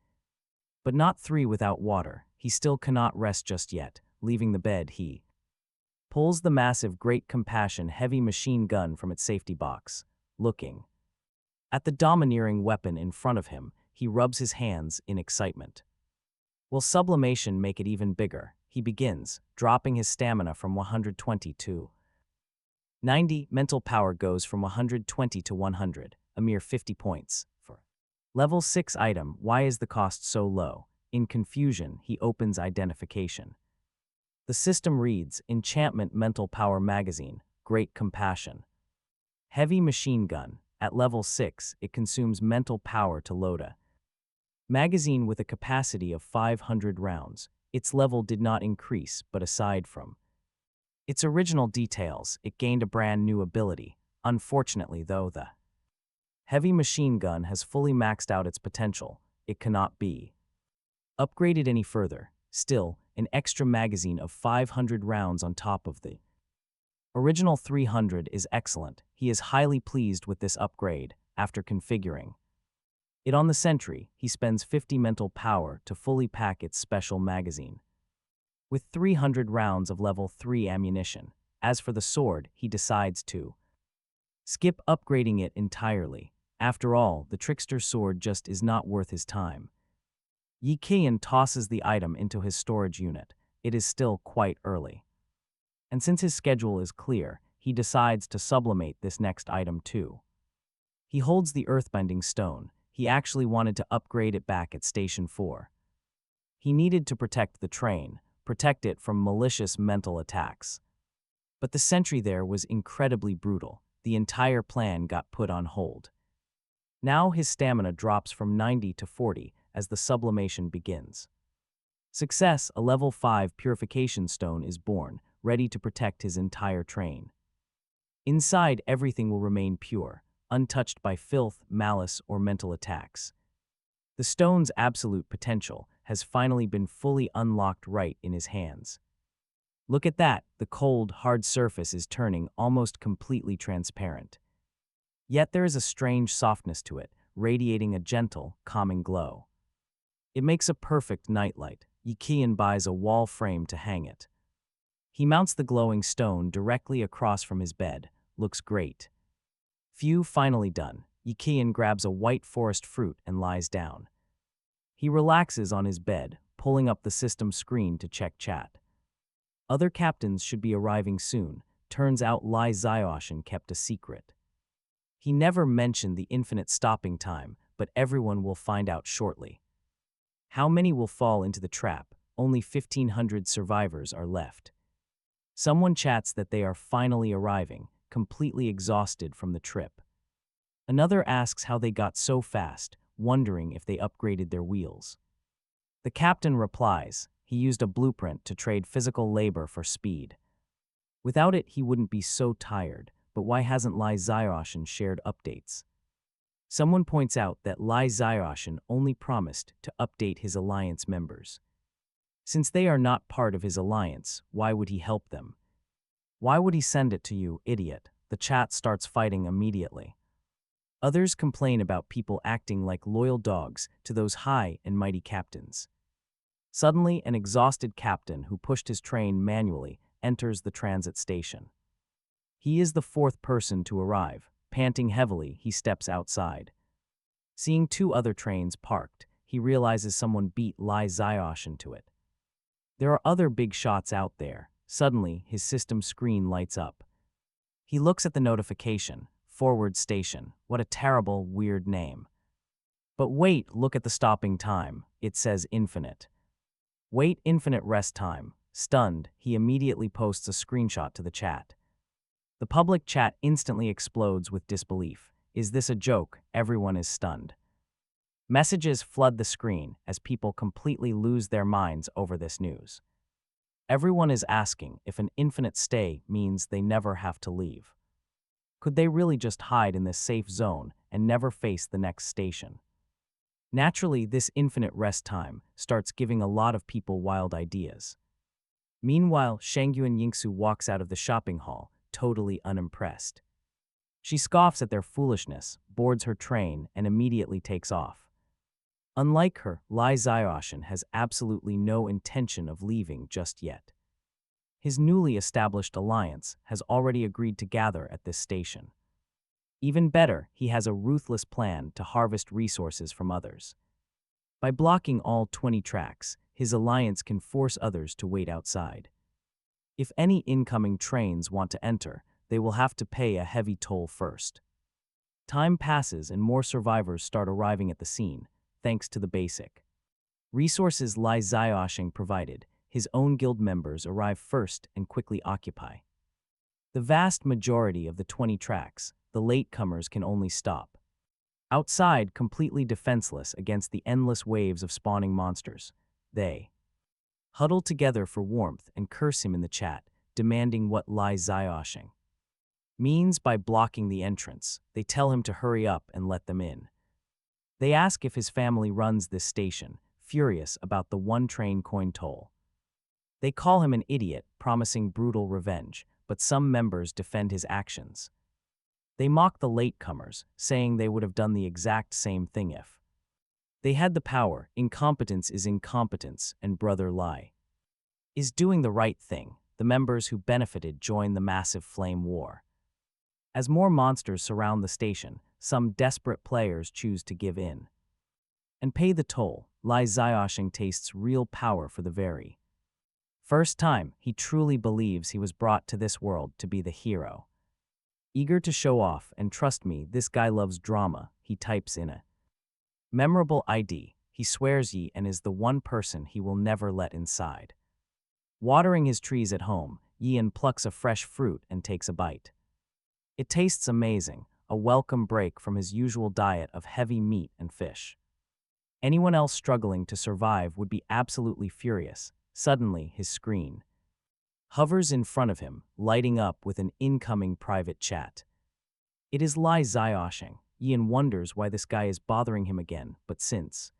But not 3 without water. He still cannot rest just yet. Leaving the bed, he pulls the massive Great Compassion heavy machine gun from its safety box. Looking at the domineering weapon in front of him, he rubs his hands in excitement. Will sublimation make it even bigger? He begins, dropping his stamina from 120 to 90. Mental power goes from 120 to 100, a mere 50 points. For level 6 item, why is the cost so low? In confusion, he opens identification. The system reads, Enchantment Mental Power Magazine, Great Compassion. Heavy machine gun. At level 6, it consumes mental power to load a magazine with a capacity of 500 rounds. Its level did not increase, but aside from its original details, it gained a brand new ability. Unfortunately, though, the heavy machine gun has fully maxed out its potential. It cannot be upgraded any further. Still, an extra magazine of 500 rounds on top of the original 300 is excellent. He is highly pleased with this upgrade. After configuring it on the sentry, he spends 50 mental power to fully pack its special magazine with 300 rounds of level 3 ammunition. As for the sword, he decides to skip upgrading it entirely. After all, the trickster sword just is not worth his time. Yi Qian tosses the item into his storage unit. It is still quite early, and since his schedule is clear, he decides to sublimate this next item too. He holds the earthbending stone. He actually wanted to upgrade it back at Station 4. He needed to protect the train, protect it from malicious mental attacks. But the sentry there was incredibly brutal. The entire plan got put on hold. Now his stamina drops from 90 to 40 as the sublimation begins. Success, a level 5 purification stone is born, ready to protect his entire train. Inside, everything will remain pure, untouched by filth, malice, or mental attacks. The stone's absolute potential has finally been fully unlocked right in his hands. Look at that, the cold, hard surface is turning almost completely transparent. Yet there is a strange softness to it, radiating a gentle, calming glow. It makes a perfect nightlight. Yi Qian buys a wall frame to hang it. He mounts the glowing stone directly across from his bed. Looks great. Phew, finally done. Yi Qian grabs a white forest fruit and lies down. He relaxes on his bed, pulling up the system screen to check chat. Other captains should be arriving soon. Turns out Lai Xiaoshan kept a secret. He never mentioned the infinite stopping time, but everyone will find out shortly. How many will fall into the trap? Only 1,500 survivors are left. Someone chats that they are finally arriving, completely exhausted from the trip. Another asks how they got so fast, wondering if they upgraded their wheels. The captain replies, he used a blueprint to trade physical labor for speed. Without it, he wouldn't be so tired, but why hasn't Lai Xiaoshan shared updates? Someone points out that Lai Xiaoshan only promised to update his alliance members. Since they are not part of his alliance, why would he help them? Why would he send it to you, idiot? The chat starts fighting immediately. Others complain about people acting like loyal dogs to those high and mighty captains. Suddenly, an exhausted captain who pushed his train manually enters the transit station. He is the 4th person to arrive. Panting heavily, he steps outside. Seeing 2 other trains parked, he realizes someone beat Lai Xiaoshan to it. There are other big shots out there. Suddenly, his system screen lights up. He looks at the notification. Forward Station. What a terrible, weird name. But wait, look at the stopping time. It says infinite. Wait, infinite rest time. Stunned, he immediately posts a screenshot to the chat. The public chat instantly explodes with disbelief. Is this a joke? Everyone is stunned. Messages flood the screen as people completely lose their minds over this news. Everyone is asking if an infinite stay means they never have to leave. Could they really just hide in this safe zone and never face the next station? Naturally, this infinite rest time starts giving a lot of people wild ideas. Meanwhile, Shangyuan Yingsu walks out of the shopping hall, totally unimpressed. She scoffs at their foolishness, boards her train, and immediately takes off. Unlike her, Lai Ziaoshan has absolutely no intention of leaving just yet. His newly established alliance has already agreed to gather at this station. Even better, he has a ruthless plan to harvest resources from others. By blocking all 20 tracks, his alliance can force others to wait outside. If any incoming trains want to enter, they will have to pay a heavy toll first. Time passes and more survivors start arriving at the scene, thanks to the basic resources Lai Ziaoshing provided. His own guild members arrive first and quickly occupy the vast majority of the 20 tracks. The latecomers can only stop outside, completely defenseless against the endless waves of spawning monsters. They huddle together for warmth and curse him in the chat, demanding what Lai Ziaoshing means by blocking the entrance. They tell him to hurry up and let them in. They ask if his family runs this station, furious about the one train coin toll. They call him an idiot, promising brutal revenge, but some members defend his actions. They mock the latecomers, saying they would have done the exact same thing if they had the power. Incompetence is incompetence, and Brother Lai is doing the right thing. The members who benefited join the massive flame war. As more monsters surround the station, some desperate players choose to give in and pay the toll. Lai Ziaoshing tastes real power for the very first time. He truly believes he was brought to this world to be the hero. Eager to show off, and trust me, this guy loves drama, he types in a memorable ID. He swears Yi and is the one person he will never let inside. Watering his trees at home, Yian plucks a fresh fruit and takes a bite. It tastes amazing, a welcome break from his usual diet of heavy meat and fish. Anyone else struggling to survive would be absolutely furious. Suddenly, his screen hovers in front of him, lighting up with an incoming private chat. It is Lai Ziaoshing. Yian wonders why this guy is bothering him again, but since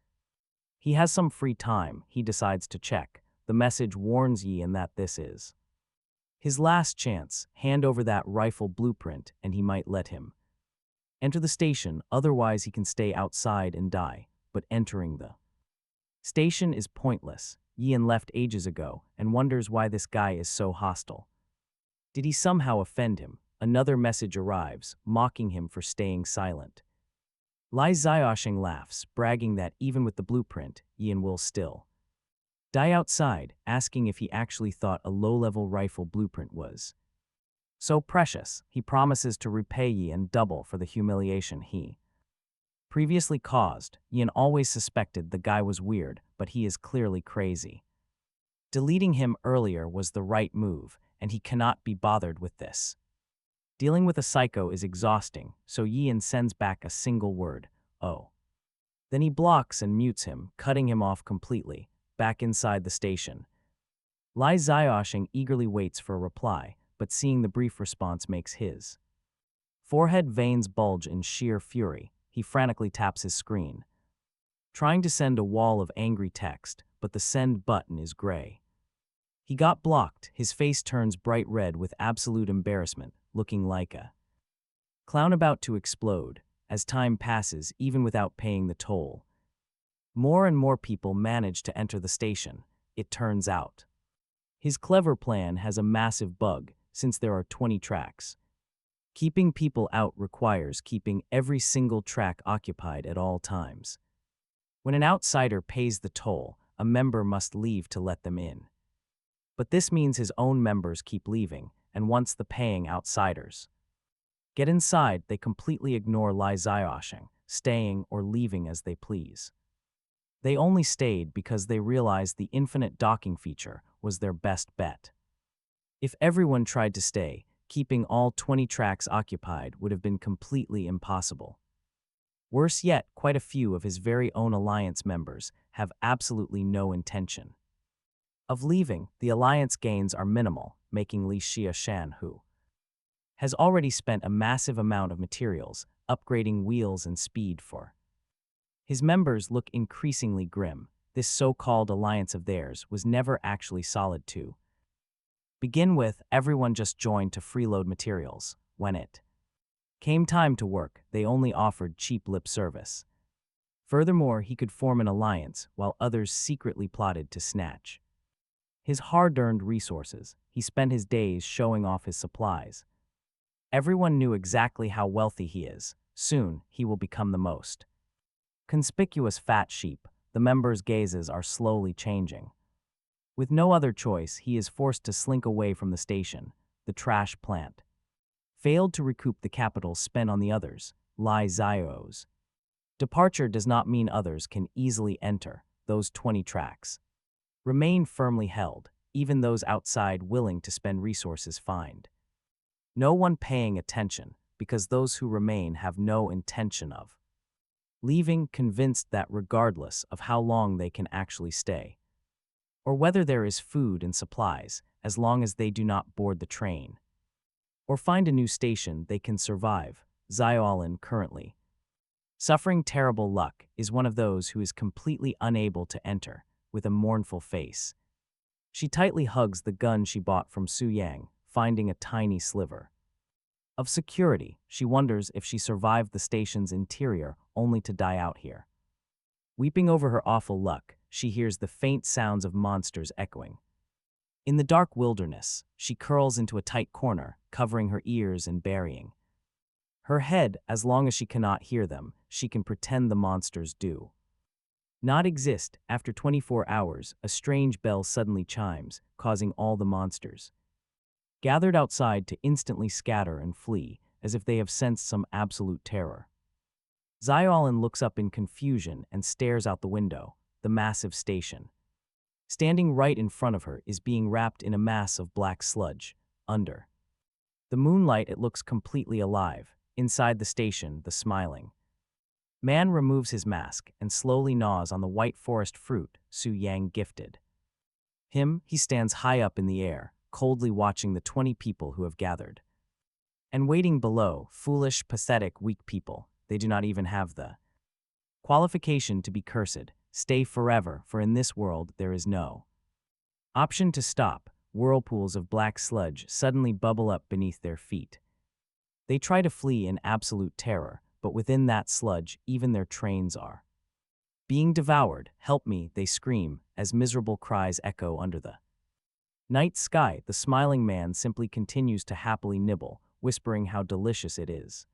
he has some free time, he decides to check. The message warns Yian that this is his last chance. Hand over that rifle blueprint and he might let him enter the station, otherwise he can stay outside and die. But entering the station is pointless. Yian left ages ago and wonders why this guy is so hostile. Did he somehow offend him? Another message arrives, mocking him for staying silent. Lai Ziaoshing laughs, bragging that even with the blueprint, Yian will still die outside, asking if he actually thought a low-level rifle blueprint was so precious. He promises to repay Yian double for the humiliation he previously caused. Yian always suspected the guy was weird, but he is clearly crazy. Deleting him earlier was the right move, and he cannot be bothered with this. Dealing with a psycho is exhausting, so Yian sends back a single word, "Oh." Then he blocks and mutes him, cutting him off completely. Back inside the station, Lai Ziaoshing eagerly waits for a reply, but seeing the brief response makes his forehead veins bulge in sheer fury. He frantically taps his screen, trying to send a wall of angry text, but the send button is gray. He got blocked. His face turns bright red with absolute embarrassment, looking like a clown about to explode. As time passes, even without paying the toll, more and more people manage to enter the station. It turns out his clever plan has a massive bug, since there are 20 tracks. Keeping people out requires keeping every single track occupied at all times. When an outsider pays the toll, a member must leave to let them in. But this means his own members keep leaving, and once the paying outsiders get inside, they completely ignore Lai Ziaoshing, staying or leaving as they please. They only stayed because they realized the infinite docking feature was their best bet. If everyone tried to stay, keeping all 20 tracks occupied would have been completely impossible. Worse yet, quite a few of his very own alliance members have absolutely no intention of leaving. The alliance gains are minimal, making Li Xiashan, who has already spent a massive amount of materials upgrading wheels and speed for his members, look increasingly grim. This so-called alliance of theirs was never actually solid to begin with. Everyone just joined to freeload materials. When it came time to work, they only offered cheap lip service. Furthermore, he could form an alliance while others secretly plotted to snatch his hard-earned resources. He spent his days showing off his supplies. Everyone knew exactly how wealthy he is. Soon, he will become the most conspicuous fat sheep. The members' gazes are slowly changing. With no other choice, he is forced to slink away from the station, the trash plant. Failed to recoup the capital spent on the others, Li Zio's departure does not mean others can easily enter those 20 tracks. Remain firmly held, even those outside willing to spend resources find no one paying attention, because those who remain have no intention of leaving, convinced that regardless of how long they can actually stay, or whether there is food and supplies, as long as they do not board the train or find a new station, they can survive. Zioalin, currently suffering terrible luck, is one of those who is completely unable to enter, with a mournful face. She tightly hugs the gun she bought from Su Yang, finding a tiny sliver of security. She wonders if she survived the station's interior only to die out here. Weeping over her awful luck, she hears the faint sounds of monsters echoing. In the dark wilderness, she curls into a tight corner, covering her ears and burying her head. As long as she cannot hear them, she can pretend the monsters do not exist. After 24 hours, a strange bell suddenly chimes, causing all the monsters gathered outside to instantly scatter and flee, as if they have sensed some absolute terror. Zioalin looks up in confusion and stares out the window. The massive station, standing right in front of her, is being wrapped in a mass of black sludge. Under the moonlight, it looks completely alive. Inside the station, the smiling man removes his mask and slowly gnaws on the white forest fruit Su Yang gifted him. He stands high up in the air, coldly watching the 20 people who have gathered and waiting below. Foolish, pathetic, weak people. They do not even have the qualification to be cursed. Stay forever, for in this world there is no option to stop. Whirlpools of black sludge suddenly bubble up beneath their feet. They try to flee in absolute terror, but within that sludge, even their trains are being devoured. Help me, they scream, as miserable cries echo under the night sky. The smiling man simply continues to happily nibble, whispering how delicious it is.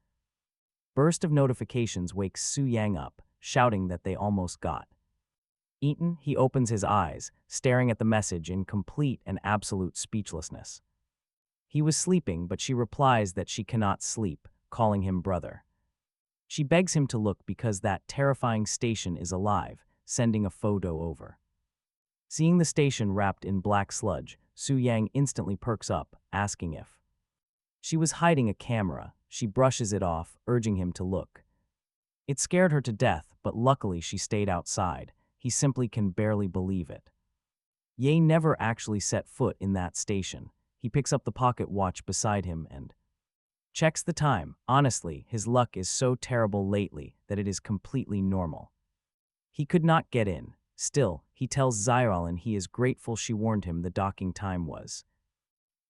Burst of notifications wakes Su Yang up, shouting that they almost got eaten. He opens his eyes, staring at the message in complete and absolute speechlessness. He was sleeping, but she replies that she cannot sleep, calling him brother. She begs him to look because that terrifying station is alive, sending a photo over. Seeing the station wrapped in black sludge, Su Yang instantly perks up, asking if she was hiding a camera. She brushes it off, urging him to look. It scared her to death, but luckily she stayed outside. He simply can barely believe it. Ye never actually set foot in that station. He picks up the pocket watch beside him and checks the time. Honestly, his luck is so terrible lately that it is completely normal. He could not get in. Still, he tells Zioalin he is grateful she warned him the docking time was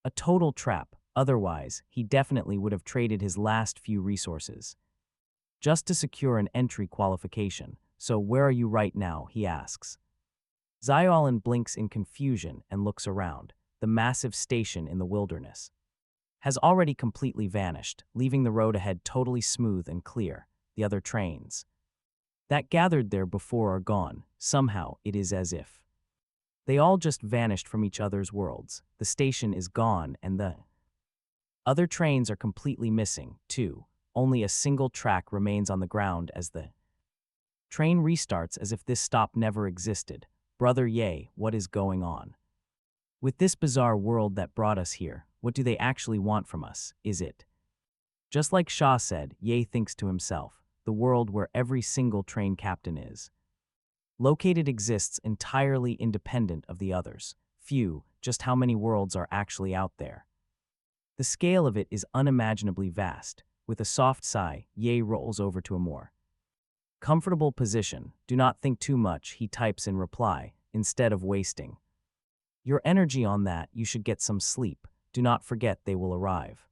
a total trap. Otherwise, he definitely would have traded his last few resources just to secure an entry qualification. So where are you right now, he asks. Zioalin blinks in confusion and looks around. The massive station in the wilderness has already completely vanished, leaving the road ahead totally smooth and clear. The other trains that gathered there before are gone. Somehow, it is as if they all just vanished from each other's worlds. The station is gone and the other trains are completely missing, too. Only a single track remains on the ground as the train restarts, as if this stop never existed. Brother Ye, what is going on with this bizarre world that brought us here? What do they actually want from us? Is it just like Shaw said? Ye thinks to himself, the world where every single train captain is located exists entirely independent of the others. Phew, just how many worlds are actually out there? The scale of it is unimaginably vast. With a soft sigh, Ye rolls over to a more comfortable position. Do not think too much, he types in reply, instead of wasting your energy on that. You should get some sleep. Do not forget they will arrive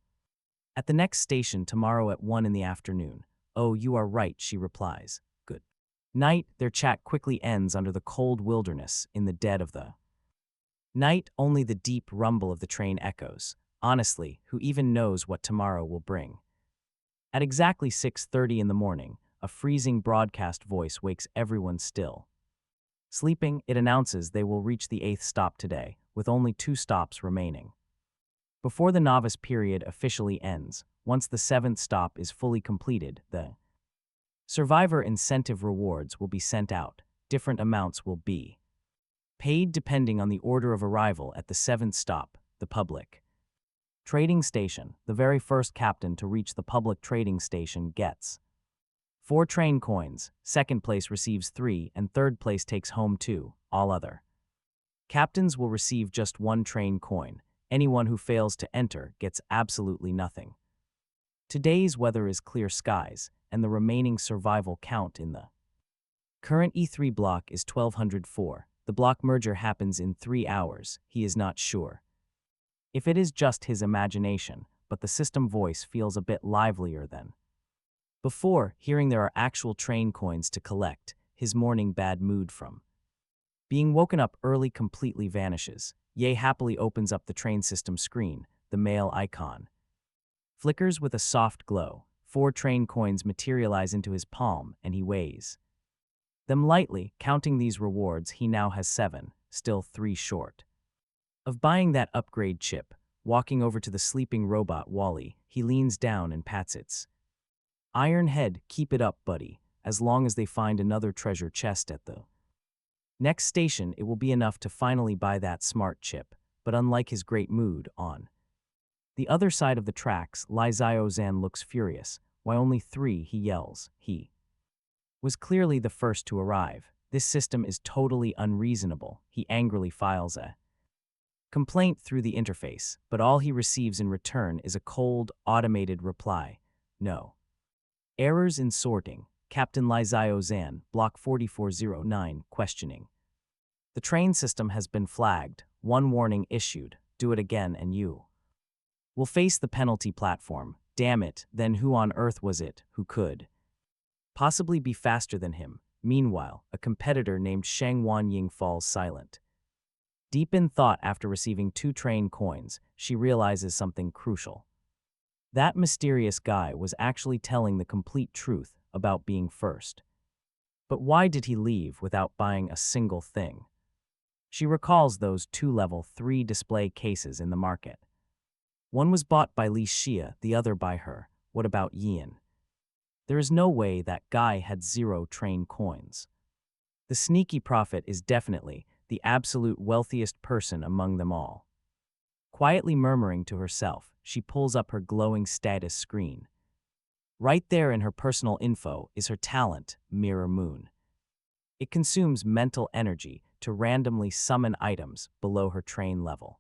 at the next station tomorrow at 1 in the afternoon. Oh, you are right, she replies. Good Night, their chat quickly ends under the cold wilderness in the dead of the night. Only the deep rumble of the train echoes. Honestly, who even knows what tomorrow will bring? At exactly 6:30 in the morning, a freezing broadcast voice wakes everyone still. Sleeping, it announces they will reach the 8th stop today, with only 2 stops remaining. Before the novice period officially ends, once the 7th stop is fully completed, the survivor incentive rewards will be sent out. Different amounts will be paid depending on the order of arrival at the 7th stop, the public trading station. The very first captain to reach the public trading station gets 4 train coins, second place receives 3, and third place takes home 2. All other captains will receive just 1 train coin. Anyone who fails to enter gets absolutely nothing. Today's weather is clear skies, and the remaining survival count in the current E3 block is 1204. The block merger happens in 3 hours. He is not sure if it is just his imagination, but the system voice feels a bit livelier than before. Hearing there are actual train coins to collect, his morning bad mood from being woken up early completely vanishes. Ye happily opens up the train system screen. The mail icon flickers with a soft glow. 4 train coins materialize into his palm, and he weighs them lightly. Counting these rewards, he now has 7, still 3 short of buying that upgrade chip. Walking over to the sleeping robot Wally, he leans down and pats its iron head. Keep it up, buddy. As long as they find another treasure chest at the next station, it will be enough to finally buy that smart chip. But unlike his great mood, on the other side of the tracks, Li Ziozan looks furious. Why only 3, he yells. He was clearly the first to arrive. This system is totally unreasonable. He angrily files a complaint through the interface, but all he receives in return is a cold, automated reply. No errors in sorting. Captain Li Ziozan, Block 4409, questioning. The train system has been flagged. 1 warning issued. Do it again and you will face the penalty platform. Damn it, then who on earth was it who could possibly be faster than him? Meanwhile, a competitor named Shang Wanying falls silent. Deep in thought after receiving 2 train coins, she realizes something crucial. That mysterious guy was actually telling the complete truth about being first. But why did he leave without buying a single thing? She recalls those 2 level 3 display cases in the market. One was bought by Li Xia, the other by her. What about Yin? There is no way that guy had 0 train coins. The sneaky prophet is definitely the absolute wealthiest person among them all. Quietly murmuring to herself, she pulls up her glowing status screen. Right there in her personal info is her talent, Mirror Moon. It consumes mental energy to randomly summon items below her train level.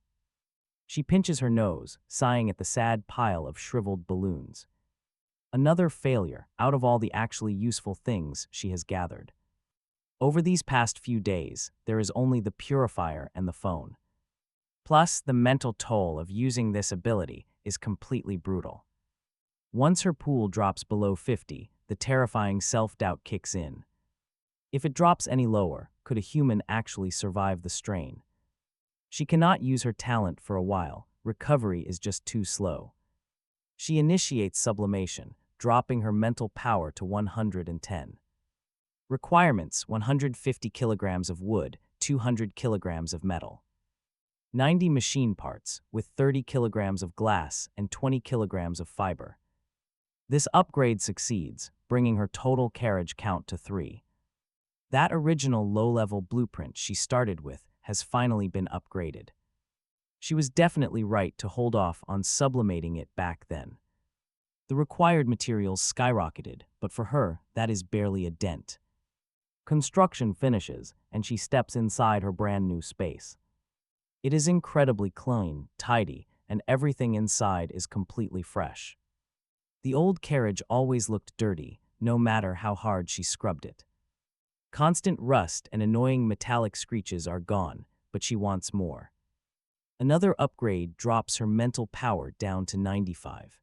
She pinches her nose, sighing at the sad pile of shriveled balloons. Another failure out of all the actually useful things she has gathered. Over these past few days, there is only the purifier and the phone. Plus, the mental toll of using this ability is completely brutal. Once her pool drops below 50, the terrifying self-doubt kicks in. If it drops any lower, could a human actually survive the strain? She cannot use her talent for a while. Recovery is just too slow. She initiates sublimation, dropping her mental power to 110. Requirements: 150 kilograms of wood, 200 kilograms of metal, 90 machine parts, with 30 kilograms of glass and 20 kilograms of fiber. This upgrade succeeds, bringing her total carriage count to 3. That original low-level blueprint she started with has finally been upgraded. She was definitely right to hold off on sublimating it back then. The required materials skyrocketed, but for her, that is barely a dent. Construction finishes, and she steps inside her brand new space. It is incredibly clean, tidy, and everything inside is completely fresh. The old carriage always looked dirty, no matter how hard she scrubbed it. Constant rust and annoying metallic screeches are gone, but she wants more. Another upgrade drops her mental power down to 95.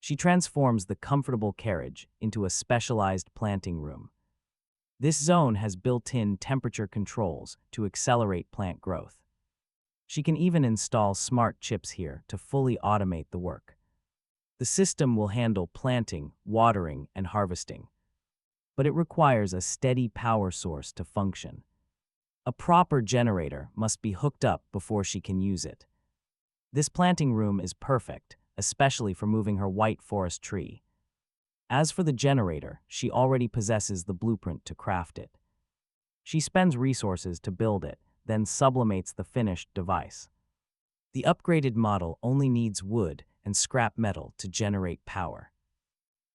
She transforms the comfortable carriage into a specialized planting room. This zone has built-in temperature controls to accelerate plant growth. She can even install smart chips here to fully automate the work. The system will handle planting, watering, and harvesting, but it requires a steady power source to function. A proper generator must be hooked up before she can use it. This planting room is perfect, especially for moving her white forest tree. As for the generator, she already possesses the blueprint to craft it. She spends resources to build it, then sublimates the finished device. The upgraded model only needs wood and scrap metal to generate power.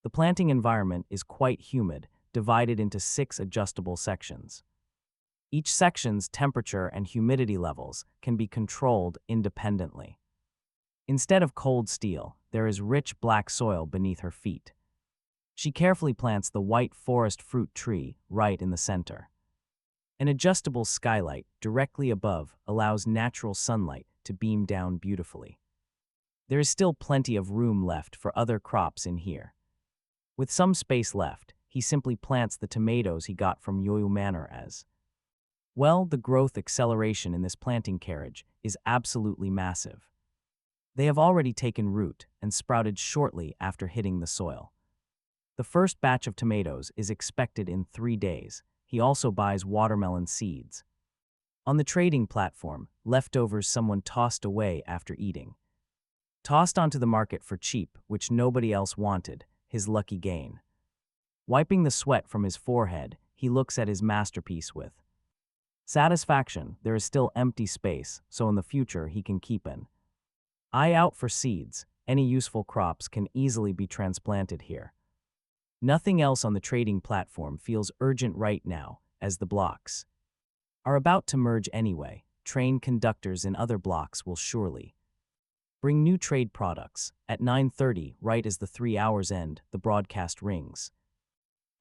The planting environment is quite humid, divided into 6 adjustable sections. Each section's temperature and humidity levels can be controlled independently. Instead of cold steel, there is rich black soil beneath her feet. She carefully plants the white forest fruit tree right in the center. An adjustable skylight directly above allows natural sunlight to beam down beautifully. There is still plenty of room left for other crops in here. With some space left, he simply plants the tomatoes he got from Yoyu Manor as well. The growth acceleration in this planting carriage is absolutely massive. They have already taken root and sprouted shortly after hitting the soil. The first batch of tomatoes is expected in 3 days. He also buys watermelon seeds. On the trading platform, leftovers someone tossed away after eating. Tossed onto the market for cheap, which nobody else wanted, his lucky gain. Wiping the sweat from his forehead, he looks at his masterpiece with satisfaction. There is still empty space, so in the future he can keep an eye out for seeds. Any useful crops can easily be transplanted here. Nothing else on the trading platform feels urgent right now, as the blocks are about to merge anyway. Train conductors in other blocks will surely bring new trade products. At 9:30, right as the 3 hours end, the broadcast rings.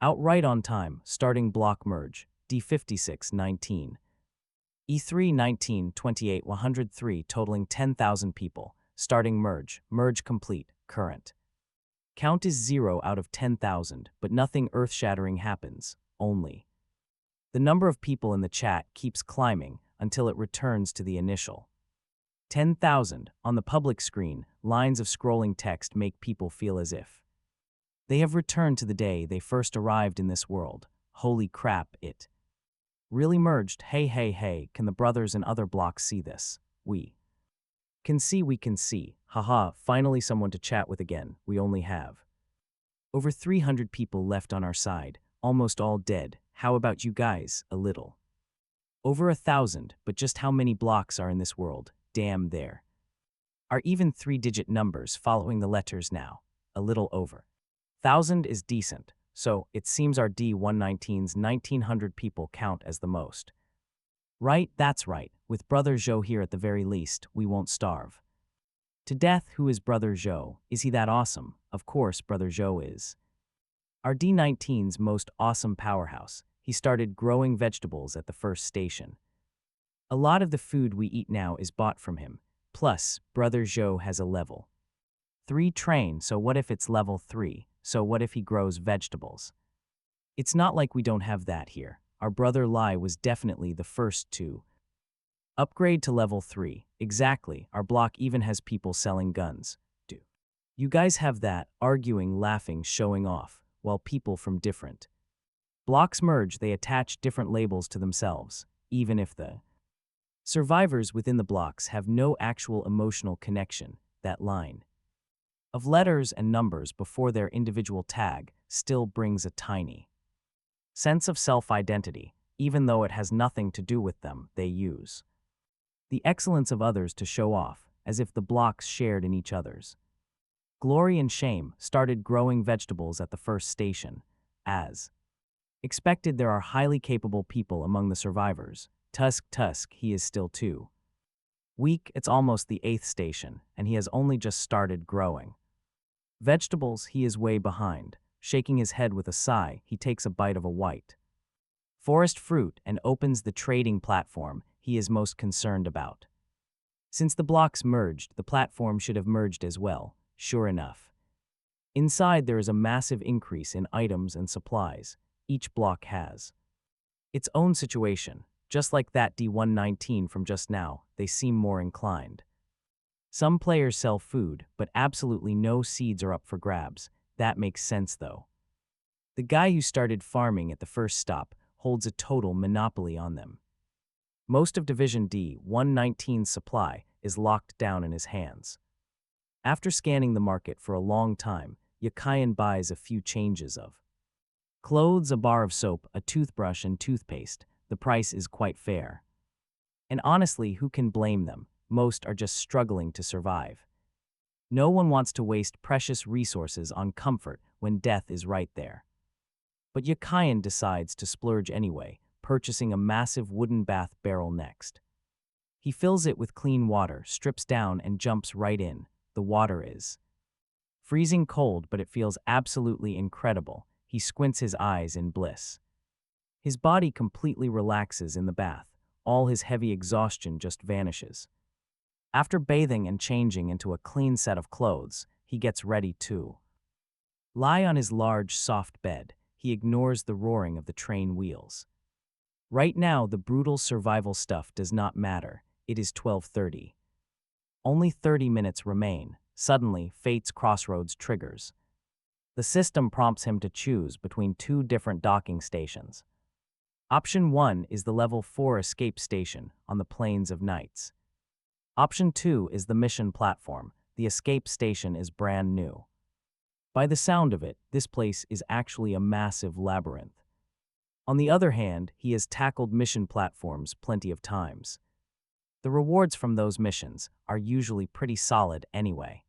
Out right on time, starting block merge, D56-19. E3-19-28 103 totaling 10,000 people. Starting merge, merge complete, current. Count is 0 out of 10,000, but nothing earth-shattering happens, only. The number of people in the chat keeps climbing until it returns to the initial 10,000. On the public screen, lines of scrolling text make people feel as if they have returned to the day they first arrived in this world. Holy crap, it really merged. Hey, hey, hey, can the brothers in other blocks see this? We can see. Haha, finally someone to chat with again. We only have over 300 people left on our side, almost all dead. How about you guys? A little over 1,000, but just how many blocks are in this world? Damn, there are even 3-digit numbers following the letters now. A little over 1,000 is decent, so it seems our D119's 1,900 people count as the most. Right, that's right. With Brother Zhou here at the very least, we won't starve to death. Who is Brother Zhou? Is he that awesome? Of course, Brother Zhou is our D19's most awesome powerhouse. He started growing vegetables at the first station. A lot of the food we eat now is bought from him. Plus, Brother Zhou has a level 3 train, so what if it's level 3? So what if he grows vegetables? It's not like we don't have that here. Our brother Lai was definitely the first to upgrade to level 3. Exactly, our block even has people selling guns. Do you guys have that? Arguing, laughing, showing off, while people from different blocks merge, they attach different labels to themselves, even if the survivors within the blocks have no actual emotional connection. That line of letters and numbers before their individual tag still brings a tiny sense of self-identity, even though it has nothing to do with them. They use the excellence of others to show off, as if the blocks shared in each other's glory and shame. Started growing vegetables at the first station. As expected, there are highly capable people among the survivors. Tusk, he is still too weak. It's almost the 8th station, and he has only just started growing vegetables. He is way behind. Shaking his head with a sigh, he takes a bite of a white forest fruit and opens the trading platform he is most concerned about. Since the blocks merged, the platform should have merged as well. Sure enough, inside there is a massive increase in items and supplies. Each block has its own situation. Just like that D119 from just now, they seem more inclined. Some players sell food, but absolutely no seeds are up for grabs. That makes sense though. The guy who started farming at the first stop holds a total monopoly on them. Most of Division D119's supply is locked down in his hands. After scanning the market for a long time, Yakayan buys a few changes of clothes, a bar of soap, a toothbrush, and toothpaste. The price is quite fair. And honestly, who can blame them? Most are just struggling to survive. No one wants to waste precious resources on comfort when death is right there. But Yakayan decides to splurge anyway, purchasing a massive wooden bath barrel next. He fills it with clean water, strips down, and jumps right in. The water is freezing cold, but it feels absolutely incredible. He squints his eyes in bliss. His body completely relaxes in the bath. All his heavy exhaustion just vanishes. After bathing and changing into a clean set of clothes, he gets ready to lie on his large, soft bed. He ignores the roaring of the train wheels. Right now, the brutal survival stuff does not matter. It is 12:30. Only 30 minutes remain. Suddenly, fate's crossroads triggers. The system prompts him to choose between two different docking stations. Option 1 is the Level 4 escape station on the Plains of Nights. Option 2 is the mission platform. The escape station is brand new. By the sound of it, this place is actually a massive labyrinth. On the other hand, he has tackled mission platforms plenty of times. The rewards from those missions are usually pretty solid anyway.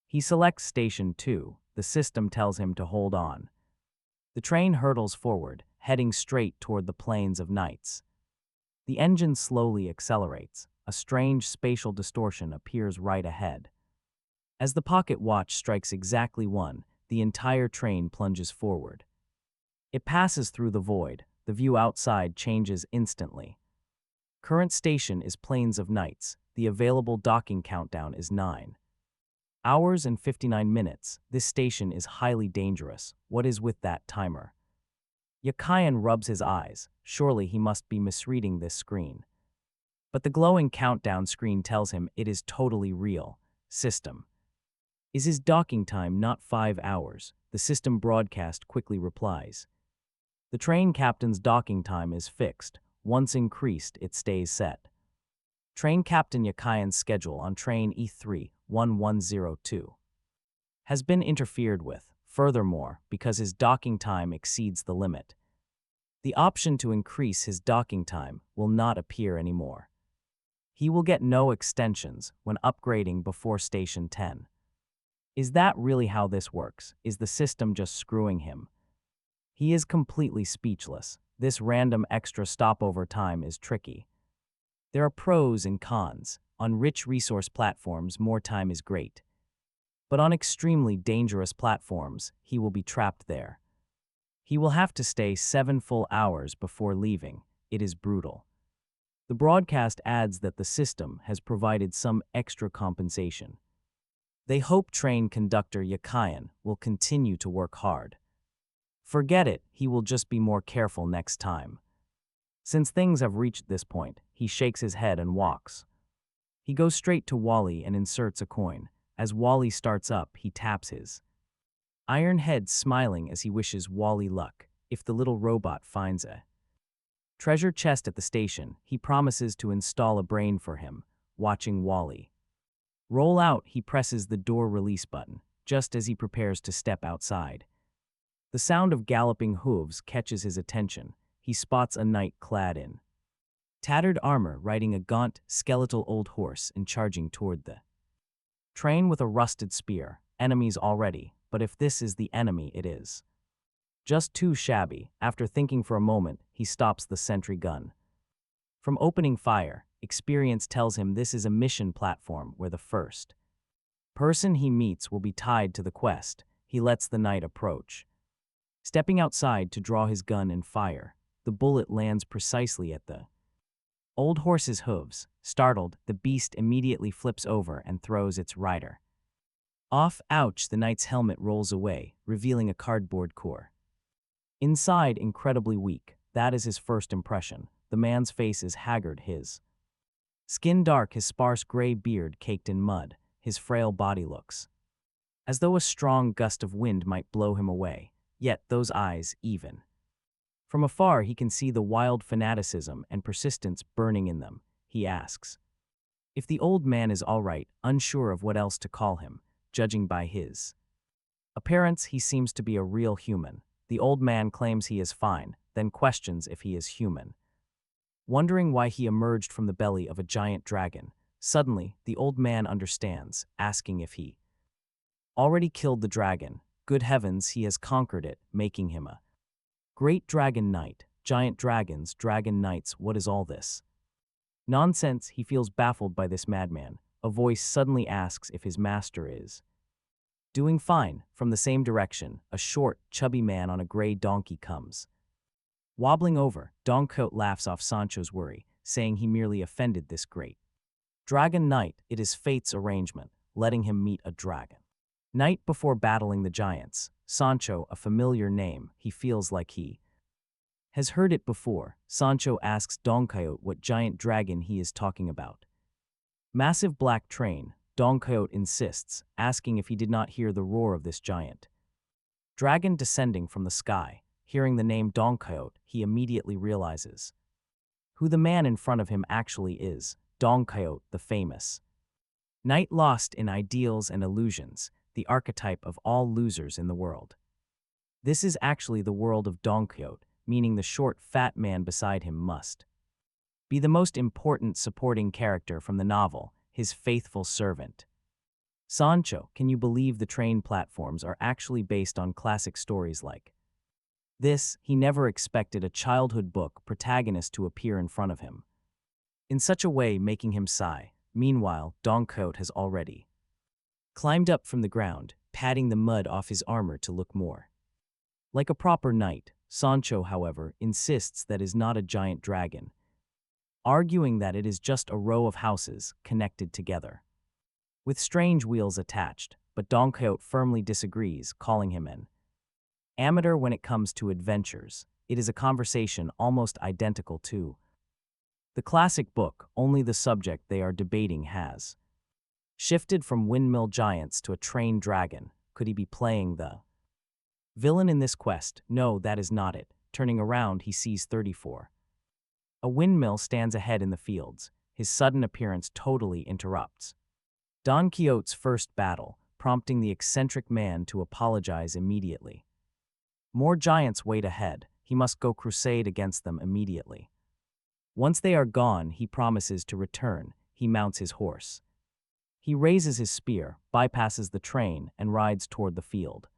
He selects Station 2. The system tells him to hold on. The train hurtles forward, heading straight toward the Plains of Nights. The engine slowly accelerates. A strange spatial distortion appears right ahead. As the pocket watch strikes exactly 1, the entire train plunges forward. It passes through the void. The view outside changes instantly. Current station is Plains of Nights. The available docking countdown is 9 hours and 59 minutes. This station is highly dangerous. What is with that timer? Yakayan rubs his eyes. Surely he must be misreading this screen. But the glowing countdown screen tells him it is totally real. System. Is his docking time not 5 hours? The system broadcast quickly replies. The train captain's docking time is fixed. Once increased, it stays set. Train Captain Yakayan's schedule on train E3-1102 has been interfered with. Furthermore, because his docking time exceeds the limit, the option to increase his docking time will not appear anymore. He will get no extensions when upgrading before Station 10. Is that really how this works? Is the system just screwing him? He is completely speechless. This random extra stopover time is tricky. There are pros and cons. On rich resource platforms, more time is great. But on extremely dangerous platforms, he will be trapped there. He will have to stay 7 full hours before leaving. It is brutal. The broadcast adds that the system has provided some extra compensation. They hope train conductor Yakayan will continue to work hard. Forget it, he will just be more careful next time. Since things have reached this point, he shakes his head and walks. He goes straight to Wally and inserts a coin. As Wally starts up, he taps his iron head, smiling as he wishes Wally luck. If the little robot finds a treasure chest at the station, he promises to install a brain for him. Watching Wally roll out, he presses the door release button, just as he prepares to step outside. The sound of galloping hooves catches his attention. He spots a knight clad in tattered armor riding a gaunt, skeletal old horse and charging toward the train with a rusted spear. Enemies already, but if this is the enemy, it is just too shabby. After thinking for a moment, he stops the sentry gun from opening fire. Experience tells him this is a mission platform where the first person he meets will be tied to the quest. He lets the knight approach, stepping outside to draw his gun and fire. The bullet lands precisely at the old horse's hooves. Startled, the beast immediately flips over and throws its rider off. Ouch! The knight's helmet rolls away, revealing a cardboard core. Inside, incredibly weak. that is his first impression. The man's face is haggard, his skin dark, his sparse gray beard caked in mud, his frail body looks as though a strong gust of wind might blow him away. Yet those eyes, even from afar, he can see the wild fanaticism and persistence burning in them. He asks if the old man is all right, unsure of what else to call him. Judging by his appearance, he seems to be a real human. The old man claims he is fine, then questions if he is human, wondering why he emerged from the belly of a giant dragon. Suddenly, the old man understands, asking if he already killed the dragon. Good heavens, he has conquered it, making him a great dragon knight. Giant dragons, dragon knights, what is all this nonsense? He feels baffled by this madman. A voice suddenly asks if his master is doing fine. From the same direction, a short, chubby man on a gray donkey comes wobbling over. Don Quixote laughs off Sancho's worry, saying he merely offended this great dragon knight. It is fate's arrangement, letting him meet a dragon knight before battling the giants. Sancho, a familiar name, he feels like he has heard it before. Sancho asks Don Quixote what giant dragon he is talking about. Massive black train. Don Quixote insists, asking if he did not hear the roar of this giant dragon descending from the sky. Hearing the name Don Quixote, he immediately realizes who the man in front of him actually is. Don Quixote, the famous knight lost in ideals and illusions, the archetype of all losers in the world. This is actually the world of Don Quixote, meaning the short, fat man beside him must be the most important supporting character from the novel, his faithful servant. Sancho, can you believe the train platforms are actually based on classic stories like this? He never expected a childhood book protagonist to appear in front of him in such a way, making him sigh. Meanwhile, Don Quixote has already climbed up from the ground, patting the mud off his armor to look more like a proper knight. Sancho, however, insists that is not a giant dragon, arguing that it is just a row of houses connected together with strange wheels attached. But Don Quixote firmly disagrees, calling him an amateur when it comes to adventures. It is a conversation almost identical to the classic book, only the subject they are debating has shifted from windmill giants to a trained dragon. Could he be playing the villain in this quest? No, that is not it. Turning around, he sees 34. A windmill stands ahead in the fields. His sudden appearance totally interrupts Don Quixote's first battle, prompting the eccentric man to apologize immediately. More giants wait ahead. He must go crusade against them immediately. Once they are gone, he promises to return. He mounts his horse. He raises his spear, bypasses the train, and rides toward the field.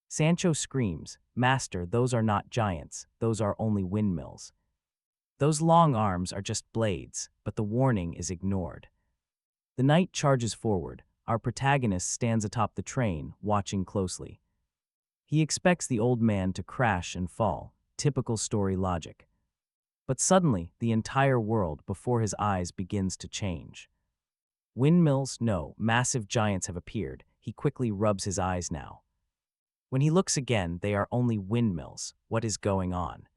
Sancho screams, "Master, those are not giants, those are only windmills. Those long arms are just blades," but the warning is ignored. The knight charges forward. Our protagonist stands atop the train, watching closely. He expects the old man to crash and fall, typical story logic. But suddenly, the entire world before his eyes begins to change. Windmills? No, massive giants have appeared. He quickly rubs his eyes now. When he looks again, they are only windmills. What is going on?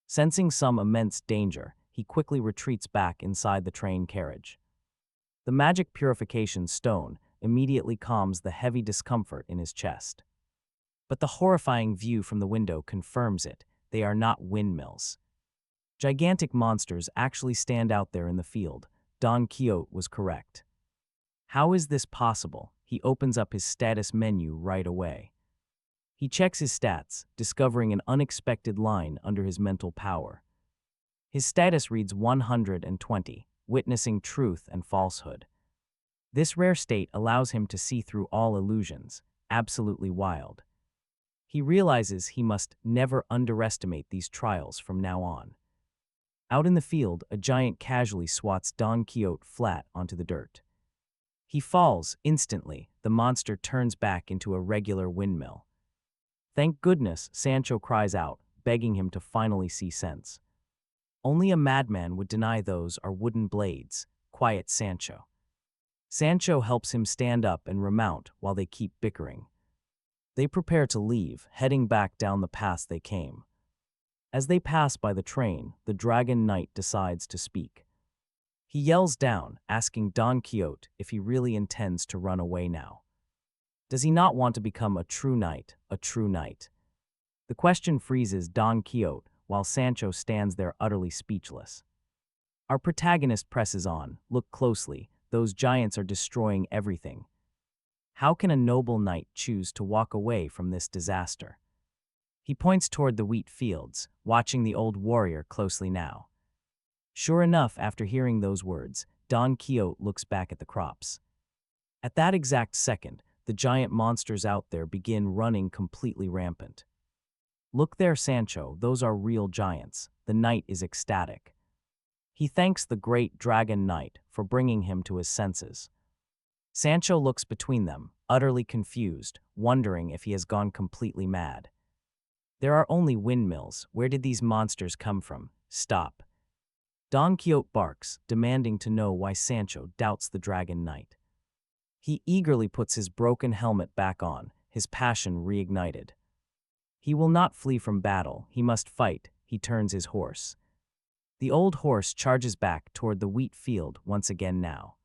Sensing some immense danger, he quickly retreats back inside the train carriage. The magic purification stone immediately calms the heavy discomfort in his chest. But the horrifying view from the window confirms it. They are not windmills. Gigantic monsters actually stand out there in the field. Don Quixote was correct. How is this possible? He opens up his status menu right away. He checks his stats, discovering an unexpected line under his mental power. His status reads 120, witnessing truth and falsehood. This rare state allows him to see through all illusions, absolutely wild. He realizes he must never underestimate these trials from now on. Out in the field, a giant casually swats Don Quixote flat onto the dirt. He falls instantly. The monster turns back into a regular windmill. Thank goodness, Sancho cries out, begging him to finally see sense. Only a madman would deny those are wooden blades. Quiet, Sancho. Sancho helps him stand up and remount while they keep bickering. They prepare to leave, heading back down the path they came. As they pass by the train, the Dragon Knight decides to speak. He yells down, asking Don Quixote if he really intends to run away now. Does he not want to become a true knight, a true knight? The question freezes Don Quixote while Sancho stands there utterly speechless. Our protagonist presses on. Look closely, those giants are destroying everything. How can a noble knight choose to walk away from this disaster? He points toward the wheat fields, watching the old warrior closely now. Sure enough, after hearing those words, Don Quixote looks back at the crops. At that exact second, the giant monsters out there begin running completely rampant. Look there, Sancho, those are real giants. The knight is ecstatic. He thanks the great Dragon Knight for bringing him to his senses. Sancho looks between them, utterly confused, wondering if he has gone completely mad. There are only windmills. Where did these monsters come from? Stop. Don Quixote barks, demanding to know why Sancho doubts the Dragon Knight. He eagerly puts his broken helmet back on, his passion reignited. He will not flee from battle, he must fight. He turns his horse. The old horse charges back toward the wheat field once again now.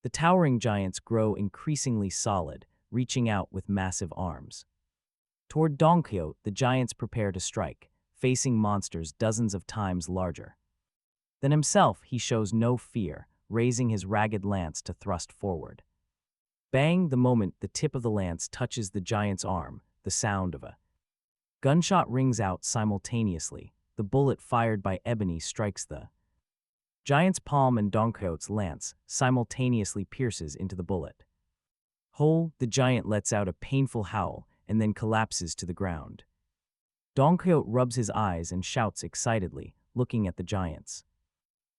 The towering giants grow increasingly solid, reaching out with massive arms. Toward Don Quixote, the giants prepare to strike, facing monsters dozens of times larger. Then himself, he shows no fear, raising his ragged lance to thrust forward. Bang! The moment the tip of the lance touches the giant's arm, the sound of a gunshot rings out simultaneously. The bullet fired by Ebony strikes the giant's palm and Don Quixote's lance simultaneously pierces into the bullet. Whole, the giant lets out a painful howl and then collapses to the ground. Don Quixote rubs his eyes and shouts excitedly, looking at the giants.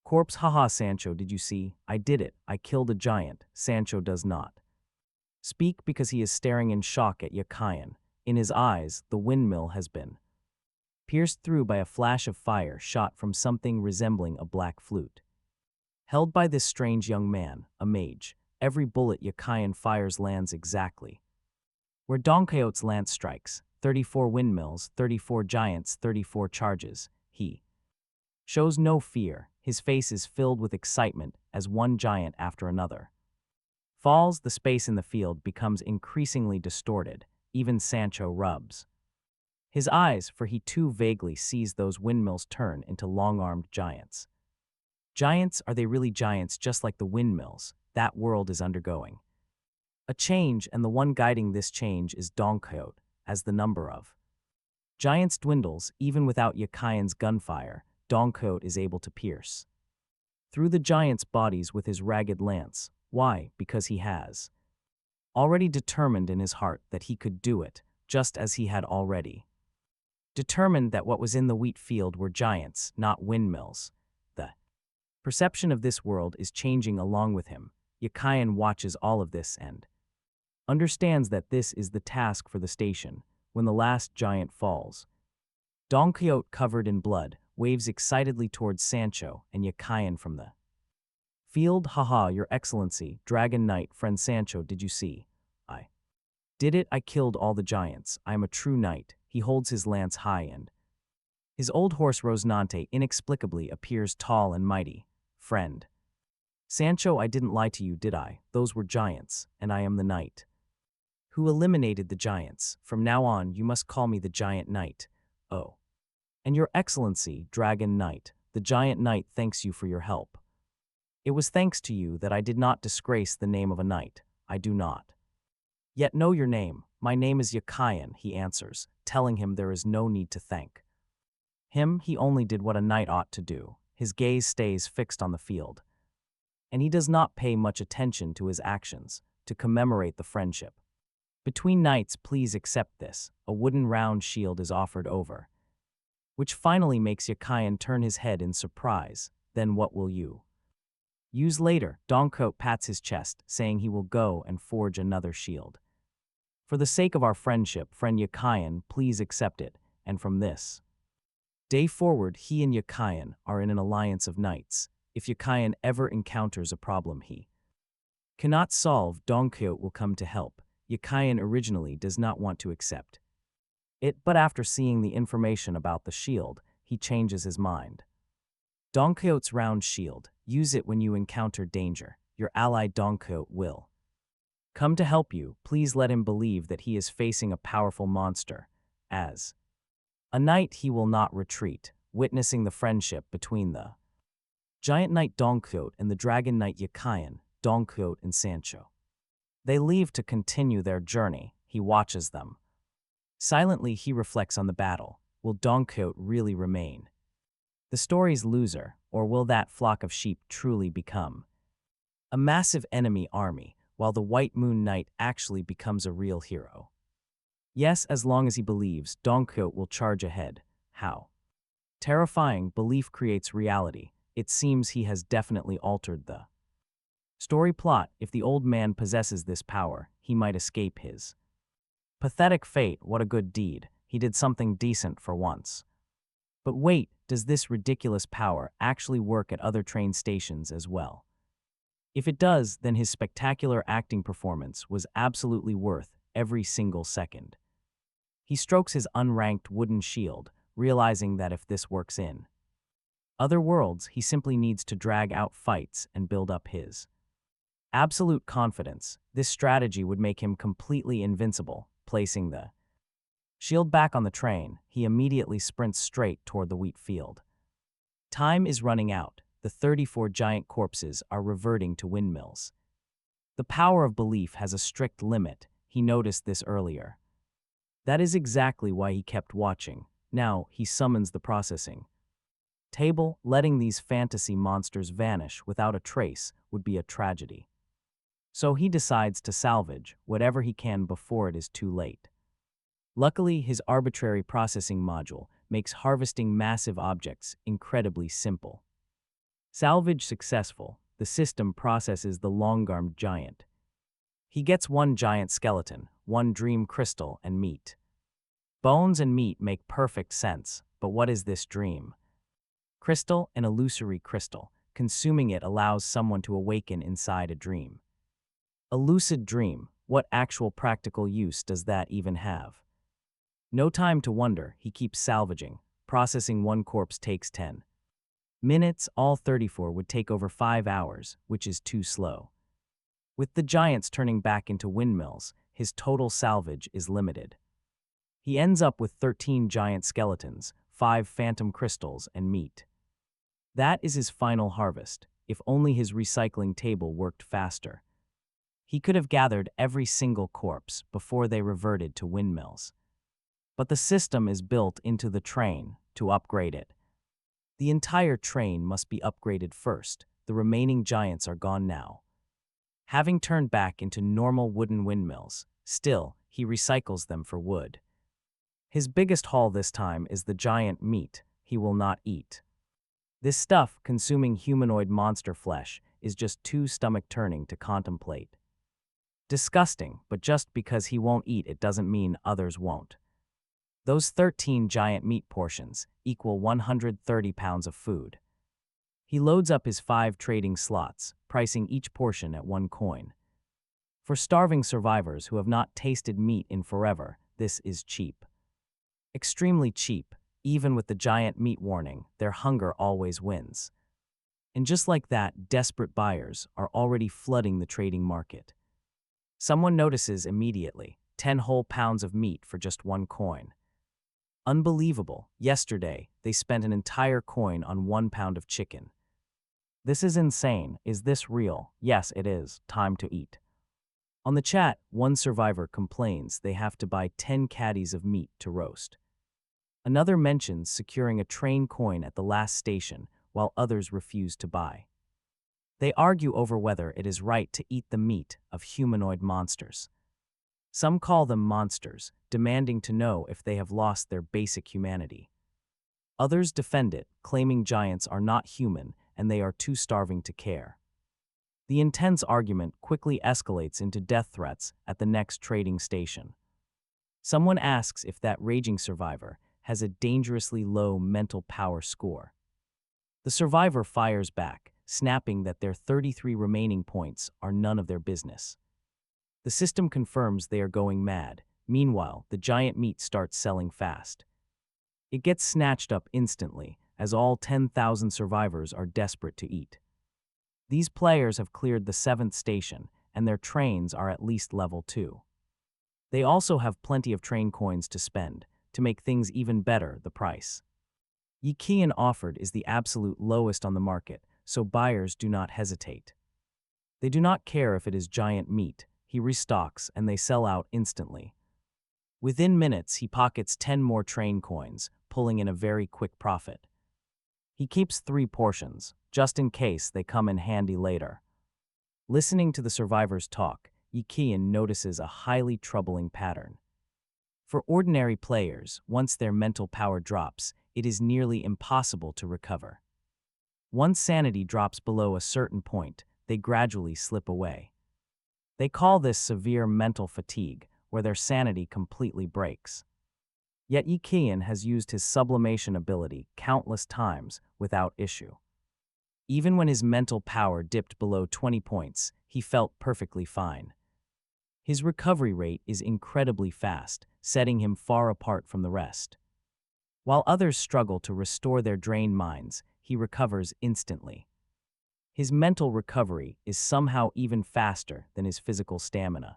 Corpse, haha, Sancho, did you see? I did it. I killed a giant. Sancho does not speak because he is staring in shock at Yucayan. In his eyes, the windmill has been pierced through by a flash of fire shot from something resembling a black flute. Held by this strange young man, a mage, every bullet Yucayan fires lands exactly where Don Quixote's lance strikes. 34 windmills, 34 giants, 34 charges. He shows no fear. His face is filled with excitement as one giant after another falls. The space in the field becomes increasingly distorted. Even Sancho rubs his eyes, for he too vaguely sees those windmills turn into long-armed giants. Giants, are they really giants just like the windmills? That world is undergoing a change, and the one guiding this change is Don Quixote, as the number of giants dwindles. Even without Yucayan's gunfire, Don Quixote is able to pierce through the giants' bodies with his ragged lance. Why? Because he has already determined in his heart that he could do it, just as he had already determined that what was in the wheat field were giants, not windmills. The perception of this world is changing along with him. Yucayan watches all of this and understands that this is the task for the station. When the last giant falls, Don Quixote, covered in blood, waves excitedly towards Sancho and Yucayan from the field. Haha, your excellency, Dragon Knight, friend Sancho, did you see? I did it. I killed all the giants. I am a true knight. He holds his lance high and his old horse Rosinante inexplicably appears tall and mighty. Friend Sancho, I didn't lie to you, did I? Those were giants, and I am the knight who eliminated the giants. From now on, you must call me the Giant Knight. Oh. And your excellency, Dragon Knight, the Giant Knight thanks you for your help. It was thanks to you that I did not disgrace the name of a knight. I do not yet know your name. My name is Yucayan, he answers, telling him there is no need to thank him. He only did what a knight ought to do. His gaze stays fixed on the field, and he does not pay much attention to his actions. To commemorate the friendship between knights, please accept this. A wooden round shield is offered over, which finally makes Yucayan turn his head in surprise. Then what will you use later? Don Quixote pats his chest, saying he will go and forge another shield. For the sake of our friendship, friend Yucayan, please accept it. And from this day forward, he and Yucayan are in an alliance of knights. If Yucayan ever encounters a problem he cannot solve, Don Quixote will come to help. Yucayan originally does not want to accept But after seeing the information about the shield, he changes his mind. Don Quixote's round shield. Use it when you encounter danger. Your ally Don Quixote will come to help you. Please let him believe that he is facing a powerful monster. As a knight, he will not retreat, witnessing the friendship between the giant knight Don Quixote and the dragon knight Yacayan, Don Quixote and Sancho. They leave to continue their journey. He watches them. Silently, he reflects on the battle. Will Don Quixote really remain the story's loser, or will that flock of sheep truly become a massive enemy army, while the White Moon Knight actually becomes a real hero? Yes, as long as he believes, Don Quixote will charge ahead. How terrifying! Belief creates reality. It seems he has definitely altered the story plot. If the old man possesses this power, he might escape his pathetic fate. What a good deed. He did something decent for once. But wait, does this ridiculous power actually work at other train stations as well? If it does, then his spectacular acting performance was absolutely worth every single second. He strokes his unranked wooden shield, realizing that if this works in other worlds, he simply needs to drag out fights and build up his absolute confidence. This strategy would make him completely invincible. Placing the shield back on the train, he immediately sprints straight toward the wheat field. Time is running out. The 34 giant corpses are reverting to windmills. The power of belief has a strict limit. He noticed this earlier. That is exactly why he kept watching. Now he summons the processing table. Letting these fantasy monsters vanish without a trace would be a tragedy. So he decides to salvage whatever he can before it is too late. Luckily, his arbitrary processing module makes harvesting massive objects incredibly simple. Salvage successful, the system processes the long-armed giant. He gets one giant skeleton, one dream crystal, and meat. Bones and meat make perfect sense, but what is this dream crystal? An illusory crystal. Consuming it allows someone to awaken inside a dream. A lucid dream. What actual practical use does that even have? No time to wonder, he keeps salvaging. Processing one corpse takes 10 minutes, all 34 would take over 5 hours, which is too slow. With the giants turning back into windmills, his total salvage is limited. He ends up with 13 giant skeletons, 5 phantom crystals, and meat. That is his final harvest. If only his recycling table worked faster. He could have gathered every single corpse before they reverted to windmills. But the system is built into the train to upgrade it. The entire train must be upgraded first. The remaining giants are gone now. Having turned back into normal wooden windmills, still, he recycles them for wood. His biggest haul this time is the giant meat he will not eat. This stuff, consuming humanoid monster flesh, is just too stomach-turning to contemplate. Disgusting, but just because he won't eat it doesn't mean others won't. Those 13 giant meat portions equal 130 pounds of food. He loads up his 5 trading slots, pricing each portion at 1 coin. For starving survivors who have not tasted meat in forever, this is cheap. Extremely cheap. Even with the giant meat warning, their hunger always wins. And just like that, desperate buyers are already flooding the trading market. Someone notices immediately, 10 whole pounds of meat for just 1 coin. Unbelievable. Yesterday, they spent an entire coin on 1 pound of chicken. This is insane. Is this real? Yes, it is. Time to eat. On the chat, one survivor complains they have to buy 10 caddies of meat to roast. Another mentions securing a train coin at the last station, while others refuse to buy. They argue over whether it is right to eat the meat of humanoid monsters. Some call them monsters, demanding to know if they have lost their basic humanity. Others defend it, claiming giants are not human and they are too starving to care. The intense argument quickly escalates into death threats at the next trading station. Someone asks if that raging survivor has a dangerously low mental power score. The survivor fires back, snapping that their 33 remaining points are none of their business. The system confirms they are going mad, Meanwhile, the giant meat starts selling fast. It gets snatched up instantly, as all 10,000 survivors are desperate to eat. These players have cleared the 7th station, and their trains are at least level 2. They also have plenty of train coins to spend, to make things even better, the price. Yikian offered is the absolute lowest on the market, so buyers do not hesitate. They do not care if it is giant meat, he restocks and they sell out instantly. Within minutes, he pockets 10 more train coins, pulling in a very quick profit. He keeps 3 portions, just in case they come in handy later. Listening to the survivors talk, Yikian notices a highly troubling pattern. For ordinary players, once their mental power drops, it is nearly impossible to recover. Once sanity drops below a certain point, they gradually slip away. They call this severe mental fatigue, where their sanity completely breaks. Yet Yikian has used his sublimation ability countless times without issue. Even when his mental power dipped below 20 points, he felt perfectly fine. His recovery rate is incredibly fast, setting him far apart from the rest. While others struggle to restore their drained minds, he recovers instantly. His mental recovery is somehow even faster than his physical stamina.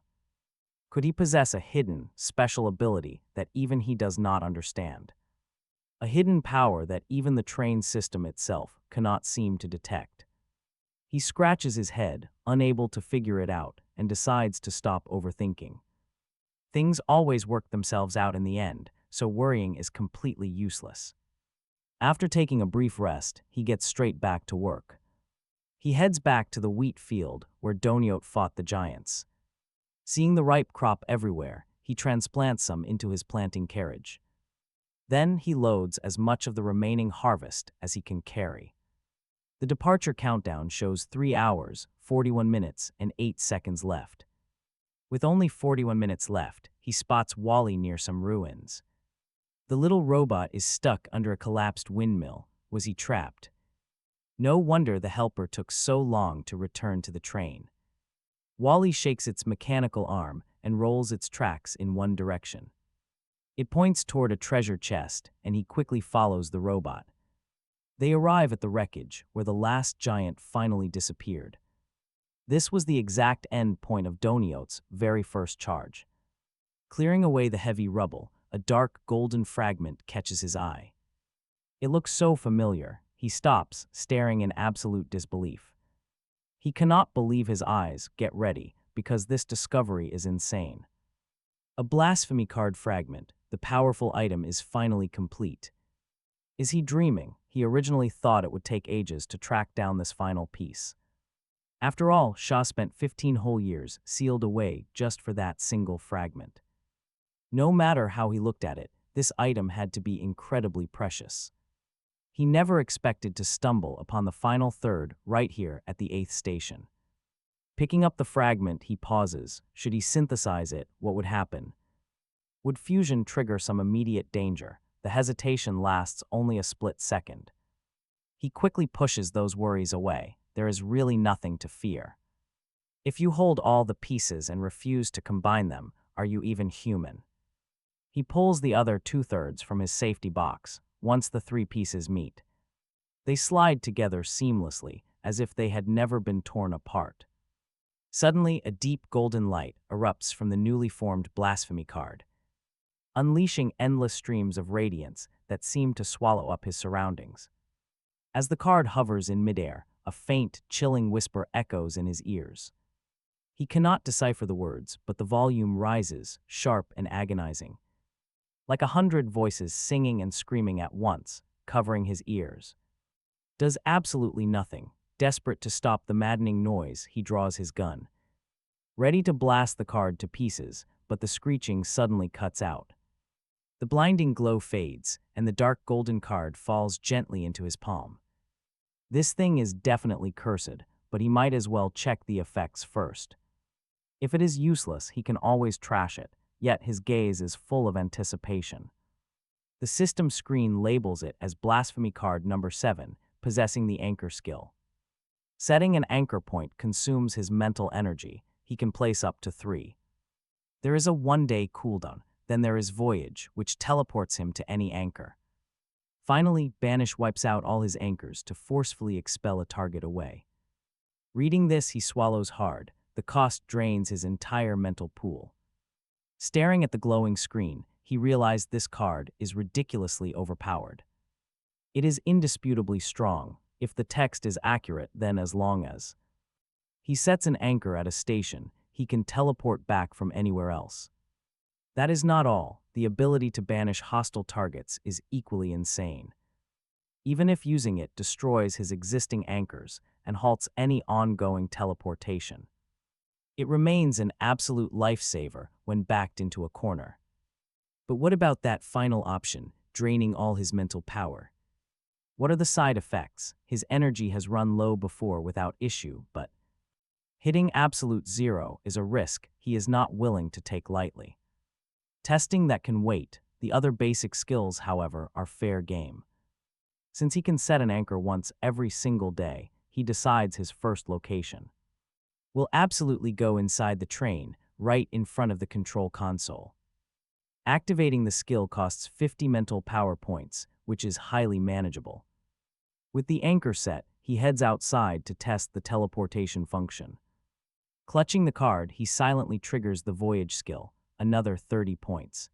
Could he possess a hidden, special ability that even he does not understand? A hidden power that even the train system itself cannot seem to detect. He scratches his head, unable to figure it out, and decides to stop overthinking. Things always work themselves out in the end, so worrying is completely useless. After taking a brief rest, he gets straight back to work. He heads back to the wheat field where Doniot fought the giants. Seeing the ripe crop everywhere, he transplants some into his planting carriage. Then he loads as much of the remaining harvest as he can carry. The departure countdown shows 3 hours, 41 minutes, and 8 seconds left. With only 41 minutes left, he spots Wally near some ruins. The little robot is stuck under a collapsed windmill. Was he trapped? No wonder the helper took so long to return to the train. Wally shakes its mechanical arm and rolls its tracks in one direction. It points toward a treasure chest, and he quickly follows the robot. They arrive at the wreckage, where the last giant finally disappeared. This was the exact end point of Doniot's very first charge. Clearing away the heavy rubble, a dark golden fragment catches his eye. It looks so familiar, he stops, staring in absolute disbelief. He cannot believe his eyes. Get ready, because this discovery is insane. A blasphemy card fragment, the powerful item is finally complete. Is he dreaming? He originally thought it would take ages to track down this final piece. After all, Shah spent 15 whole years sealed away just for that single fragment. No matter how he looked at it, this item had to be incredibly precious. He never expected to stumble upon the final third right here at the 8th station. Picking up the fragment, he pauses. Should he synthesize it, what would happen? Would fusion trigger some immediate danger? The hesitation lasts only a split second. He quickly pushes those worries away. There is really nothing to fear. If you hold all the pieces and refuse to combine them, are you even human? He pulls the other 2/3 from his safety box. Once the 3 pieces meet, they slide together seamlessly, as if they had never been torn apart. Suddenly, a deep golden light erupts from the newly formed blasphemy card, unleashing endless streams of radiance that seem to swallow up his surroundings. As the card hovers in midair, a faint, chilling whisper echoes in his ears. He cannot decipher the words, but the volume rises, sharp and agonizing. Like 100 voices singing and screaming at once, covering his ears. Does absolutely nothing. Desperate to stop the maddening noise, he draws his gun. Ready to blast the card to pieces, but the screeching suddenly cuts out. The blinding glow fades, and the dark golden card falls gently into his palm. This thing is definitely cursed, but he might as well check the effects first. If it is useless, he can always trash it. Yet his gaze is full of anticipation. The system screen labels it as Blasphemy Card number 7, possessing the anchor skill. Setting an anchor point consumes his mental energy. He can place up to 3. There is a one-day cooldown, then there is Voyage, which teleports him to any anchor. Finally, Banish wipes out all his anchors to forcefully expel a target away. Reading this, he swallows hard. The cost drains his entire mental pool. Staring at the glowing screen, he realized this card is ridiculously overpowered. It is indisputably strong. If the text is accurate, then as long as he sets an anchor at a station, he can teleport back from anywhere else. That is not all. The ability to banish hostile targets is equally insane. Even if using it destroys his existing anchors and halts any ongoing teleportation, it remains an absolute lifesaver when backed into a corner. But what about that final option, draining all his mental power? What are the side effects? His energy has run low before without issue, but hitting absolute zero is a risk he is not willing to take lightly. Testing that can wait. The other basic skills, however, are fair game. Since he can set an anchor once every single day, he decides his first location will absolutely go inside the train, right in front of the control console. Activating the skill costs 50 mental power points, which is highly manageable. With the anchor set, he heads outside to test the teleportation function. Clutching the card, he silently triggers the Voyage skill, another 30 points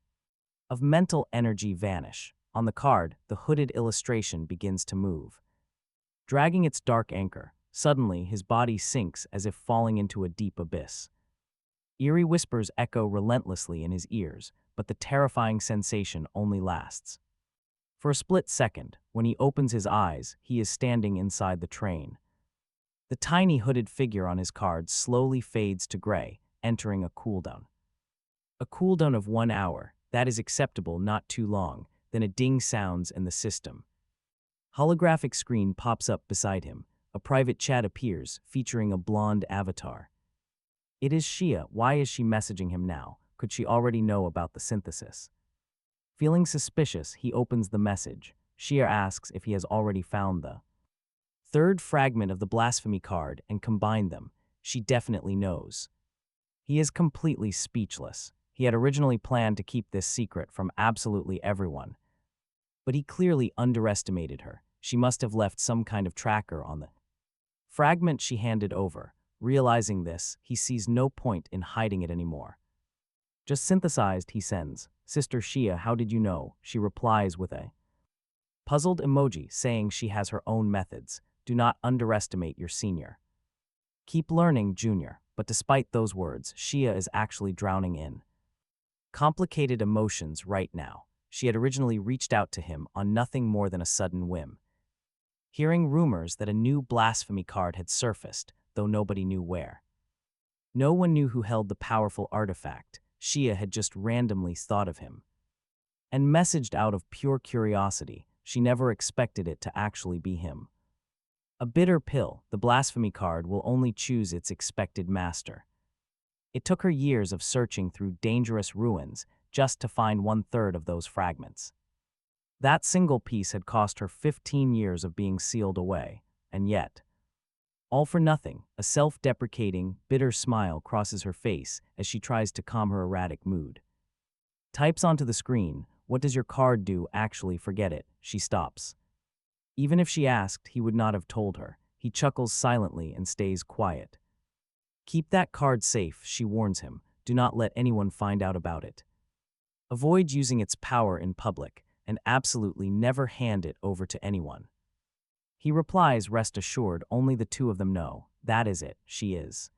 of mental energy vanish. On the card, the hooded illustration begins to move. Dragging its dark anchor, suddenly his body sinks as if falling into a deep abyss. Eerie whispers echo relentlessly in his ears, but the terrifying sensation only lasts. For a split second, when he opens his eyes, he is standing inside the train. The tiny hooded figure on his card slowly fades to gray, entering a cooldown. A cooldown of 1 hour, that is acceptable, not too long. Then a ding sounds in the system. Holographic screen pops up beside him. A private chat appears, featuring a blonde avatar. It is Shia. Why is she messaging him now? Could she already know about the synthesis? Feeling suspicious, he opens the message. Shia asks if he has already found the third fragment of the blasphemy card and combined them. She definitely knows. He is completely speechless. He had originally planned to keep this secret from absolutely everyone. But he clearly underestimated her. She must have left some kind of tracker on the fragment she handed over. Realizing this, he sees no point in hiding it anymore. Just synthesized, he sends. Sister Shia, how did you know? She replies with a puzzled emoji, saying she has her own methods. Do not underestimate your senior. Keep learning, junior. But despite those words, Shia is actually drowning in complicated emotions right now. She had originally reached out to him on nothing more than a sudden whim. Hearing rumors that a new blasphemy card had surfaced, though nobody knew where. No one knew who held the powerful artifact. Shia had just randomly thought of him and messaged out of pure curiosity. She never expected it to actually be him. A bitter pill. The blasphemy card will only choose its expected master. It took her years of searching through dangerous ruins just to find 1/3 of those fragments. That single piece had cost her 15 years of being sealed away, and yet, all for nothing. A self-deprecating, bitter smile crosses her face as she tries to calm her erratic mood. Types onto the screen, "What does your card do?" Actually, forget it. She stops. Even if she asked, he would not have told her. He chuckles silently and stays quiet. Keep that card safe, she warns him. Do not let anyone find out about it. Avoid using its power in public, and absolutely never hand it over to anyone. He replies, rest assured, only the two of them know. That is it, she is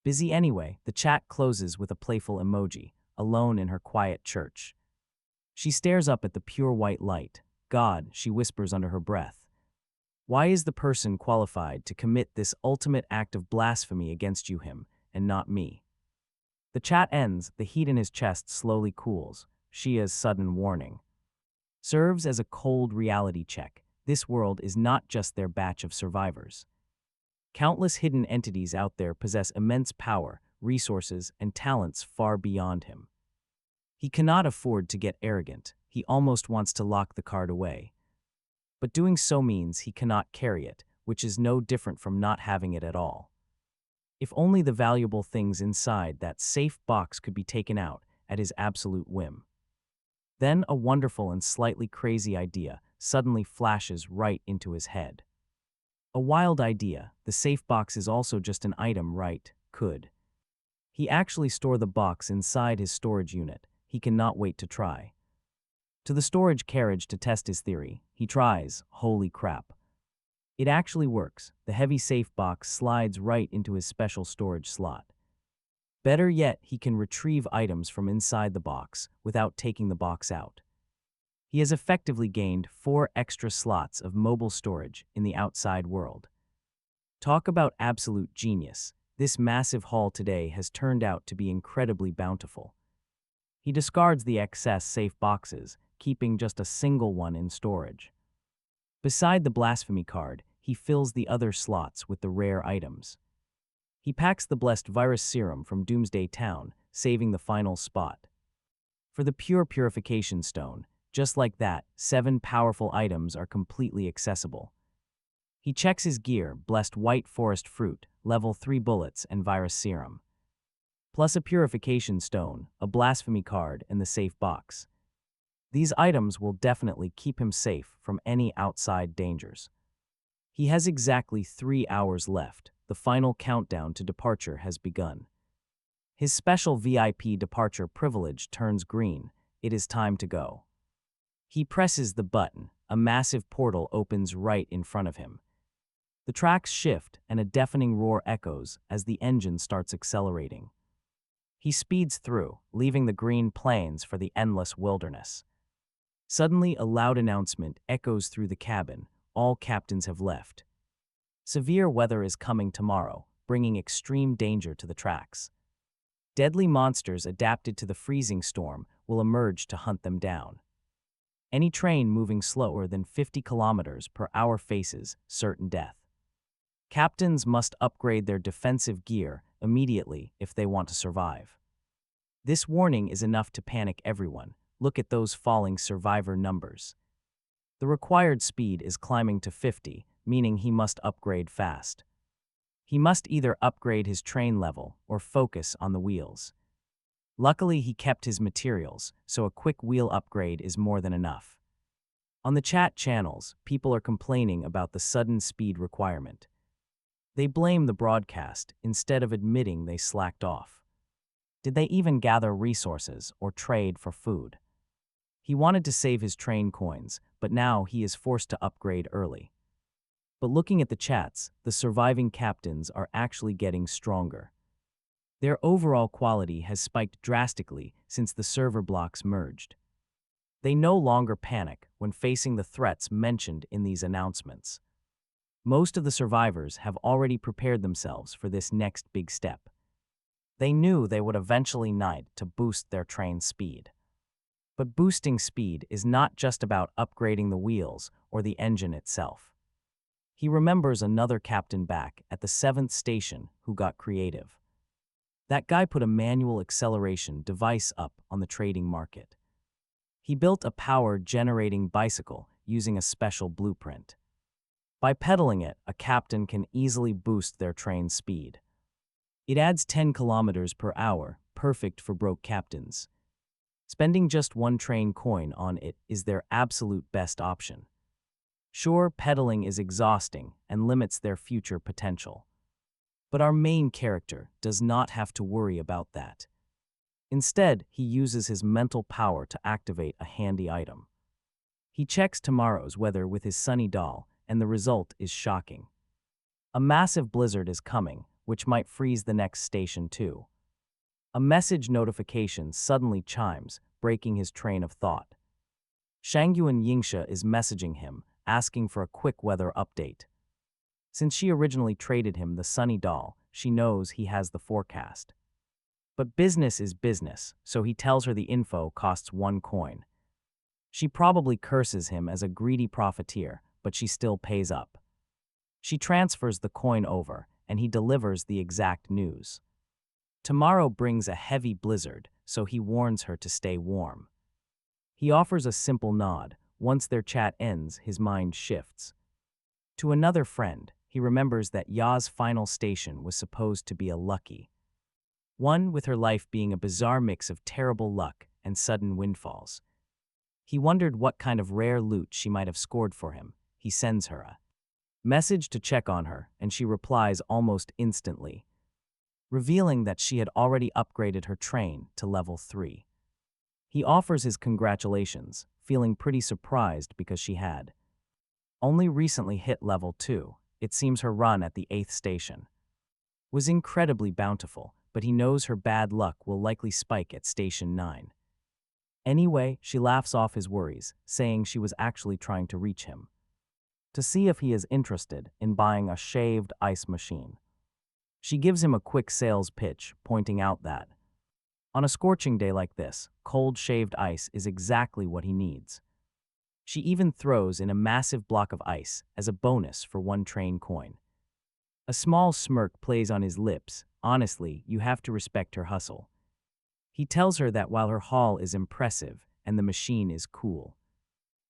busy anyway. The chat closes with a playful emoji, alone in her quiet church. She stares up at the pure white light. God, she whispers under her breath. Why is the person qualified to commit this ultimate act of blasphemy against you, him, and not me? The chat ends, the heat in his chest slowly cools. Shia's sudden warning serves as a cold reality check. This world is not just their batch of survivors. Countless hidden entities out there possess immense power, resources, and talents far beyond him. He cannot afford to get arrogant. He almost wants to lock the card away. But doing so means he cannot carry it, which is no different from not having it at all. If only the valuable things inside that safe box could be taken out at his absolute whim. Then a wonderful and slightly crazy idea suddenly flashes right into his head. A wild idea. The safe box is also just an item, right? Could he actually store the box inside his storage unit? He cannot wait to try. To the storage carriage to test his theory. He tries. Holy crap. It actually works. The heavy safe box slides right into his special storage slot. Better yet, he can retrieve items from inside the box without taking the box out. He has effectively gained 4 extra slots of mobile storage in the outside world. Talk about absolute genius. This massive haul today has turned out to be incredibly bountiful. He discards the excess safe boxes, keeping just a single one in storage. Beside the blasphemy card, he fills the other slots with the rare items. He packs the blessed virus serum from Doomsday Town, saving the final spot. For the pure purification stone, just like that, 7 powerful items are completely accessible. He checks his gear, blessed white forest fruit, level 3 bullets and virus serum. Plus a purification stone, a blasphemy card, and the safe box. These items will definitely keep him safe from any outside dangers. He has exactly 3 hours left. The final countdown to departure has begun. His special VIP departure privilege turns green. It is time to go. He presses the button. A massive portal opens right in front of him. The tracks shift and a deafening roar echoes as the engine starts accelerating. He speeds through, leaving the green plains for the endless wilderness. Suddenly, a loud announcement echoes through the cabin. All captains have left. Severe weather is coming tomorrow, bringing extreme danger to the tracks. Deadly monsters adapted to the freezing storm will emerge to hunt them down. Any train moving slower than 50 kilometers per hour faces certain death. Captains must upgrade their defensive gear immediately if they want to survive. This warning is enough to panic everyone. Look at those falling survivor numbers. The required speed is climbing to 50, meaning he must upgrade fast. He must either upgrade his train level or focus on the wheels. Luckily, he kept his materials, so a quick wheel upgrade is more than enough. On the chat channels, people are complaining about the sudden speed requirement. They blame the broadcast instead of admitting they slacked off. Did they even gather resources or trade for food? He wanted to save his train coins, but now he is forced to upgrade early. But looking at the chats, the surviving captains are actually getting stronger. Their overall quality has spiked drastically since the server blocks merged. They no longer panic when facing the threats mentioned in these announcements. Most of the survivors have already prepared themselves for this next big step. They knew they would eventually need to boost their train speed. But boosting speed is not just about upgrading the wheels or the engine itself. He remembers another captain back at the 7th station who got creative. That guy put a manual acceleration device up on the trading market. He built a power-generating bicycle using a special blueprint. By pedaling it, a captain can easily boost their train speed. It adds 10 kilometers per hour, perfect for broke captains. Spending just 1 train coin on it is their absolute best option. Sure, pedaling is exhausting and limits their future potential. But our main character does not have to worry about that. Instead, he uses his mental power to activate a handy item. He checks tomorrow's weather with his sunny doll, and the result is shocking. A massive blizzard is coming, which might freeze the next station too. A message notification suddenly chimes, breaking his train of thought. Shangyuan Yingsha is messaging him, asking for a quick weather update. Since she originally traded him the sunny doll, she knows he has the forecast. But business is business, so he tells her the info costs 1 coin. She probably curses him as a greedy profiteer, but she still pays up. She transfers the coin over, and he delivers the exact news. Tomorrow brings a heavy blizzard, so he warns her to stay warm. He offers a simple nod. Once their chat ends, his mind shifts. To another friend, he remembers that Ya's final station was supposed to be a lucky one, with her life being a bizarre mix of terrible luck and sudden windfalls. He wondered what kind of rare loot she might have scored for him. He sends her a message to check on her, and she replies almost instantly, revealing that she had already upgraded her train to level 3. He offers his congratulations, feeling pretty surprised because she had only recently hit level 2. It seems her run at the 8th station was incredibly bountiful, but he knows her bad luck will likely spike at station 9. Anyway, she laughs off his worries, saying she was actually trying to reach him to see if he is interested in buying a shaved ice machine. She gives him a quick sales pitch, pointing out that on a scorching day like this, cold shaved ice is exactly what he needs. She even throws in a massive block of ice as a bonus for 1 train coin. A small smirk plays on his lips. Honestly, you have to respect her hustle. He tells her that while her haul is impressive and the machine is cool,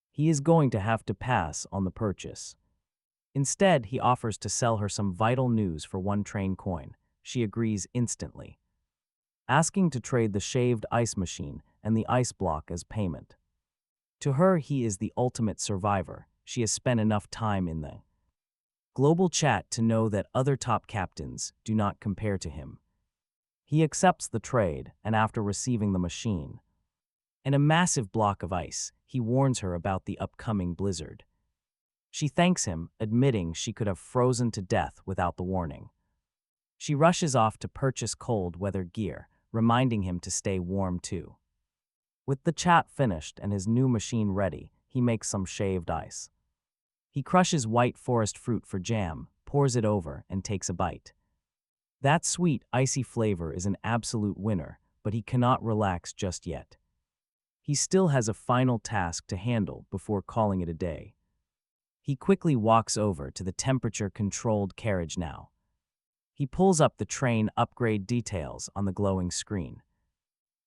he is going to have to pass on the purchase. Instead, he offers to sell her some vital news for 1 train coin. She agrees instantly, asking to trade the shaved ice machine and the ice block as payment. To her, he is the ultimate survivor. She has spent enough time in the global chat to know that other top captains do not compare to him. He accepts the trade, and after receiving the machine and a massive block of ice, he warns her about the upcoming blizzard. She thanks him, admitting she could have frozen to death without the warning. She rushes off to purchase cold weather gear, reminding him to stay warm too. With the chat finished and his new machine ready, he makes some shaved ice. He crushes white forest fruit for jam, pours it over, and takes a bite. That sweet, icy flavor is an absolute winner, but he cannot relax just yet. He still has a final task to handle before calling it a day. He quickly walks over to the temperature-controlled carriage now. He pulls up the train upgrade details on the glowing screen.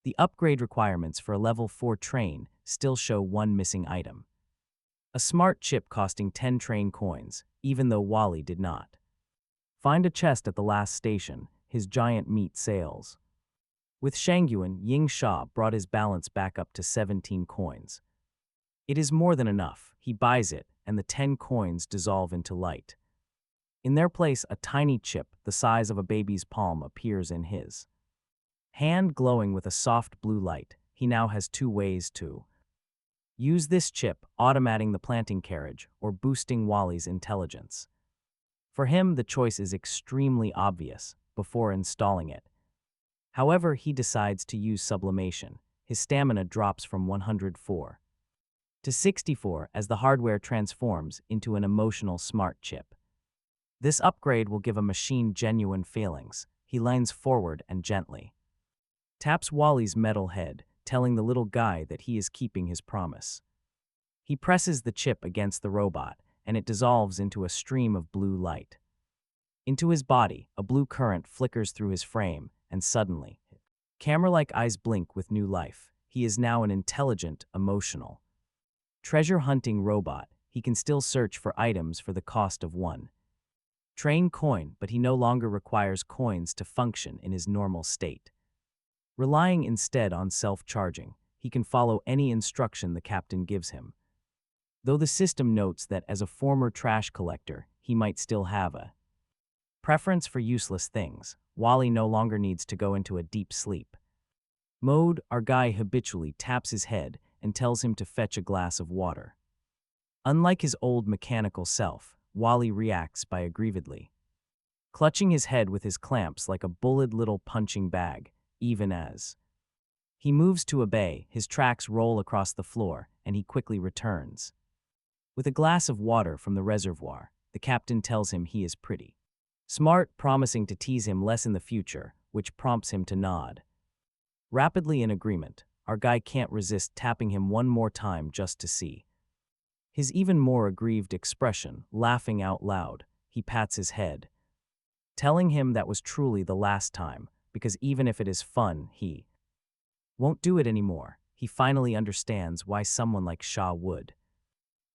The upgrade requirements for a level 4 train still show 1 missing item: a smart chip costing 10 train coins, even though Wally did not find a chest at the last station. His giant meat sales with Shangyuan, Ying Sha brought his balance back up to 17 coins. It is more than enough. He buys it, and the 10 coins dissolve into light. In their place, a tiny chip the size of a baby's palm appears in his hand, glowing with a soft blue light. He now has 2 ways to use this chip: automating the planting carriage or boosting Wally's intelligence. For him, the choice is extremely obvious before installing it. However, he decides to use sublimation. His stamina drops from 104 to 64 as the hardware transforms into an emotional smart chip. This upgrade will give a machine genuine feelings. He leans forward and gently taps Wally's metal head, telling the little guy that he is keeping his promise. He presses the chip against the robot, and it dissolves into a stream of blue light. Into his body, a blue current flickers through his frame, and suddenly, camera-like eyes blink with new life. He is now an intelligent, emotional, treasure-hunting robot. He can still search for items for the cost of 1 train coin, but he no longer requires coins to function in his normal state. Relying instead on self-charging, he can follow any instruction the captain gives him. Though the system notes that as a former trash collector, he might still have a preference for useless things, Wally no longer needs to go into a deep sleep mode. Our guy habitually taps his head and tells him to fetch a glass of water. Unlike his old mechanical self, Wally reacts by aggrievedly clutching his head with his clamps like a bullied little punching bag. Even as he moves to obey, his tracks roll across the floor, and he quickly returns with a glass of water from the reservoir. The captain tells him he is pretty smart, promising to tease him less in the future, which prompts him to nod rapidly in agreement. Our guy can't resist tapping him one more time just to see his even more aggrieved expression. Laughing out loud, he pats his head, telling him that was truly the last time, because even if it is fun, he won't do it anymore. He finally understands why someone like Shaw would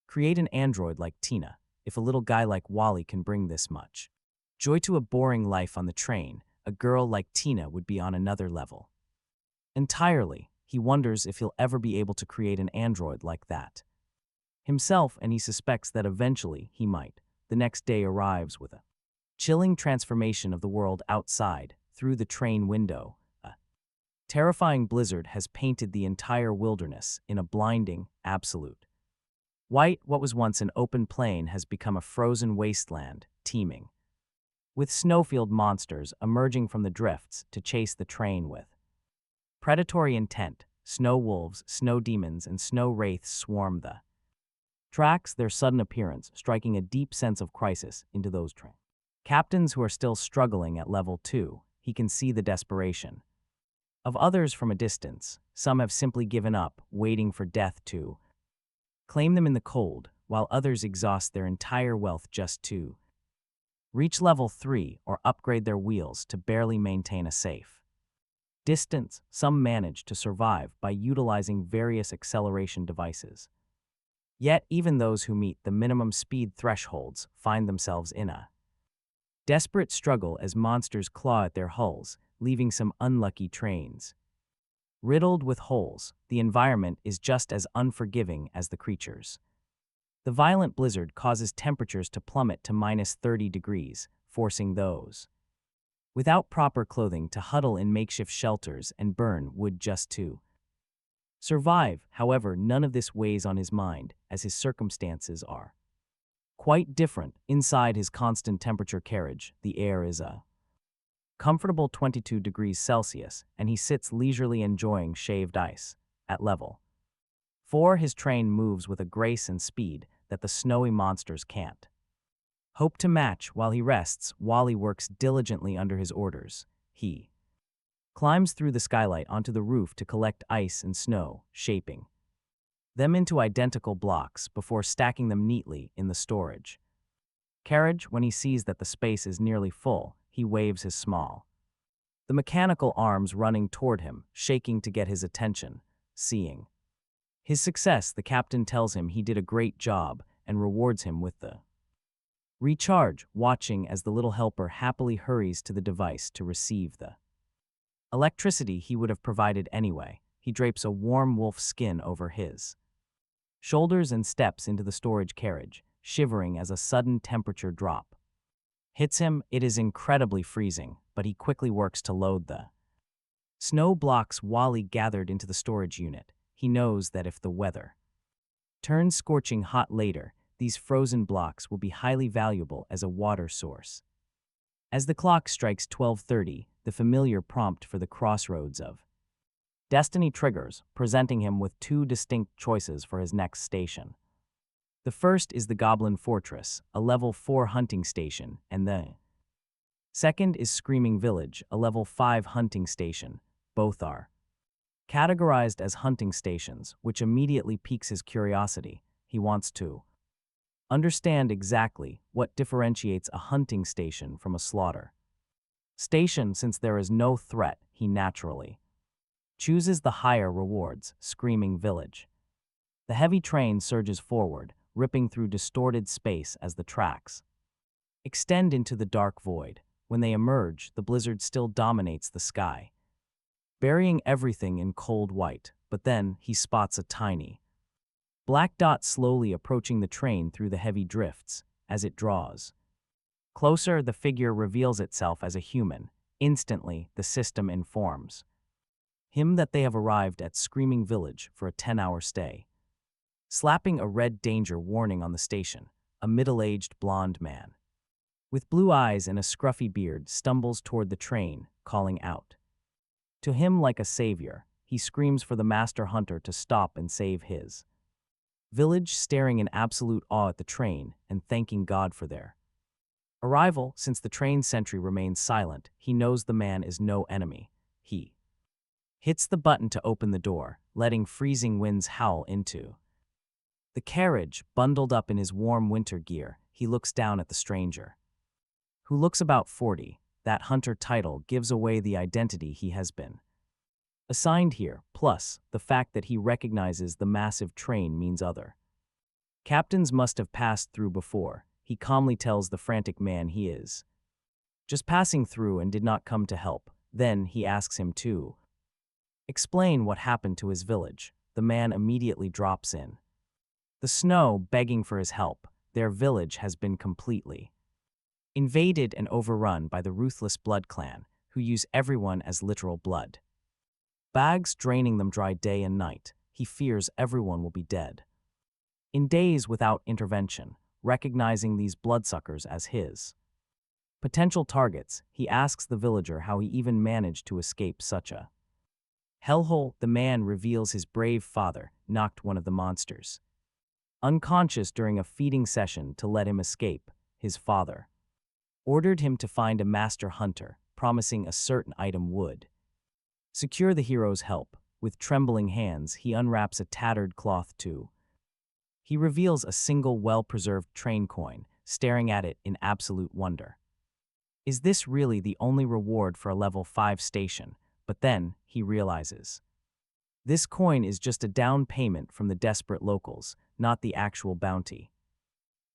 create an android like Tina. if a little guy like Wally can bring this much joy to a boring life on the train, a girl like Tina would be on another level. Entirely, he wonders if he'll ever be able to create an android like that himself, and he suspects that eventually he might. The next day arrives with a chilling transformation of the world outside through the train window. A terrifying blizzard has painted the entire wilderness in a blinding, absolute white. What was once an open plain has become a frozen wasteland, teeming with snowfield monsters emerging from the drifts to chase the train with predatory intent. Snow wolves, snow demons, and snow wraiths swarm the tracks, their sudden appearance striking a deep sense of crisis into those captains who are still struggling at level 2. He can see the desperation of others from a distance. Some have simply given up, waiting for death to claim them in the cold, while others exhaust their entire wealth just to reach level 3 or upgrade their wheels to barely maintain a safe distance. Some manage to survive by utilizing various acceleration devices. Yet, even those who meet the minimum speed thresholds find themselves in a desperate struggle as monsters claw at their hulls, leaving some unlucky trains riddled with holes. The environment is just as unforgiving as the creatures. The violent blizzard causes temperatures to plummet to -30 degrees, forcing those without proper clothing to huddle in makeshift shelters and burn wood just to survive. However, none of this weighs on his mind, as his circumstances are quite different. Inside his constant temperature carriage, the air is a comfortable 22 degrees Celsius, and he sits leisurely enjoying shaved ice. At level 4, his train moves with a grace and speed that the snowy monsters can't hope to match. While he rests, Wally works diligently under his orders. He climbs through the skylight onto the roof to collect ice and snow, shaping them into identical blocks before stacking them neatly in the storage carriage. When he sees that the space is nearly full, he waves his small, the mechanical arms running toward him, shaking to get his attention. Seeing his success, the captain tells him he did a great job and rewards him with the recharge. Watching as the little helper happily hurries to the device to receive the electricity he would have provided anyway, he drapes a warm wolf skin over his shoulders and steps into the storage carriage, shivering as a sudden temperature drop hits him. It is incredibly freezing, but he quickly works to load the snow blocks Wally gathered into the storage unit. He knows that if the weather turns scorching hot later, these frozen blocks will be highly valuable as a water source. As the clock strikes 12:30, the familiar prompt for the crossroads of destiny triggers, presenting him with 2 distinct choices for his next station. The first is the Goblin Fortress, a level 4 hunting station, and the second is Screaming Village, a level 5 hunting station. Both are categorized as hunting stations, which immediately piques his curiosity. He wants to understand exactly what differentiates a hunting station from a slaughter station. Since there is no threat, he naturally chooses the higher rewards, Screaming Village. The heavy train surges forward, ripping through distorted space as the tracks extend into the dark void. When they emerge, the blizzard still dominates the sky, burying everything in cold white. But then he spots a tiny black dot slowly approaching the train through the heavy drifts. As it draws closer, the figure reveals itself as a human. Instantly, the system informs him that they have arrived at Screaming Village for a 10-hour stay. Slapping a red danger warning on the station, a middle-aged blonde man with blue eyes and a scruffy beard stumbles toward the train, calling out to him like a savior. He screams for the master hunter to stop and save his village, staring in absolute awe at the train and thanking God for their arrival. Since the train sentry remains silent, he knows the man is no enemy. He hits the button to open the door, letting freezing winds howl into the carriage. Bundled up in his warm winter gear, he looks down at the stranger, who looks about 40. That hunter title gives away the identity he has been assigned here, plus the fact that he recognizes the massive train means other captains must have passed through before. he calmly tells the frantic man he is just passing through and did not come to help. Then he asks him to explain what happened to his village. The man immediately drops in the snow, begging for his help. Their village has been completely invaded and overrun by the ruthless Blood Clan, who use everyone as literal blood bags, draining them dry day and night. He fears everyone will be dead in days without intervention. Recognizing these bloodsuckers as his potential targets, he asks the villager how he even managed to escape such a hellhole. The man reveals his brave father knocked one of the monsters unconscious during a feeding session to let him escape. His father ordered him to find a master hunter, promising a certain item would secure the hero's help. With trembling hands, he unwraps a tattered cloth too. He reveals a single well-preserved train coin, staring at it in absolute wonder. Is this really the only reward for a level 5 station? But then he realizes this coin is just a down payment from the desperate locals, not the actual bounty.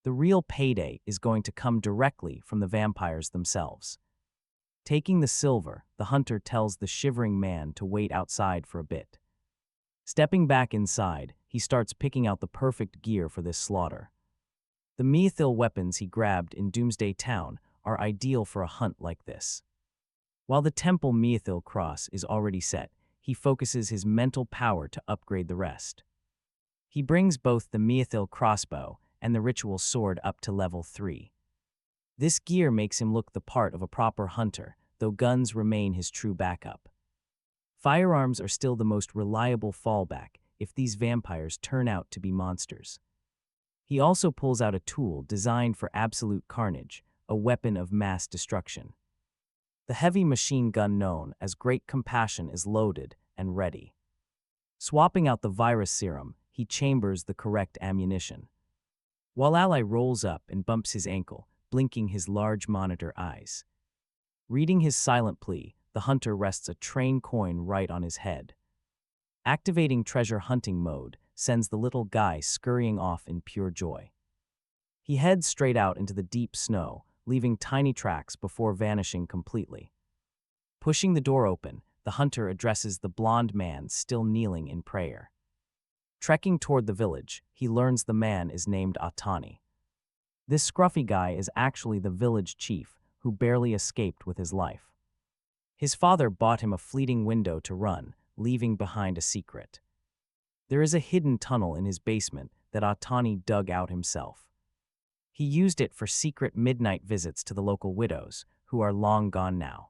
The real payday is going to come directly from the vampires themselves. Taking the silver, the hunter tells the shivering man to wait outside for a bit. Stepping back inside, he starts picking out the perfect gear for this slaughter. The mythical weapons he grabbed in Doomsday Town are ideal for a hunt like this. While the temple mythical cross is already set, he focuses his mental power to upgrade the rest. He brings both the mythical crossbow and the ritual sword up to level 3. This gear makes him look the part of a proper hunter, though guns remain his true backup. Firearms are still the most reliable fallback if these vampires turn out to be monsters. He also pulls out a tool designed for absolute carnage, a weapon of mass destruction. The heavy machine gun known as Great Compassion is loaded and ready. Swapping out the virus serum, he chambers the correct ammunition. While Ally rolls up and bumps his ankle, blinking his large monitor eyes. Reading his silent plea, the hunter rests a train coin right on his head. Activating treasure hunting mode sends the little guy scurrying off in pure joy. He heads straight out into the deep snow, leaving tiny tracks before vanishing completely. Pushing the door open, the hunter addresses the blond man still kneeling in prayer. Trekking toward the village, he learns the man is named Atani. This scruffy guy is actually the village chief, who barely escaped with his life. His father bought him a fleeting window to run, leaving behind a secret. There is a hidden tunnel in his basement that Atani dug out himself. He used it for secret midnight visits to the local widows, who are long gone now.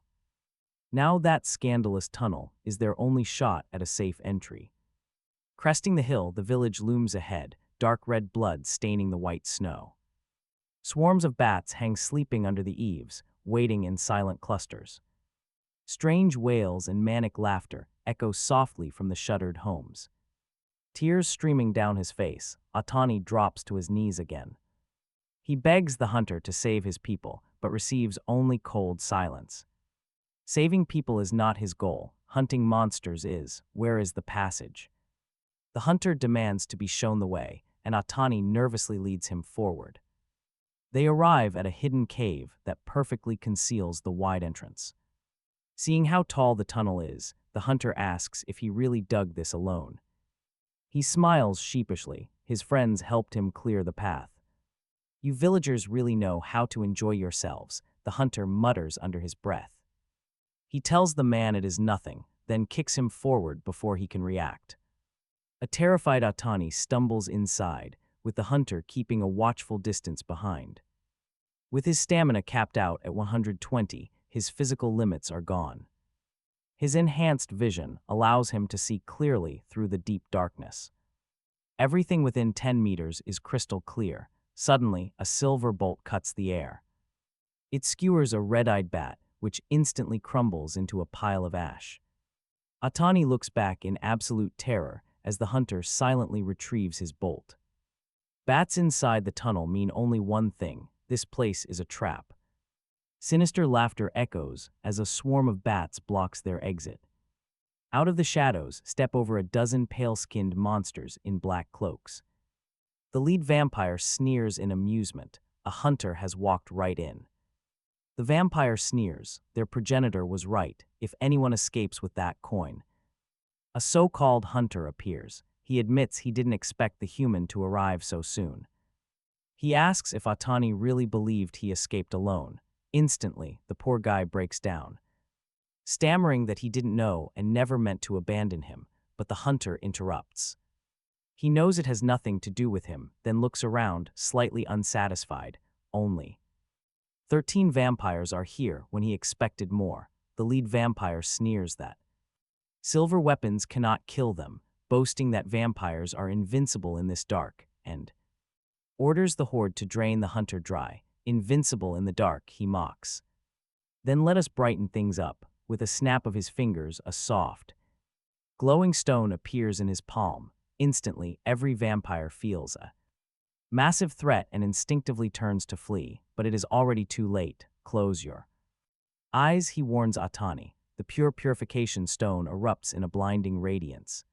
Now that scandalous tunnel is their only shot at a safe entry. Cresting the hill, the village looms ahead, dark red blood staining the white snow. Swarms of bats hang sleeping under the eaves, waiting in silent clusters. Strange wails and manic laughter echo softly from the shuttered homes. Tears streaming down his face, Atani drops to his knees again. He begs the hunter to save his people, but receives only cold silence. Saving people is not his goal, hunting monsters is. Where is the passage? The hunter demands to be shown the way, and Atani nervously leads him forward. They arrive at a hidden cave that perfectly conceals the wide entrance. Seeing how tall the tunnel is, the hunter asks if he really dug this alone. He smiles sheepishly. His friends helped him clear the path. You villagers really know how to enjoy yourselves, the hunter mutters under his breath. He tells the man it is nothing, then kicks him forward before he can react. A terrified Atani stumbles inside, with the hunter keeping a watchful distance behind. With his stamina capped out at 120, his physical limits are gone. His enhanced vision allows him to see clearly through the deep darkness. Everything within 10 meters is crystal clear. Suddenly, a silver bolt cuts the air. It skewers a red-eyed bat, which instantly crumbles into a pile of ash. Atani looks back in absolute terror as the hunter silently retrieves his bolt. Bats inside the tunnel mean only one thing: this place is a trap. Sinister laughter echoes as a swarm of bats blocks their exit. Out of the shadows step over a dozen pale-skinned monsters in black cloaks. The lead vampire sneers in amusement. a hunter has walked right in. The vampire sneers. Their progenitor was right. If anyone escapes with that coin. A so-called hunter appears. He admits he didn't expect the human to arrive so soon. He asks if Atani really believed he escaped alone. Instantly, the poor guy breaks down, stammering that he didn't know and never meant to abandon him, but the hunter interrupts. He knows it has nothing to do with him, then looks around, slightly unsatisfied. Only 13 vampires are here when he expected more. The lead vampire sneers that silver weapons cannot kill them, boasting that vampires are invincible in this dark, and orders the horde to drain the hunter dry. Invincible in the dark, he mocks. Then let us brighten things up. With a snap of his fingers, a soft, glowing stone appears in his palm. Instantly, every vampire feels a massive threat and instinctively turns to flee, but it is already too late. Close your eyes, he warns Atani. The pure purification stone erupts in a blinding radiance,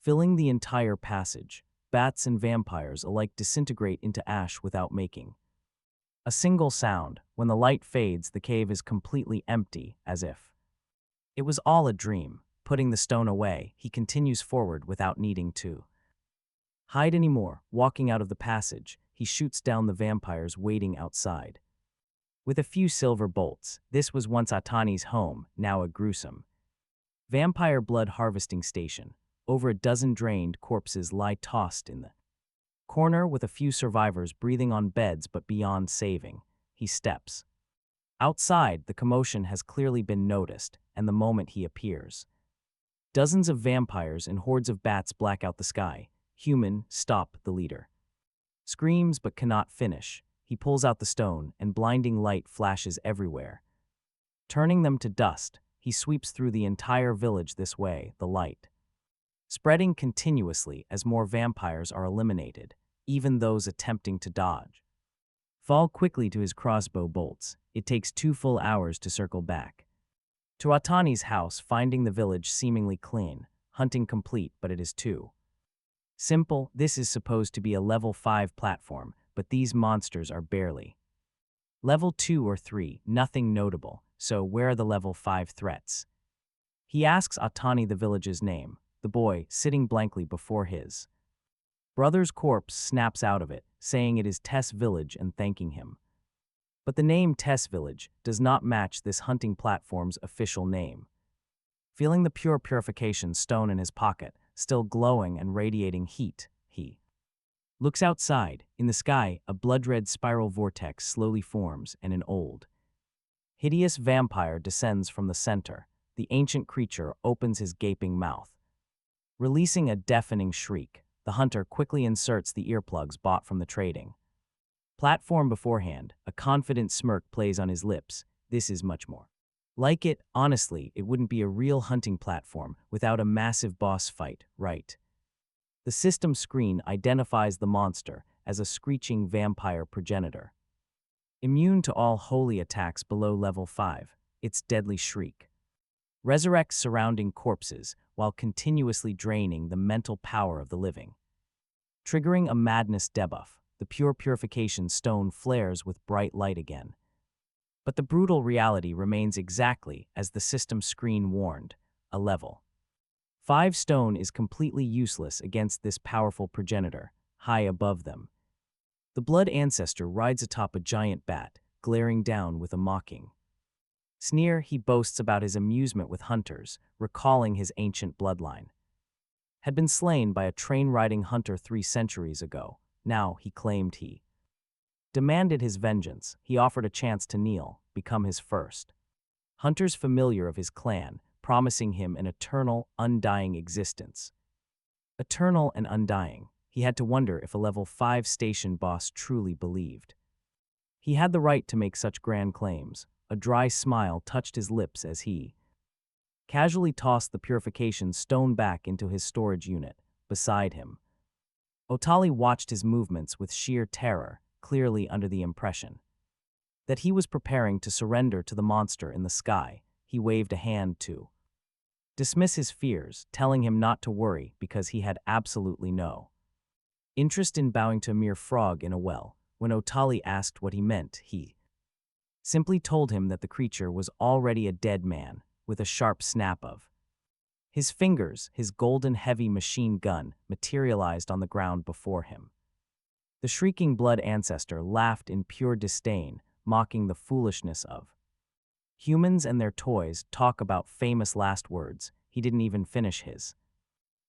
filling the entire passage. Bats and vampires alike disintegrate into ash without making a single sound. When the light fades, the cave is completely empty, as if it was all a dream. Putting the stone away, he continues forward without needing to hide anymore. Walking out of the passage, he shoots down the vampires waiting outside with a few silver bolts. This was once Atani's home, now a gruesome vampire blood harvesting station. Over a dozen drained corpses lie tossed in the corner, with a few survivors breathing on beds but beyond saving. He steps outside. The commotion has clearly been noticed, and the moment he appears, dozens of vampires and hordes of bats black out the sky. Human, stop, the leader screams but cannot finish. He pulls out the stone, and blinding light flashes everywhere, turning them to dust. He sweeps through the entire village this way, the light spreading continuously as more vampires are eliminated. Even those attempting to dodge fall quickly to his crossbow bolts. It takes 2 full hours to circle back to Atani's house, finding the village seemingly clean. Hunting complete, but it is too simple. This is supposed to be a level 5 platform, but these monsters are barely level 2 or 3, nothing notable. So where are the level 5 threats? He asks Atani the village's name. The boy, sitting blankly before his brother's corpse, snaps out of it, saying it is Tess Village and thanking him. But the name Tess Village does not match this hunting platform's official name. Feeling the pure purification stone in his pocket, still glowing and radiating heat, he looks outside. In the sky, a blood-red spiral vortex slowly forms, and an old, hideous vampire descends from the center. The ancient creature opens his gaping mouth, releasing a deafening shriek. The hunter quickly inserts the earplugs bought from the trading platform beforehand. A confident smirk plays on his lips. This is much more like it. Honestly, it wouldn't be a real hunting platform without a massive boss fight, right? The system screen identifies the monster as a screeching vampire progenitor, immune to all holy attacks below level 5. Its deadly shriek resurrects surrounding corpses while continuously draining the mental power of the living, triggering a madness debuff. The pure purification stone flares with bright light again. But the brutal reality remains exactly as the system screen warned. A level 5 stone is completely useless against this powerful progenitor. High above them, the blood ancestor rides atop a giant bat, glaring down with a mocking sneer. He boasts about his amusement with hunters, recalling his ancient bloodline had been slain by a train-riding hunter 3 centuries ago. Now, he claimed he demanded his vengeance. He offered a chance to kneel, become his first hunter's familiar of his clan, promising him an eternal, undying existence. Eternal and undying. He had to wonder if a level 5 station boss truly believed he had the right to make such grand claims. A dry smile touched his lips as he casually tossed the purification stone back into his storage unit. Beside him, Otali watched his movements with sheer terror, clearly under the impression that he was preparing to surrender to the monster in the sky. He waved a hand to dismiss his fears, telling him not to worry because he had absolutely no interest in bowing to a mere frog in a well. When Otali asked what he meant, he simply told him that the creature was already a dead man, with a sharp snap of his fingers. His golden heavy machine gun materialized on the ground before him. The shrieking blood ancestor laughed in pure disdain, mocking the foolishness of humans and their toys. Talk about famous last words. He didn't even finish his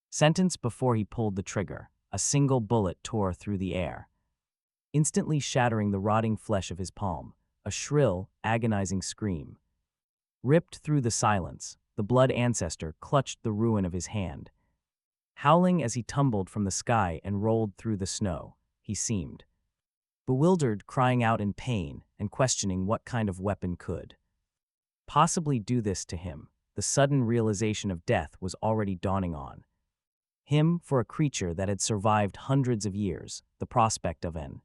sentence before he pulled the trigger. A single bullet tore through the air, instantly shattering the rotting flesh of his palm. A shrill, agonizing scream ripped through the silence. The blood ancestor clutched the ruin of his hand, howling as he tumbled from the sky and rolled through the snow. He seemed bewildered, crying out in pain and questioning what kind of weapon could possibly do this to him. The sudden realization of death was already dawning on him. For a creature that had survived hundreds of years, the prospect of an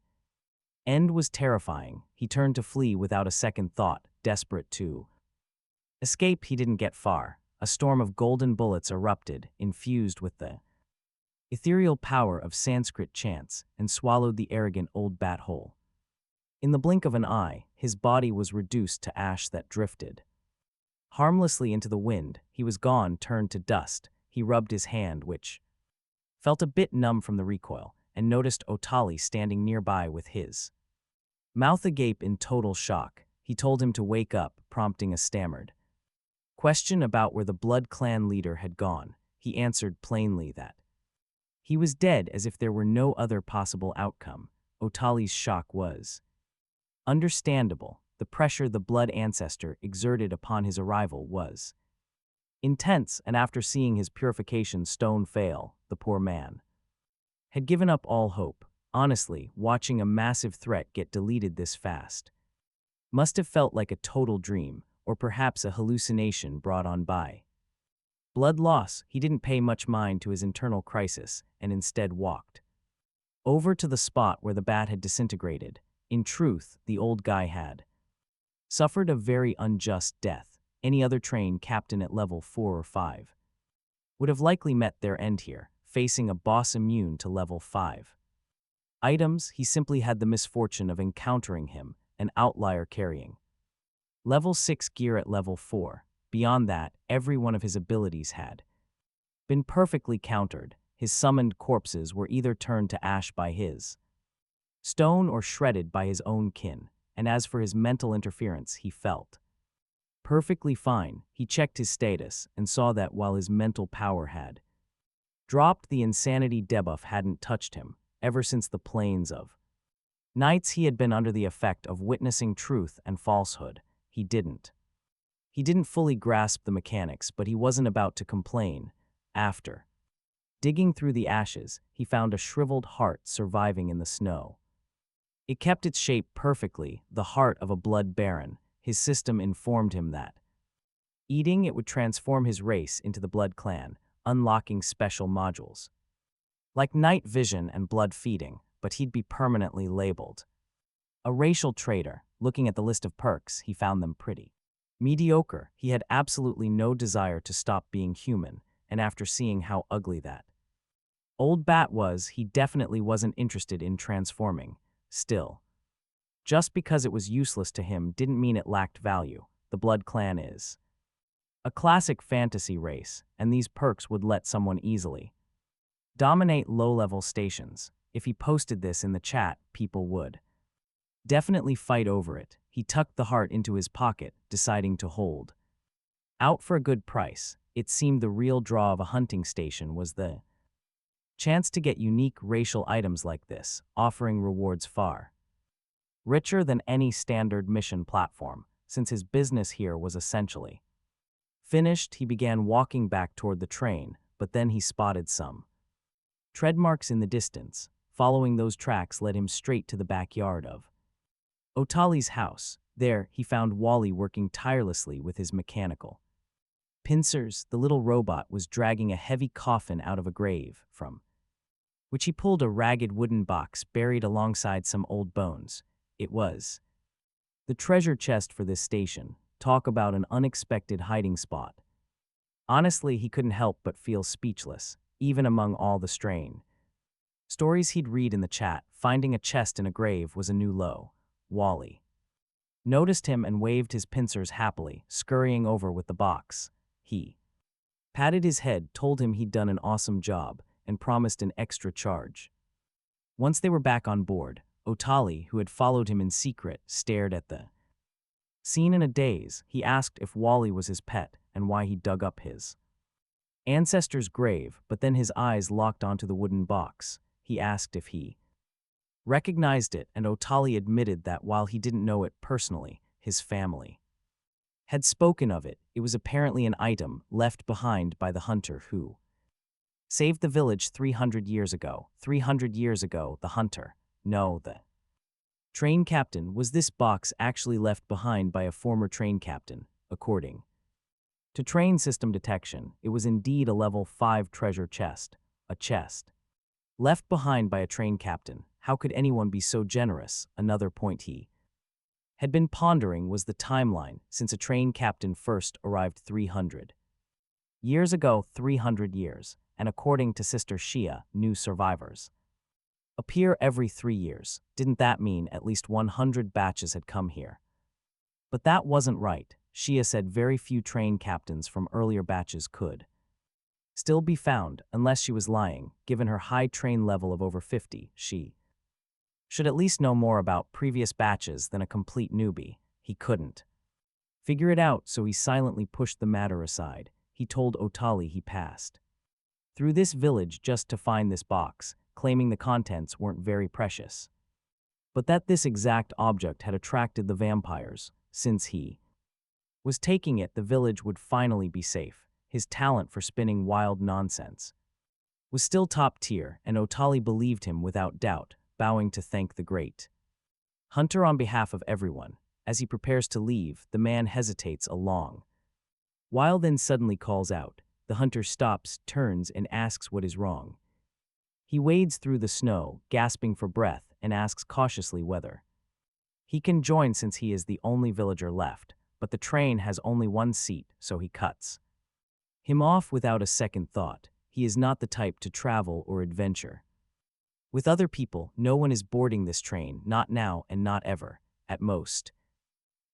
end was terrifying. He turned to flee without a second thought, desperate to escape. He didn't get far. A storm of golden bullets erupted, infused with the ethereal power of Sanskrit chants, and swallowed the arrogant old bat whole. In the blink of an eye, his body was reduced to ash that drifted harmlessly into the wind. He was gone, turned to dust. He rubbed his hand, which felt a bit numb from the recoil, and noticed Otali standing nearby with his mouth agape in total shock. He told him to wake up, prompting a stammered question about where the Blood Clan leader had gone. He answered plainly that he was dead, as if there were no other possible outcome. Otali's shock was understandable. The pressure the blood ancestor exerted upon his arrival was intense, and after seeing his purification stone fail, the poor man had given up all hope. Honestly, watching a massive threat get deleted this fast must have felt like a total dream, or perhaps a hallucination brought on by blood loss. He didn't pay much mind to his internal crisis and instead walked over to the spot where the bat had disintegrated. In truth, the old guy had suffered a very unjust death. Any other train captain at level 4 or 5 would have likely met their end here, facing a boss immune to level 5 items. He simply had the misfortune of encountering him, an outlier carrying level 6 gear at level 4. Beyond that, every one of his abilities had been perfectly countered. His summoned corpses were either turned to ash by his stone or shredded by his own kin, and as for his mental interference, he felt perfectly fine. He checked his status and saw that while his mental power had dropped, the insanity debuff hadn't touched him. Ever since the plains of nights, he had been under the effect of witnessing truth and falsehood. He didn't fully grasp the mechanics, but he wasn't about to complain. After digging through the ashes, he found a shriveled heart surviving in the snow. It kept its shape perfectly, the heart of a blood baron. His system informed him that eating it would transform his race into the Blood Clan, unlocking special modules like night vision and blood feeding, but he'd be permanently labeled a racial traitor. Looking at the list of perks, he found them pretty mediocre. He had absolutely no desire to stop being human, and after seeing how ugly that old bat was, he definitely wasn't interested in transforming. Still, just because it was useless to him didn't mean it lacked value. The Blood Clan is a classic fantasy race, and these perks would let someone easily dominate low-level stations. If he posted this in the chat, people would definitely fight over it. He tucked the heart into his pocket, deciding to hold out for a good price. It seemed the real draw of a hunting station was the chance to get unique racial items like this, offering rewards far richer than any standard mission platform. Since his business here was essentially finished, he began walking back toward the train, but then he spotted some tread marks in the distance. Following those tracks led him straight to the backyard of Otali's house. There, he found Wally working tirelessly with his mechanical pincers. The little robot was dragging a heavy coffin out of a grave, from which he pulled a ragged wooden box buried alongside some old bones. It was the treasure chest for this station. Talk about an unexpected hiding spot. Honestly, he couldn't help but feel speechless, even among all the strain Stories he'd read in the chat, finding a chest in a grave was a new low. Wally noticed him and waved his pincers happily, scurrying over with the box. He patted his head, told him he'd done an awesome job, and promised an extra charge. Once they were back on board, Otali, who had followed him in secret, stared at the scene in a daze. He asked if Wally was his pet and why he dug up his ancestor's grave, but then his eyes locked onto the wooden box. He asked if he recognized it, and Otali admitted that while he didn't know it personally, his family had spoken of it. It was apparently an item left behind by the hunter who saved the village 300 years ago. 300 years ago, the hunter, no, the train captain, was this box actually left behind by a former train captain. According to train system detection, it was indeed a level 5 treasure chest, a chest left behind by a train captain. How could anyone be so generous? Another point he had been pondering was the timeline, since a train captain first arrived 300 years ago, 300 years, and according to Sister Shia, new survivors appear every 3 years. Didn't that mean at least 100 batches had come here? But that wasn't right. Shia said very few train captains from earlier batches could still be found, unless she was lying. Given her high train level of over 50, she should at least know more about previous batches than a complete newbie. He couldn't figure it out, so he silently pushed the matter aside. He told Otali he passed through this village just to find this box, claiming the contents weren't very precious, but that this exact object had attracted the vampires. Since he was taking it, the village would finally be safe. His talent for spinning wild nonsense was still top tier, and Otali believed him without doubt, bowing to thank the great hunter on behalf of everyone. As he prepares to leave, the man hesitates a long while, then suddenly calls out. The hunter stops, turns, and asks what is wrong. He wades through the snow, gasping for breath, and asks cautiously whether he can join since he is the only villager left, but the train has only one seat, so he cuts him off without a second thought. He is not the type to travel or adventure with other people. No one is boarding this train, not now and not ever. At most,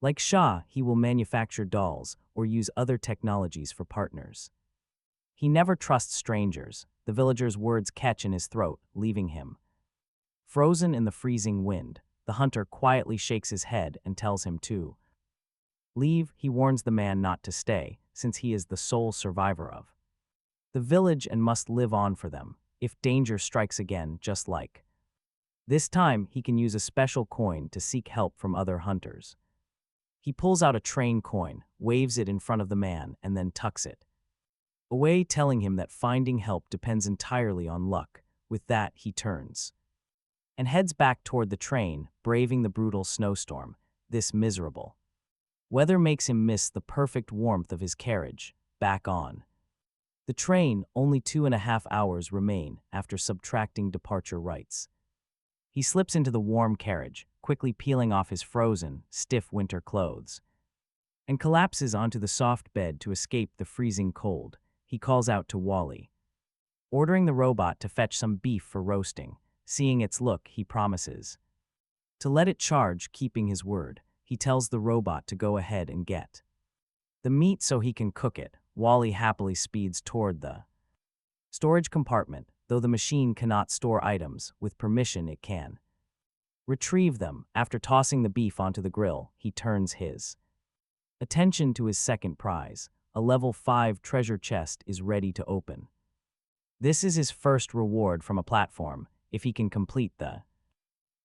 like Shah, he will manufacture dolls or use other technologies for partners. He never trusts strangers. The villager's words catch in his throat, leaving him frozen in the freezing wind. The hunter quietly shakes his head and tells him to leave. He warns the man not to stay, since he is the sole survivor of the village and must live on for them if danger strikes again. Just like this time, he can use a special coin to seek help from other hunters. He pulls out a train coin, waves it in front of the man, and then tucks it away, telling him that finding help depends entirely on luck. With that, he turns and heads back toward the train, braving the brutal snowstorm. This miserable weather makes him miss the perfect warmth of his carriage. Back on the train, only 2.5 hours remain after subtracting departure rights. He slips into the warm carriage, quickly peeling off his frozen, stiff winter clothes, and collapses onto the soft bed to escape the freezing cold. He calls out to Wally, ordering the robot to fetch some beef for roasting. Seeing its look, he promises to let it charge, keeping his word. He tells the robot to go ahead and get the meat so he can cook it. Wally happily speeds toward the storage compartment. Though the machine cannot store items, with permission it can retrieve them. After tossing the beef onto the grill, he turns his attention to his second prize. A level 5 treasure chest is ready to open. This is his first reward from a platform. If he can complete the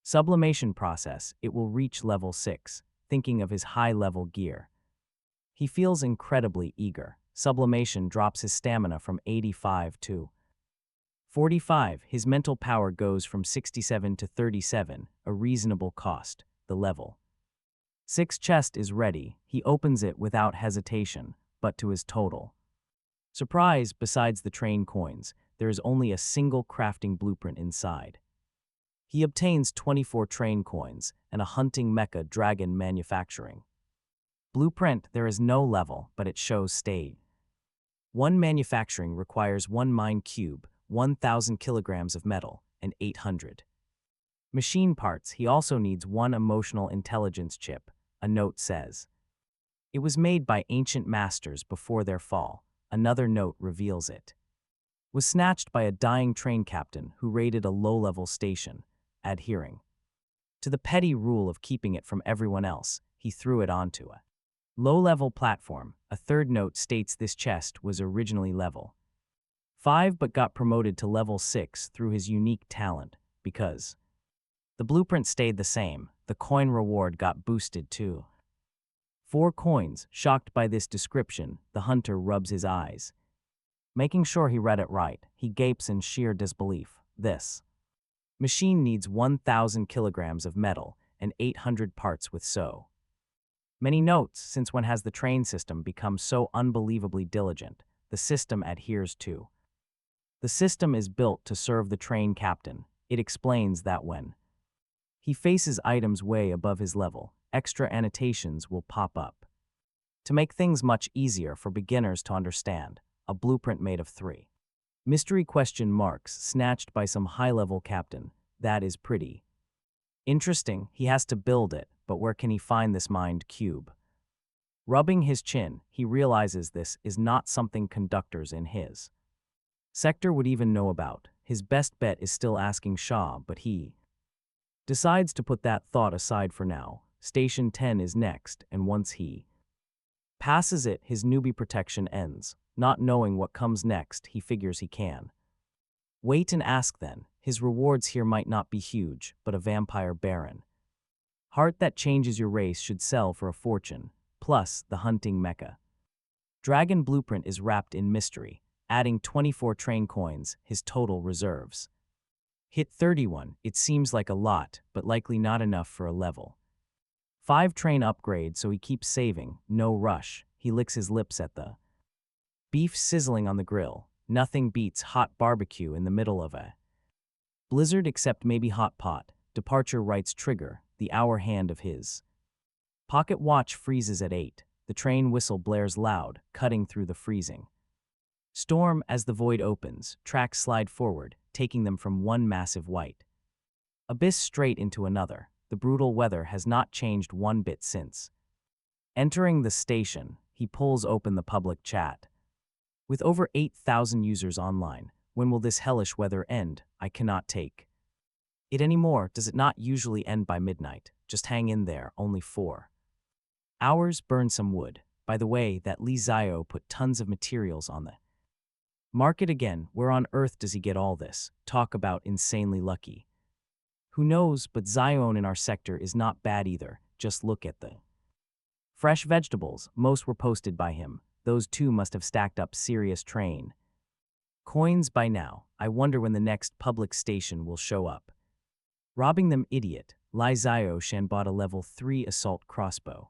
sublimation process, it will reach level 6. Thinking of his high-level gear, he feels incredibly eager. Sublimation drops his stamina from 85 to 45. His mental power goes from 67 to 37, a reasonable cost. The level 6 chest is ready. He opens it without hesitation, but to his total surprise, besides the train coins, there is only a single crafting blueprint inside. He obtains 24 train coins and a hunting mecha dragon manufacturing blueprint. There is no level, but it shows state 1 manufacturing requires 1 mine cube, 1,000 kilograms of metal, and 800. Machine parts, he also needs one emotional intelligence chip, a note says. It was made by ancient masters before their fall, another note reveals it. Was snatched by a dying train captain who raided a low-level station, adhering to the petty rule of keeping it from everyone else. He threw it onto a low-level platform. A third note states this chest was originally level 5 but got promoted to level 6 through his unique talent, because the blueprint stayed the same. The coin reward got boosted too. 4 coins. Shocked by this description, the hunter rubs his eyes. Making sure he read it right, he gapes in sheer disbelief. This machine needs 1,000 kilograms of metal and 800 parts with so many notes. Since when has the train system become so unbelievably diligent? The system adheres to. The system is built to serve the train captain. It explains that when he faces items way above his level, extra annotations will pop up. To make things much easier for beginners to understand, a blueprint made of 3 mystery question marks snatched by some high-level captain. That is pretty interesting. He has to build it, but where can he find this mind cube? Rubbing his chin, he realizes this is not something conductors in his sector would even know about. His best bet is still asking Shaw, but he decides to put that thought aside for now. Station 10 is next, and once he passes it, his newbie protection ends. Not knowing what comes next, he figures he can wait and ask then. His rewards here might not be huge, but a vampire baron heart that changes your race should sell for a fortune, plus the hunting mecha. Dragon blueprint is wrapped in mystery, adding 24 train coins, his total reserves. Hit 31, it seems like a lot, but likely not enough for a level 5 train upgrade, so he keeps saving. No rush. He licks his lips at the beef sizzling on the grill. Nothing beats hot barbecue in the middle of a blizzard except maybe hot pot. Departure writes trigger. The hour hand of his pocket watch freezes at 8. The train whistle blares loud, cutting through the freezing storm. As the void opens, tracks slide forward, taking them from one massive white abyss straight into another. The brutal weather has not changed one bit since entering the station. He pulls open the public chat. With over 8,000 users online, when will this hellish weather end? I cannot take it anymore. Does it not usually end by midnight? Just hang in there, only 4 hours. Burn some wood. By the way, that Lee Zio put tons of materials on the market again. Where on earth does he get all this? Talk about insanely lucky. Who knows, but Zion in our sector is not bad either. Just look at the fresh vegetables. Most were posted by him. Those 2 must have stacked up serious train coins by now. I wonder when the next public station will show up. Robbing them, idiot. Lai Zio Shan bought a level 3 assault crossbow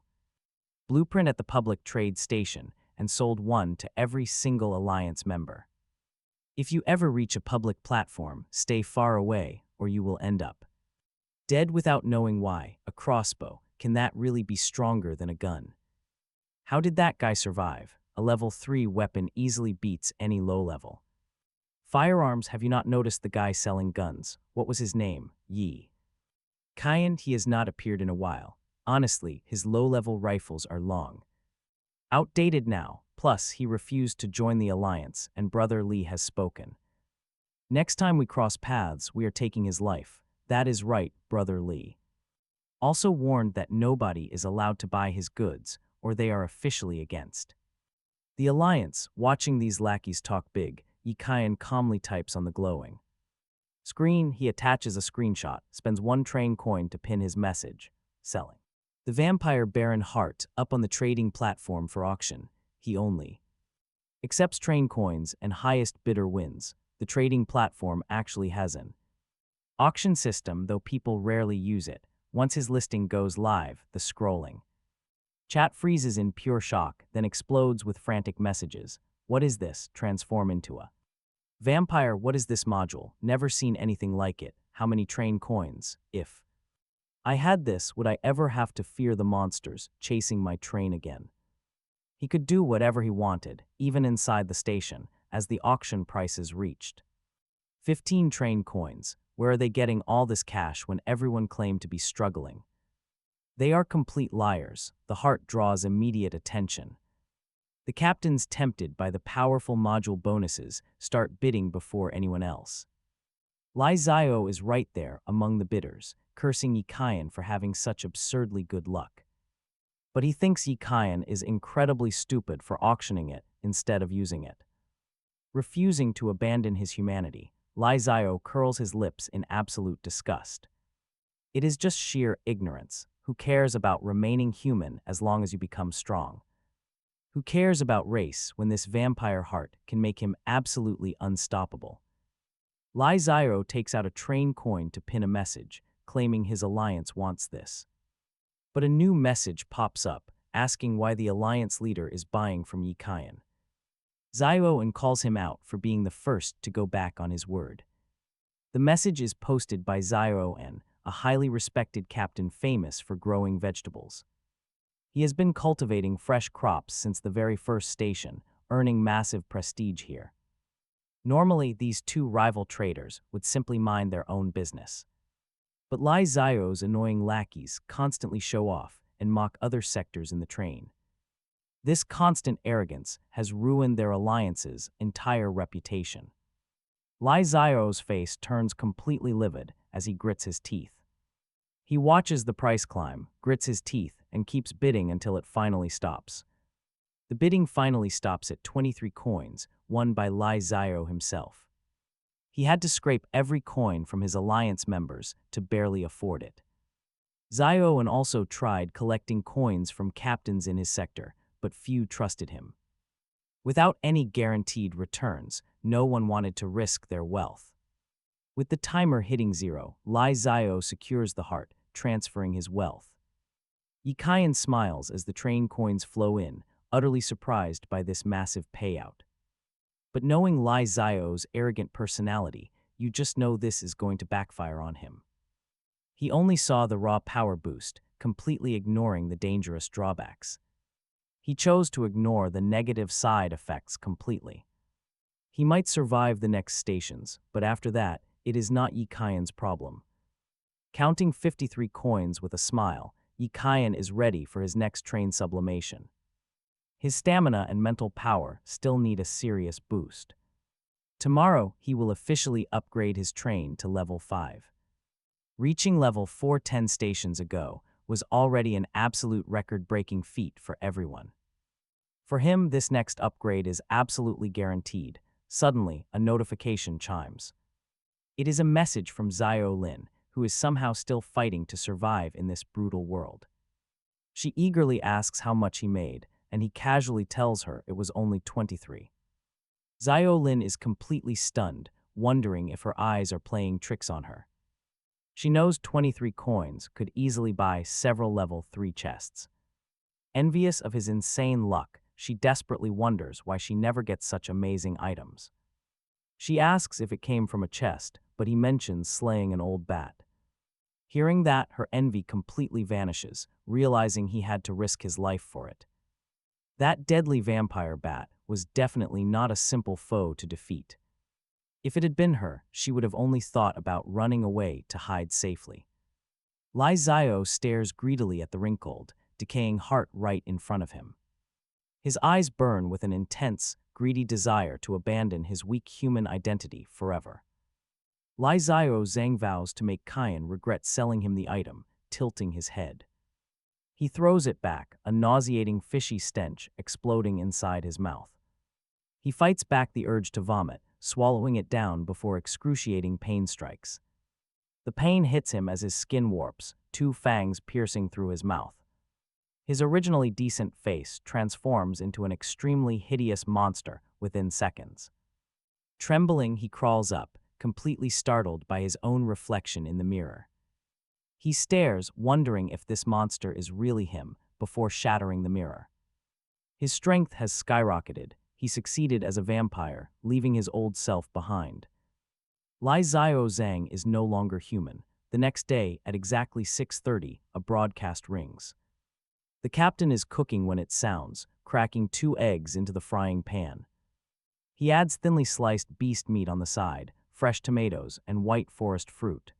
blueprint at the public trade station and sold one to every single alliance member. If you ever reach a public platform, stay far away or you will end up dead without knowing why. A crossbow, can that really be stronger than a gun? How did that guy survive? A level 3 weapon easily beats any low level firearms. Have you not noticed the guy selling guns? What was his name? Yi Kyan. He has not appeared in a while. Honestly, his low-level rifles are long outdated now. Plus, he refused to join the alliance, and Brother Lee has spoken. Next time we cross paths, we are taking his life. That is right, Brother Lee. Also warned that nobody is allowed to buy his goods, or they are officially against the alliance. Watching these lackeys talk big, Yi Kyan calmly types on the glowing screen. He attaches a screenshot, spends 1 train coin to pin his message, selling the vampire baron heart up on the trading platform for auction. He only accepts train coins and highest bidder wins. The trading platform actually has an auction system, though people rarely use it. Once his listing goes live, the scrolling chat freezes in pure shock, then explodes with frantic messages. What is this? Transform into a vampire. What is this module? Never seen anything like it. How many train coins? If I had this, would I ever have to fear the monsters chasing my train again? He could do whatever he wanted, even inside the station, as the auction prices reached 15 train coins. Where are they getting all this cash when everyone claimed to be struggling? They are complete liars. The heart draws immediate attention. The captains, tempted by the powerful module bonuses, start bidding before anyone else. Lai Zio is right there among the bidders, cursing Yi Kaiyan for having such absurdly good luck. But he thinks Yi Kaiyan is incredibly stupid for auctioning it instead of using it. Refusing to abandon his humanity, Lai Zio curls his lips in absolute disgust. It is just sheer ignorance. Who cares about remaining human as long as you become strong? Who cares about race when this vampire heart can make him absolutely unstoppable? Lai Zio takes out a train coin to pin a message, claiming his alliance wants this. But a new message pops up, asking why the alliance leader is buying from Yi Kaiyan. Zio calls him out for being the first to go back on his word. The message is posted by Zio, a highly respected captain famous for growing vegetables. He has been cultivating fresh crops since the very first station, earning massive prestige here. Normally, these two rival traders would simply mind their own business. But Lai Zio's annoying lackeys constantly show off and mock other sectors in the train. This constant arrogance has ruined their alliance's entire reputation. Lai Zio's face turns completely livid as he grits his teeth. He watches the price climb, grits his teeth, and keeps bidding until it finally stops. The bidding finally stops at 23 coins, won by Lai Zio himself. He had to scrape every coin from his alliance members to barely afford it. Zio also tried collecting coins from captains in his sector, but few trusted him. Without any guaranteed returns, no one wanted to risk their wealth. With the timer hitting 0, Lai Zio secures the heart, transferring his wealth. Yi Kaiyan smiles as the train coins flow in, utterly surprised by this massive payout. But knowing Lai Zio's arrogant personality, you just know this is going to backfire on him. He only saw the raw power boost, completely ignoring the dangerous drawbacks. He chose to ignore the negative side effects completely. He might survive the next stations, but after that, it is not Yi Kaiyan's problem. Counting 53 coins with a smile, Yi Kaiyan is ready for his next train sublimation. His stamina and mental power still need a serious boost. Tomorrow, he will officially upgrade his train to level 5. Reaching level 4 10 stations ago was already an absolute record-breaking feat for everyone. For him, this next upgrade is absolutely guaranteed. Suddenly, a notification chimes. It is a message from Zio Lin, who is somehow still fighting to survive in this brutal world. She eagerly asks how much he made, and he casually tells her it was only 23. Zio Lin is completely stunned, wondering if her eyes are playing tricks on her. She knows 23 coins could easily buy several level 3 chests. Envious of his insane luck, she desperately wonders why she never gets such amazing items. She asks if it came from a chest, but he mentions slaying an old bat. Hearing that, her envy completely vanishes, realizing he had to risk his life for it. That deadly vampire bat was definitely not a simple foe to defeat. If it had been her, she would have only thought about running away to hide safely. Lai Zio stares greedily at the wrinkled, decaying heart right in front of him. His eyes burn with an intense, greedy desire to abandon his weak human identity forever. Lai Zio vows to make Kaiyan regret selling him the item, tilting his head. He throws it back, a nauseating fishy stench exploding inside his mouth. He fights back the urge to vomit, swallowing it down before excruciating pain strikes. The pain hits him as his skin warps, 2 fangs piercing through his mouth. His originally decent face transforms into an extremely hideous monster within seconds. Trembling, he crawls up, completely startled by his own reflection in the mirror. He stares, wondering if this monster is really him, before shattering the mirror. His strength has skyrocketed. He succeeded as a vampire, leaving his old self behind. Lai Zio Zhang is no longer human. The next day, at exactly 6:30, a broadcast rings. The captain is cooking when it sounds, cracking 2 eggs into the frying pan. He adds thinly sliced beast meat on the side, fresh tomatoes, and white forest fruit.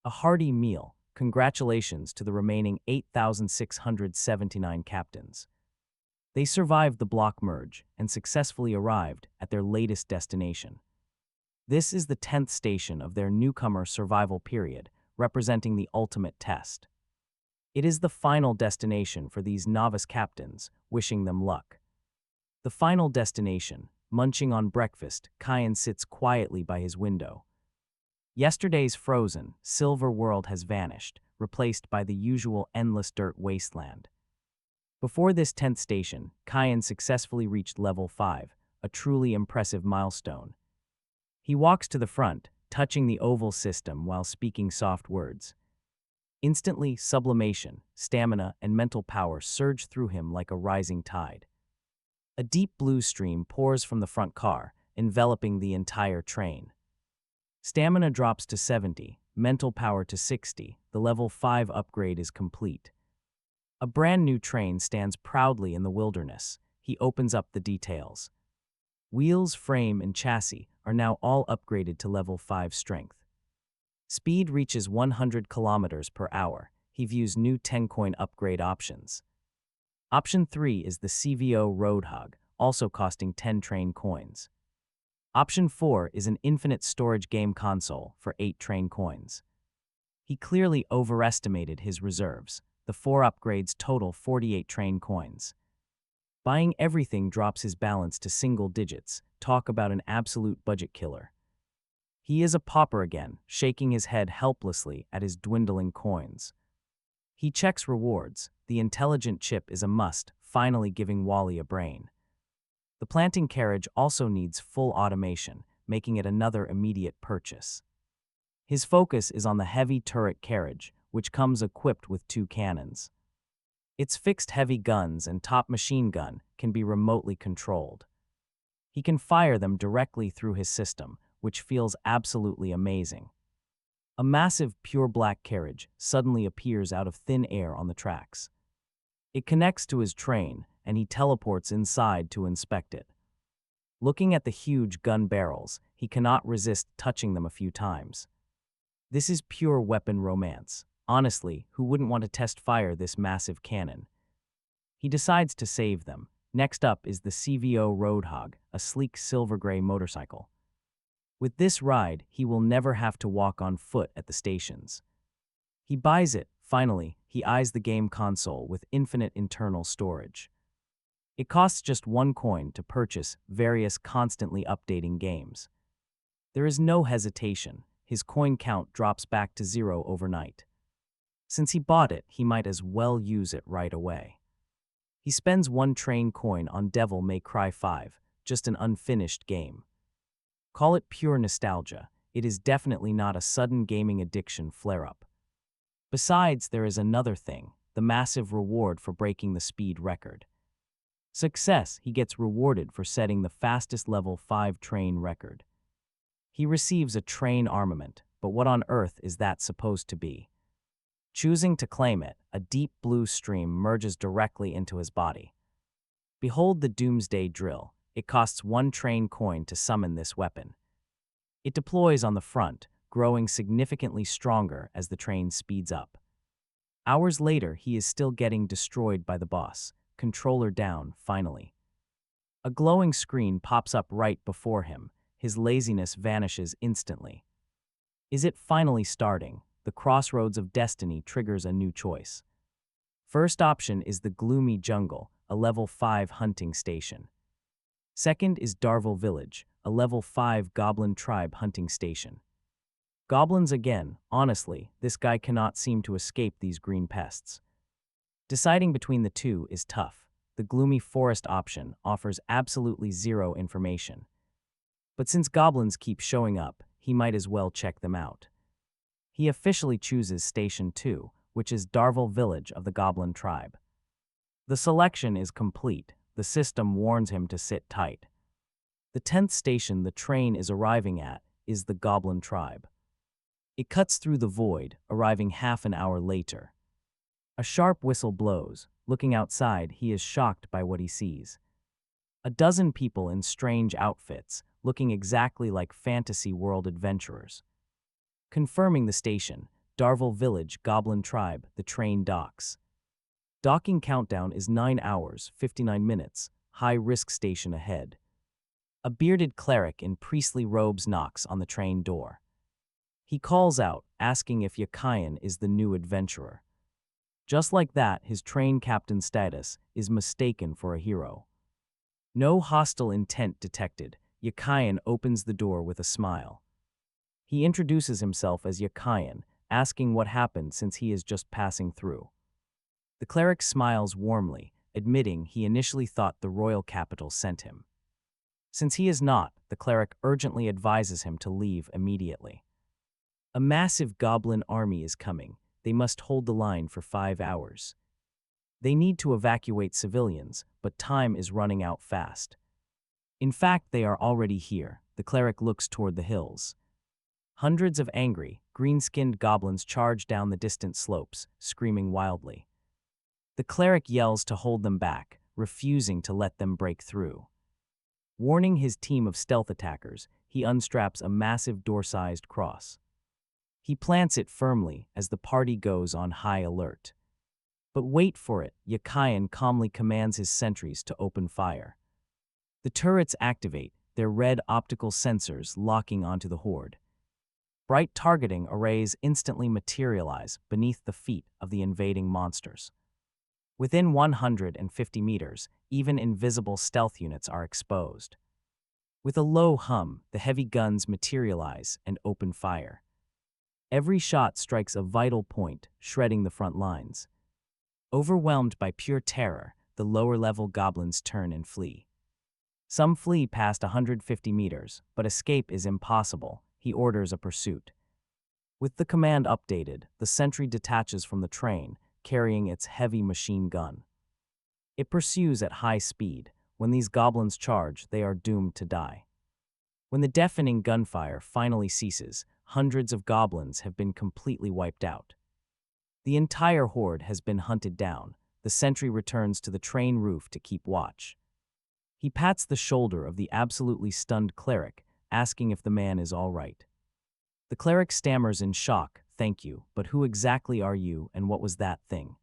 A hearty meal. Congratulations to the remaining 8,679 captains. They survived the block merge and successfully arrived at their latest destination. This is the 10th station of their newcomer survival period, representing the ultimate test. It is the final destination for these novice captains, wishing them luck. The final destination, munching on breakfast, Kyan sits quietly by his window. Yesterday's frozen, silver world has vanished, replaced by the usual endless dirt wasteland. Before this 10th station, Kyan successfully reached level 5, a truly impressive milestone. He walks to the front, touching the oval system while speaking soft words. Instantly, sublimation, stamina, and mental power surge through him like a rising tide. A deep blue stream pours from the front car, enveloping the entire train. Stamina drops to 70, mental power to 60, the level 5 upgrade is complete. A brand new train stands proudly in the wilderness. He opens up the details. Wheels, frame, and chassis are now all upgraded to level 5 strength. Speed reaches 100 kilometers per hour. He views new 10-coin upgrade options. Option 3 is the CVO Roadhog, also costing 10 train coins. Option 4 is an infinite storage game console for 8 train coins. He clearly overestimated his reserves. The 4 upgrades total 48 train coins. Buying everything drops his balance to single digits. Talk about an absolute budget killer. He is a pauper again, shaking his head helplessly at his dwindling coins. He checks rewards. The intelligent chip is a must, finally giving Wally a brain. The planting carriage also needs full automation, making it another immediate purchase. His focus is on the heavy turret carriage, which comes equipped with 2 cannons. Its fixed heavy guns and top machine gun can be remotely controlled. He can fire them directly through his system, which feels absolutely amazing. A massive pure black carriage suddenly appears out of thin air on the tracks. It connects to his train, and he teleports inside to inspect it. Looking at the huge gun barrels, he cannot resist touching them a few times. This is pure weapon romance. Honestly, who wouldn't want to test fire this massive cannon? He decides to save them. Next up is the CVO Roadhog, a sleek silver-gray motorcycle. With this ride, he will never have to walk on foot at the stations. He buys it. Finally, he eyes the game console with infinite internal storage. It costs just 1 coin to purchase various constantly updating games. There is no hesitation. His coin count drops back to 0 overnight. Since he bought it, he might as well use it right away. He spends 1 train coin on Devil May Cry 5, just an unfinished game. Call it pure nostalgia. It is definitely not a sudden gaming addiction flare-up. Besides, there is another thing, the massive reward for breaking the speed record. Success, he gets rewarded for setting the fastest level 5 train record. He receives a train armament, but what on earth is that supposed to be? Choosing to claim it, a deep blue stream merges directly into his body. Behold the Doomsday Drill. It costs 1 train coin to summon this weapon. It deploys on the front, growing significantly stronger as the train speeds up. Hours later, he is still getting destroyed by the boss. Controller down, finally. A glowing screen pops up right before him. His laziness vanishes instantly. Is it finally starting? The crossroads of destiny triggers a new choice. First option is the gloomy jungle, a level 5 hunting station. Second is Darvel Village, a level 5 goblin tribe hunting station. Goblins again. Honestly, this guy cannot seem to escape these green pests. Deciding between the two is tough. The gloomy forest option offers absolutely 0 information. But since goblins keep showing up, he might as well check them out. He officially chooses Station 2, which is Darvel Village of the Goblin Tribe. The selection is complete. The system warns him to sit tight. The 10th station the train is arriving at is the Goblin Tribe. It cuts through the void, arriving half an hour later. A sharp whistle blows. Looking outside, he is shocked by what he sees. A dozen people in strange outfits, looking exactly like fantasy world adventurers. Confirming the station, Darvel Village, Goblin Tribe, the train docks. Docking countdown is 9 hours, 59 minutes, high-risk station ahead. A bearded cleric in priestly robes knocks on the train door. He calls out, asking if Yakayan is the new adventurer. Just like that, his train captain status is mistaken for a hero. No hostile intent detected, Yakayan opens the door with a smile. He introduces himself as Yakayan, asking what happened since he is just passing through. The cleric smiles warmly, admitting he initially thought the royal capital sent him. Since he is not, the cleric urgently advises him to leave immediately. A massive goblin army is coming. They must hold the line for 5 hours. They need to evacuate civilians, but time is running out fast. In fact, they are already here. The cleric looks toward the hills. Hundreds of angry, green-skinned goblins charge down the distant slopes, screaming wildly. The cleric yells to hold them back, refusing to let them break through. Warning his team of stealth attackers, he unstraps a massive door-sized cross. He plants it firmly as the party goes on high alert. But wait for it, Yakayan calmly commands his sentries to open fire. The turrets activate, their red optical sensors locking onto the horde. Bright targeting arrays instantly materialize beneath the feet of the invading monsters. Within 150 meters, even invisible stealth units are exposed. With a low hum, the heavy guns materialize and open fire. Every shot strikes a vital point, shredding the front lines. Overwhelmed by pure terror, the lower-level goblins turn and flee. Some flee past 150 meters, but escape is impossible. He orders a pursuit. With the command updated, the sentry detaches from the train, carrying its heavy machine gun. It pursues at high speed. When these goblins charge, they are doomed to die. When the deafening gunfire finally ceases, hundreds of goblins have been completely wiped out. The entire horde has been hunted down. The sentry returns to the train roof to keep watch. He pats the shoulder of the absolutely stunned cleric, asking if the man is all right. The cleric stammers in shock, "Thank you, but who exactly are you and what was that thing?"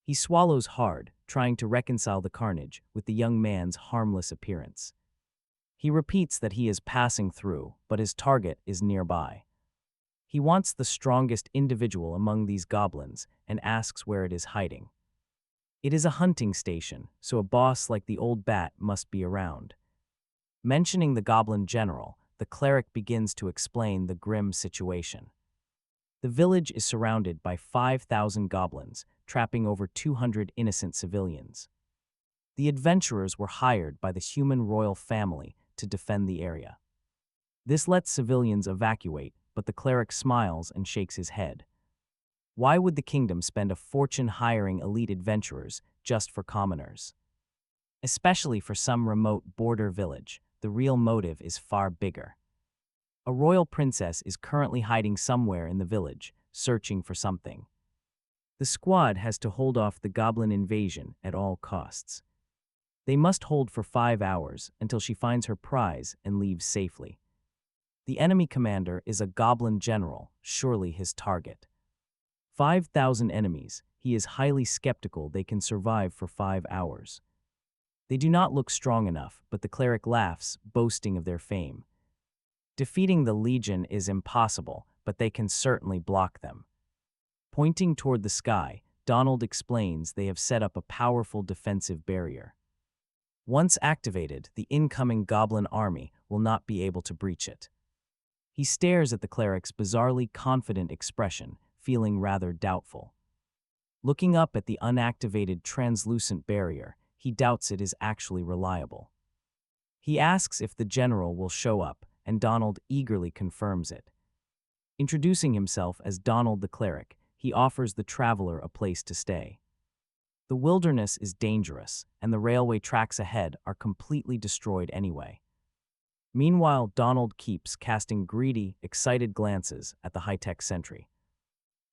He swallows hard, trying to reconcile the carnage with the young man's harmless appearance. He repeats that he is passing through, but his target is nearby. He wants the strongest individual among these goblins and asks where it is hiding. It is a hunting station, so a boss like the old bat must be around. Mentioning the goblin general, the cleric begins to explain the grim situation. The village is surrounded by 5,000 goblins, trapping over 200 innocent civilians. The adventurers were hired by the human royal family to defend the area. This lets civilians evacuate, but the cleric smiles and shakes his head. Why would the kingdom spend a fortune hiring elite adventurers just for commoners? Especially for some remote border village, the real motive is far bigger. A royal princess is currently hiding somewhere in the village, searching for something. The squad has to hold off the goblin invasion at all costs. They must hold for 5 hours until she finds her prize and leaves safely. The enemy commander is a goblin general, surely his target. 5,000 enemies, he is highly skeptical they can survive for 5 hours. They do not look strong enough, but the cleric laughs, boasting of their fame. Defeating the legion is impossible, but they can certainly block them. Pointing toward the sky, Donald explains they have set up a powerful defensive barrier. Once activated, the incoming goblin army will not be able to breach it. He stares at the cleric's bizarrely confident expression, feeling rather doubtful. Looking up at the unactivated translucent barrier, he doubts it is actually reliable. He asks if the general will show up, and Donald eagerly confirms it. Introducing himself as Donald the cleric, he offers the traveler a place to stay. The wilderness is dangerous, and the railway tracks ahead are completely destroyed anyway. Meanwhile, Donald keeps casting greedy, excited glances at the high-tech sentry.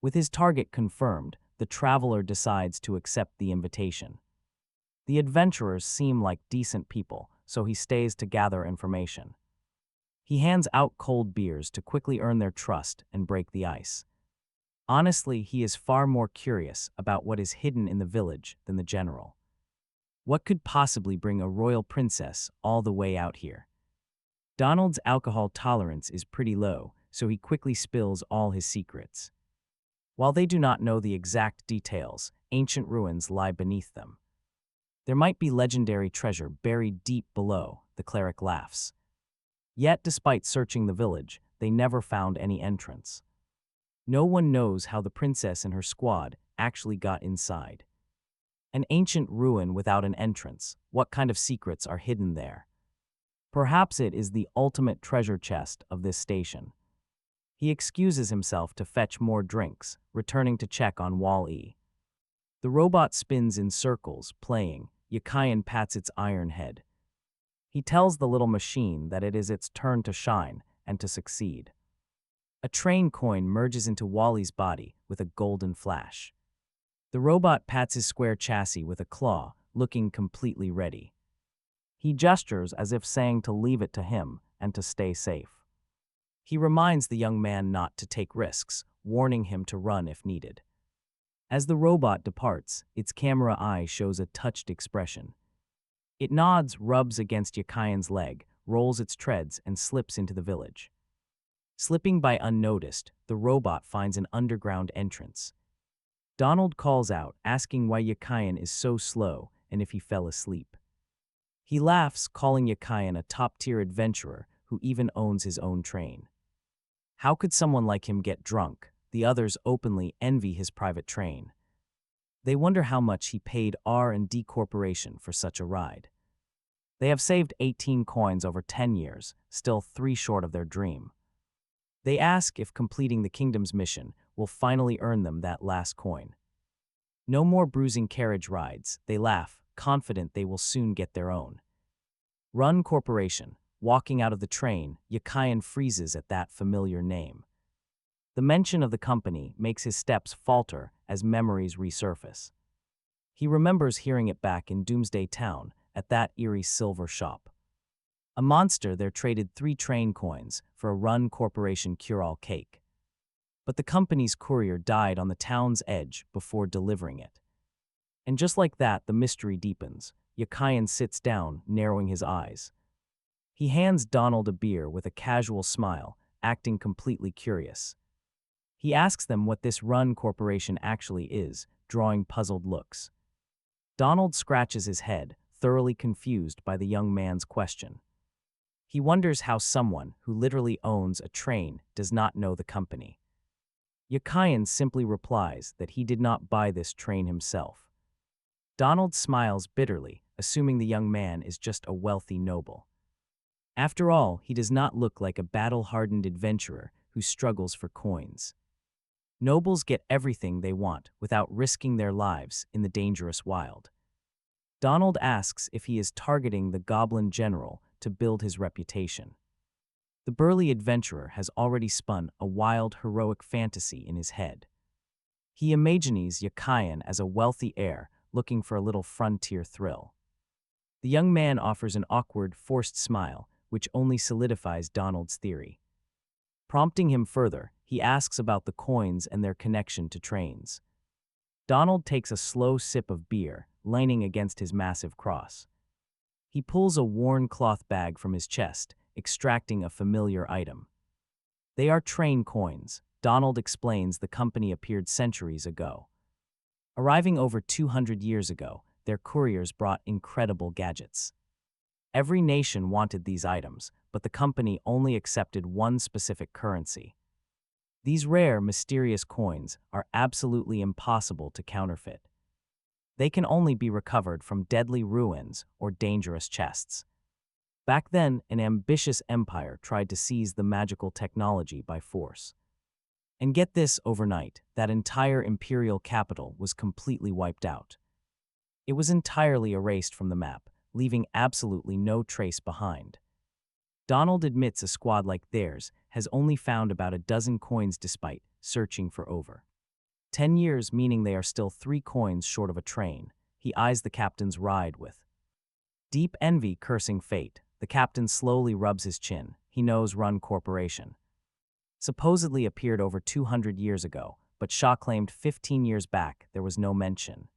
With his target confirmed, the traveler decides to accept the invitation. The adventurers seem like decent people, so he stays to gather information. He hands out cold beers to quickly earn their trust and break the ice. Honestly, he is far more curious about what is hidden in the village than the general. What could possibly bring a royal princess all the way out here? Donald's alcohol tolerance is pretty low, so he quickly spills all his secrets. While they do not know the exact details, ancient ruins lie beneath them. There might be legendary treasure buried deep below, the cleric laughs. Yet, despite searching the village, they never found any entrance. No one knows how the princess and her squad actually got inside. An ancient ruin without an entrance, what kind of secrets are hidden there? Perhaps it is the ultimate treasure chest of this station. He excuses himself to fetch more drinks, returning to check on Wall-E. The robot spins in circles, playing. Yakayan pats its iron head. He tells the little machine that it is its turn to shine and to succeed. A train coin merges into Wally's body with a golden flash. The robot pats his square chassis with a claw, looking completely ready. He gestures as if saying to leave it to him and to stay safe. He reminds the young man not to take risks, warning him to run if needed. As the robot departs, its camera eye shows a touched expression. It nods, rubs against Yakayan's leg, rolls its treads, and slips into the village. Slipping by unnoticed, the robot finds an underground entrance. Donald calls out, asking why Yakayan is so slow and if he fell asleep. He laughs, calling Yakayan a top-tier adventurer who even owns his own train. How could someone like him get drunk? The others openly envy his private train. They wonder how much he paid R&D Corporation for such a ride. They have saved 18 coins over 10 years, still 3 short of their dream. They ask if completing the kingdom's mission will finally earn them that last coin. No more bruising carriage rides, they laugh, confident they will soon get their own. Run Corporation. Walking out of the train, Yakayan freezes at that familiar name. The mention of the company makes his steps falter as memories resurface. He remembers hearing it back in Doomsday Town at that eerie silver shop. A monster there traded 3 train coins for a Run Corporation cure-all cake. But the company's courier died on the town's edge before delivering it. And just like that, the mystery deepens. Yakayan sits down, narrowing his eyes. He hands Donald a beer with a casual smile, acting completely curious. He asks them what this Run Corporation actually is, drawing puzzled looks. Donald scratches his head, thoroughly confused by the young man's question. He wonders how someone who literally owns a train does not know the company. Yakayan simply replies that he did not buy this train himself. Donald smiles bitterly, assuming the young man is just a wealthy noble. After all, he does not look like a battle-hardened adventurer who struggles for coins. Nobles get everything they want without risking their lives in the dangerous wild. Donald asks if he is targeting the Goblin General to build his reputation. The burly adventurer has already spun a wild, heroic fantasy in his head. He imagines Yakayan as a wealthy heir looking for a little frontier thrill. The young man offers an awkward, forced smile, which only solidifies Donald's theory. Prompting him further, he asks about the coins and their connection to trains. Donald takes a slow sip of beer, leaning against his massive cross. He pulls a worn cloth bag from his chest, extracting a familiar item. They are train coins. Donald explains the company appeared centuries ago. Arriving over 200 years ago, their couriers brought incredible gadgets. Every nation wanted these items, but the company only accepted one specific currency. These rare, mysterious coins are absolutely impossible to counterfeit. They can only be recovered from deadly ruins or dangerous chests. Back then, an ambitious empire tried to seize the magical technology by force. And get this, overnight, that entire imperial capital was completely wiped out. It was entirely erased from the map, leaving absolutely no trace behind. Donald admits a squad like theirs has only found about a dozen coins despite searching for over 10 years, meaning they are still 3 coins short of a train. He eyes the captain's ride with deep envy, cursing fate. The captain slowly rubs his chin, he knows Run Corporation. Supposedly appeared over 200 years ago, but Shaw claimed 15 years back there was no mention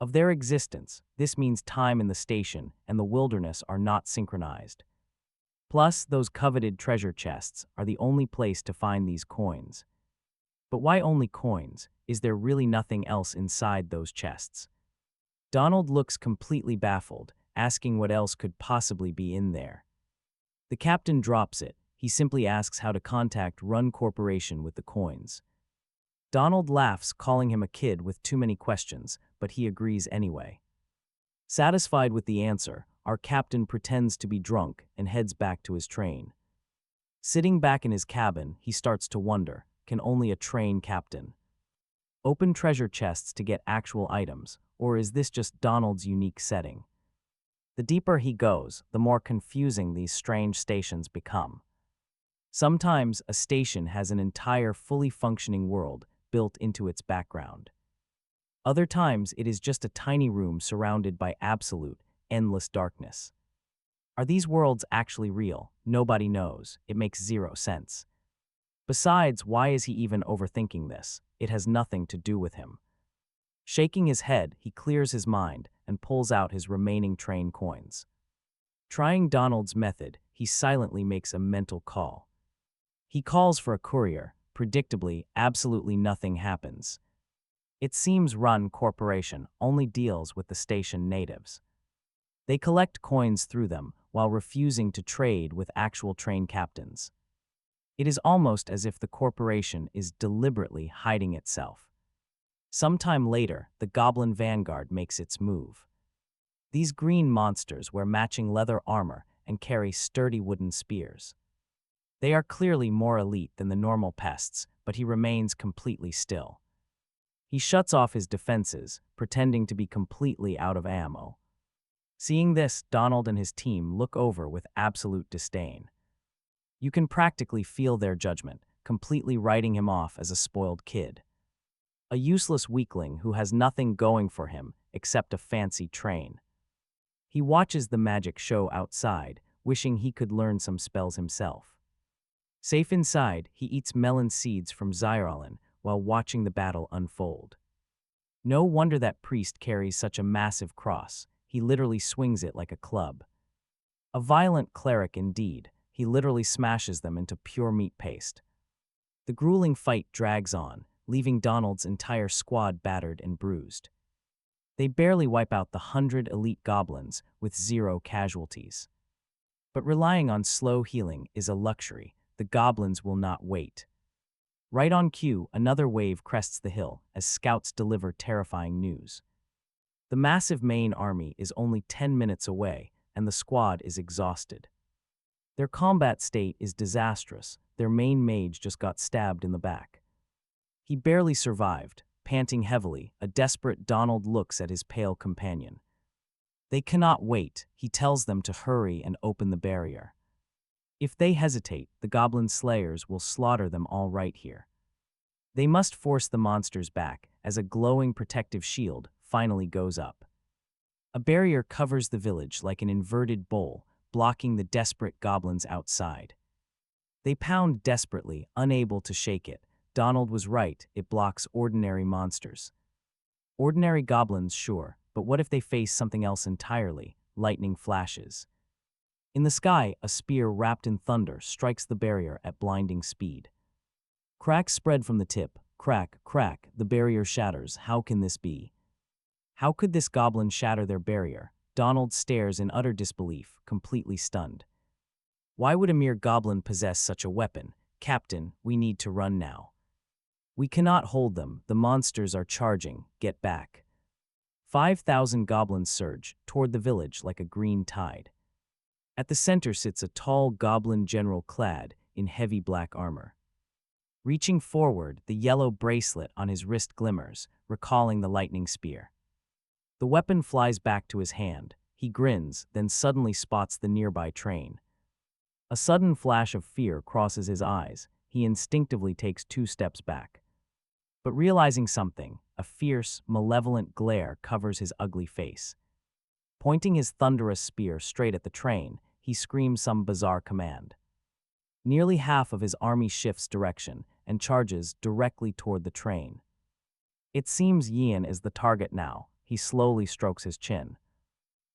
of their existence. This means time in the station and the wilderness are not synchronized. Plus, those coveted treasure chests are the only place to find these coins. But why only coins? Is there really nothing else inside those chests? Donald looks completely baffled, asking what else could possibly be in there. The captain drops it. He simply asks how to contact Run Corporation with the coins. Donald laughs, calling him a kid with too many questions, but he agrees anyway. Satisfied with the answer, our captain pretends to be drunk and heads back to his train. Sitting back in his cabin, he starts to wonder, can only a train captain open treasure chests to get actual items, or is this just Donald's unique setting? The deeper he goes, the more confusing these strange stations become. Sometimes a station has an entire fully functioning world built into its background. Other times it is just a tiny room surrounded by absolute, endless darkness. Are these worlds actually real? Nobody knows. It makes zero sense. Besides, why is he even overthinking this? It has nothing to do with him. Shaking his head, he clears his mind and pulls out his remaining train coins. Trying Donald's method, he silently makes a mental call. He calls for a courier. Predictably, absolutely nothing happens. It seems Run Corporation only deals with the station natives. They collect coins through them while refusing to trade with actual train captains. It is almost as if the corporation is deliberately hiding itself. Sometime later, the Goblin Vanguard makes its move. These green monsters wear matching leather armor and carry sturdy wooden spears. They are clearly more elite than the normal pests, but he remains completely still. He shuts off his defenses, pretending to be completely out of ammo. Seeing this, Donald and his team look over with absolute disdain. You can practically feel their judgment, completely writing him off as a spoiled kid. A useless weakling who has nothing going for him except a fancy train. He watches the magic show outside, wishing he could learn some spells himself. Safe inside, he eats melon seeds from Xyralin while watching the battle unfold. No wonder that priest carries such a massive cross. He literally swings it like a club. A violent cleric indeed. He literally smashes them into pure meat paste. The grueling fight drags on, leaving Donald's entire squad battered and bruised. They barely wipe out the 100 elite goblins with 0 casualties. But relying on slow healing is a luxury. The goblins will not wait. Right on cue, another wave crests the hill as scouts deliver terrifying news. The massive main army is only 10 minutes away, and the squad is exhausted. Their combat state is disastrous. Their main mage just got stabbed in the back. He barely survived. Panting heavily, a desperate Donald looks at his pale companion. They cannot wait. He tells them to hurry and open the barrier. If they hesitate, the goblin slayers will slaughter them all right here. They must force the monsters back as a glowing protective shield finally goes up. A barrier covers the village like an inverted bowl, blocking the desperate goblins outside. They pound desperately, unable to shake it. Donald was right, it blocks ordinary monsters. Ordinary goblins, sure, but what if they face something else entirely? Lightning flashes. In the sky, a spear wrapped in thunder strikes the barrier at blinding speed. Cracks spread from the tip. Crack, crack, the barrier shatters. How can this be? How could this goblin shatter their barrier? Donald stares in utter disbelief, completely stunned. Why would a mere goblin possess such a weapon? Captain, we need to run now. We cannot hold them. The monsters are charging. Get back. 5,000 goblins surge toward the village like a green tide. At the center sits a tall goblin general clad in heavy black armor. Reaching forward, the yellow bracelet on his wrist glimmers, recalling the lightning spear. The weapon flies back to his hand. He grins, then suddenly spots the nearby train. A sudden flash of fear crosses his eyes. He instinctively takes 2 steps back. But realizing something, a fierce, malevolent glare covers his ugly face. Pointing his thunderous spear straight at the train, he screams some bizarre command. Nearly half of his army shifts direction and charges directly toward the train. It seems Yin is the target now. He slowly strokes his chin.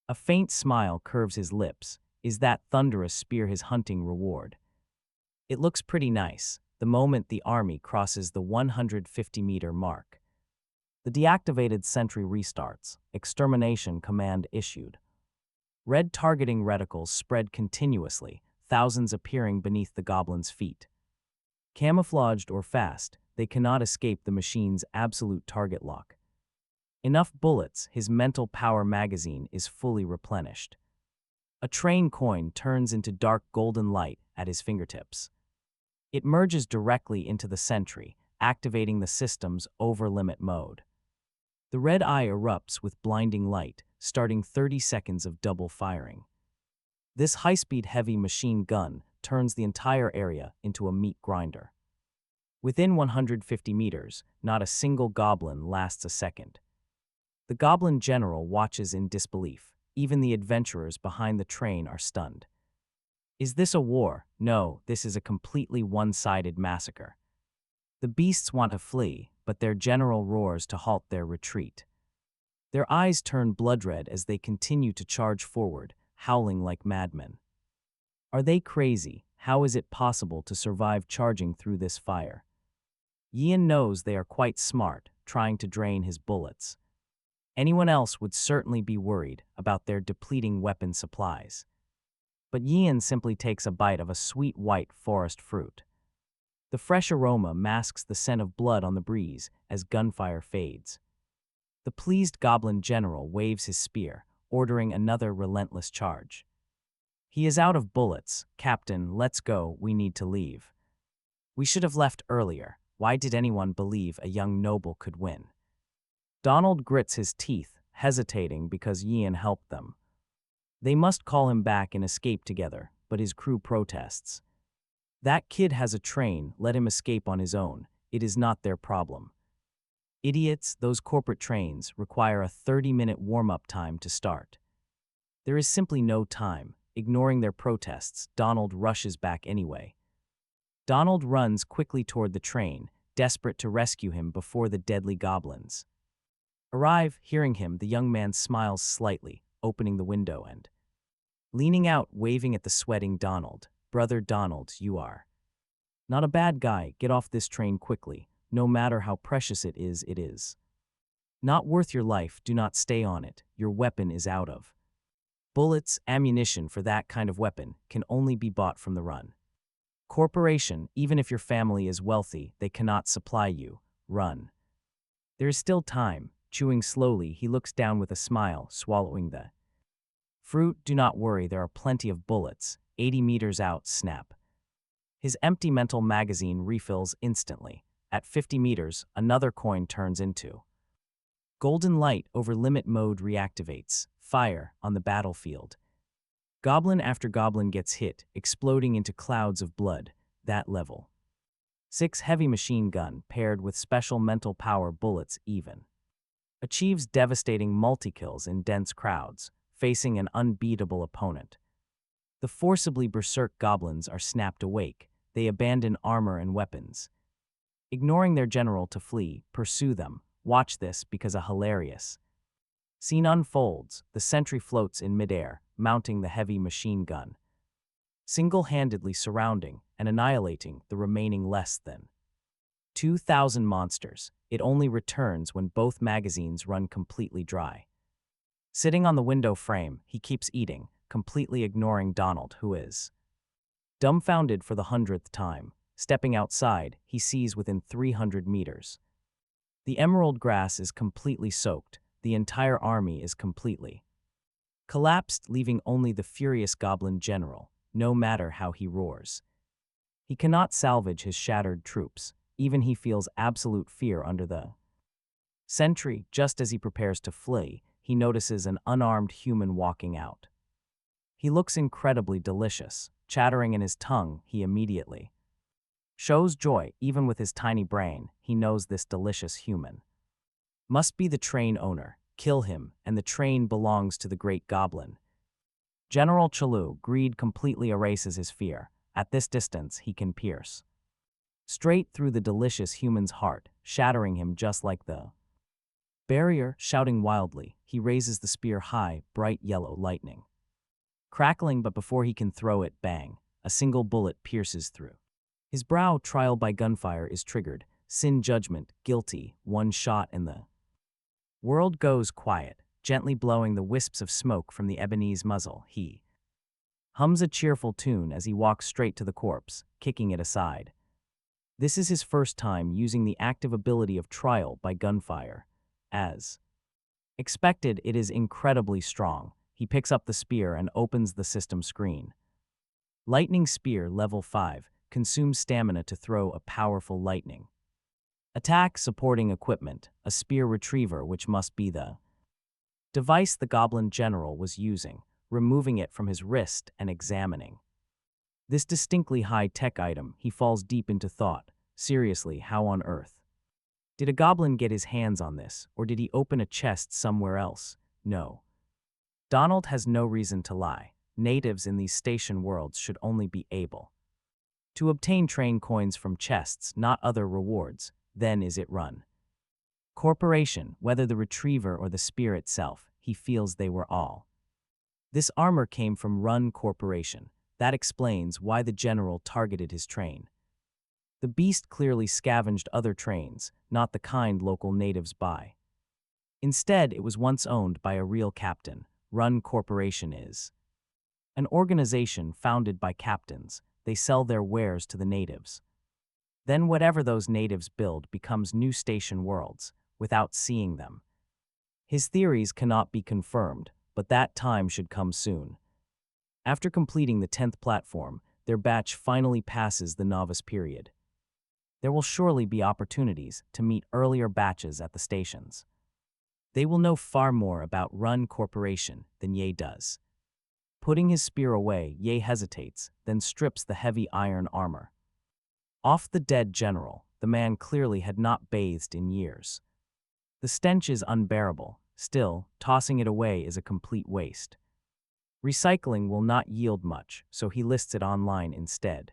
A faint smile curves his lips. Is that thunderous spear his hunting reward? It looks pretty nice, the moment the army crosses the 150-meter mark. The deactivated sentry restarts. Extermination command issued. Red targeting reticles spread continuously, thousands appearing beneath the goblin's feet. Camouflaged or fast, they cannot escape the machine's absolute target lock. Enough bullets, his mental power magazine is fully replenished. A train coin turns into dark golden light at his fingertips. It merges directly into the sentry, activating the system's over-limit mode. The red eye erupts with blinding light, starting 30 seconds of double firing. This high-speed heavy machine gun turns the entire area into a meat grinder. Within 150 meters, not a single goblin lasts a second. The goblin general watches in disbelief. Even the adventurers behind the train are stunned. Is this a war? No, this is a completely one-sided massacre. The beasts want to flee, but their general roars to halt their retreat. Their eyes turn blood-red as they continue to charge forward, howling like madmen. Are they crazy? How is it possible to survive charging through this fire? Yin knows they are quite smart, trying to drain his bullets. Anyone else would certainly be worried about their depleting weapon supplies. But Yin simply takes a bite of a sweet white forest fruit. The fresh aroma masks the scent of blood on the breeze as gunfire fades. The pleased goblin general waves his spear, ordering another relentless charge. He is out of bullets. Captain, let's go, we need to leave. We should have left earlier. Why did anyone believe a young noble could win? Donald grits his teeth, hesitating because Yin helped them. They must call him back and escape together, but his crew protests. That kid has a train, let him escape on his own. It is not their problem. Idiots, those corporate trains require a 30-minute warm-up time to start. There is simply no time. Ignoring their protests, Donald rushes back anyway. Donald runs quickly toward the train, desperate to rescue him before the deadly goblins. Hearing him, the young man smiles slightly, opening the window and leaning out, waving at the sweating Donald. Brother Donald, you are not a bad guy. Get off this train quickly. No matter how precious it is not worth your life. Do not stay on it. Your weapon is out of bullets. Ammunition for that kind of weapon can only be bought from the run. Corporation, even if your family is wealthy, they cannot supply you. Run. There is still time. Chewing slowly, he looks down with a smile, swallowing the fruit. Do not worry, there are plenty of bullets. 80 meters out, snap. His empty mental magazine refills instantly. At 50 meters, another coin turns into golden light. Over limit mode reactivates. Fire on the battlefield. Goblin after goblin gets hit, exploding into clouds of blood. That level 6 heavy machine gun paired with special mental power bullets even achieves devastating multi-kills in dense crowds, facing an unbeatable opponent. The forcibly berserk goblins are snapped awake. They abandon armor and weapons. Ignoring their general to flee, pursue them. Watch this because a hilarious scene unfolds. The sentry floats in midair, mounting the heavy machine gun, single-handedly surrounding and annihilating the remaining less than 2,000 monsters. It only returns when both magazines run completely dry. Sitting on the window frame, he keeps eating, completely ignoring Donald, who is dumbfounded for the 100th time. Stepping outside, he sees within 300 meters. The emerald grass is completely soaked. The entire army is completely collapsed, leaving only the furious goblin general, no matter how he roars. He cannot salvage his shattered troops. Even he feels absolute fear under the sentry. Just as he prepares to flee, he notices an unarmed human walking out. He looks incredibly delicious. Chattering in his tongue, he immediately shows joy. Even with his tiny brain, he knows this delicious human must be the train owner. Kill him, and the train belongs to the great goblin. General Chalu, greed completely erases his fear. At this distance, he can pierce straight through the delicious human's heart, shattering him just like the barrier. Shouting wildly, he raises the spear high, bright yellow lightning crackling, but before he can throw it, bang, a single bullet pierces through his brow. Trial by gunfire is triggered. Sin judgment, guilty, one shot and the world goes quiet. Gently blowing the wisps of smoke from the ebony's muzzle, he hums a cheerful tune as he walks straight to the corpse, kicking it aside. This is his first time using the active ability of trial by gunfire. As expected, it is incredibly strong. He picks up the spear and opens the system screen. Lightning Spear level 5 consumes stamina to throw a powerful lightning attack. Supporting equipment, a spear retriever, which must be the device the goblin general was using, removing it from his wrist and examining this distinctly high-tech item. He falls deep into thought. Seriously, how on earth did a goblin get his hands on this, or did he open a chest somewhere else? No. Donald has no reason to lie. Natives in these station worlds should only be able to obtain train coins from chests, not other rewards. Then is it run corporation, whether the retriever or the spear itself, he feels they were all. This armor came from Run Corporation. That explains why the general targeted his train. The beast clearly scavenged other trains, not the kind local natives buy. Instead, it was once owned by a real captain. Run Corporation is an organization founded by captains. They sell their wares to the natives. Then whatever those natives build becomes new station worlds, without seeing them. His theories cannot be confirmed, but that time should come soon. After completing the 10th platform, their batch finally passes the novice period. There will surely be opportunities to meet earlier batches at the stations. They will know far more about Run Corporation than Ye does. Putting his spear away, Ye hesitates, then strips the heavy iron armor off the dead general. The man clearly had not bathed in years. The stench is unbearable. Still, tossing it away is a complete waste. Recycling will not yield much, so he lists it online instead.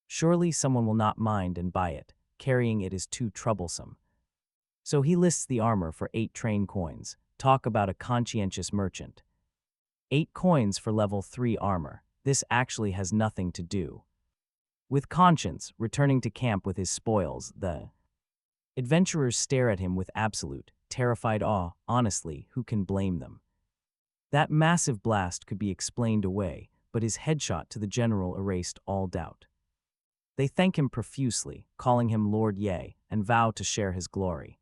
Surely someone will not mind and buy it. Carrying it is too troublesome. So he lists the armor for 8 train coins. Talk about a conscientious merchant. 8 coins for level 3 armor. This actually has nothing to do with conscience. Returning to camp with his spoils, the adventurers stare at him with absolute, terrified awe. Honestly, who can blame them? That massive blast could be explained away, but his headshot to the general erased all doubt. They thank him profusely, calling him Lord Ye, and vow to share his glory.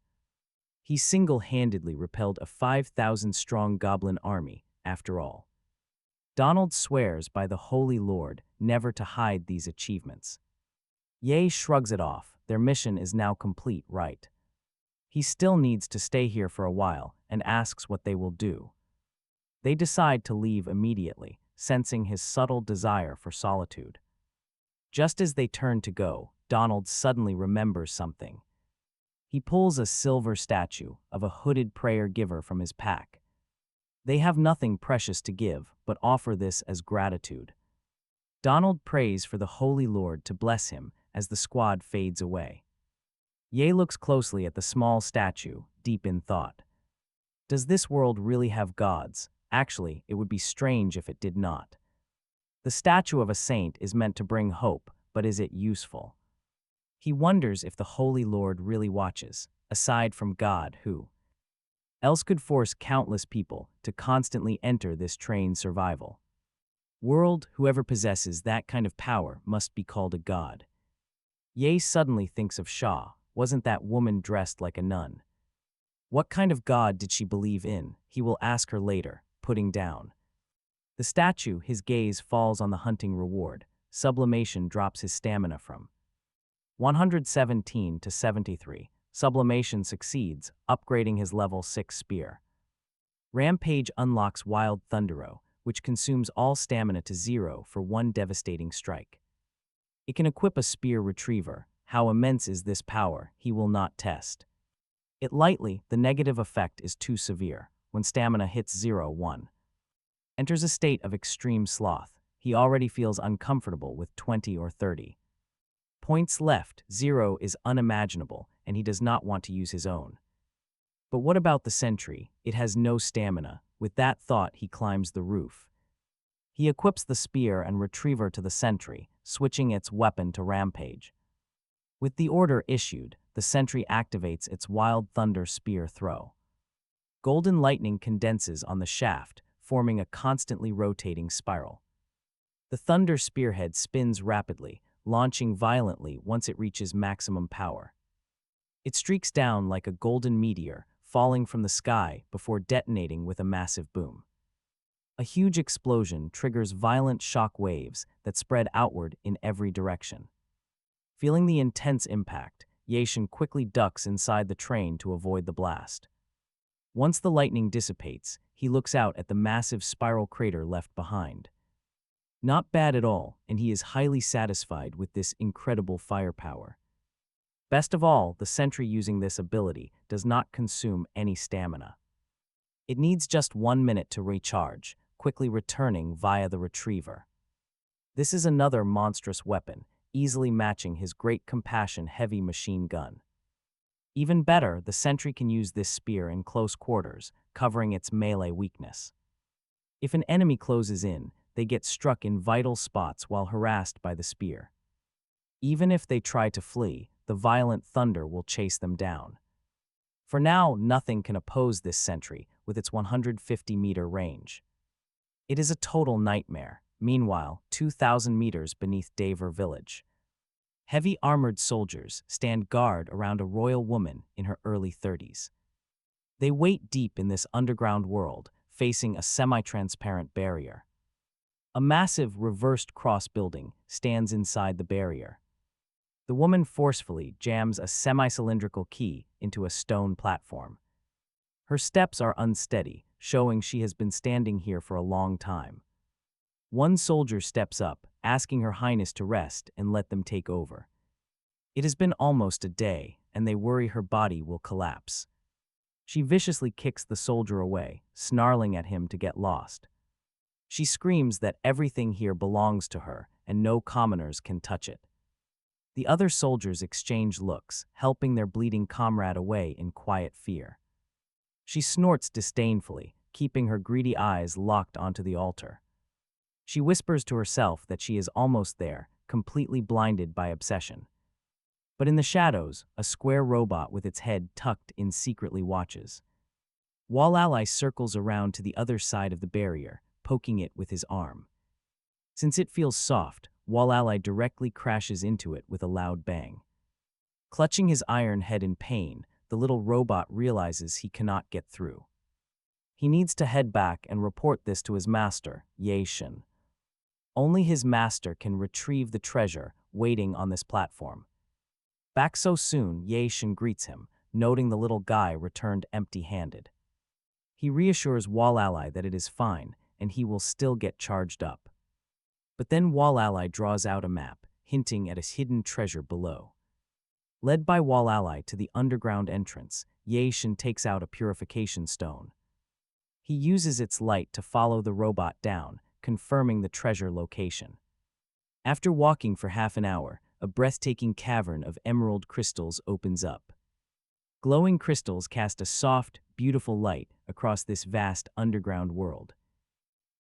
He single-handedly repelled a 5,000-strong goblin army, after all. Donald swears by the Holy Lord never to hide these achievements. Ye shrugs it off. Their mission is now complete, right? He still needs to stay here for a while and asks what they will do. They decide to leave immediately, sensing his subtle desire for solitude. Just as they turn to go, Donald suddenly remembers something. He pulls a silver statue of a hooded prayer giver from his pack. They have nothing precious to give, but offer this as gratitude. Donald prays for the Holy Lord to bless him as the squad fades away. Ye looks closely at the small statue, deep in thought. Does this world really have gods? Actually, it would be strange if it did not. The statue of a saint is meant to bring hope, but is it useful? He wonders if the Holy Lord really watches, aside from God, who else could force countless people to constantly enter this trained survival world. Whoever possesses that kind of power must be called a god. Ye suddenly thinks of Shaw. Wasn't that woman dressed like a nun? What kind of god did she believe in? He will ask her later, putting down the statue. His gaze falls on the hunting reward. Sublimation drops his stamina from 117 to 73. Sublimation succeeds, upgrading his level 6 spear. Rampage unlocks Wild Thundero, which consumes all stamina to 0 for 1 devastating strike. It can equip a spear retriever. How immense is this power? He will not test it lightly. The negative effect is too severe. When stamina hits 0, 1 enters a state of extreme sloth. he already feels uncomfortable with 20 or 30 points left. 0 is unimaginable, and he does not want to use his own. But what about the sentry? It has no stamina. With that thought, he climbs the roof. He equips the spear and retriever to the sentry, switching its weapon to rampage. With the order issued, the sentry activates its wild thunder spear throw. Golden lightning condenses on the shaft, forming a constantly rotating spiral. The thunder spearhead spins rapidly, launching violently once it reaches maximum power. It streaks down like a golden meteor, falling from the sky before detonating with a massive boom. A huge explosion triggers violent shock waves that spread outward in every direction. Feeling the intense impact, Yaishin quickly ducks inside the train to avoid the blast. Once the lightning dissipates, he looks out at the massive spiral crater left behind. Not bad at all, and he is highly satisfied with this incredible firepower. Best of all, the sentry using this ability does not consume any stamina. It needs just 1 minute to recharge, quickly returning via the retriever. This is another monstrous weapon, easily matching his great compassion heavy machine gun. Even better, the sentry can use this spear in close quarters, covering its melee weakness. If an enemy closes in, they get struck in vital spots while harassed by the spear. Even if they try to flee, the violent thunder will chase them down. For now, nothing can oppose this sentry with its 150-meter range. It is a total nightmare. Meanwhile, 2,000 meters beneath Daver village, heavy armored soldiers stand guard around a royal woman in her early 30s. They wait deep in this underground world, facing a semi-transparent barrier. A massive reversed cross building stands inside the barrier. The woman forcefully jams a semi-cylindrical key into a stone platform. Her steps are unsteady, showing she has been standing here for a long time. One soldier steps up, asking Her Highness to rest and let them take over. It has been almost a day, and they worry her body will collapse. She viciously kicks the soldier away, snarling at him to get lost. She screams that everything here belongs to her, and no commoners can touch it. The other soldiers exchange looks, helping their bleeding comrade away in quiet fear. She snorts disdainfully, keeping her greedy eyes locked onto the altar. She whispers to herself that she is almost there, completely blinded by obsession. But in the shadows, a square robot with its head tucked in secretly watches. Wallalai circles around to the other side of the barrier, poking it with his arm. Since it feels soft, Wallalai directly crashes into it with a loud bang. Clutching his iron head in pain, the little robot realizes he cannot get through. He needs to head back and report this to his master, Yaishin. Only his master can retrieve the treasure waiting on this platform. Back so soon, Yaishin greets him, noting the little guy returned empty-handed. He reassures Wallalai that it is fine, and he will still get charged up. But then Wallalai draws out a map, hinting at a hidden treasure below. Led by Wallalai to the underground entrance, Yaishin takes out a purification stone. He uses its light to follow the robot down, confirming the treasure location. After walking for half an hour, a breathtaking cavern of emerald crystals opens up. Glowing crystals cast a soft, beautiful light across this vast underground world.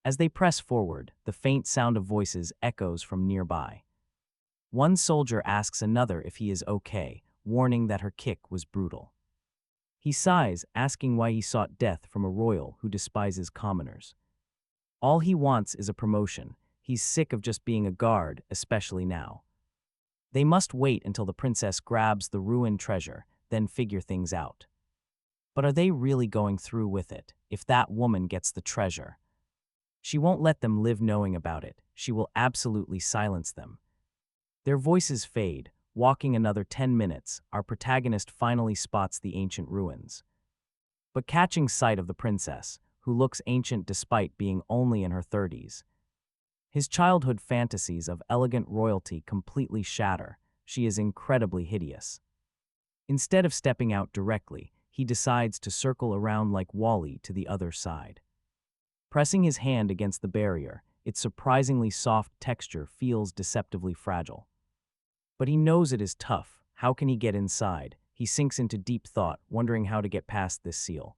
As they press forward, the faint sound of voices echoes from nearby. One soldier asks another if he is okay, warning that her kick was brutal. He sighs, asking why he sought death from a royal who despises commoners. All he wants is a promotion. He's sick of just being a guard, especially now. They must wait until the princess grabs the ruined treasure, then figure things out. But are they really going through with it, if that woman gets the treasure? She won't let them live knowing about it. She will absolutely silence them. Their voices fade. Walking another 10 minutes, our protagonist finally spots the ancient ruins. But catching sight of the princess, who looks ancient despite being only in her 30s. His childhood fantasies of elegant royalty completely shatter. She is incredibly hideous. Instead of stepping out directly, he decides to circle around like Wall-E to the other side. Pressing his hand against the barrier, its surprisingly soft texture feels deceptively fragile. But he knows it is tough. How can he get inside? He sinks into deep thought, wondering how to get past this seal.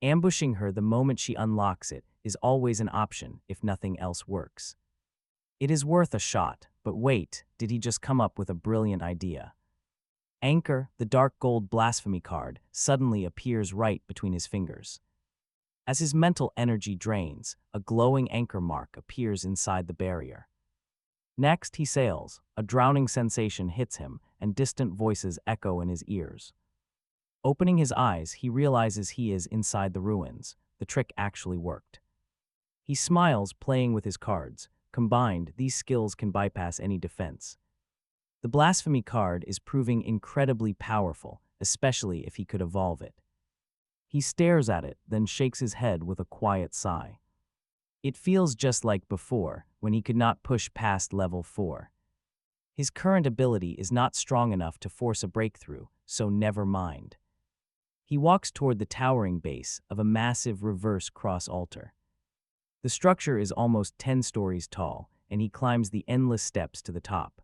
Ambushing her the moment she unlocks it is always an option if nothing else works. It is worth a shot, but wait, did he just come up with a brilliant idea? Anchor, the dark gold blasphemy card, suddenly appears right between his fingers. As his mental energy drains, a glowing anchor mark appears inside the barrier. Next, he sails. A drowning sensation hits him, and distant voices echo in his ears. Opening his eyes, he realizes he is inside the ruins. The trick actually worked. He smiles, playing with his cards. Combined, these skills can bypass any defense. The blasphemy card is proving incredibly powerful, especially if he could evolve it. He stares at it, then shakes his head with a quiet sigh. It feels just like before, when he could not push past level 4. His current ability is not strong enough to force a breakthrough, so never mind. He walks toward the towering base of a massive reverse cross altar. The structure is almost 10 stories tall, and he climbs the endless steps to the top.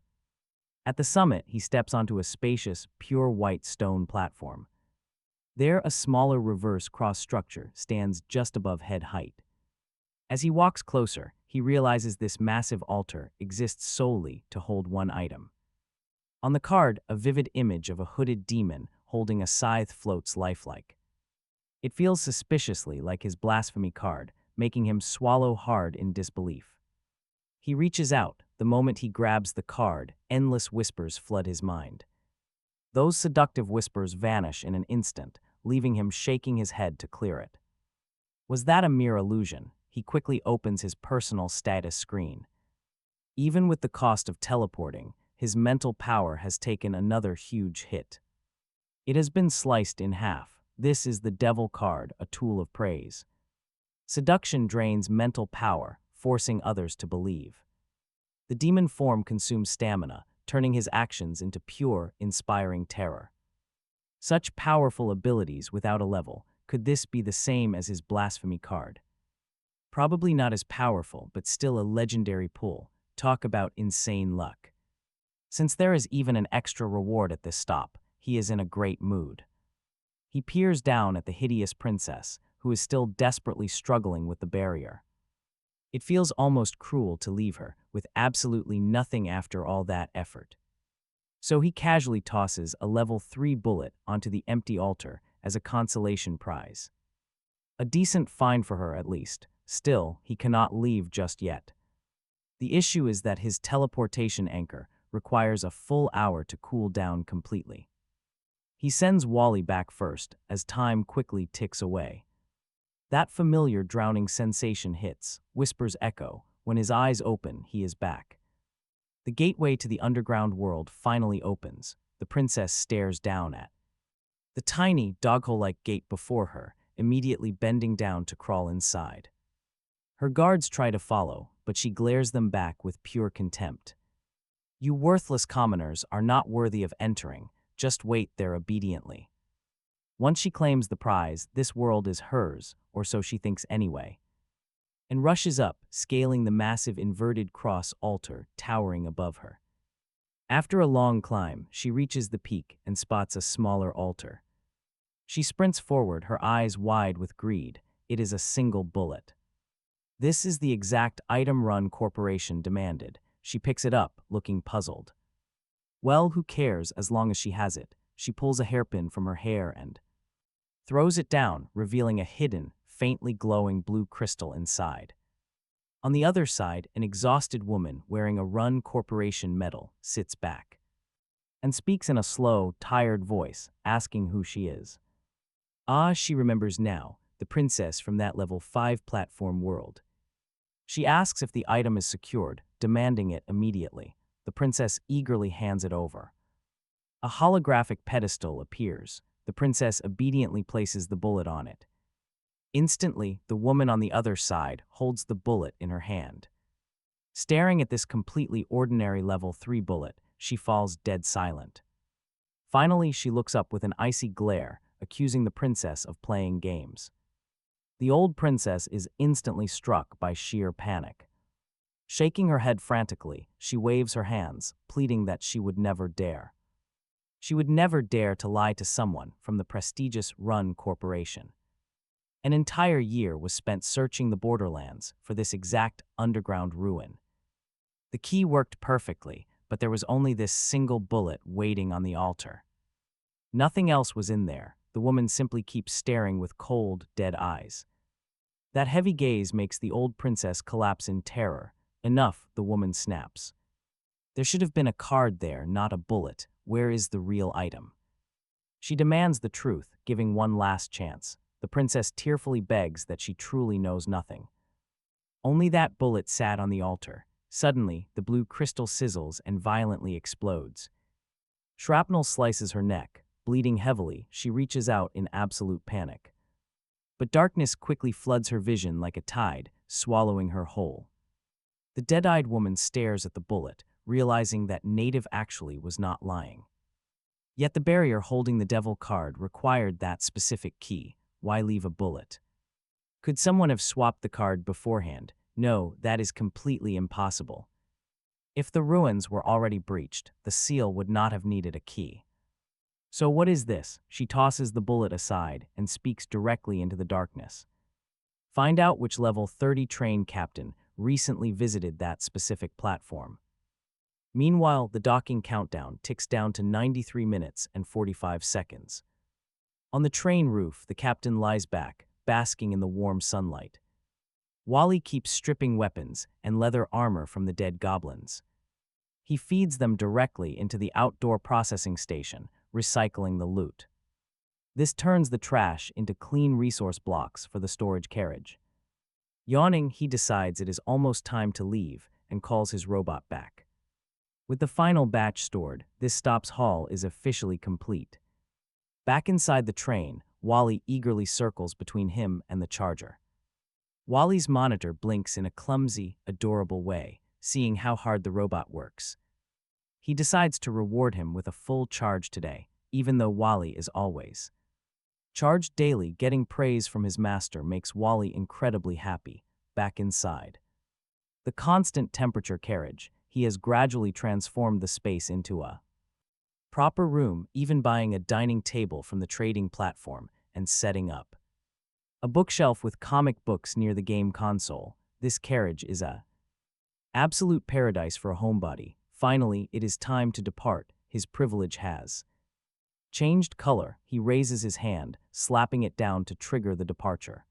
At the summit, he steps onto a spacious, pure white stone platform. There, a smaller reverse cross structure stands just above head height. As he walks closer, he realizes this massive altar exists solely to hold one item. On the card, a vivid image of a hooded demon holding a scythe floats lifelike. It feels suspiciously like his blasphemy card, making him swallow hard in disbelief. He reaches out. The moment he grabs the card, endless whispers flood his mind. Those seductive whispers vanish in an instant, leaving him shaking his head to clear it. Was that a mere illusion? He quickly opens his personal status screen. Even with the cost of teleporting, his mental power has taken another huge hit. It has been sliced in half. This is the devil card, a tool of praise. Seduction drains mental power, forcing others to believe. The demon form consumes stamina, turning his actions into pure, inspiring terror. Such powerful abilities without a level, could this be the same as his blasphemy card? Probably not as powerful, but still a legendary pull. Talk about insane luck. Since there is even an extra reward at this stop, he is in a great mood. He peers down at the hideous princess, who is still desperately struggling with the barrier. It feels almost cruel to leave her, with absolutely nothing after all that effort. So he casually tosses a level 3 bullet onto the empty altar as a consolation prize. A decent find for her, at least. Still, he cannot leave just yet. The issue is that his teleportation anchor requires a full hour to cool down completely. He sends Wally back first, as time quickly ticks away. That familiar drowning sensation hits, whispers echo. When his eyes open, he is back. The gateway to the underground world finally opens. The princess stares down at the tiny, doghole-like gate before her, immediately bending down to crawl inside. Her guards try to follow, but she glares them back with pure contempt. You worthless commoners are not worthy of entering. Just wait there obediently. Once she claims the prize, this world is hers, or so she thinks anyway, and rushes up, scaling the massive inverted cross altar towering above her. After a long climb, she reaches the peak and spots a smaller altar. She sprints forward, her eyes wide with greed. It is a single bullet. This is the exact item Run Corporation demanded. She picks it up, looking puzzled. Well, who cares as long as she has it? She pulls a hairpin from her hair and throws it down, revealing a hidden, faintly glowing blue crystal inside. On the other side, an exhausted woman wearing a Run Corporation medal sits back and speaks in a slow, tired voice, asking who she is. Ah, she remembers now, the princess from that level 5 platform world. She asks if the item is secured, demanding it immediately. The princess eagerly hands it over. A holographic pedestal appears. The princess obediently places the bullet on it. Instantly, the woman on the other side holds the bullet in her hand. Staring at this completely ordinary level 3 bullet, she falls dead silent. Finally, she looks up with an icy glare, accusing the princess of playing games. The old princess is instantly struck by sheer panic. Shaking her head frantically, she waves her hands, pleading that she would never dare. She would never dare to lie to someone from the prestigious Run Corporation. An entire year was spent searching the borderlands for this exact underground ruin. The key worked perfectly, but there was only this single bullet waiting on the altar. Nothing else was in there. The woman simply keeps staring with cold, dead eyes. That heavy gaze makes the old princess collapse in terror. Enough, the woman snaps. There should have been a card there, not a bullet. Where is the real item? She demands the truth, giving one last chance. The princess tearfully begs that she truly knows nothing. Only that bullet sat on the altar. Suddenly, the blue crystal sizzles and violently explodes. Shrapnel slices her neck. Bleeding heavily, she reaches out in absolute panic. But darkness quickly floods her vision like a tide, swallowing her whole. The dead-eyed woman stares at the bullet, realizing that Native actually was not lying. Yet the barrier holding the devil card required that specific key. Why leave a bullet? Could someone have swapped the card beforehand? No, that is completely impossible. If the ruins were already breached, the seal would not have needed a key. So what is this? She tosses the bullet aside and speaks directly into the darkness. Find out which level 30 train captain recently visited that specific platform. Meanwhile, the docking countdown ticks down to 93 minutes and 45 seconds. On the train roof, the captain lies back, basking in the warm sunlight. Wally keeps stripping weapons and leather armor from the dead goblins. He feeds them directly into the outdoor processing station, recycling the loot. This turns the trash into clean resource blocks for the storage carriage. Yawning, he decides it is almost time to leave and calls his robot back. With the final batch stored, this stop's haul is officially complete. Back inside the train, Wally eagerly circles between him and the charger. Wally's monitor blinks in a clumsy, adorable way, seeing how hard the robot works. He decides to reward him with a full charge today, even though Wally is always charged daily. Getting praise from his master makes Wally incredibly happy. Back inside the constant temperature carriage, he has gradually transformed the space into a proper room, even buying a dining table from the trading platform and setting up a bookshelf with comic books near the game console. This carriage is a absolute paradise for a homebody. Finally, it is time to depart. His privilege has changed color. He raises his hand, slapping it down to trigger the departure.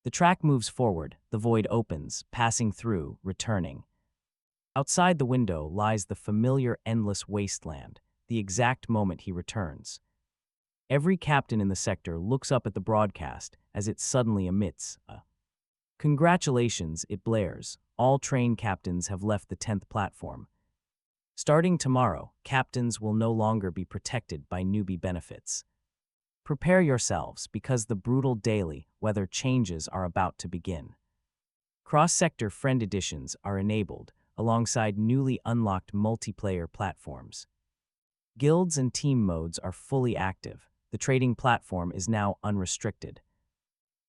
The track moves forward, the void opens, passing through, returning. Outside the window lies the familiar endless wasteland, the exact moment he returns. Every captain in the sector looks up at the broadcast as it suddenly emits a "Congratulations," it blares. All train captains have left the 10th platform. Starting tomorrow, captains will no longer be protected by newbie benefits. Prepare yourselves because the brutal daily weather changes are about to begin. Cross-sector friend editions are enabled alongside newly unlocked multiplayer platforms. Guilds and team modes are fully active. The trading platform is now unrestricted.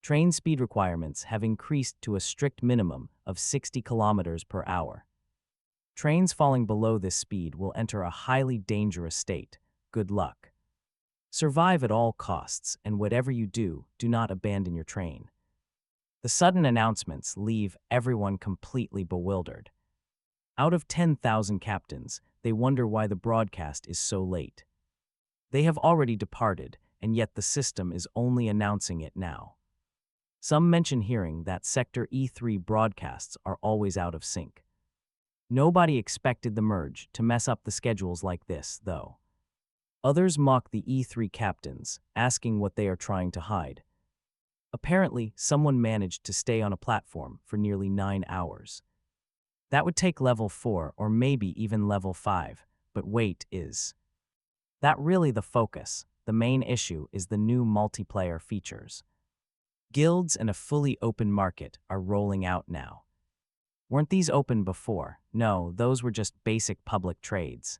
Train speed requirements have increased to a strict minimum of 60 kilometers per hour. Trains falling below this speed will enter a highly dangerous state. Good luck. Survive at all costs, and whatever you do, do not abandon your train. The sudden announcements leave everyone completely bewildered. Out of 10,000 captains, they wonder why the broadcast is so late. They have already departed, and yet the system is only announcing it now. Some mention hearing that Sector E3 broadcasts are always out of sync. Nobody expected the merge to mess up the schedules like this, though. Others mock the E3 captains, asking what they are trying to hide. Apparently, someone managed to stay on a platform for nearly 9 hours. That would take level 4 or maybe even level 5, but wait, is that really the focus? The main issue is the new multiplayer features. Guilds and a fully open market are rolling out now. Weren't these open before? No, those were just basic public trades.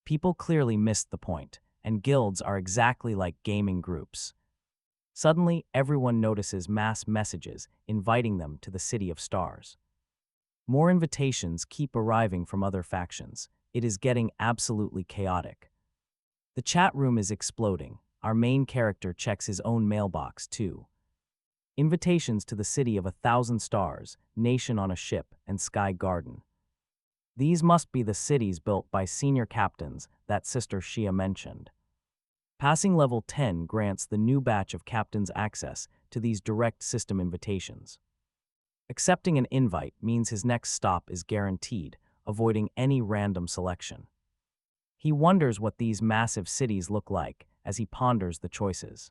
People clearly missed the point, and guilds are exactly like gaming groups. Suddenly, everyone notices mass messages inviting them to the City of Stars. More invitations keep arriving from other factions. It is getting absolutely chaotic. The chat room is exploding. Our main character checks his own mailbox, too. Invitations to the city of 1,000 stars, nation on a ship, and sky garden. These must be the cities built by senior captains that Sister Shia mentioned. Passing level 10 grants the new batch of captains access to these direct system invitations. Accepting an invite means his next stop is guaranteed, avoiding any random selection. He wonders what these massive cities look like as he ponders the choices.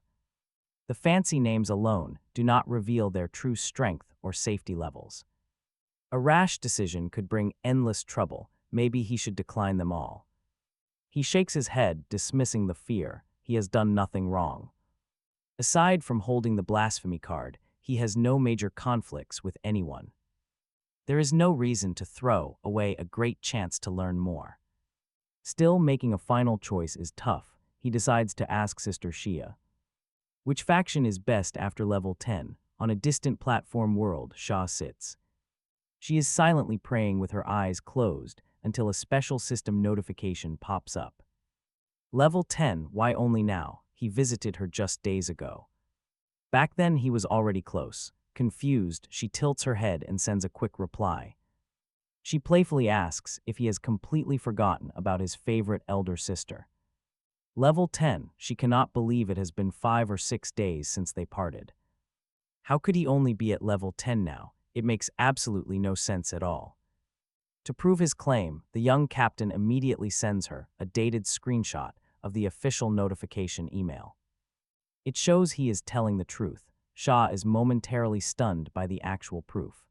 The fancy names alone do not reveal their true strength or safety levels. A rash decision could bring endless trouble. Maybe he should decline them all. He shakes his head, dismissing the fear. He has done nothing wrong. Aside from holding the blasphemy card, he has no major conflicts with anyone. There is no reason to throw away a great chance to learn more. Still, making a final choice is tough. He decides to ask Sister Shia. Which faction is best after level 10? On a distant platform world, Shah sits. She is silently praying with her eyes closed until a special system notification pops up. Level 10, why only now? He visited her just days ago. Back then he was already close. Confused, she tilts her head and sends a quick reply. She playfully asks if he has completely forgotten about his favorite elder sister. Level 10, she cannot believe it has been 5 or 6 days since they parted. How could he only be at level 10 now? It makes absolutely no sense at all. To prove his claim, the young captain immediately sends her a dated screenshot of the official notification email. It shows he is telling the truth. Shah is momentarily stunned by the actual proof.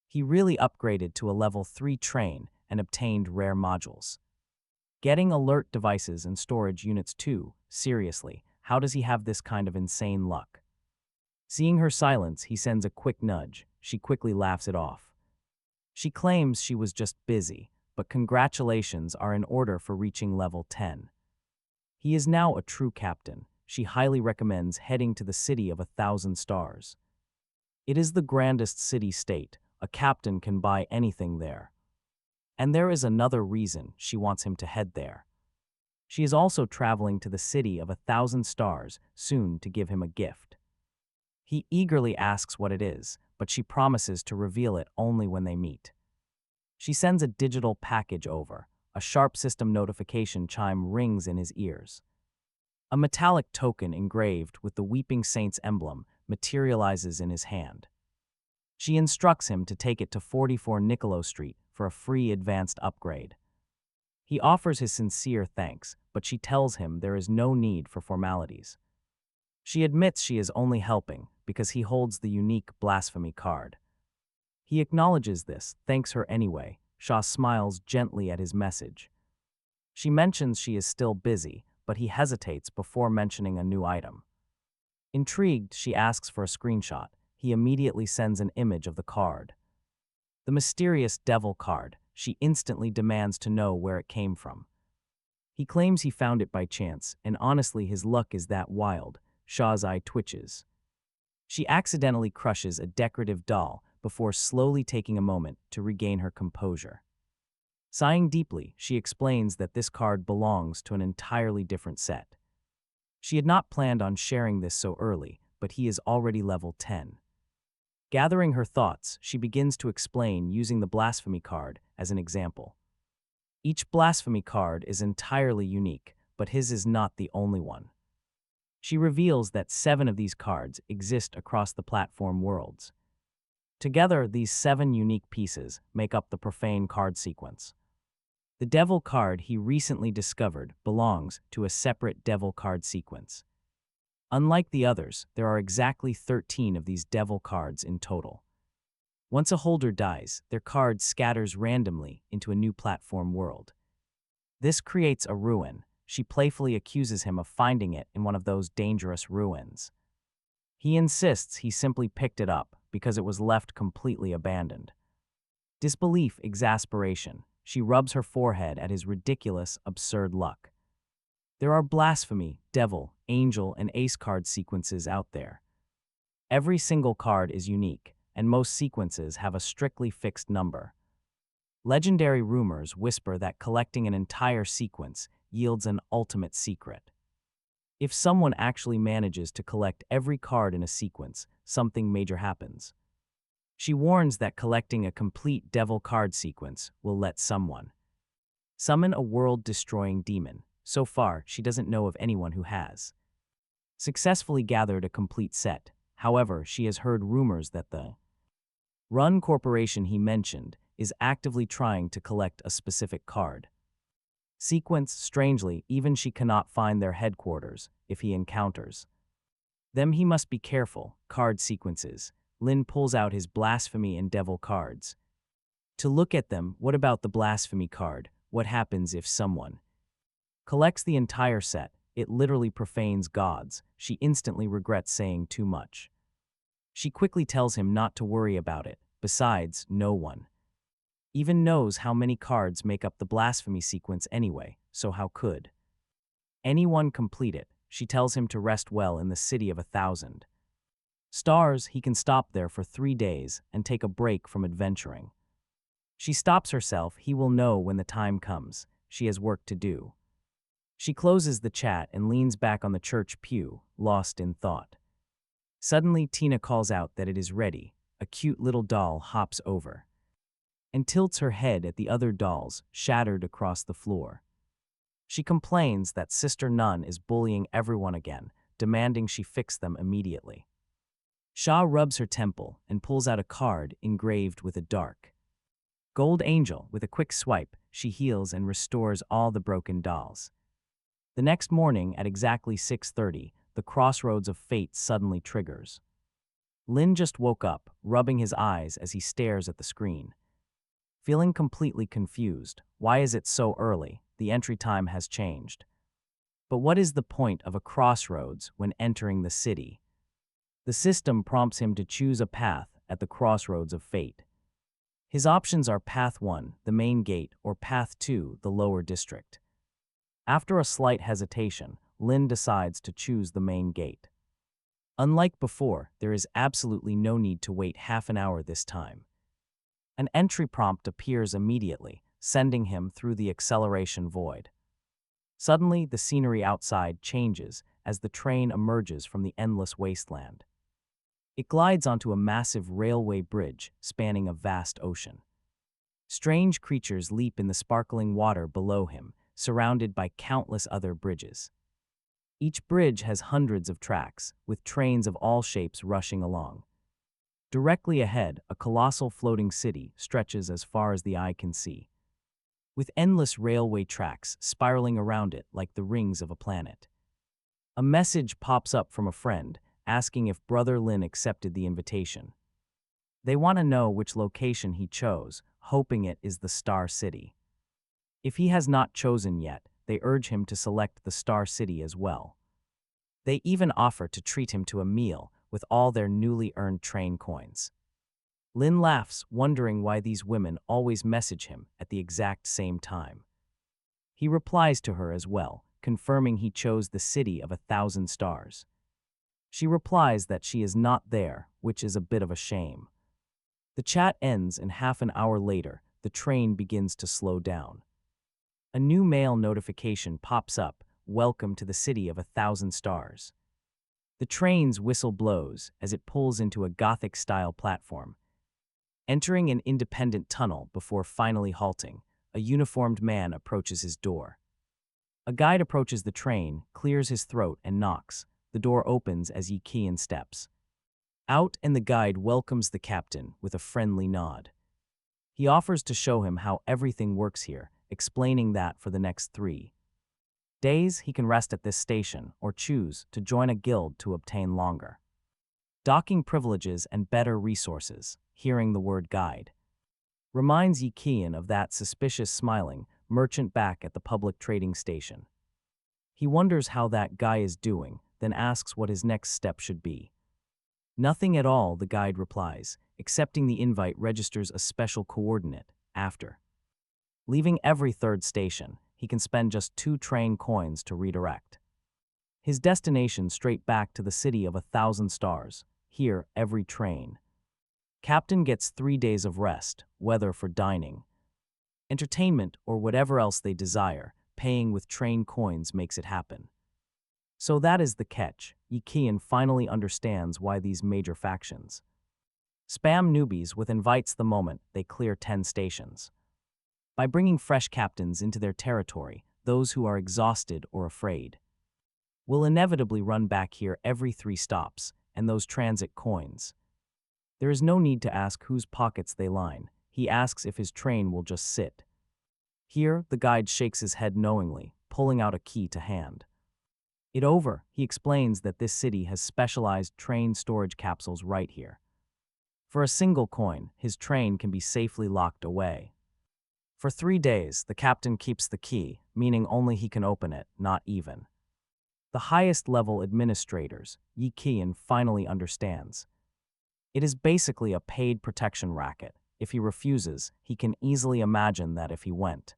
He really upgraded to a level 3 train and obtained rare modules. Getting alert devices and storage units too. Seriously, how does he have this kind of insane luck? Seeing her silence, he sends a quick nudge. She quickly laughs it off. She claims she was just busy, but congratulations are in order for reaching level 10. He is now a true captain. She highly recommends heading to the city of 1,000 stars. It is the grandest city-state. A captain can buy anything there. And there is another reason she wants him to head there. She is also traveling to the city of 1,000 stars soon to give him a gift. He eagerly asks what it is, but she promises to reveal it only when they meet. She sends a digital package over. A sharp system notification chime rings in his ears. A metallic token engraved with the Weeping Saint's emblem materializes in his hand. She instructs him to take it to 44 Niccolo Street for a free advanced upgrade. He offers his sincere thanks, but she tells him there is no need for formalities. She admits she is only helping because he holds the unique blasphemy card. He acknowledges this, thanks her anyway. Shah smiles gently at his message. She mentions she is still busy, but he hesitates before mentioning a new item. Intrigued, she asks for a screenshot. He immediately sends an image of the card. The mysterious devil card. She instantly demands to know where it came from. He claims he found it by chance, and honestly his luck is that wild. Shah's eye twitches. She accidentally crushes a decorative doll before slowly taking a moment to regain her composure. Sighing deeply, she explains that this card belongs to an entirely different set. She had not planned on sharing this so early, but he is already level 10. Gathering her thoughts, she begins to explain using the blasphemy card as an example. Each blasphemy card is entirely unique, but his is not the only one. She reveals that 7 of these cards exist across the platform worlds. Together, these 7 unique pieces make up the profane card sequence. The devil card he recently discovered belongs to a separate devil card sequence. Unlike the others, there are exactly 13 of these devil cards in total. Once a holder dies, their card scatters randomly into a new platform world. This creates a ruin. She playfully accuses him of finding it in one of those dangerous ruins. He insists he simply picked it up because it was left completely abandoned. Disbelief, exasperation. She rubs her forehead at his ridiculous, absurd luck. There are blasphemy, devil, angel, and ace card sequences out there. Every single card is unique. and most sequences have a strictly fixed number. Legendary rumors whisper that collecting an entire sequence yields an ultimate secret. If someone actually manages to collect every card in a sequence, something major happens. She warns that collecting a complete devil card sequence will let someone summon a world-destroying demon. So far, she doesn't know of anyone who has successfully gathered a complete set. However, she has heard rumors that the Run Corporation he mentioned is actively trying to collect a specific card sequence. Strangely, even she cannot find their headquarters. If he encounters them, he must be careful. Card sequences. Lin pulls out his blasphemy and devil cards to look at them. What about the blasphemy card? What happens if someone collects the entire set? It literally profanes gods. She instantly regrets saying too much. She quickly tells him not to worry about it. Besides, no one even knows how many cards make up the blasphemy sequence anyway, so how could anyone complete it? She tells him to rest well in the city of 1,000 stars. He can stop there for 3 days and take a break from adventuring. She stops herself. He will know when the time comes. She has work to do. She closes the chat and leans back on the church pew, lost in thought. Suddenly, Tina calls out that it is ready. A cute little doll hops over and tilts her head at the other dolls, shattered across the floor. She complains that Sister Nun is bullying everyone again, demanding she fix them immediately. Sha rubs her temple and pulls out a card engraved with a dark gold angel. With a quick swipe, she heals and restores all the broken dolls. The next morning at exactly 6:30, the crossroads of fate suddenly triggers. Lin just woke up, rubbing his eyes as he stares at the screen. Feeling completely confused. Why is it so early? The entry time has changed. But what is the point of a crossroads when entering the city? The system prompts him to choose a path at the crossroads of fate. His options are Path 1, the main gate, or Path 2, the lower district. After a slight hesitation, Lin decides to choose the main gate. Unlike before, there is absolutely no need to wait half an hour this time. An entry prompt appears immediately, sending him through the acceleration void. Suddenly, the scenery outside changes as the train emerges from the endless wasteland. It glides onto a massive railway bridge spanning a vast ocean. Strange creatures leap in the sparkling water below him, surrounded by countless other bridges. Each bridge has hundreds of tracks, with trains of all shapes rushing along. Directly ahead, a colossal floating city stretches as far as the eye can see, with endless railway tracks spiraling around it like the rings of a planet. A message pops up from a friend, asking if Brother Lin accepted the invitation. They want to know which location he chose, hoping it is the Star City. If he has not chosen yet, they urge him to select the Star City as well. They even offer to treat him to a meal with all their newly earned train coins. Lin laughs, wondering why these women always message him at the exact same time. He replies to her as well, confirming he chose the city of 1,000 stars. She replies that she is not there, which is a bit of a shame. The chat ends, and half an hour later, the train begins to slow down. A new mail notification pops up, "Welcome to the city of 1,000 stars." The train's whistle blows as it pulls into a Gothic-style platform, entering an independent tunnel before finally halting. A uniformed man approaches his door. A guide approaches the train, clears his throat, and knocks. The door opens as Yi Qian steps out, and the guide welcomes the captain with a friendly nod. He offers to show him how everything works here, explaining that for the next 3 days he can rest at this station or choose to join a guild to obtain longer docking privileges and better resources. Hearing the word guide reminds Yi Qian of that suspicious smiling merchant back at the public trading station. He wonders how that guy is doing, then asks what his next step should be. "Nothing at all," the guide replies. Accepting the invite registers a special coordinate. After leaving every 3rd station, he can spend just 2 train coins to redirect his destination straight back to the city of 1,000 stars. Here, every train Captain gets 3 days of rest, whether for dining, entertainment, or whatever else they desire. Paying with train coins makes it happen. So that is the catch. Yikian finally understands why these major factions spam newbies with invites the moment they clear 10 stations. By bringing fresh captains into their territory, those who are exhausted or afraid will inevitably run back here every 3 stops, and those transit coins. There is no need to ask whose pockets they line. He asks if his train will just sit. Here, the guide shakes his head knowingly, pulling out a key to hand. It over, he explains that this city has specialized train storage capsules right here. For a single coin, his train can be safely locked away. For 3 days, the captain keeps the key, meaning only he can open it, not even the highest level administrators. Yi Qian finally understands. It is basically a paid protection racket. If he refuses, he can easily imagine that if he went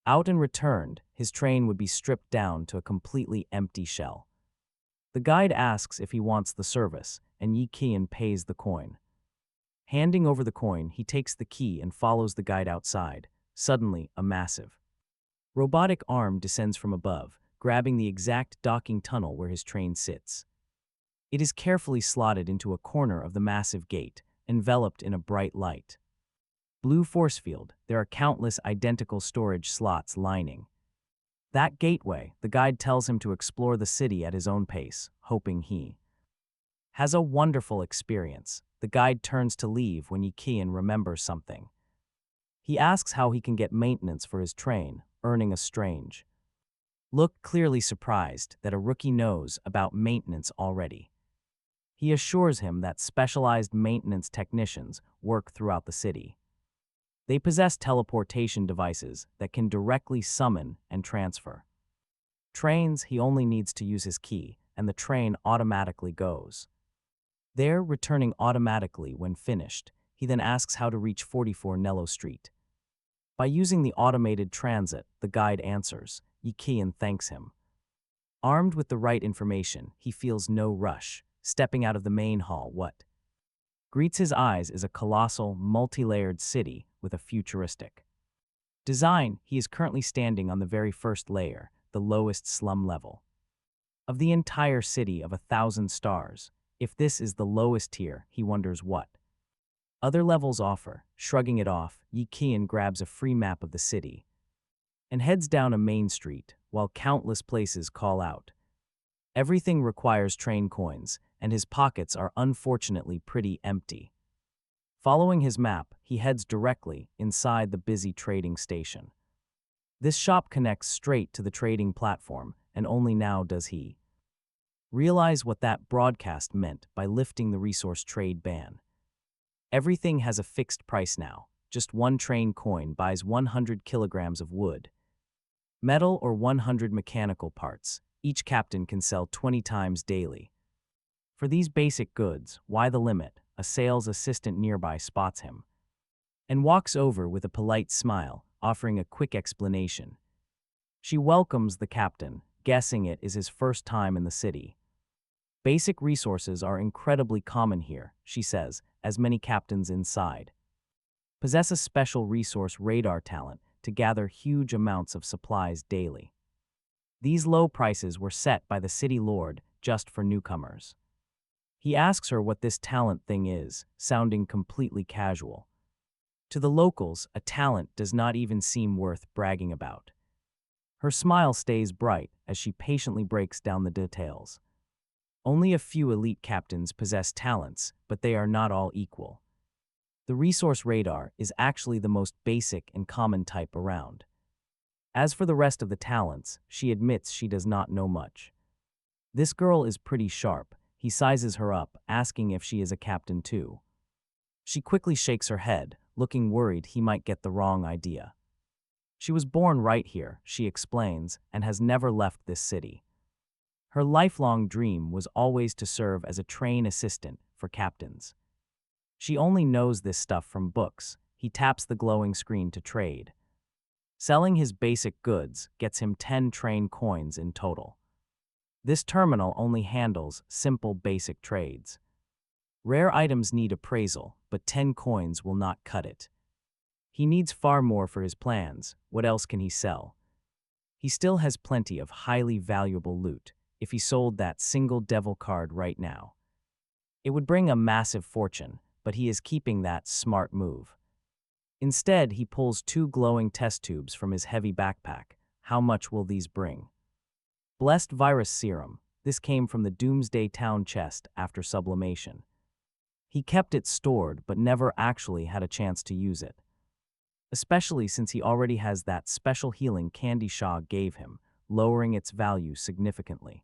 out and returned, his train would be stripped down to a completely empty shell. The guide asks if he wants the service, and Yi Qian pays the coin. Handing over the coin, he takes the key and follows the guide outside. Suddenly, a massive robotic arm descends from above, grabbing the exact docking tunnel where his train sits. It is carefully slotted into a corner of the massive gate, enveloped in a bright light blue force field. There are countless identical storage slots lining that gateway. The guide tells him to explore the city at his own pace, hoping he has a wonderful experience. The guide turns to leave when Yi Qian remembers something. He asks how he can get maintenance for his train, earning a strange look, clearly surprised that a rookie knows about maintenance already. He assures him that specialized maintenance technicians work throughout the city. They possess teleportation devices that can directly summon and transfer trains. He only needs to use his key, and the train automatically goes there, returning automatically when finished. He then asks how to reach 44 Nello Street. By using the automated transit, the guide answers. Yi Qian thanks him. Armed with the right information, he feels no rush. Stepping out of the main hall, what greets his eyes is a colossal, multi-layered city with a futuristic design. He is currently standing on the very first layer, the lowest slum level of the entire city of 1,000 stars. If this is the lowest tier, he wonders what other levels offer. Shrugging it off, Yi Qian grabs a free map of the city and heads down a main street, while countless places call out. Everything requires train coins, and his pockets are unfortunately pretty empty. Following his map, he heads directly inside the busy trading station. This shop connects straight to the trading platform, and only now does he realize what that broadcast meant by lifting the resource trade ban. Everything has a fixed price now. Just one train coin buys 100 kilograms of wood, metal, or 100 mechanical parts. Each captain can sell 20 times daily. For these basic goods, why the limit? A sales assistant nearby spots him and walks over with a polite smile, offering a quick explanation. She welcomes the captain, guessing it is his first time in the city. Basic resources are incredibly common here, she says, as many captains inside possess a special resource radar talent to gather huge amounts of supplies daily. These low prices were set by the city lord just for newcomers. He asks her what this talent thing is, sounding completely casual. To the locals, a talent does not even seem worth bragging about. Her smile stays bright as she patiently breaks down the details. Only a few elite captains possess talents, but they are not all equal. The resource radar is actually the most basic and common type around. As for the rest of the talents, she admits she does not know much. This girl is pretty sharp. He sizes her up, asking if she is a captain too. She quickly shakes her head, looking worried he might get the wrong idea. She was born right here, she explains, and has never left this city. Her lifelong dream was always to serve as a train assistant for captains. She only knows this stuff from books. He taps the glowing screen to trade. Selling his basic goods gets him 10 train coins in total. This terminal only handles simple basic trades. Rare items need appraisal, but 10 coins will not cut it. He needs far more for his plans. What else can he sell? He still has plenty of highly valuable loot if he sold that single devil card right now. It would bring a massive fortune, but he is keeping that smart move. Instead, he pulls 2 glowing test tubes from his heavy backpack. How much will these bring? Blessed Virus Serum. This came from the Doomsday Town chest after sublimation. He kept it stored but never actually had a chance to use it. Especially since he already has that special healing Candy Shaw gave him, lowering its value significantly.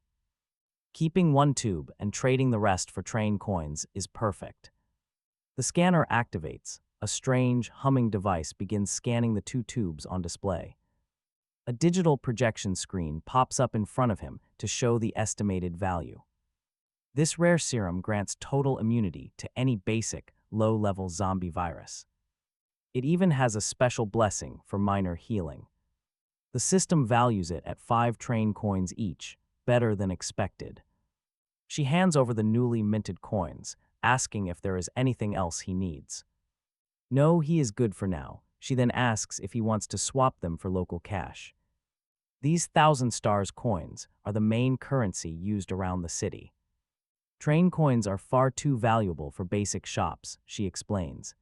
Keeping 1 tube and trading the rest for train coins is perfect. The scanner activates. A strange, humming device begins scanning the 2 tubes on display. A digital projection screen pops up in front of him to show the estimated value. This rare serum grants total immunity to any basic, low-level zombie virus. It even has a special blessing for minor healing. The system values it at 5 train coins each, better than expected. She hands over the newly minted coins, asking if there is anything else he needs. No, he is good for now. She then asks if he wants to swap them for local cash. These 1,000 stars coins are the main currency used around the city. Train coins are far too valuable for basic shops, she explains.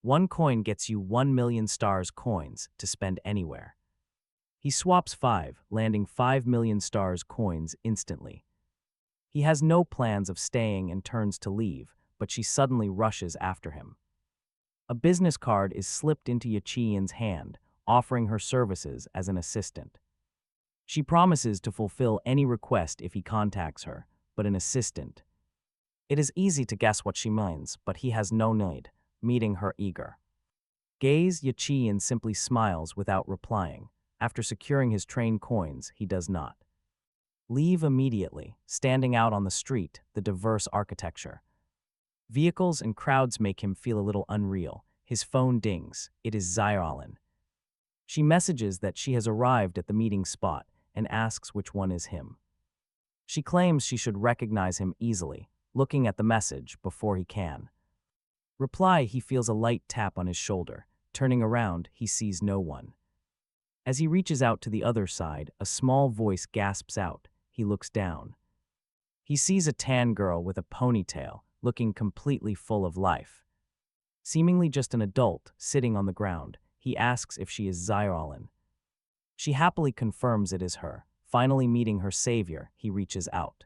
1 coin gets you 1,000,000 stars coins to spend anywhere. He swaps 5, landing 5,000,000 stars coins instantly. He has no plans of staying and turns to leave, but she suddenly rushes after him. A business card is slipped into Yachian's hand, offering her services as an assistant. She promises to fulfill any request if he contacts her, but an assistant. It is easy to guess what she means, but he has no need, meeting her eager. Gaze, Yachian simply smiles without replying. After securing his train coins, he does not. Leave immediately, standing out on the street, the diverse architecture. Vehicles and crowds make him feel a little unreal. His phone dings. It is Xiaolin. She messages that she has arrived at the meeting spot and asks which one is him. She claims she should recognize him easily, looking at the message before he can. Reply, he feels a light tap on his shoulder. Turning around, he sees no one. As he reaches out to the other side, a small voice gasps out. He looks down. He sees a tan girl with a ponytail, looking completely full of life. Seemingly just an adult, sitting on the ground, he asks if she is Xiaolin. She happily confirms it is her. Finally meeting her savior, he reaches out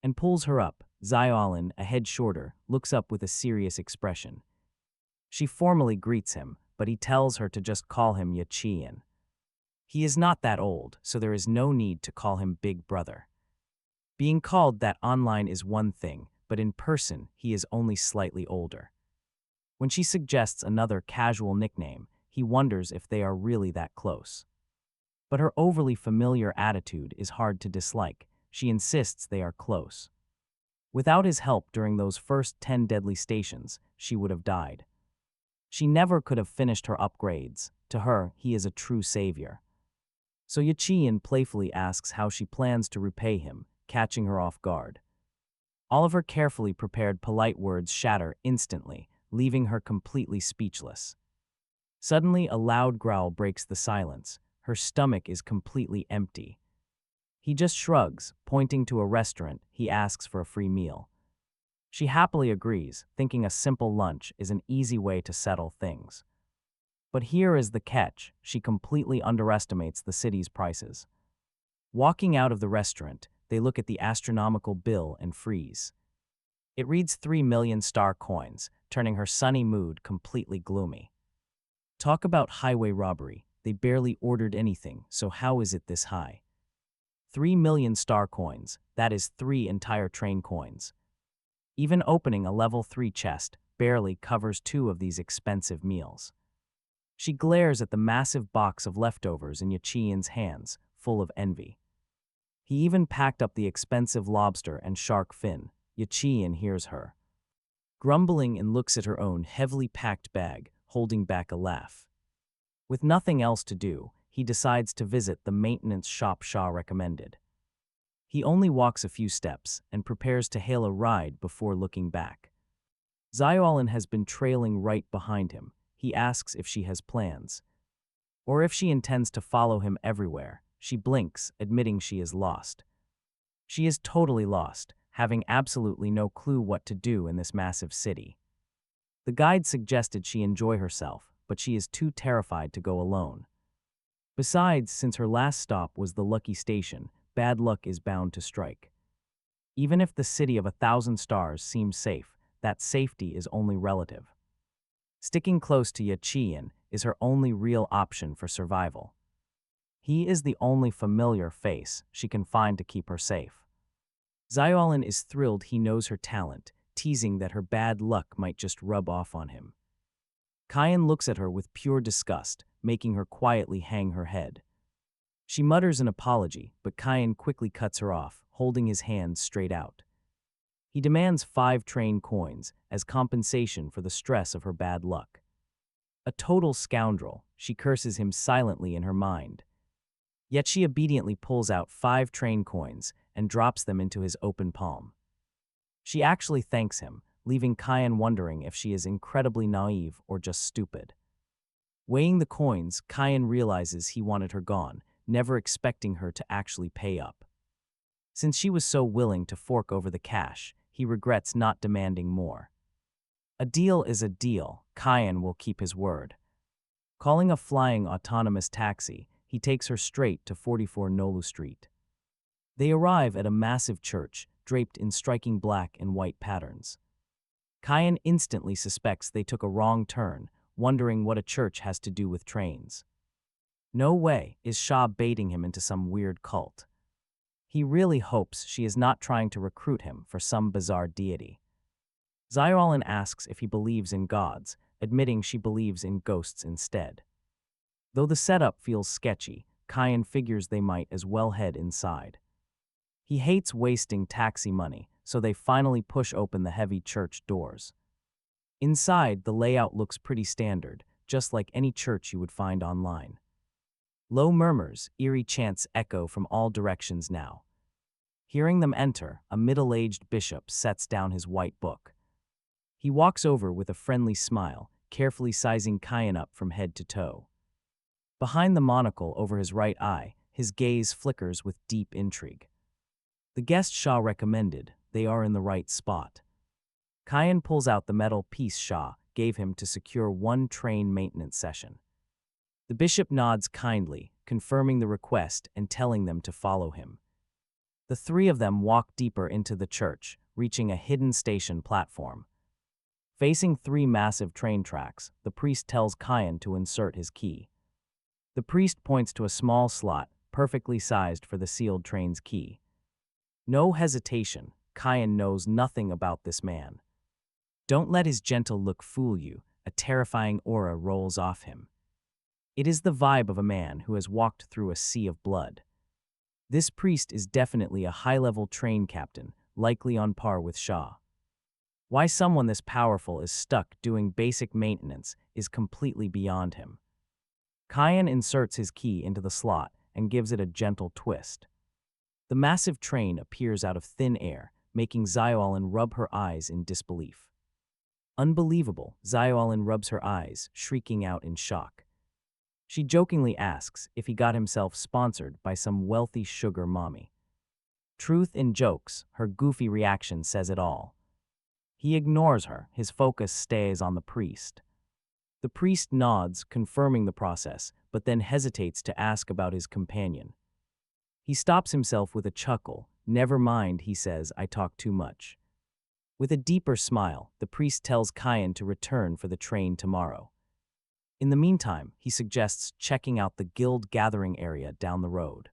and pulls her up. Xiaolin, a head shorter, looks up with a serious expression. She formally greets him, but he tells her to just call him Yachian. He is not that old, so there is no need to call him Big Brother. Being called that online is one thing, but in person, he is only slightly older. When she suggests another casual nickname, he wonders if they are really that close. But her overly familiar attitude is hard to dislike. She insists they are close. Without his help during those first 10 deadly stations, she would have died. She never could have finished her upgrades. To her, he is a true savior. So Yachian playfully asks how she plans to repay him, catching her off guard. All of her carefully prepared polite words shatter instantly, leaving her completely speechless. Suddenly, a loud growl breaks the silence. Her stomach is completely empty. He just shrugs, pointing to a restaurant. He asks for a free meal. She happily agrees, thinking a simple lunch is an easy way to settle things. But here is the catch: she completely underestimates the city's prices. Walking out of the restaurant, they look at the astronomical bill and freeze. It reads 3,000,000 star coins, turning her sunny mood completely gloomy. Talk about highway robbery. They barely ordered anything, so how is it this high? 3,000,000 star coins, that is 3 entire train coins. Even opening a level 3 chest barely covers 2 of these expensive meals. She glares at the massive box of leftovers in Yachian's hands, full of envy. He even packed up the expensive lobster and shark fin. Yachian hears her, grumbling, and looks at her own heavily packed bag, holding back a laugh. With nothing else to do, he decides to visit the maintenance shop Shaw recommended. He only walks a few steps and prepares to hail a ride before looking back. Xiaolin has been trailing right behind him. He asks if she has plans, or if she intends to follow him everywhere. She blinks, admitting she is lost. She is totally lost, having absolutely no clue what to do in this massive city. The guide suggested she enjoy herself, but she is too terrified to go alone. Besides, since her last stop was the lucky station, bad luck is bound to strike. Even if the city of 1,000 stars seems safe, that safety is only relative. Sticking close to Yachian is her only real option for survival. He is the only familiar face she can find to keep her safe. Xiaolin is thrilled he knows her talent, teasing that her bad luck might just rub off on him. Kyan looks at her with pure disgust, making her quietly hang her head. She mutters an apology, but Kyan quickly cuts her off, holding his hands straight out. He demands 5 train coins as compensation for the stress of her bad luck. A total scoundrel, she curses him silently in her mind. Yet she obediently pulls out 5 train coins and drops them into his open palm. She actually thanks him, leaving Kyan wondering if she is incredibly naive or just stupid. Weighing the coins, Kyan realizes he wanted her gone, never expecting her to actually pay up. Since she was so willing to fork over the cash, he regrets not demanding more. A deal is a deal. Kyan will keep his word. Calling a flying autonomous taxi, he takes her straight to 44 Nolu Street. They arrive at a massive church, draped in striking black and white patterns. Kyan instantly suspects they took a wrong turn, wondering what a church has to do with trains. No way is Sha baiting him into some weird cult. He really hopes she is not trying to recruit him for some bizarre deity. Xiaolin asks if he believes in gods, admitting she believes in ghosts instead. Though the setup feels sketchy, Kyan figures they might as well head inside. He hates wasting taxi money, so they finally push open the heavy church doors. Inside, the layout looks pretty standard, just like any church you would find online. Low murmurs, eerie chants echo from all directions now. Hearing them enter, a middle-aged bishop sets down his white book. He walks over with a friendly smile, carefully sizing Kyan up from head to toe. Behind the monocle over his right eye, his gaze flickers with deep intrigue. The guest Shah recommended, they are in the right spot. Kyan pulls out the metal piece Shah gave him to secure 1 train maintenance session. The bishop nods kindly, confirming the request and telling them to follow him. The 3 of them walk deeper into the church, reaching a hidden station platform. Facing 3 massive train tracks, the priest tells Kyan to insert his key. The priest points to a small slot, perfectly sized for the sealed train's key. No hesitation, Kyan knows nothing about this man. Don't let his gentle look fool you, a terrifying aura rolls off him. It is the vibe of a man who has walked through a sea of blood. This priest is definitely a high-level train captain, likely on par with Shah. Why someone this powerful is stuck doing basic maintenance is completely beyond him. Kyan inserts his key into the slot and gives it a gentle twist. The massive train appears out of thin air, making Xiaolin rub her eyes in disbelief. Unbelievable, Xiaolin rubs her eyes, shrieking out in shock. She jokingly asks if he got himself sponsored by some wealthy sugar mommy. Truth in jokes, her goofy reaction says it all. He ignores her, his focus stays on the priest. The priest nods, confirming the process, but then hesitates to ask about his companion. He stops himself with a chuckle. Never mind, he says, I talk too much. With a deeper smile, the priest tells Kyan to return for the train tomorrow. In the meantime, he suggests checking out the guild gathering area down the road.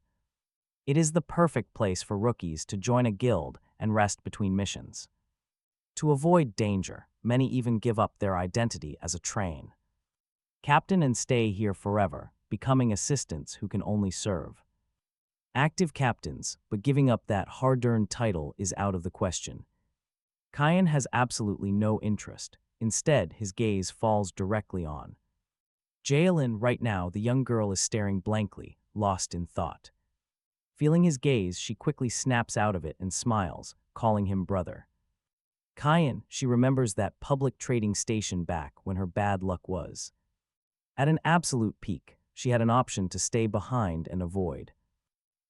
It is the perfect place for rookies to join a guild and rest between missions. To avoid danger, many even give up their identity as a train. Captain and stay here forever, becoming assistants who can only serve. Active captains, but giving up that hard-earned title is out of the question. Kyan has absolutely no interest. Instead, his gaze falls directly on Jaelin. Right now, the young girl is staring blankly, lost in thought. Feeling his gaze, she quickly snaps out of it and smiles, calling him brother. Kyan, she remembers that public trading station back when her bad luck was. At an absolute peak, she had an option to stay behind and avoid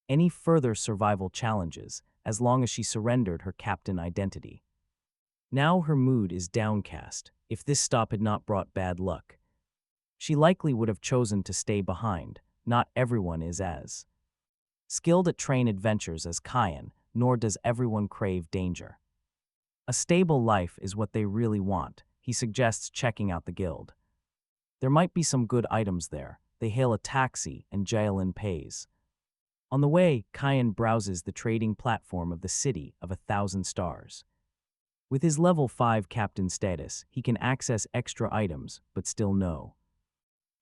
any further survival challenges as long as she surrendered her captain identity. Now her mood is downcast. If this stop had not brought bad luck, she likely would have chosen to stay behind. Not everyone is as skilled at train adventures as Kyan, nor does everyone crave danger. A stable life is what they really want. He suggests checking out the guild. There might be some good items there. They hail a taxi and Jaelin pays. On the way, Kyan browses the trading platform of the city of 1,000 stars. With his level 5 captain status, he can access extra items, but still no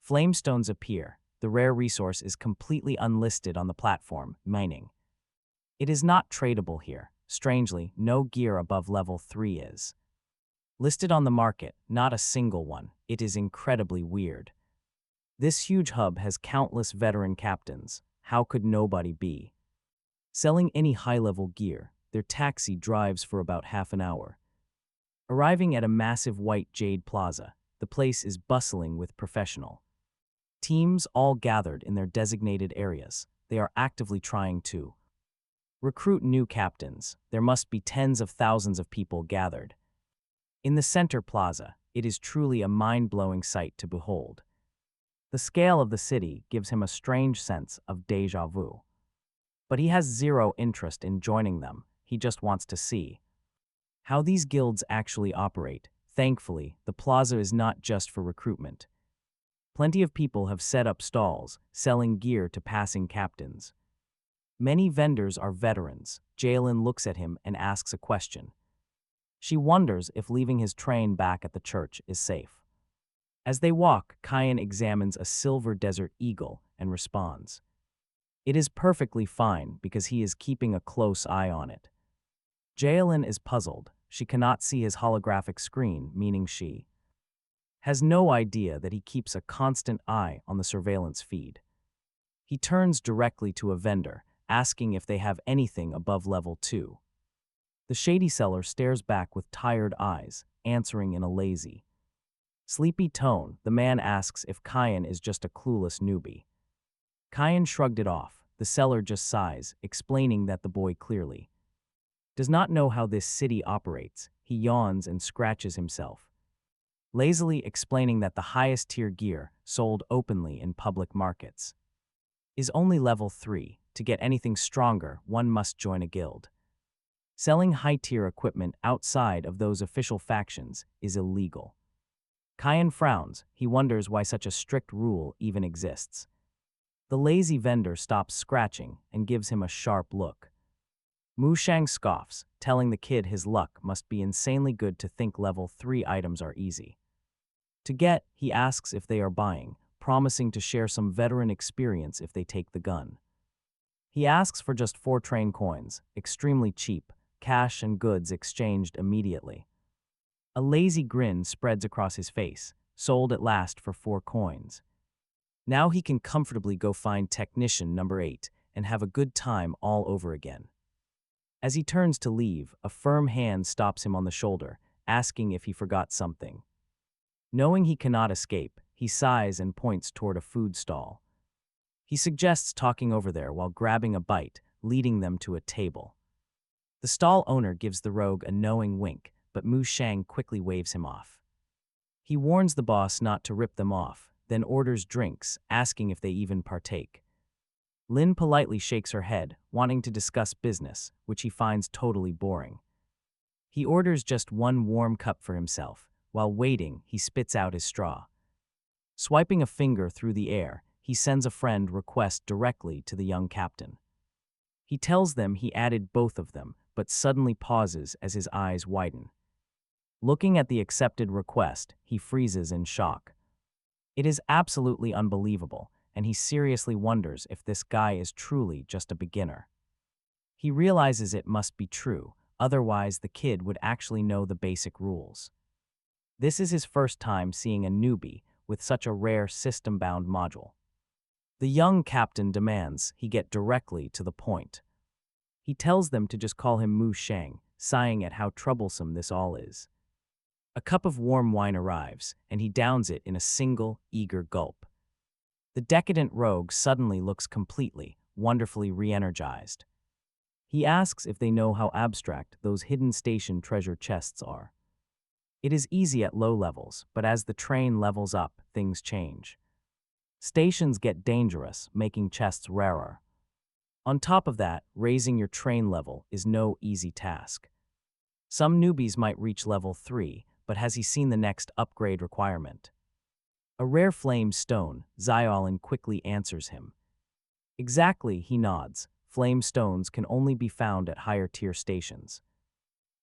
flamestones appear. The rare resource is completely unlisted on the platform, mining. It is not tradable here. Strangely, no gear above level 3 is listed on the market, not a single one. It is incredibly weird. This huge hub has countless veteran captains. How could nobody be selling any high-level gear? Their taxi drives for about half an hour. Arriving at a massive white jade plaza, the place is bustling with professional teams all gathered in their designated areas. They are actively trying to recruit new captains. There must be tens of thousands of people gathered. In the center plaza, it is truly a mind-blowing sight to behold. The scale of the city gives him a strange sense of déjà vu. But he has zero interest in joining them. He just wants to see how these guilds actually operate. Thankfully, the plaza is not just for recruitment. Plenty of people have set up stalls, selling gear to passing captains. Many vendors are veterans. Jaelin looks at him and asks a question. She wonders if leaving his train back at the church is safe. As they walk, Kyan examines a silver desert eagle and responds. It is perfectly fine because he is keeping a close eye on it. Jaelin is puzzled. She cannot see his holographic screen, meaning she has no idea that he keeps a constant eye on the surveillance feed. He turns directly to a vendor, asking if they have anything above level 2. The shady seller stares back with tired eyes, answering in a lazy, sleepy tone. The man asks if Kyan is just a clueless newbie. Kyan shrugged it off. The seller just sighs, explaining that the boy clearly does not know how this city operates. He yawns and scratches himself, lazily explaining that the highest tier gear, sold openly in public markets, is only level 3. To get anything stronger, one must join a guild. Selling high-tier equipment outside of those official factions is illegal. Kyan frowns. He wonders why such a strict rule even exists. The lazy vendor stops scratching and gives him a sharp look. Mu Shang scoffs, telling the kid his luck must be insanely good to think level 3 items are easy to get. He asks if they are buying, promising to share some veteran experience if they take the gun. He asks for just 4 train coins, extremely cheap, cash and goods exchanged immediately. A lazy grin spreads across his face, sold at last for 4 coins. Now he can comfortably go find technician number 8 and have a good time all over again. As he turns to leave, a firm hand stops him on the shoulder, asking if he forgot something. Knowing he cannot escape, he sighs and points toward a food stall. He suggests talking over there while grabbing a bite, leading them to a table. The stall owner gives the rogue a knowing wink, but Mu Shang quickly waves him off. He warns the boss not to rip them off, then orders drinks, asking if they even partake. Lin politely shakes her head, wanting to discuss business, which he finds totally boring. He orders just 1 warm cup for himself. While waiting, he spits out his straw. Swiping a finger through the air, he sends a friend request directly to the young captain. He tells them he added both of them, but suddenly pauses as his eyes widen. Looking at the accepted request, he freezes in shock. It is absolutely unbelievable, and he seriously wonders if this guy is truly just a beginner. He realizes it must be true, otherwise the kid would actually know the basic rules. This is his first time seeing a newbie with such a rare system-bound module. The young captain demands he get directly to the point. He tells them to just call him Mu Sheng, sighing at how troublesome this all is. A cup of warm wine arrives, and he downs it in a single, eager gulp. The decadent rogue suddenly looks completely, wonderfully re-energized. He asks if they know how abstract those hidden station treasure chests are. It is easy at low levels, but as the train levels up, things change. Stations get dangerous, making chests rarer. On top of that, raising your train level is no easy task. Some newbies might reach level 3, but has he seen the next upgrade requirement? A rare flame stone, Xiaolin quickly answers him. Exactly, he nods. Flame stones can only be found at higher tier stations.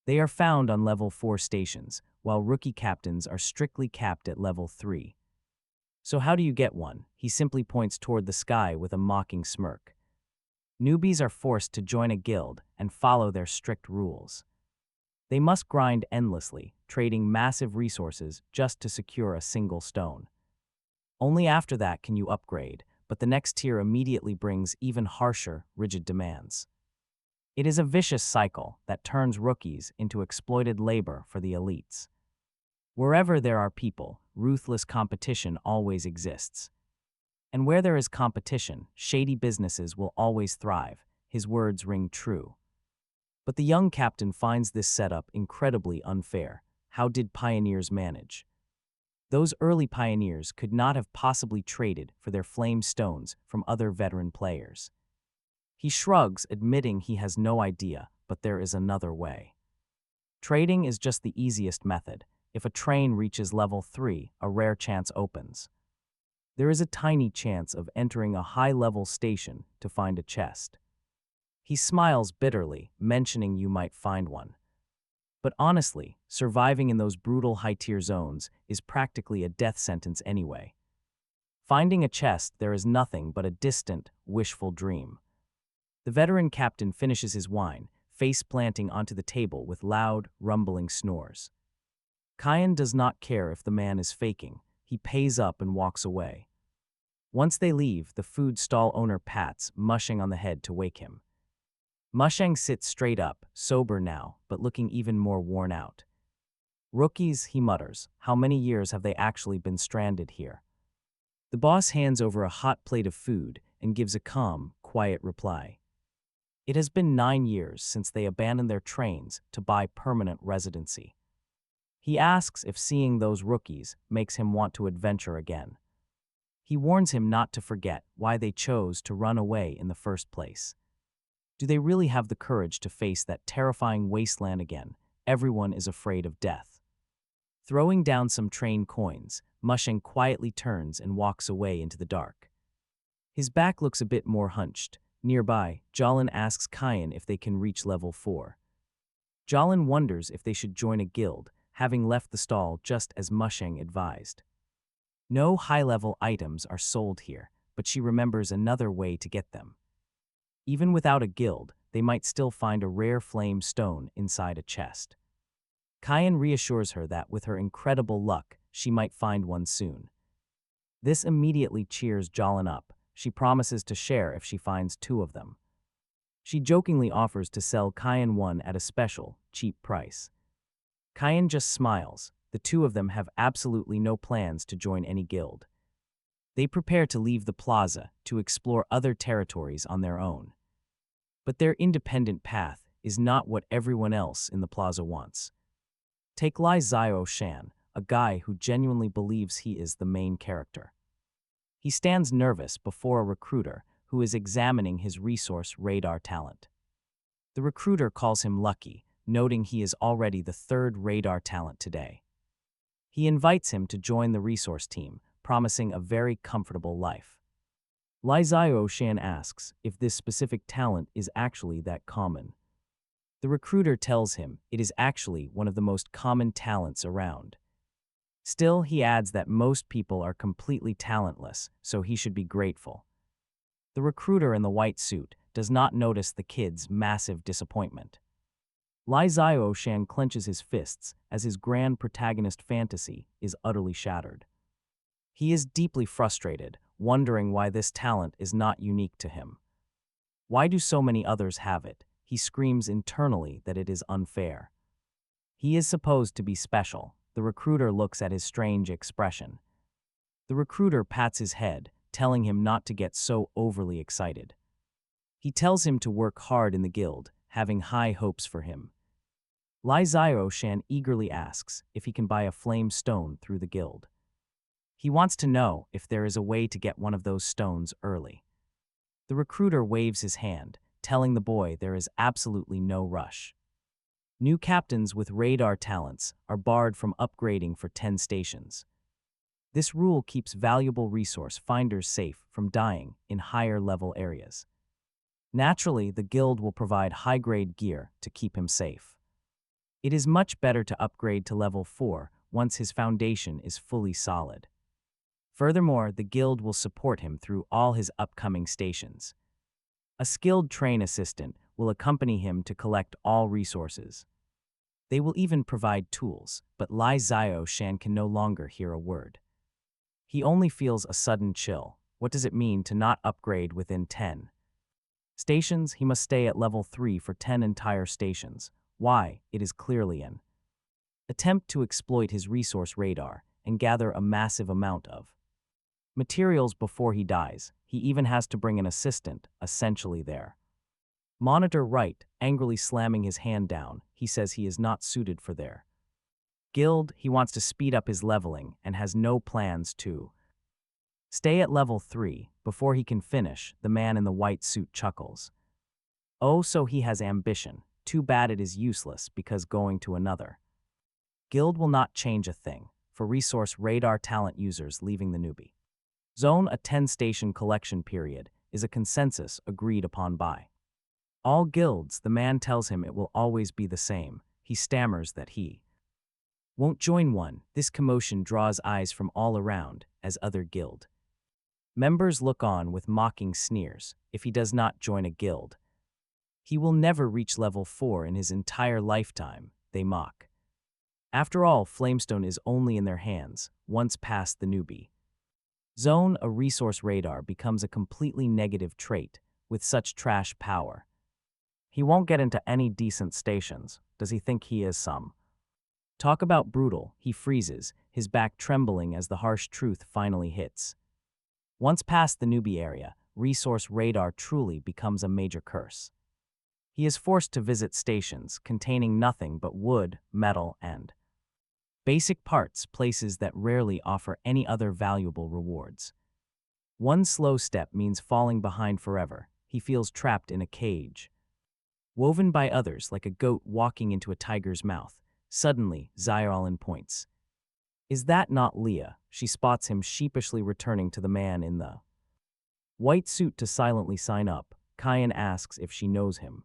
They are found on level 4 stations, while rookie captains are strictly capped at level 3. So how do you get one? He simply points toward the sky with a mocking smirk. Newbies are forced to join a guild and follow their strict rules. They must grind endlessly, trading massive resources just to secure a single stone. Only after that can you upgrade, but the next tier immediately brings even harsher, rigid demands. It is a vicious cycle that turns rookies into exploited labor for the elites. Wherever there are people, ruthless competition always exists. And where there is competition, shady businesses will always thrive. His words ring true. But the young captain finds this setup incredibly unfair. How did pioneers manage? Those early pioneers could not have possibly traded for their flame stones from other veteran players. He shrugs, admitting he has no idea, but there is another way. Trading is just the easiest method. If a train reaches level 3, a rare chance opens. There is a tiny chance of entering a high-level station to find a chest. He smiles bitterly, mentioning you might find one. But honestly, surviving in those brutal high-tier zones is practically a death sentence anyway. Finding a chest there is nothing but a distant, wishful dream. The veteran captain finishes his wine, face-planting onto the table with loud, rumbling snores. Kyan does not care if the man is faking. He pays up and walks away. Once they leave, the food stall owner pats Musheng on the head to wake him. Musheng sits straight up, sober now, but looking even more worn out. Rookies, he mutters, how many years have they actually been stranded here? The boss hands over a hot plate of food and gives a calm, quiet reply. It has been 9 years since they abandoned their trains to buy permanent residency. He asks if seeing those rookies makes him want to adventure again. He warns him not to forget why they chose to run away in the first place. Do they really have the courage to face that terrifying wasteland again? Everyone is afraid of death. Throwing down some train coins, Musheng quietly turns and walks away into the dark. His back looks a bit more hunched. Nearby, Jolin asks Kyan if they can reach level 4. Jolin wonders if they should join a guild, having left the stall just as Musheng advised. No high-level items are sold here, but she remembers another way to get them. Even without a guild, they might still find a rare flame stone inside a chest. Kyan reassures her that with her incredible luck, she might find one soon. This immediately cheers Jolin up. She promises to share if she finds 2 of them. She jokingly offers to sell Kyan one at a special, cheap price. Kyan just smiles. The 2 of them have absolutely no plans to join any guild. They prepare to leave the plaza to explore other territories on their own. But their independent path is not what everyone else in the plaza wants. Take Lai Xiao Shan, a guy who genuinely believes he is the main character. He stands nervous before a recruiter who is examining his resource radar talent. The recruiter calls him lucky, noting he is already the 3rd radar talent today. He invites him to join the resource team, promising a very comfortable life. Lai Xiao Shan asks if this specific talent is actually that common. The recruiter tells him it is actually one of the most common talents around. Still, he adds that most people are completely talentless, so he should be grateful. The recruiter in the white suit does not notice the kid's massive disappointment. Lai Xiao Shan clenches his fists as his grand protagonist fantasy is utterly shattered. He is deeply frustrated, wondering why this talent is not unique to him. Why do so many others have it? He screams internally that it is unfair. He is supposed to be special. The recruiter looks at his strange expression. The recruiter pats his head, telling him not to get so overly excited. He tells him to work hard in the guild, having high hopes for him. Lai Zio-shan eagerly asks if he can buy a flame stone through the guild. He wants to know if there is a way to get one of those stones early. The recruiter waves his hand, telling the boy there is absolutely no rush. New captains with radar talents are barred from upgrading for 10 stations. This rule keeps valuable resource finders safe from dying in higher-level areas. Naturally, the guild will provide high-grade gear to keep him safe. It is much better to upgrade to level 4 once his foundation is fully solid. Furthermore, the guild will support him through all his upcoming stations. A skilled train assistant will accompany him to collect all resources. They will even provide tools, but Lai Zio-shan can no longer hear a word. He only feels a sudden chill. What does it mean to not upgrade within 10 stations? He must stay at level 3 for 10 entire stations. Why? It is clearly an attempt to exploit his resource radar and gather a massive amount of materials before he dies. He even has to bring an assistant, essentially there. Monitor Wright, angrily slamming his hand down, he says he is not suited for their guild. He wants to speed up his leveling and has no plans to stay at level 3 before he can finish. The man in the white suit chuckles. Oh, so he has ambition. Too bad it is useless because going to another guild will not change a thing for resource radar talent users leaving the newbie zone. A 10-station collection period is a consensus agreed upon by all guilds. The man tells him it will always be the same. He stammers that he won't join one. This commotion draws eyes from all around as other guild members look on with mocking sneers. If he does not join a guild, he will never reach level 4 in his entire lifetime, they mock. After all, Flamestone is only in their hands. Once past the newbie zone, a resource radar becomes a completely negative trait with such trash power. He won't get into any decent stations. Does he think he is some? Talk about brutal. He freezes, his back trembling as the harsh truth finally hits. Once past the newbie area, resource radar truly becomes a major curse. He is forced to visit stations containing nothing but wood, metal, and basic parts, places that rarely offer any other valuable rewards. One slow step means falling behind forever. He feels trapped in a cage, woven by others like a goat walking into a tiger's mouth. Suddenly, Xiaolin points. Is that not Leah? She spots him sheepishly returning to the man in the white suit to silently sign up. Kyan asks if she knows him.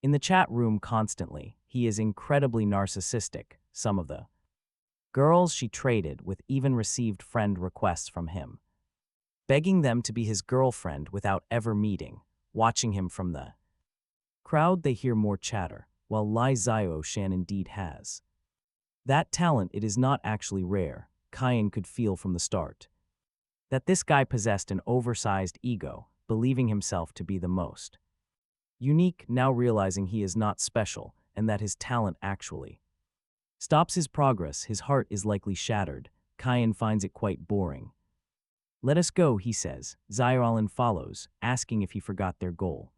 In the chat room constantly, he is incredibly narcissistic. Some of the girls she traded with even received friend requests from him, begging them to be his girlfriend without ever meeting. Watching him from the crowd, they hear more chatter. While Lai Zio-shan indeed has that talent, it is not actually rare. Kyan could feel from the start that this guy possessed an oversized ego, believing himself to be the most unique, now realizing he is not special and that his talent actually stops his progress. His heart is likely shattered. Kyan finds it quite boring. Let us go, he says. Xiaolin follows, asking if he forgot their goal.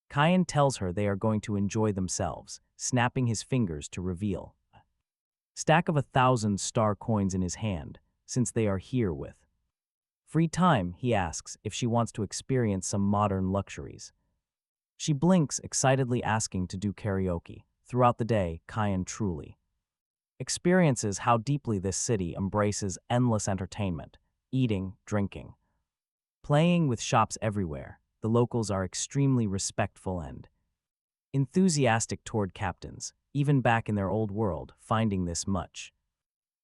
Kyan tells her they are going to enjoy themselves, snapping his fingers to reveal a stack of 1,000 star coins in his hand. Since they are here with free time, he asks if she wants to experience some modern luxuries. She blinks, excitedly asking to do karaoke. Throughout the day, Kyan truly experiences how deeply this city embraces endless entertainment, eating, drinking, playing, with shops everywhere. The locals are extremely respectful and enthusiastic toward captains, even back in their old world. Finding this much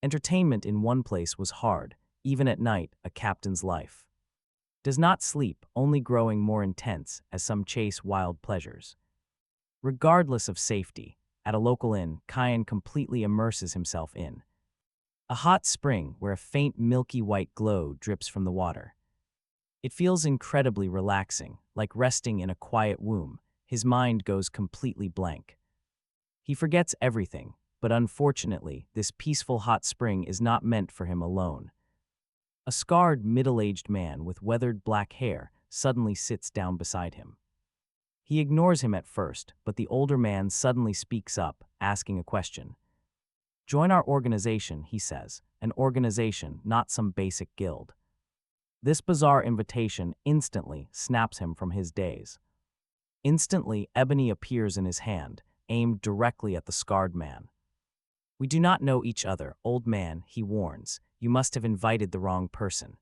entertainment in one place was hard. Even at night, a captain's life does not sleep, only growing more intense as some chase wild pleasures. Regardless of safety, at a local inn, Kyan completely immerses himself in a hot spring where a faint milky white glow drips from the water. It feels incredibly relaxing, like resting in a quiet womb. His mind goes completely blank. He forgets everything, but unfortunately, this peaceful hot spring is not meant for him alone. A scarred, middle-aged man with weathered black hair suddenly sits down beside him. He ignores him at first, but the older man suddenly speaks up, asking a question. "Join our organization," he says, "an organization, not some basic guild." This bizarre invitation instantly snaps him from his daze. Instantly, ebony appears in his hand, aimed directly at the scarred man. "We do not know each other, old man," he warns. "You must have invited the wrong person."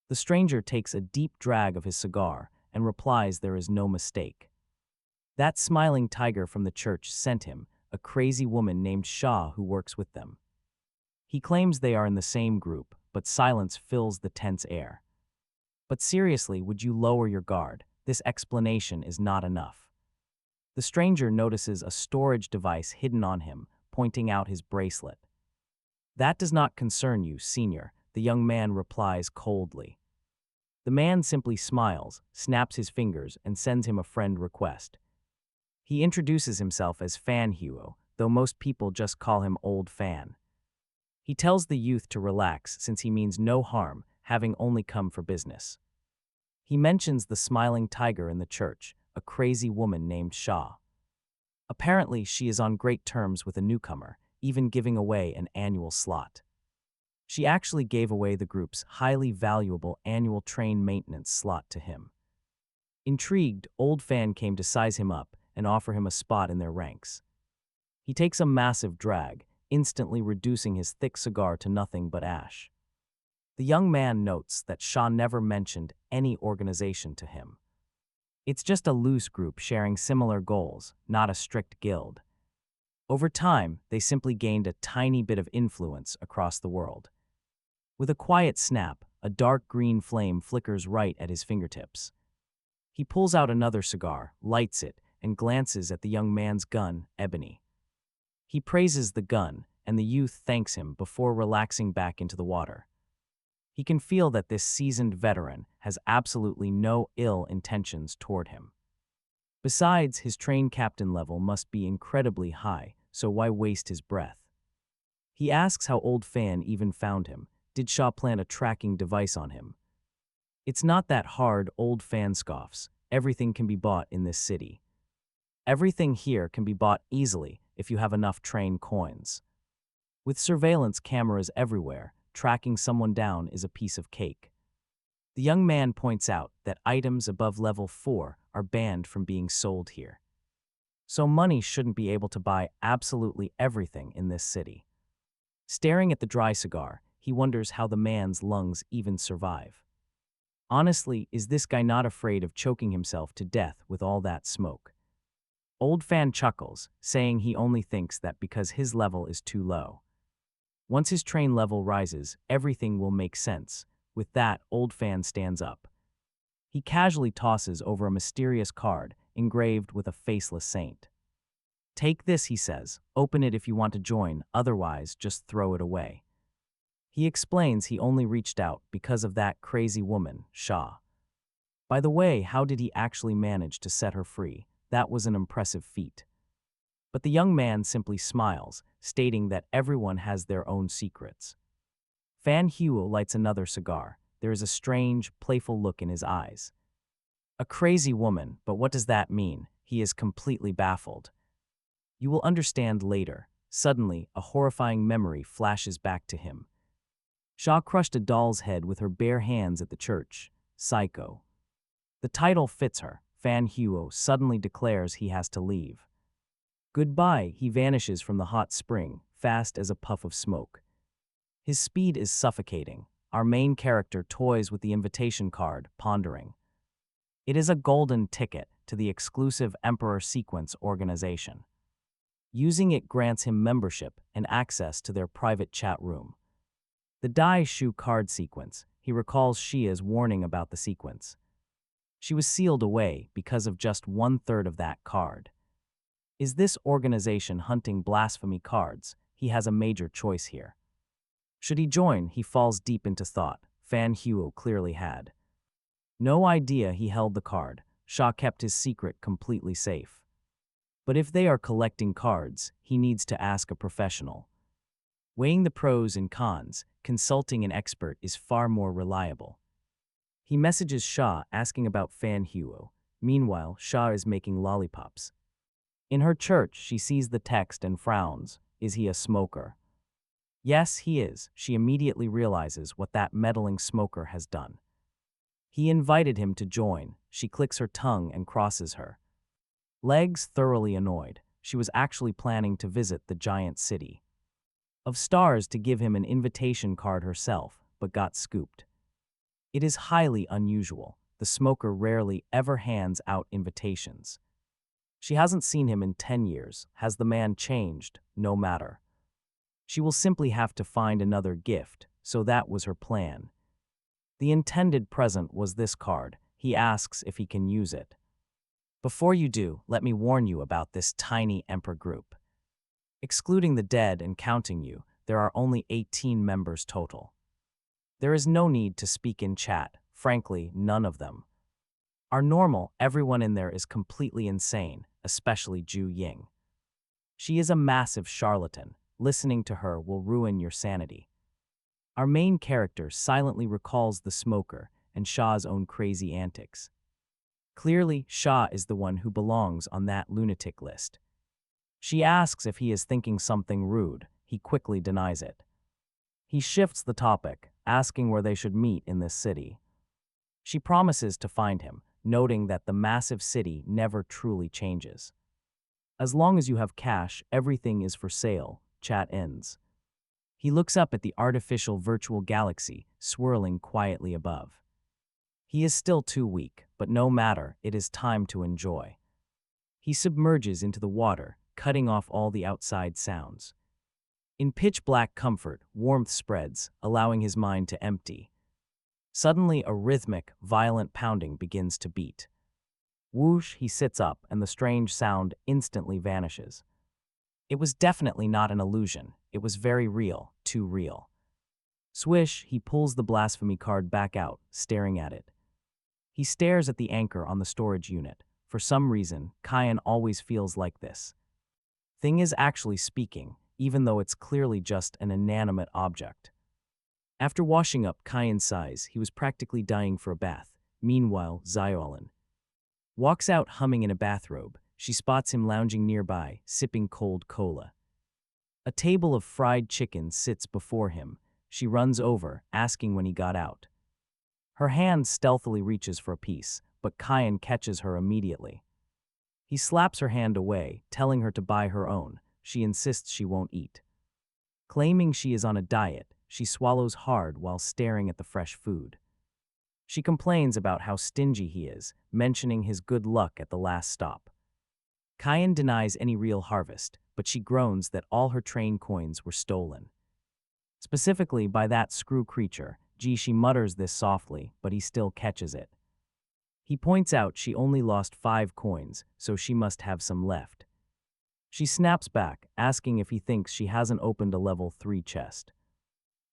The stranger takes a deep drag of his cigar and replies there is no mistake. That smiling tiger from the church sent him, a crazy woman named Shaw who works with them. He claims they are in the same group, but silence fills the tense air. "But seriously, would you lower your guard? This explanation is not enough." The stranger notices a storage device hidden on him, pointing out his bracelet. "That does not concern you, senior," the young man replies coldly. The man simply smiles, snaps his fingers, and sends him a friend request. He introduces himself as Fan Huo, though most people just call him Old Fan. He tells the youth to relax since he means no harm, having only come for business. He mentions the smiling tiger in the church, a crazy woman named Shaw. Apparently, she is on great terms with a newcomer, even giving away an annual slot. She actually gave away the group's highly valuable annual train maintenance slot to him. Intrigued, Old Fan came to size him up and offer him a spot in their ranks. He takes a massive drag, instantly reducing his thick cigar to nothing but ash. The young man notes that Shaw never mentioned any organization to him. It's just a loose group sharing similar goals, not a strict guild. Over time, they simply gained a tiny bit of influence across the world. With a quiet snap, a dark green flame flickers right at his fingertips. He pulls out another cigar, lights it, and glances at the young man's gun, Ebony. He praises the gun, and the youth thanks him before relaxing back into the water. He can feel that this seasoned veteran has absolutely no ill intentions toward him. Besides, his train captain level must be incredibly high, so why waste his breath? He asks how Old Fan even found him. Did Shaw plant a tracking device on him? "It's not that hard," Old Fan scoffs. "Everything can be bought in this city. Everything here can be bought easily if you have enough train coins. With surveillance cameras everywhere, tracking someone down is a piece of cake." The young man points out that items above level 4 are banned from being sold here. So money shouldn't be able to buy absolutely everything in this city. Staring at the dry cigar, he wonders how the man's lungs even survive. Honestly, is this guy not afraid of choking himself to death with all that smoke? Old Fan chuckles, saying he only thinks that because his level is too low. Once his train level rises, everything will make sense. With that, Old Fan stands up. He casually tosses over a mysterious card engraved with a faceless saint. "Take this," he says. "Open it if you want to join, otherwise just throw it away." He explains he only reached out because of that crazy woman, Shaw. By the way, how did he actually manage to set her free? That was an impressive feat. But the young man simply smiles, stating that everyone has their own secrets. Fan Huo lights another cigar. There is a strange, playful look in his eyes. "A crazy woman, but what does that mean?" He is completely baffled. "You will understand later." Suddenly, a horrifying memory flashes back to him. Shaw crushed a doll's head with her bare hands at the church. Psycho. The title fits her. Fan Huo suddenly declares he has to leave. Goodbye, he vanishes from the hot spring, fast as a puff of smoke. His speed is suffocating. Our main character toys with the invitation card, pondering. It is a golden ticket to the exclusive Emperor Sequence organization. Using it grants him membership and access to their private chat room. The Dai Shu card sequence, he recalls Shia's warning about the sequence. She was sealed away because of just 1/3 of that card. Is this organization hunting blasphemy cards? He has a major choice here. Should he join, he falls deep into thought. Fan Huo clearly had. No idea he held the card. Shah kept his secret completely safe. But if they are collecting cards, he needs to ask a professional. Weighing the pros and cons, consulting an expert is far more reliable. He messages Shah asking about Fan Huo. Meanwhile, Shah is making lollipops. In her church, she sees the text and frowns. Is he a smoker? Yes, he is. She immediately realizes what that meddling smoker has done. He invited him to join. She clicks her tongue and crosses her legs, thoroughly annoyed. She was actually planning to visit the giant city of stars to give him an invitation card herself, but got scooped. It is highly unusual. The smoker rarely ever hands out invitations. She hasn't seen him in 10 years. Has the man changed? No matter. She will simply have to find another gift, so that was her plan. The intended present was this card. He asks if he can use it. Before you do, let me warn you about this tiny emperor group. Excluding the dead and counting you, there are only 18 members total. There is no need to speak in chat. Frankly, none of them are normal. Everyone in there is completely insane, especially Ju Ying. She is a massive charlatan. Listening to her will ruin your sanity. Our main character silently recalls the smoker and Shah's own crazy antics. Clearly, Shah is the one who belongs on that lunatic list. She asks if he is thinking something rude. He quickly denies it. He shifts the topic, asking where they should meet in this city. She promises to find him, noting that the massive city never truly changes. As long as you have cash, everything is for sale. Chat ends. He looks up at the artificial virtual galaxy swirling quietly above. He is still too weak, but no matter, it is time to enjoy. He submerges into the water, cutting off all the outside sounds. In pitch-black comfort, warmth spreads, allowing his mind to empty. Suddenly, a rhythmic, violent pounding begins to beat. Whoosh, he sits up, and the strange sound instantly vanishes. It was definitely not an illusion. It was very real, too real. Swish, he pulls the blasphemy card back out, staring at it. He stares at the anchor on the storage unit. For some reason, Kyan always feels like this. Thing is actually speaking, even though it's clearly just an inanimate object. After washing up, Kyan sighs. He was practically dying for a bath. Meanwhile, Xiaolin walks out humming in a bathrobe. She spots him lounging nearby, sipping cold cola. A table of fried chicken sits before him. She runs over, asking when he got out. Her hand stealthily reaches for a piece, but Kyan catches her immediately. He slaps her hand away, telling her to buy her own. She insists she won't eat. Claiming she is on a diet, she swallows hard while staring at the fresh food. She complains about how stingy he is, mentioning his good luck at the last stop. Kyan denies any real harvest, but she groans that all her train coins were stolen. Specifically by that screw creature. She mutters this softly, but he still catches it. He points out she only lost 5 coins, so she must have some left. She snaps back, asking if he thinks she hasn't opened a level 3 chest.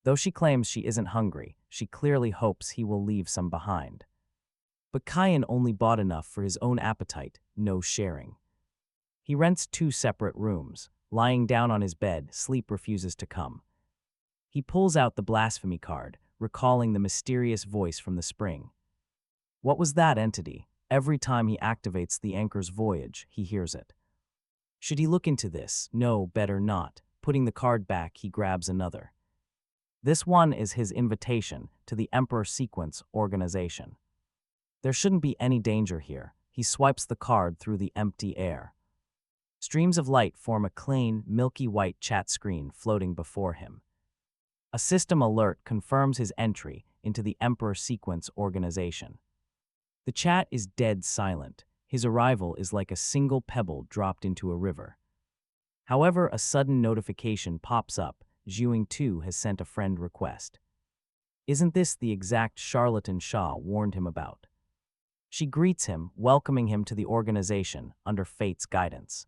Though she claims she isn't hungry, she clearly hopes he will leave some behind. But Kyan only bought enough for his own appetite, no sharing. He rents 2 separate rooms. Lying down on his bed, sleep refuses to come. He pulls out the blasphemy card, recalling the mysterious voice from the spring. What was that entity? Every time he activates the anchor's voyage, he hears it. Should he look into this? No, better not. Putting the card back, he grabs another. This one is his invitation to the Emperor Sequence organization. There shouldn't be any danger here. He swipes the card through the empty air. Streams of light form a clean, milky white chat screen floating before him. A system alert confirms his entry into the Emperor Sequence organization. The chat is dead silent. His arrival is like a single pebble dropped into a river. However, a sudden notification pops up. Zhuing Tu has sent a friend request. Isn't this the exact charlatan Shah warned him about? She greets him, welcoming him to the organization under fate's guidance.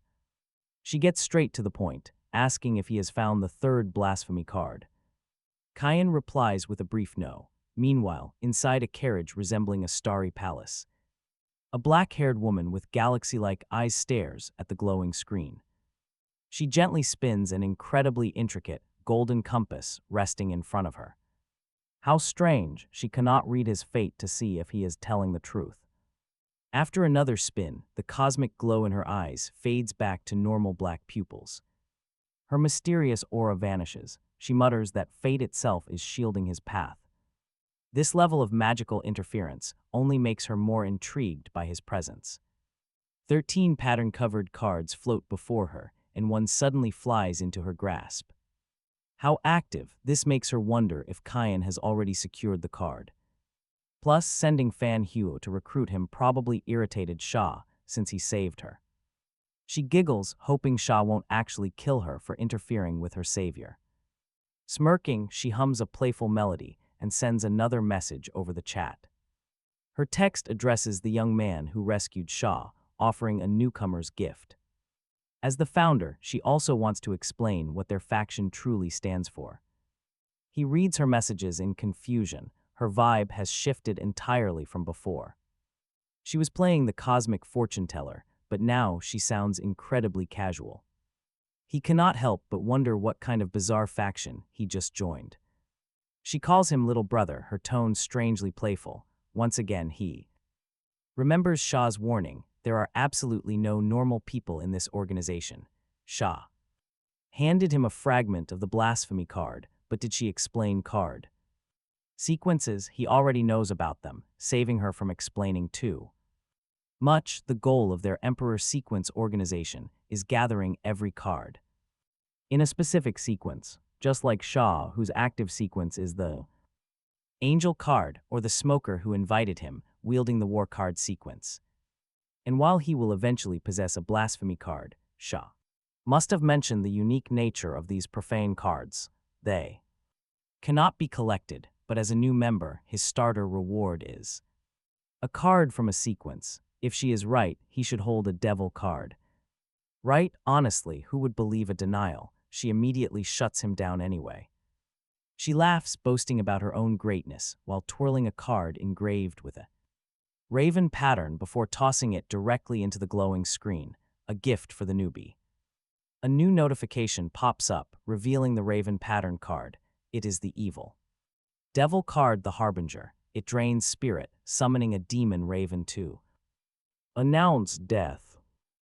She gets straight to the point, asking if he has found the 3rd blasphemy card. Kyan replies with a brief no. Meanwhile, inside a carriage resembling a starry palace, a black-haired woman with galaxy-like eyes stares at the glowing screen. She gently spins an incredibly intricate, golden compass resting in front of her. How strange, she cannot read his fate to see if he is telling the truth. After another spin, the cosmic glow in her eyes fades back to normal black pupils. Her mysterious aura vanishes. She mutters that fate itself is shielding his path. This level of magical interference only makes her more intrigued by his presence. 13 pattern-covered cards float before her, and one suddenly flies into her grasp. How active, this makes her wonder if Kyan has already secured the card. Plus, sending Fan Huo to recruit him probably irritated Sha, since he saved her. She giggles, hoping Sha won't actually kill her for interfering with her savior. Smirking, she hums a playful melody and sends another message over the chat. Her text addresses the young man who rescued Sha, offering a newcomer's gift. As the founder, she also wants to explain what their faction truly stands for. He reads her messages in confusion. Her vibe has shifted entirely from before. She was playing the cosmic fortune teller, but now she sounds incredibly casual. He cannot help but wonder what kind of bizarre faction he just joined. She calls him little brother, her tone strangely playful. Once again, he remembers Sha's warning. There are absolutely no normal people in this organization. Sha handed him a fragment of the blasphemy card, but did she explain card sequences? He already knows about them, saving her from explaining too much. The goal of their Emperor Sequence organization is gathering every card in a specific sequence, just like Sha, whose active sequence is the Angel card, or the smoker who invited him, wielding the War card sequence. And while he will eventually possess a blasphemy card, Sha must have mentioned the unique nature of these profane cards. They cannot be collected, but as a new member, his starter reward is a card from a sequence. If she is right, he should hold a devil card. Right? Honestly, who would believe a denial? She immediately shuts him down anyway. She laughs, boasting about her own greatness, while twirling a card engraved with a raven pattern before tossing it directly into the glowing screen, a gift for the newbie. A new notification pops up, revealing the raven pattern card. It is the evil devil card, the Harbinger. It drains spirit, summoning a demon raven to announce death.